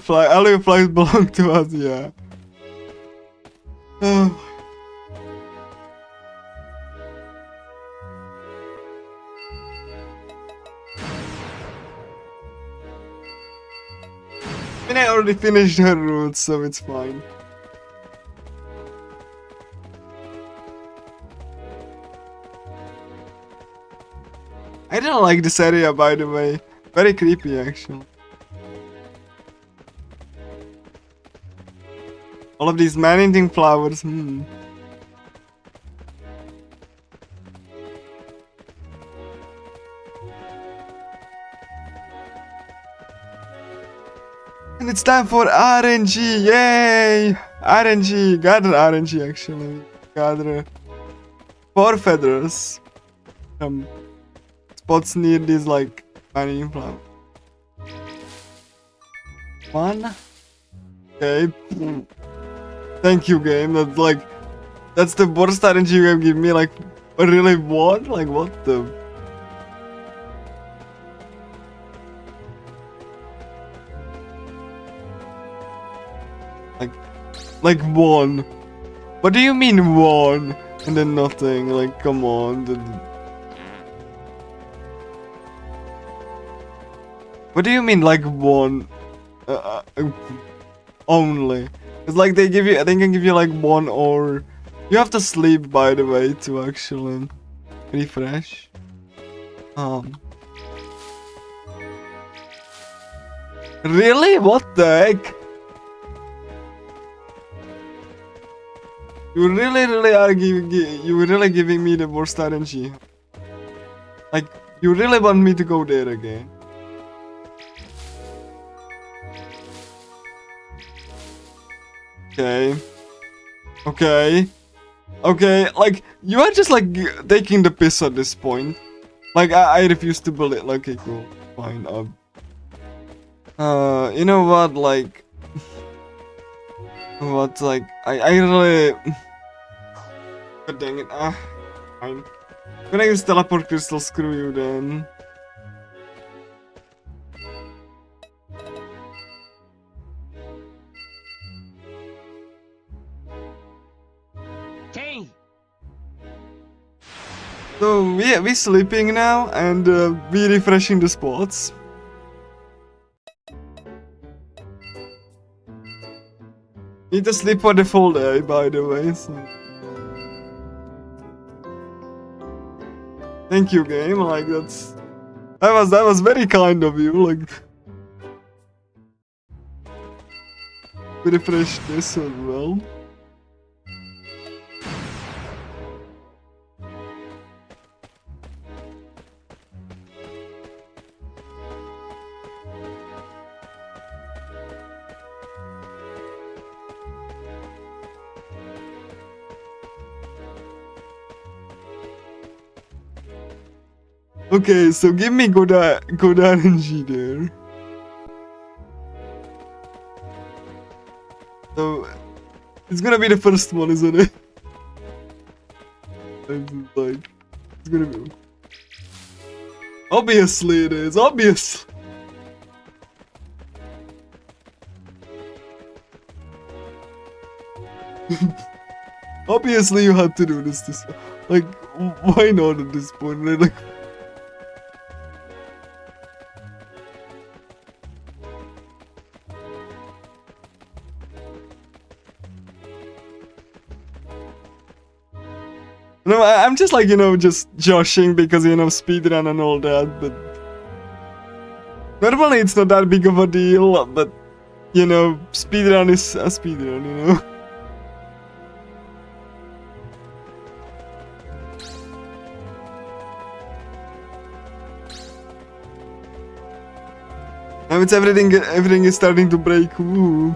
All your flights belong to us, yeah. Oh. I mean, I already finished her route, so it's fine. I don't like this area, by the way. Very creepy, actually. All of these man-eating flowers, And it's time for RNG, yay! RNG, gather RNG actually. Gather 4 feathers from spots near these like man-eating flowers. 1. Okay. Thank you, game. That's the worst RNG you have given me. Like, really what? Like, what the? Like 1. What do you mean 1? And then nothing. Like, come on. What do you mean like 1? Only. It's like they can give you like 1 or... You have to sleep, by the way, to actually refresh. Really? What the heck? You really are giving me the worst RNG. Like, you really want me to go there again? Okay, like, you are just like taking the piss at this point. Like, I refuse to believe. Like, okay, cool, fine. You know what? Like, what? Like, I really. God dang it. Fine. I'm gonna use teleport crystal. Screw you then. So we sleeping now and we refreshing the spots. Need to sleep for the full day, by the way. So. Thank you, game. Like that was very kind of you. Like we refresh this as well. Okay, so give me good RNG there. So It's gonna be the first one, isn't it? I'm just like, it's gonna be. Obviously it is, obviously. Obviously you had to do this. Like, why not at this point? Right? Like, no, I'm just like, you know, just joshing because, you know, speedrun and all that, but normally it's not that big of a deal, but, you know, speedrun is a speedrun, you know. Now it's everything is starting to break. Ooh.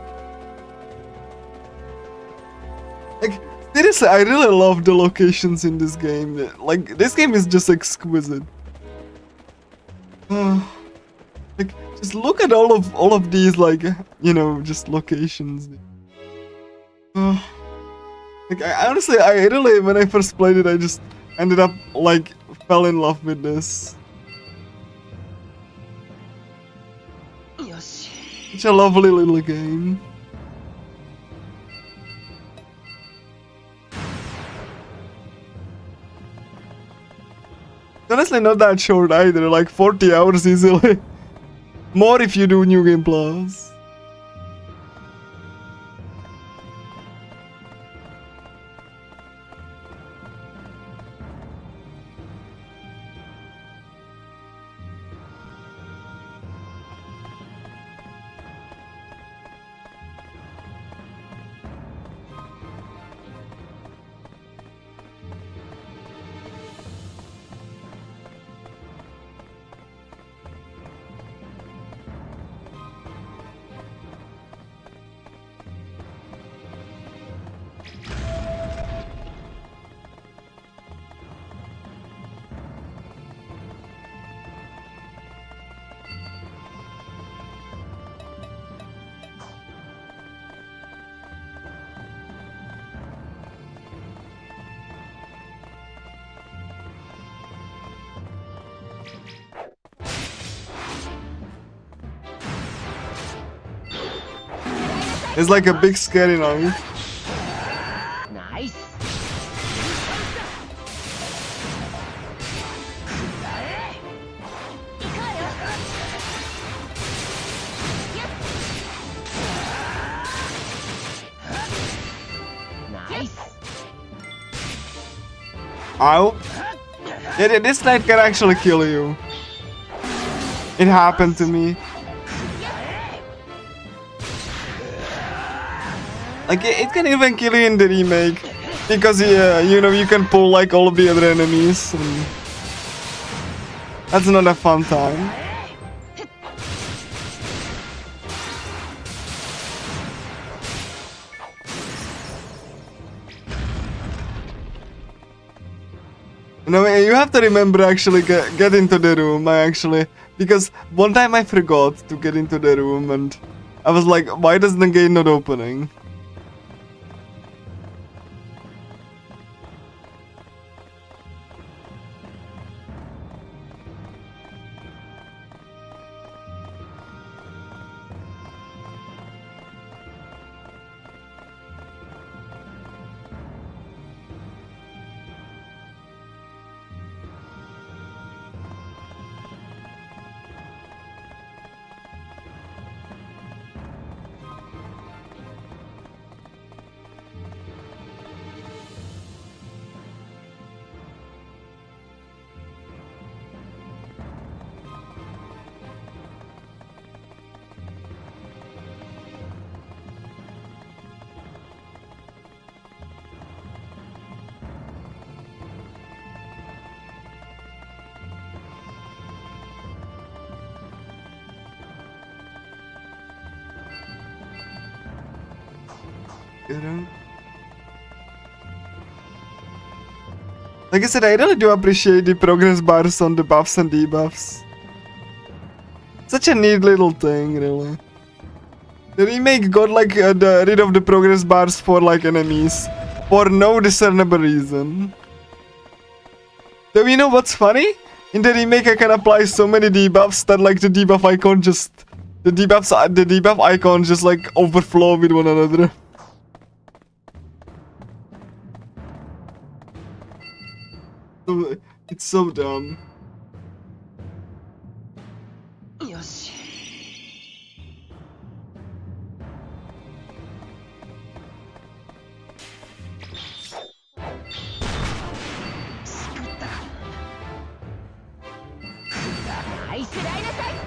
Like, seriously, I really love the locations in this game. Like, this game is just exquisite. Like, just look at all of these, like, you know, just locations. Like, I really, when I first played it, I just ended up, like, fell in love with this. Such a lovely little game. Honestly, not that short either, like 40 hours easily. More if you do New Game Plus. It's like a big scary knife. Nice. Nice. Ow. Yeah, this knife can actually kill you. It happened to me. Like, it can even kill you in the remake. Because, yeah, you know, you can pull, like, all of the other enemies. And that's not a fun time. No, you have to remember, actually, get into the room, because one time I forgot to get into the room, and I was like, why does the gate not opening? Like I said, I really do appreciate the progress bars on the buffs and debuffs. Such a neat little thing, really. The remake got like rid of the progress bars for like enemies for no discernible reason. Though you know what's funny? In the remake I can apply so many debuffs that like the debuff icon just the debuff icons just like overflow with one another. So, it's so dumb. よし。作った。ナイスライナサイ。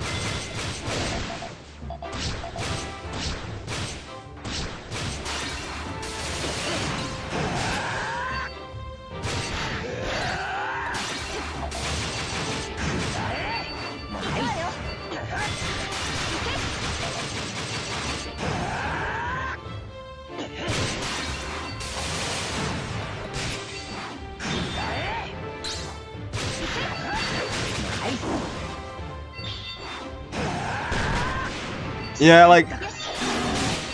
Yeah, like,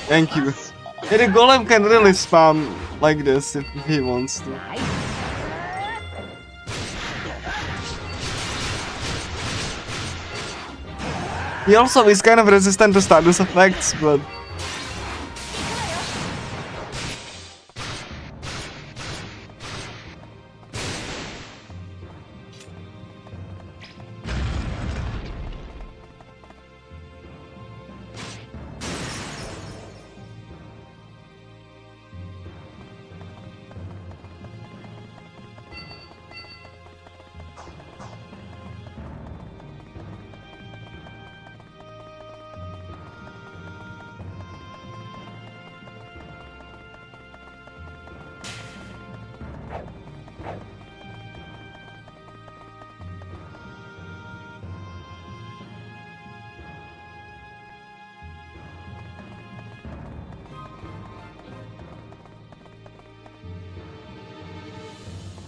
thank you. Yeah, the golem can really spam like this if he wants to. He also is kind of resistant to status effects, but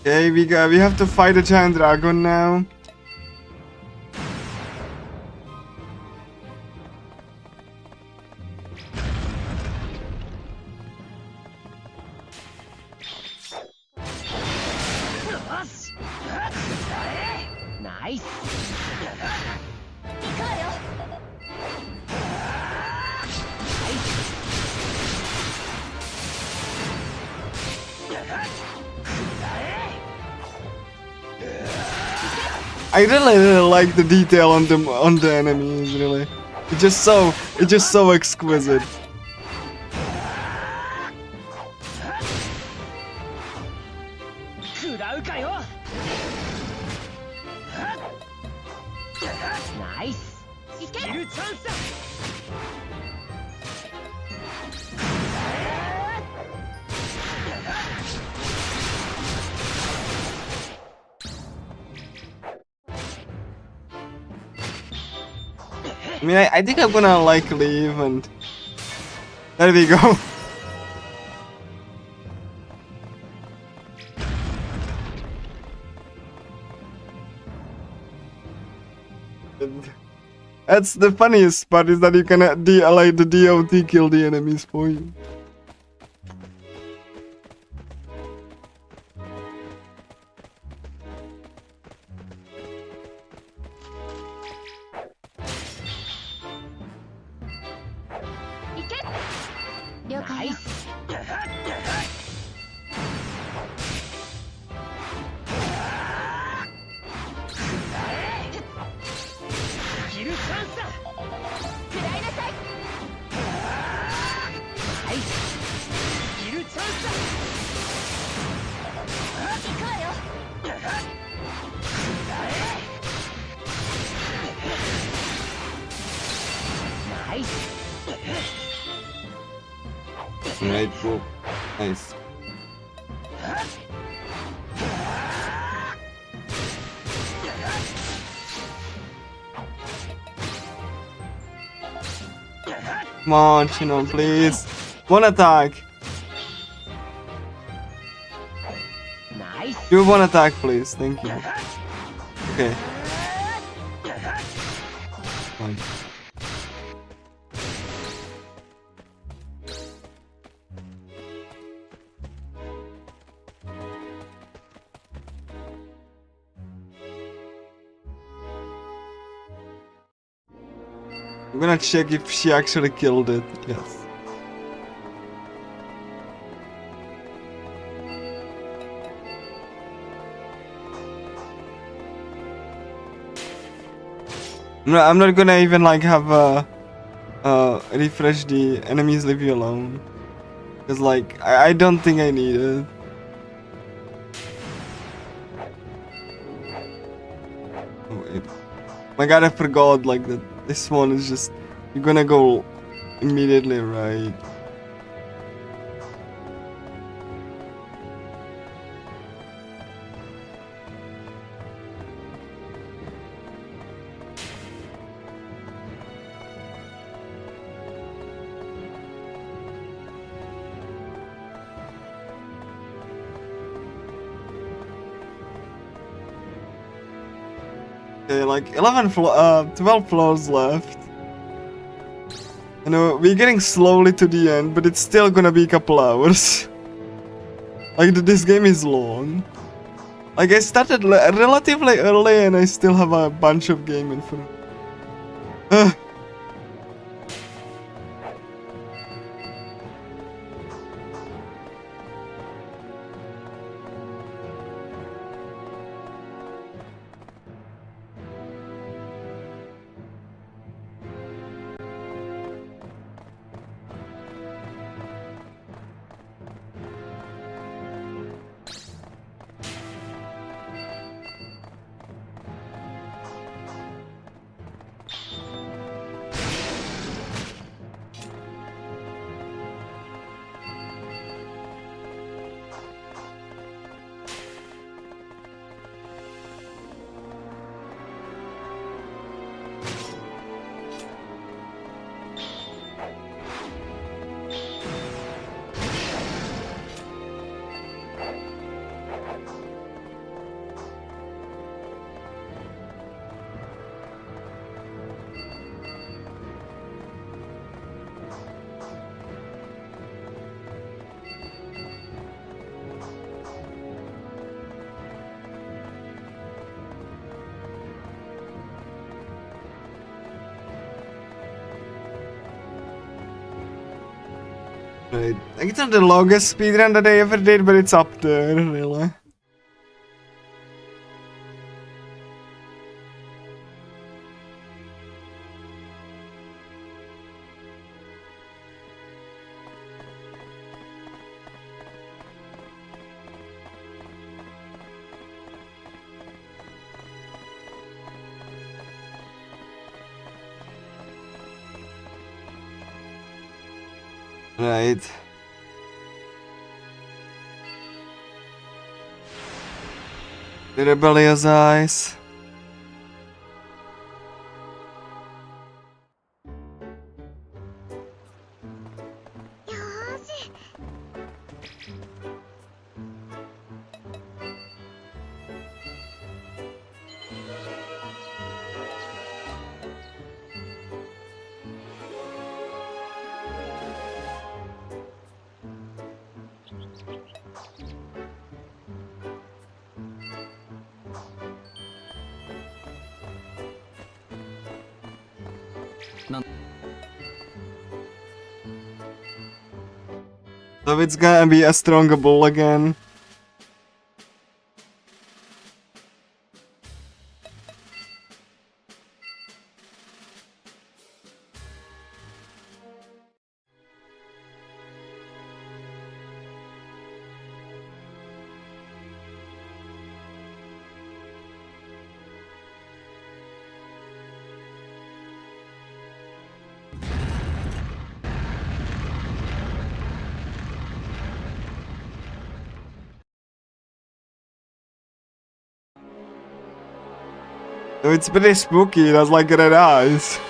okay, we have to fight a giant dragon now. Nice. I really like the detail on the enemies. Really, it's just so exquisite. Nice. I mean, I think I'm gonna like leave and there we go. That's the funniest part, is that you can like the DOT kill the enemies for you. Nice. Right, bro. Nice. Come on, Shinon, please. One attack. Nice. Do one attack, please. Thank you. Okay. Fine. I'm gonna check if she actually killed it. Yes. I'm not gonna even like have refresh the enemies leave you alone. Cause like I don't think I need it. Oh wait. My god, I forgot like that this one is just you're gonna go immediately right. Okay, like 12 floors left. I know we're getting slowly to the end, but it's still gonna be a couple hours. Like this game is long. Like I started relatively early, and I still have a bunch of game in front. Right. Like it's not the longest speedrun that I ever did, but it's up there, really. Right. The rebellious eyes. So it's gonna be a stronger bull again. So it's pretty spooky, it has like red eyes.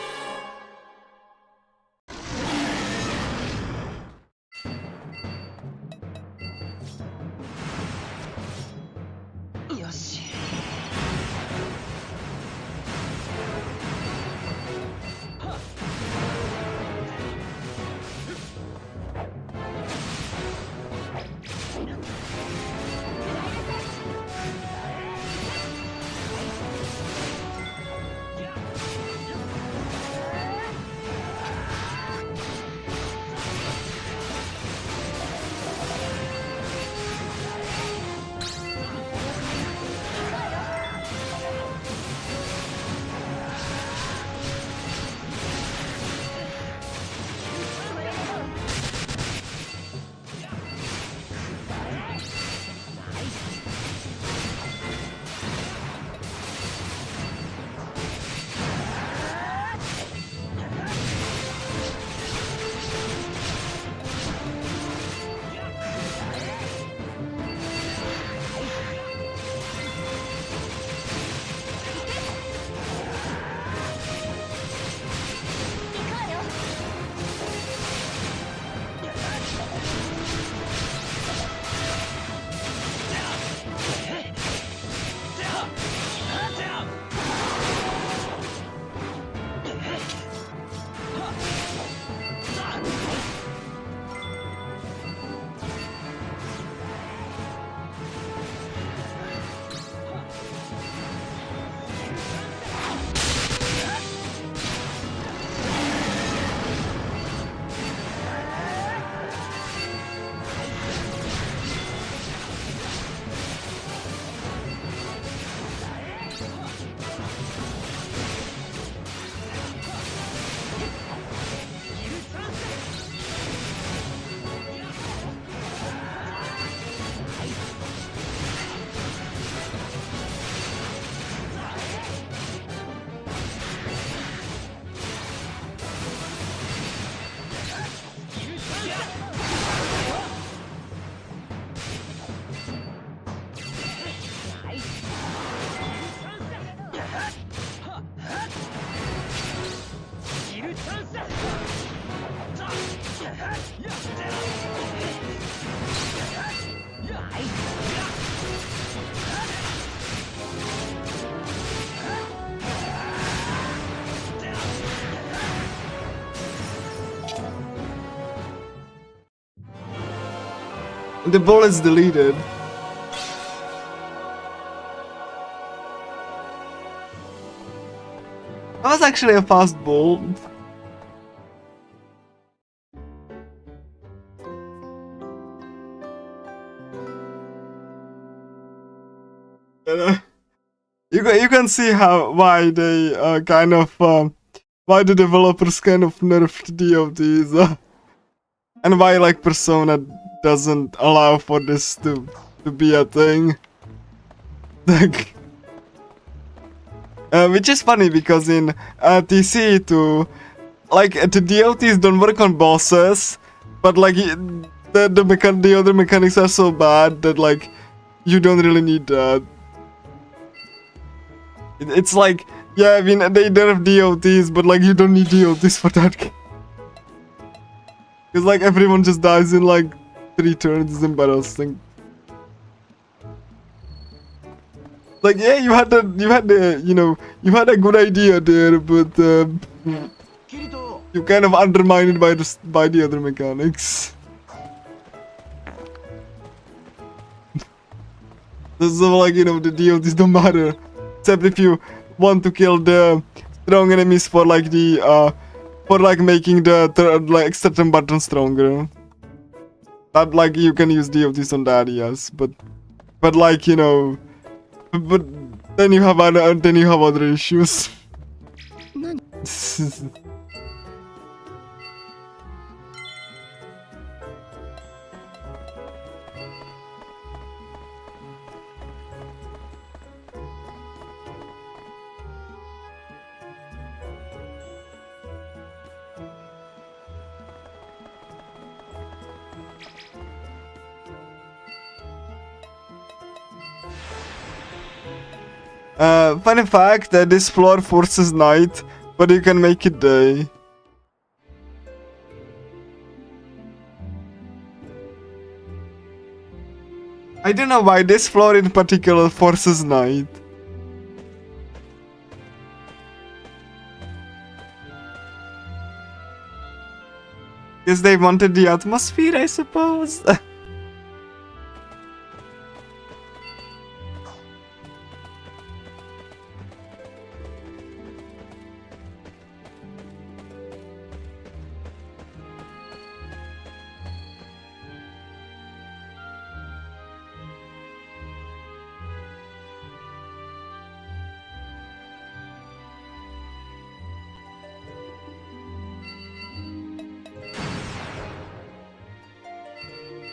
The ball is deleted. That was actually a fast ball. You can see why they kind of why the developers kind of nerfed DLTs and why like Persona doesn't allow for this to be a thing. Like, which is funny because in TC2, like the DLTs don't work on bosses, but like the other mechanics are so bad that like you don't really need that. It's like, yeah, I mean they nerf DLTs, but like you don't need DLTs for that game. Because like everyone just dies in like 3 turns. It's embarrassing. Like, yeah, you had a good idea there, but you kind of undermined it by the other mechanics. So like, the DLTs don't matter, except if you want to kill the strong enemies for like the making the like certain button stronger. That like you can use DLTs on that, yes, but like but then you have other issues. Funny fact that this floor forces night, but you can make it day. I don't know why this floor in particular forces night. Guess they wanted the atmosphere, I suppose.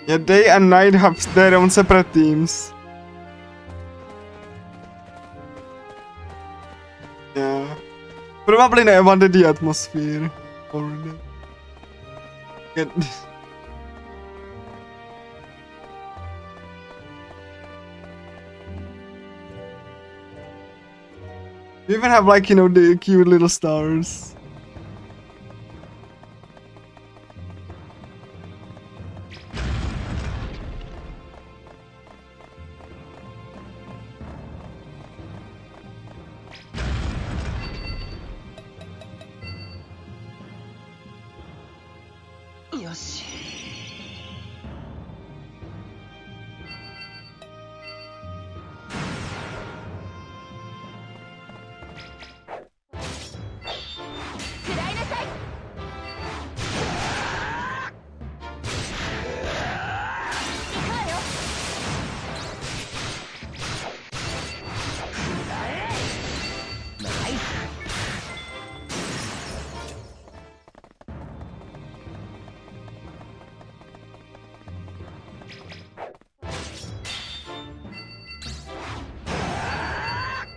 Yeah, day and night have their own separate themes. Yeah. Probably I wanted the atmosphere already. Get we even have like, the cute little stars.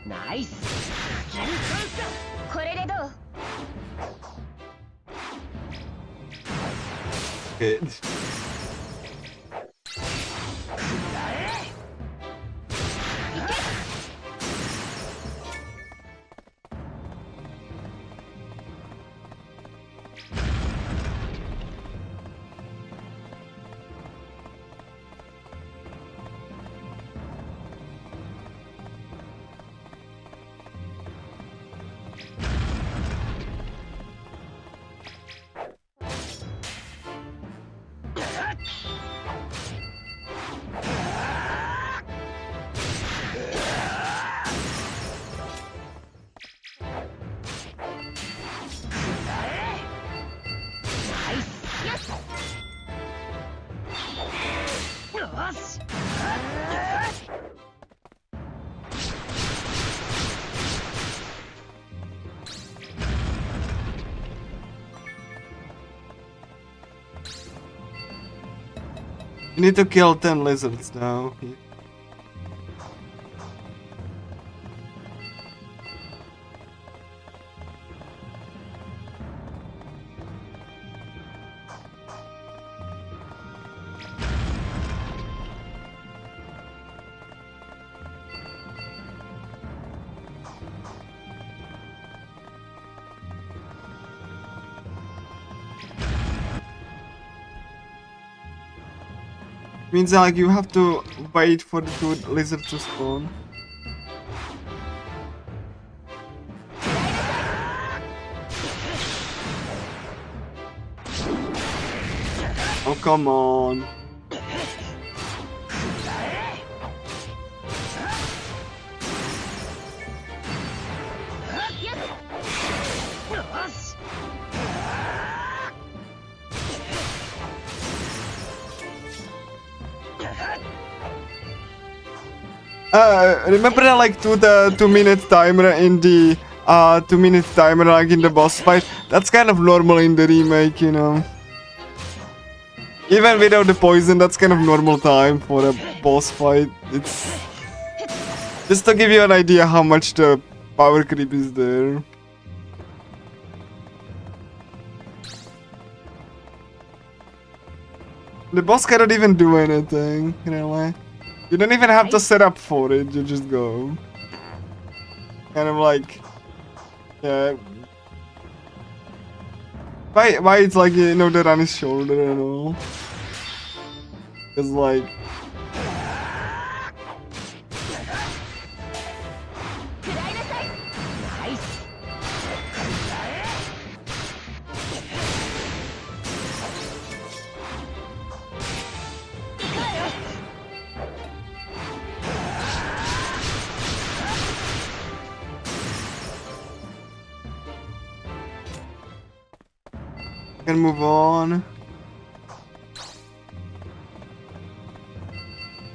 Nice. Good. You need to kill 10 lizards now. Means like you have to wait for the 2 lizards to spawn. Oh, come on. Remember that like the 2-minute timer in the 2-minute timer like in the boss fight? That's kind of normal in the remake, you know. Even without the poison, that's kind of normal time for a boss fight. It's just to give you an idea how much the power creep is there. The boss cannot even do anything, really. You don't even have to set up for it, you just go. Kind of like, yeah. Why it's like, you know, the run his shoulder and all. It's like... Can move on.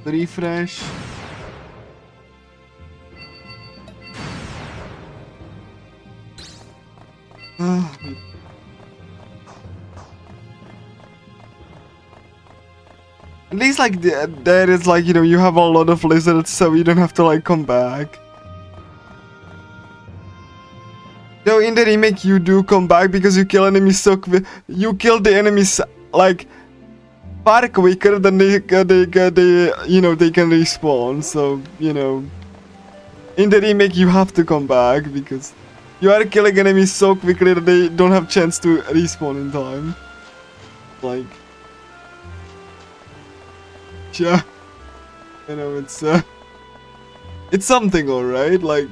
Refresh. At least like there is like, you know, you have a lot of lizards, so you don't have to like come back. No, in the remake you do come back because you kill enemies so quick. You kill the enemies like far quicker than they you know, they can respawn. So, you know, in the remake you have to come back because you are killing enemies so quickly that they don't have chance to respawn in time. Like, yeah, you know, it's something, alright. Like.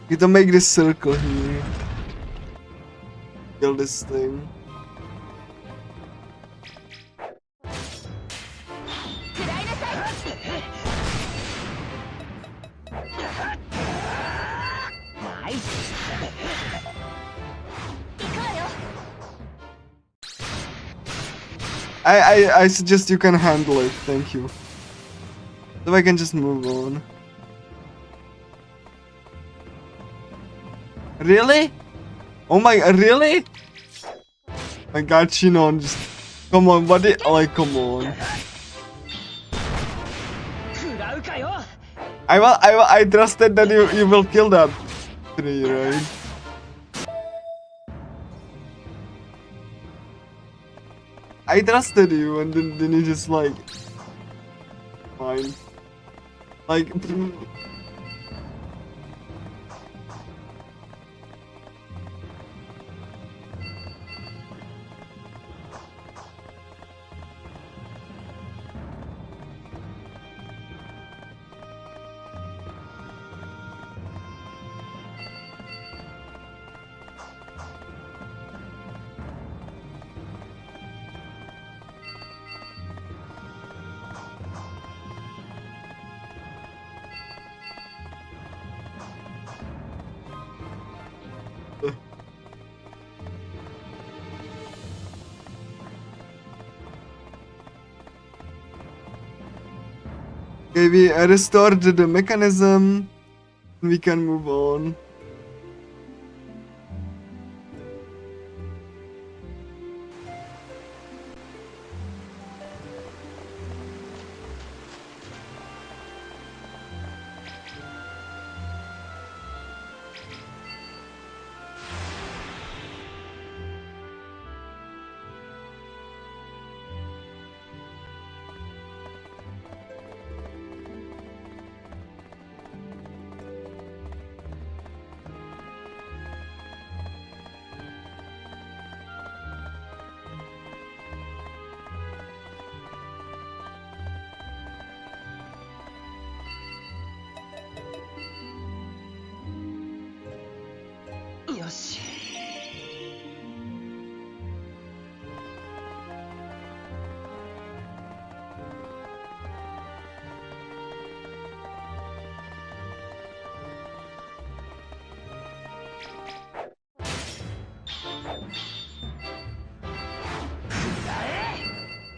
You have to make this circle here. Kill this thing. I suggest you can handle it, thank you. So I can just move on. Really? Oh my, really? I got Shinon, just come on, buddy. Like, come on. I trusted that you will kill that tree, right? I trusted you, and then you just like, fine. Like, okay, we restored the mechanism. We can move on.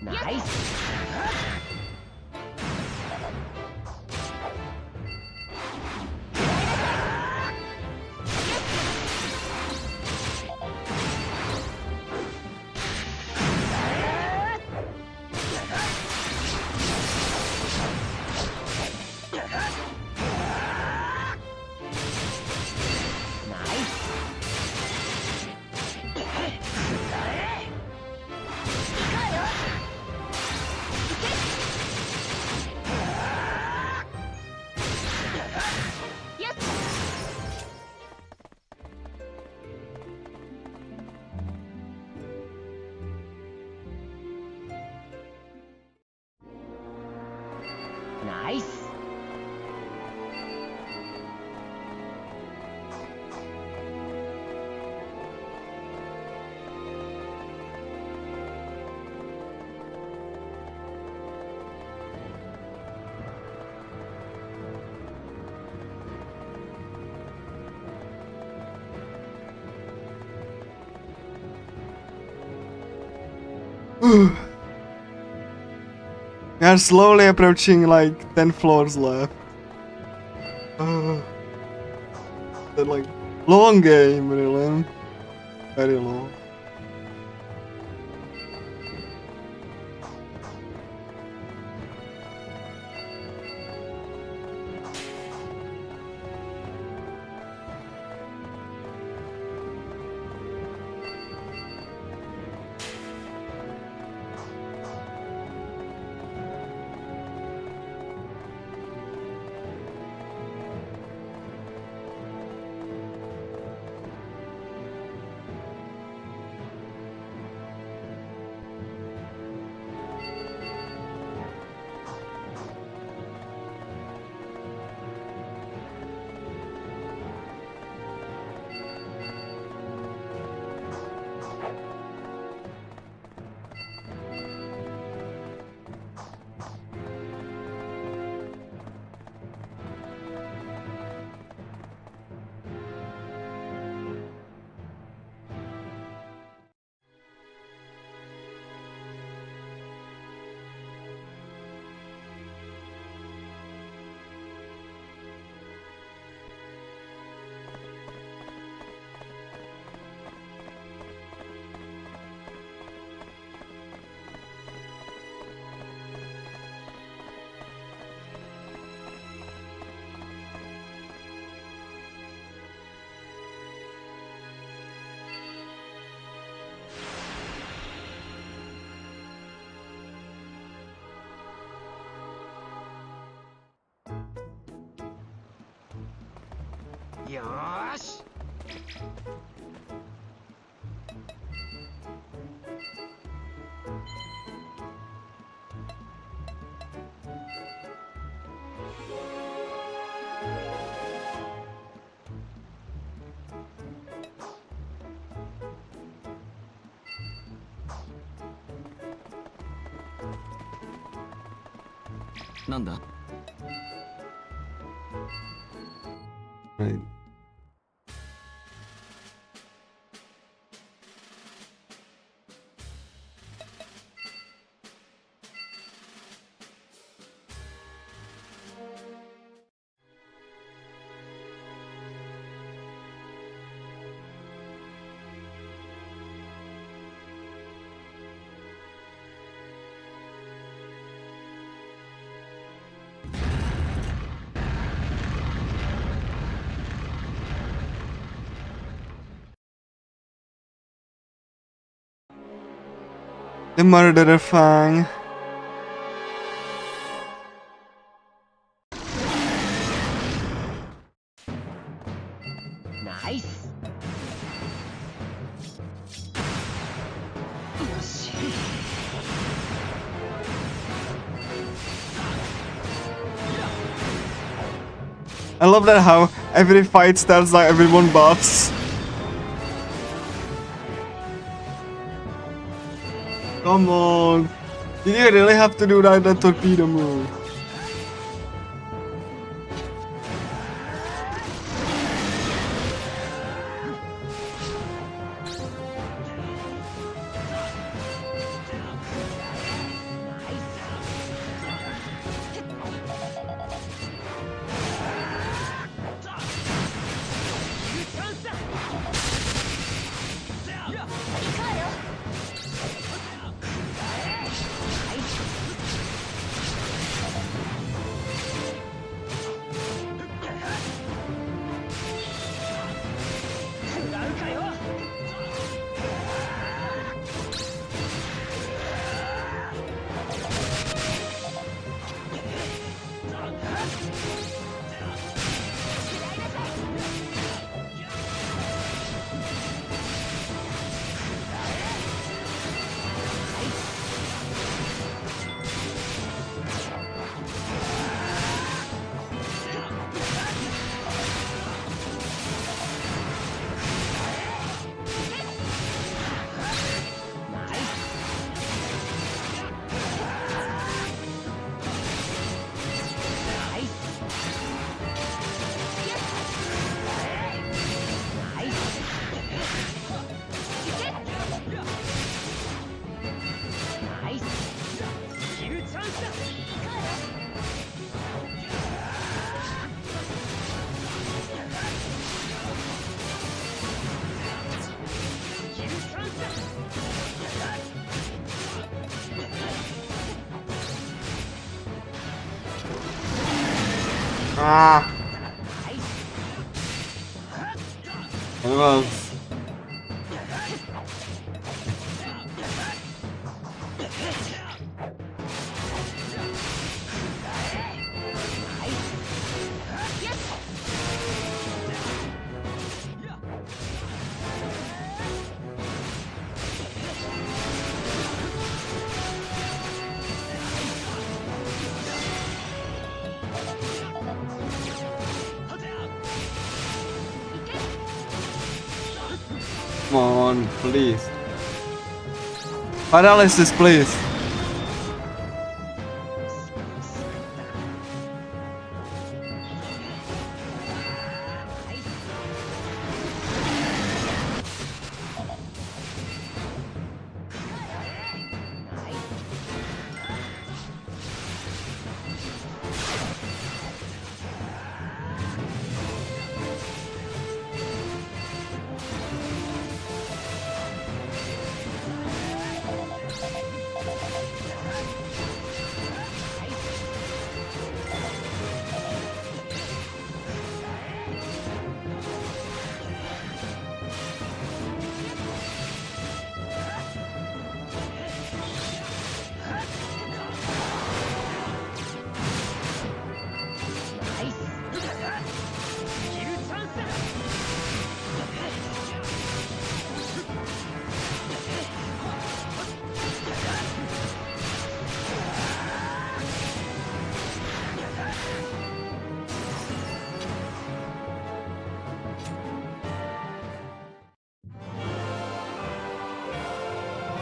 Nice. Nice. We are slowly approaching like 10 floors left. That like long game, really. Very long. よーし。なんだ Right. The murderer Fang. Nice. よし。 I love that how every fight starts like everyone buffs. Come on. Did you really have to do that torpedo move? Ah. It was. Come on, please. Paralysis, please.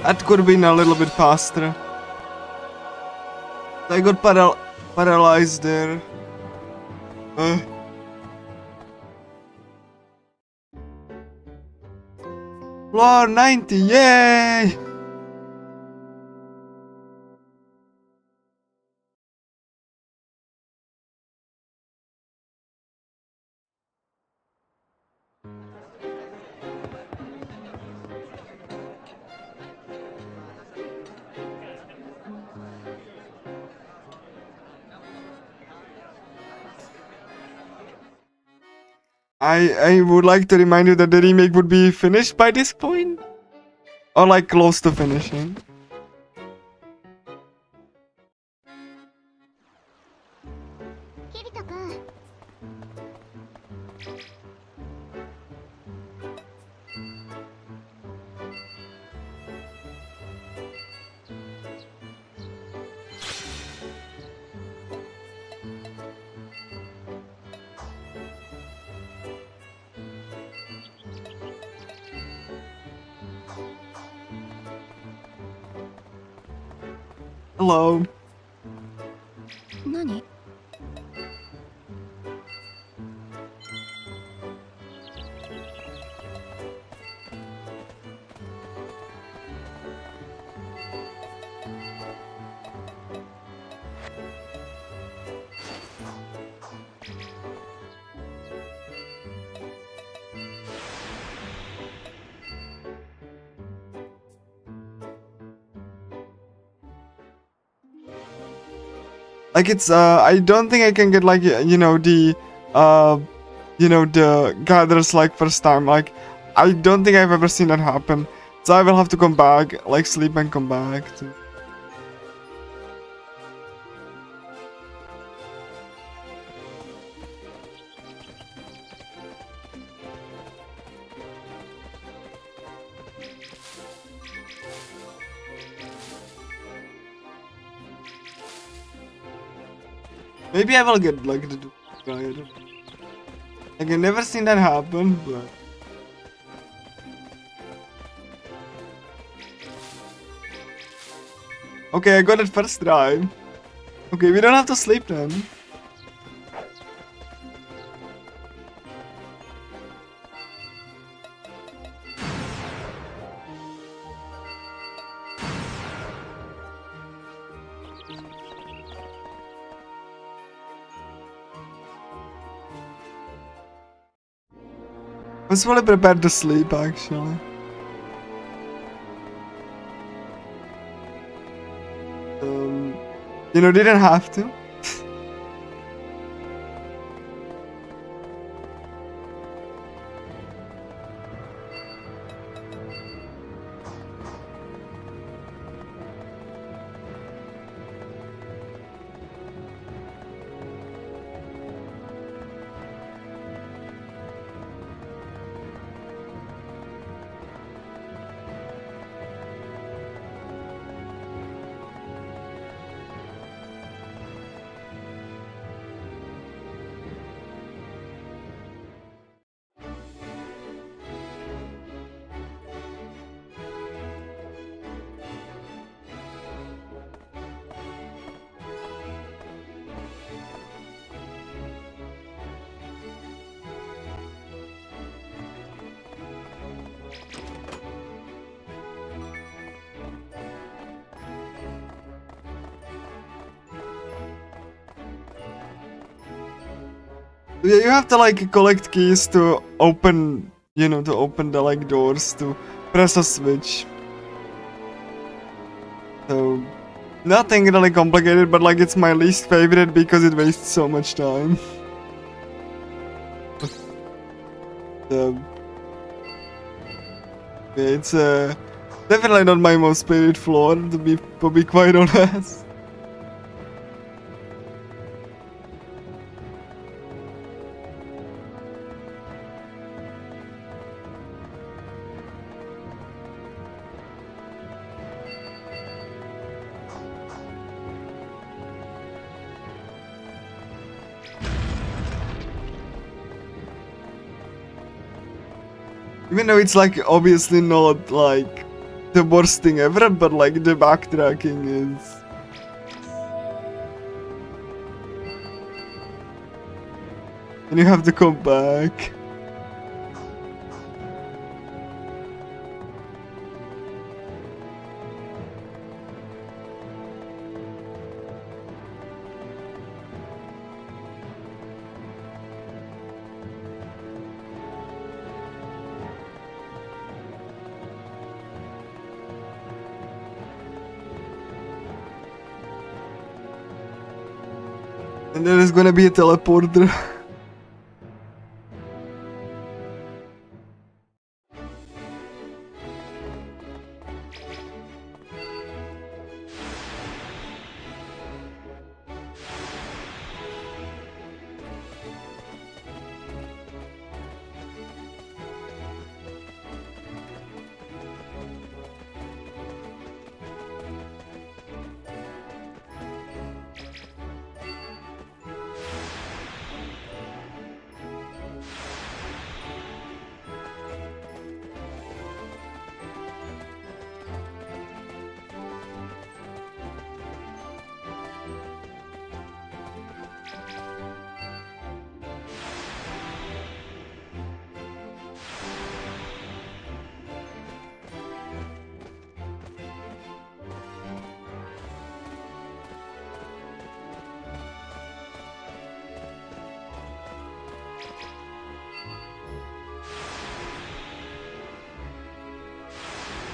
That could have been a little bit faster. I got paralyzed there. Floor 90, yay! I would like to remind you that the remake would be finished by this point. Or like close to finishing. Hello. 何？ Like it's I don't think I can get like you know the gathers like first time. Like I don't think I've ever seen that happen. So I will have to come back, like sleep and come back to. Maybe I will get like the guide. Like I've never seen that happen, but okay, I got it first try. Okay, we don't have to sleep then. I was fully prepared to sleep actually. You know, didn't have to. Yeah, you have to like collect keys to open, you know, to open the like doors to press a switch. So, nothing really complicated, but like it's my least favorite because it wastes so much time. Yeah, it's definitely not my most favorite floor, to be quite honest. Even though it's like obviously not like the worst thing ever, but like the backtracking is. And you have to come back. And there is gonna be a teleporter.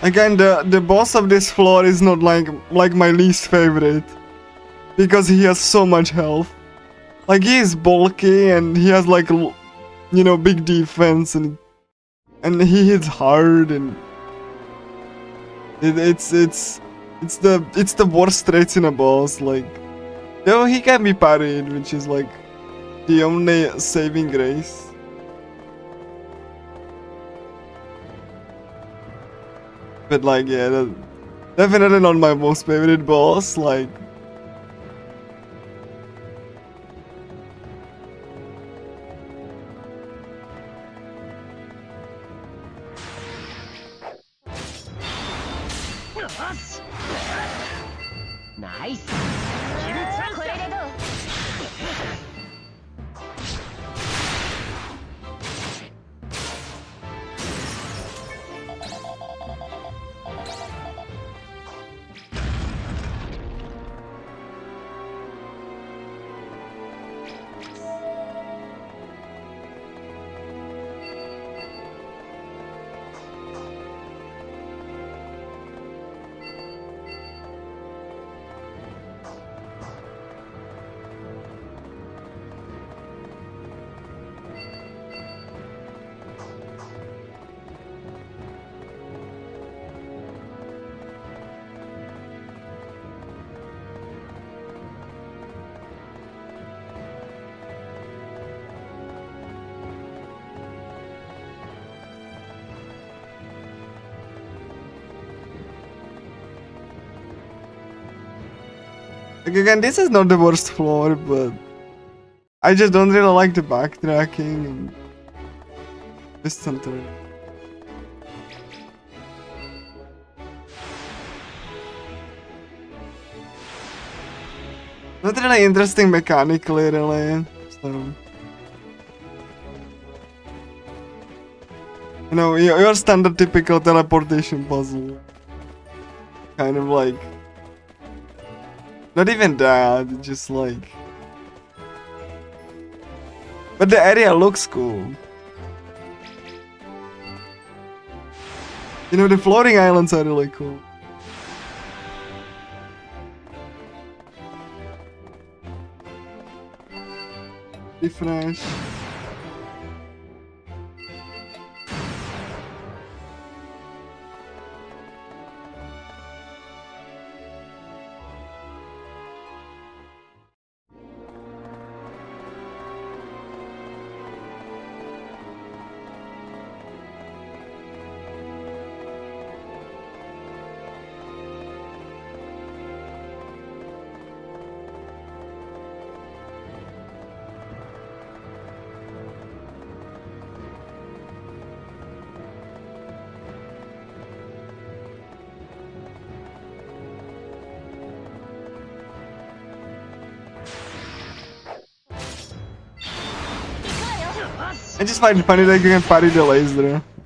Again, the boss of this floor is not like my least favorite, because he has so much health. Like, he is bulky and he has like, you know, big defense, and he hits hard, and it's the worst traits in a boss. Like, though he can be parried, which is like the only saving grace. But like, yeah, definitely not my most favorite boss. Like, Nice. これでどう？ Like, again, this is not the worst floor, but I just don't really like the backtracking and twist center. Not really interesting mechanically, really. So, you know, your standard typical teleportation puzzle. Kind of like, not even that, just like, but the area looks cool. You know, the floating islands are really cool. Refresh. I just find it funny that you can parry the laser. レベルが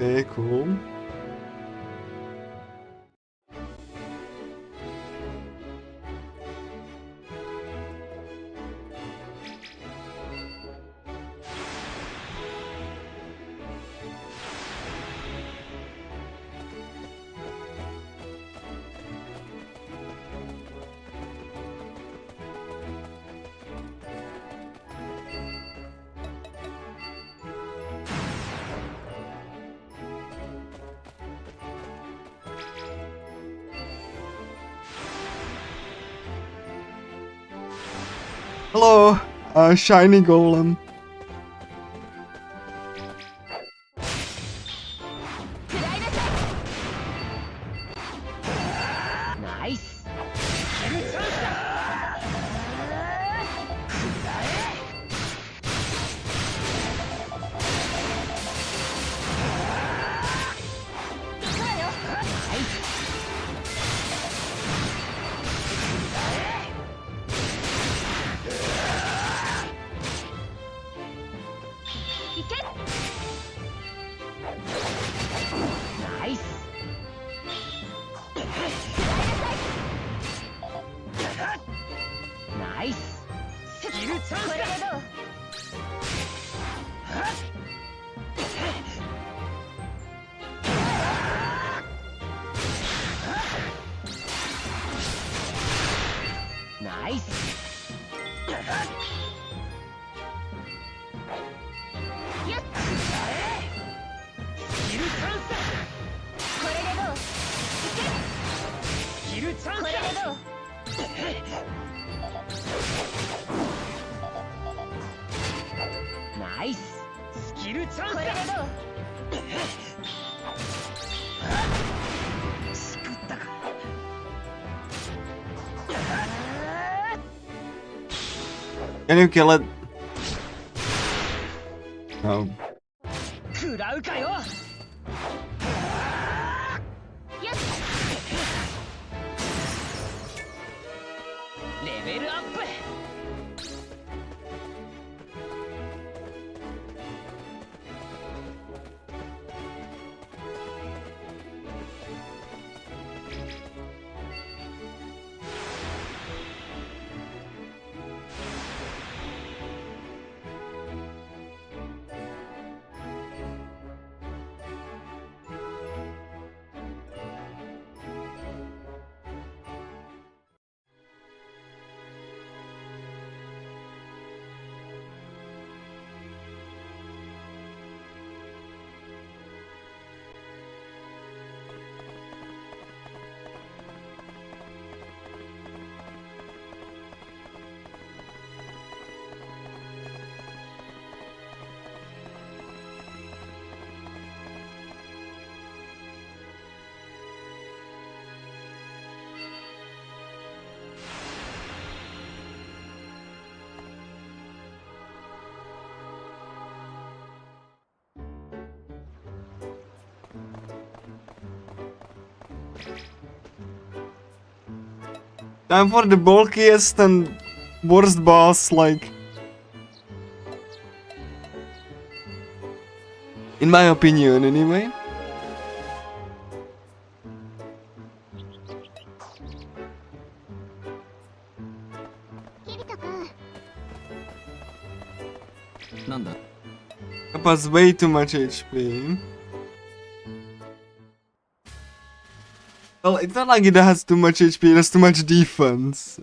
Okay, cool. Hello, shiny golem. 食らいなさいナイススキルチャンスだくらえ行くわよナイス行けナイスナイススキルチャンスだこれでどうナイスよっスキルチャンスだこれでどうスキルチャンスこれでだどうナイススキルチャンスこれでだどうしくったか Can you kill it? No. 食らうかよよっレベルアップ Time for the bulkiest and worst boss, like... In my opinion, anyway. Kappa has way too much HP. Well, it's not like it has too much HP, it has too much defense.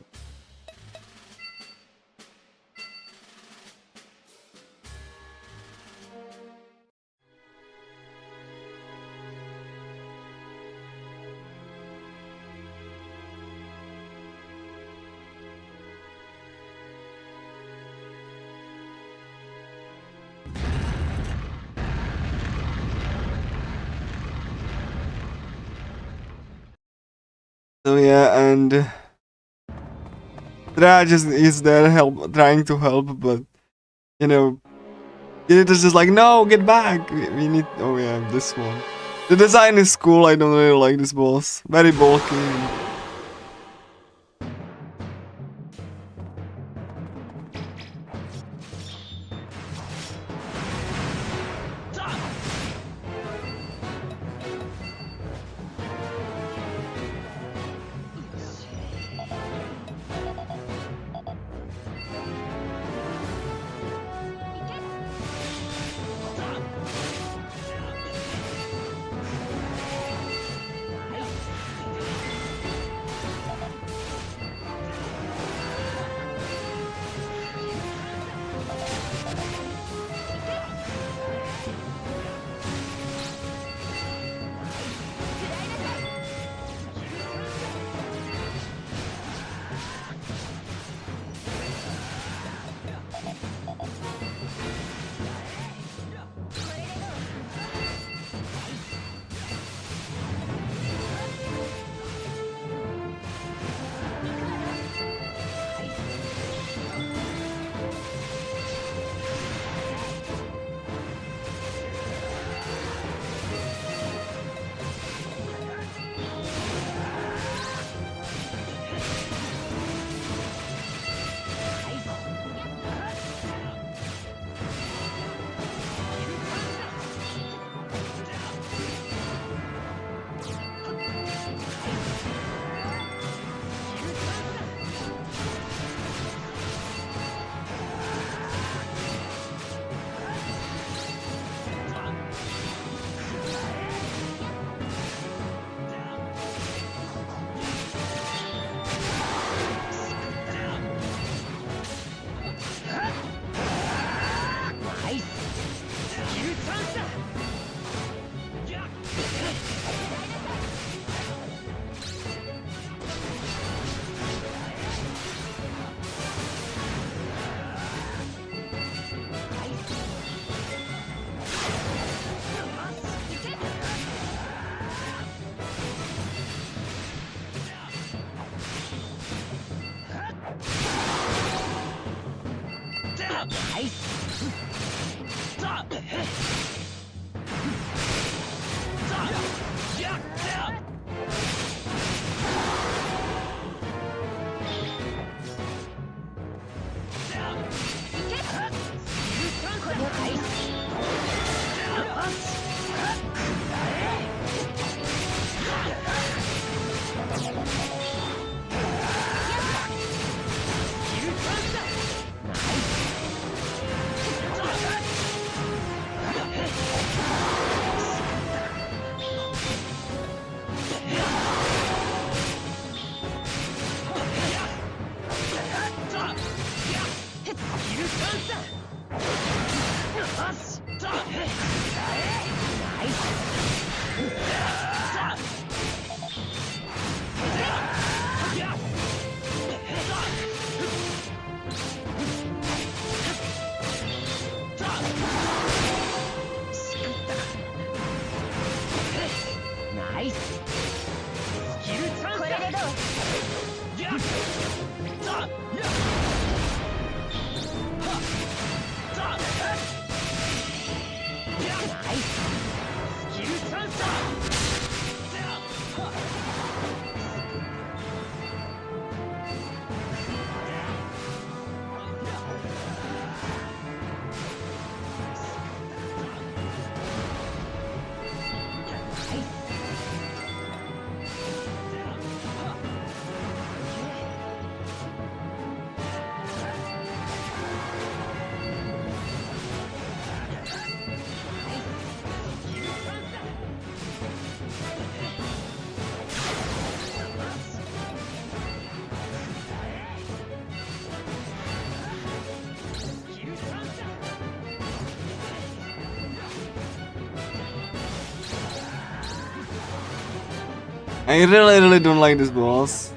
So yeah, and Raj is there trying to help, but you know, it is just like, no, get back. We need. Oh yeah, this one. The design is cool. I don't really like this boss. Very bulky. I really don't like this boss.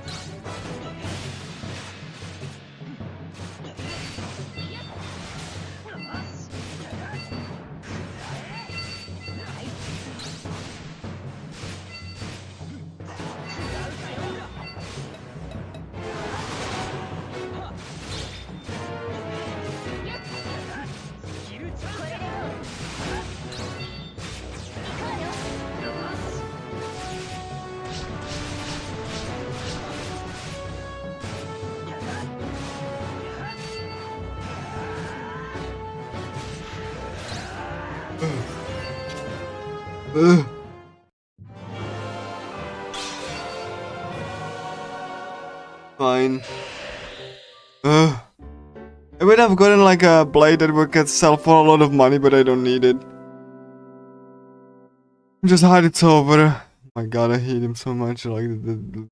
Ugh. Fine. Ugh. I would have gotten like a blade that would get sell for a lot of money, but I don't need it. Just hide it over. Oh my god, I hate him so much. Like the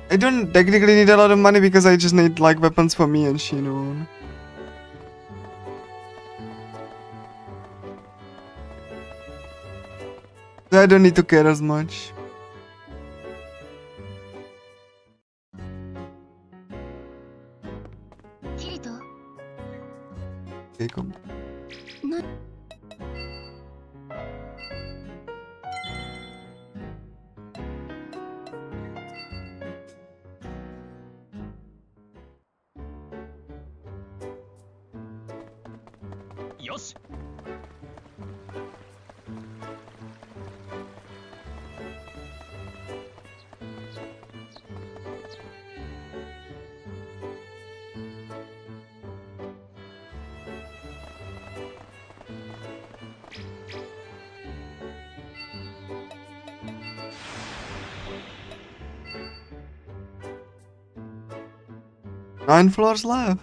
I don't technically need a lot of money because I just need like weapons for me and Shinon. So I don't need to care as much. Okay, come. Yosh. Nine floors left.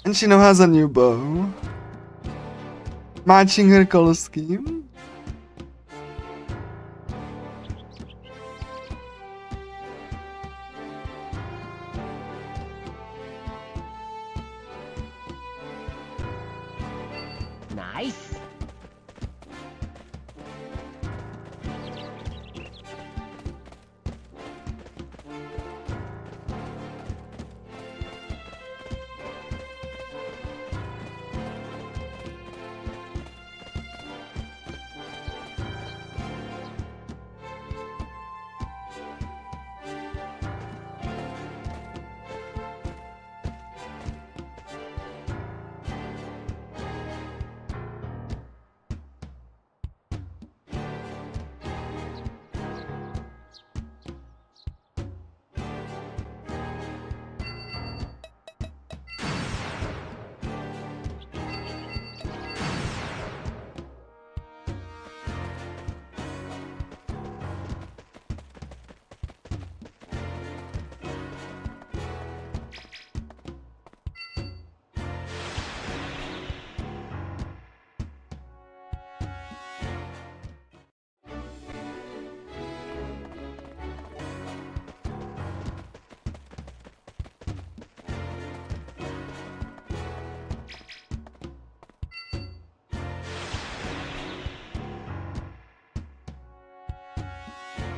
And she now has a new bow, matching her color scheme.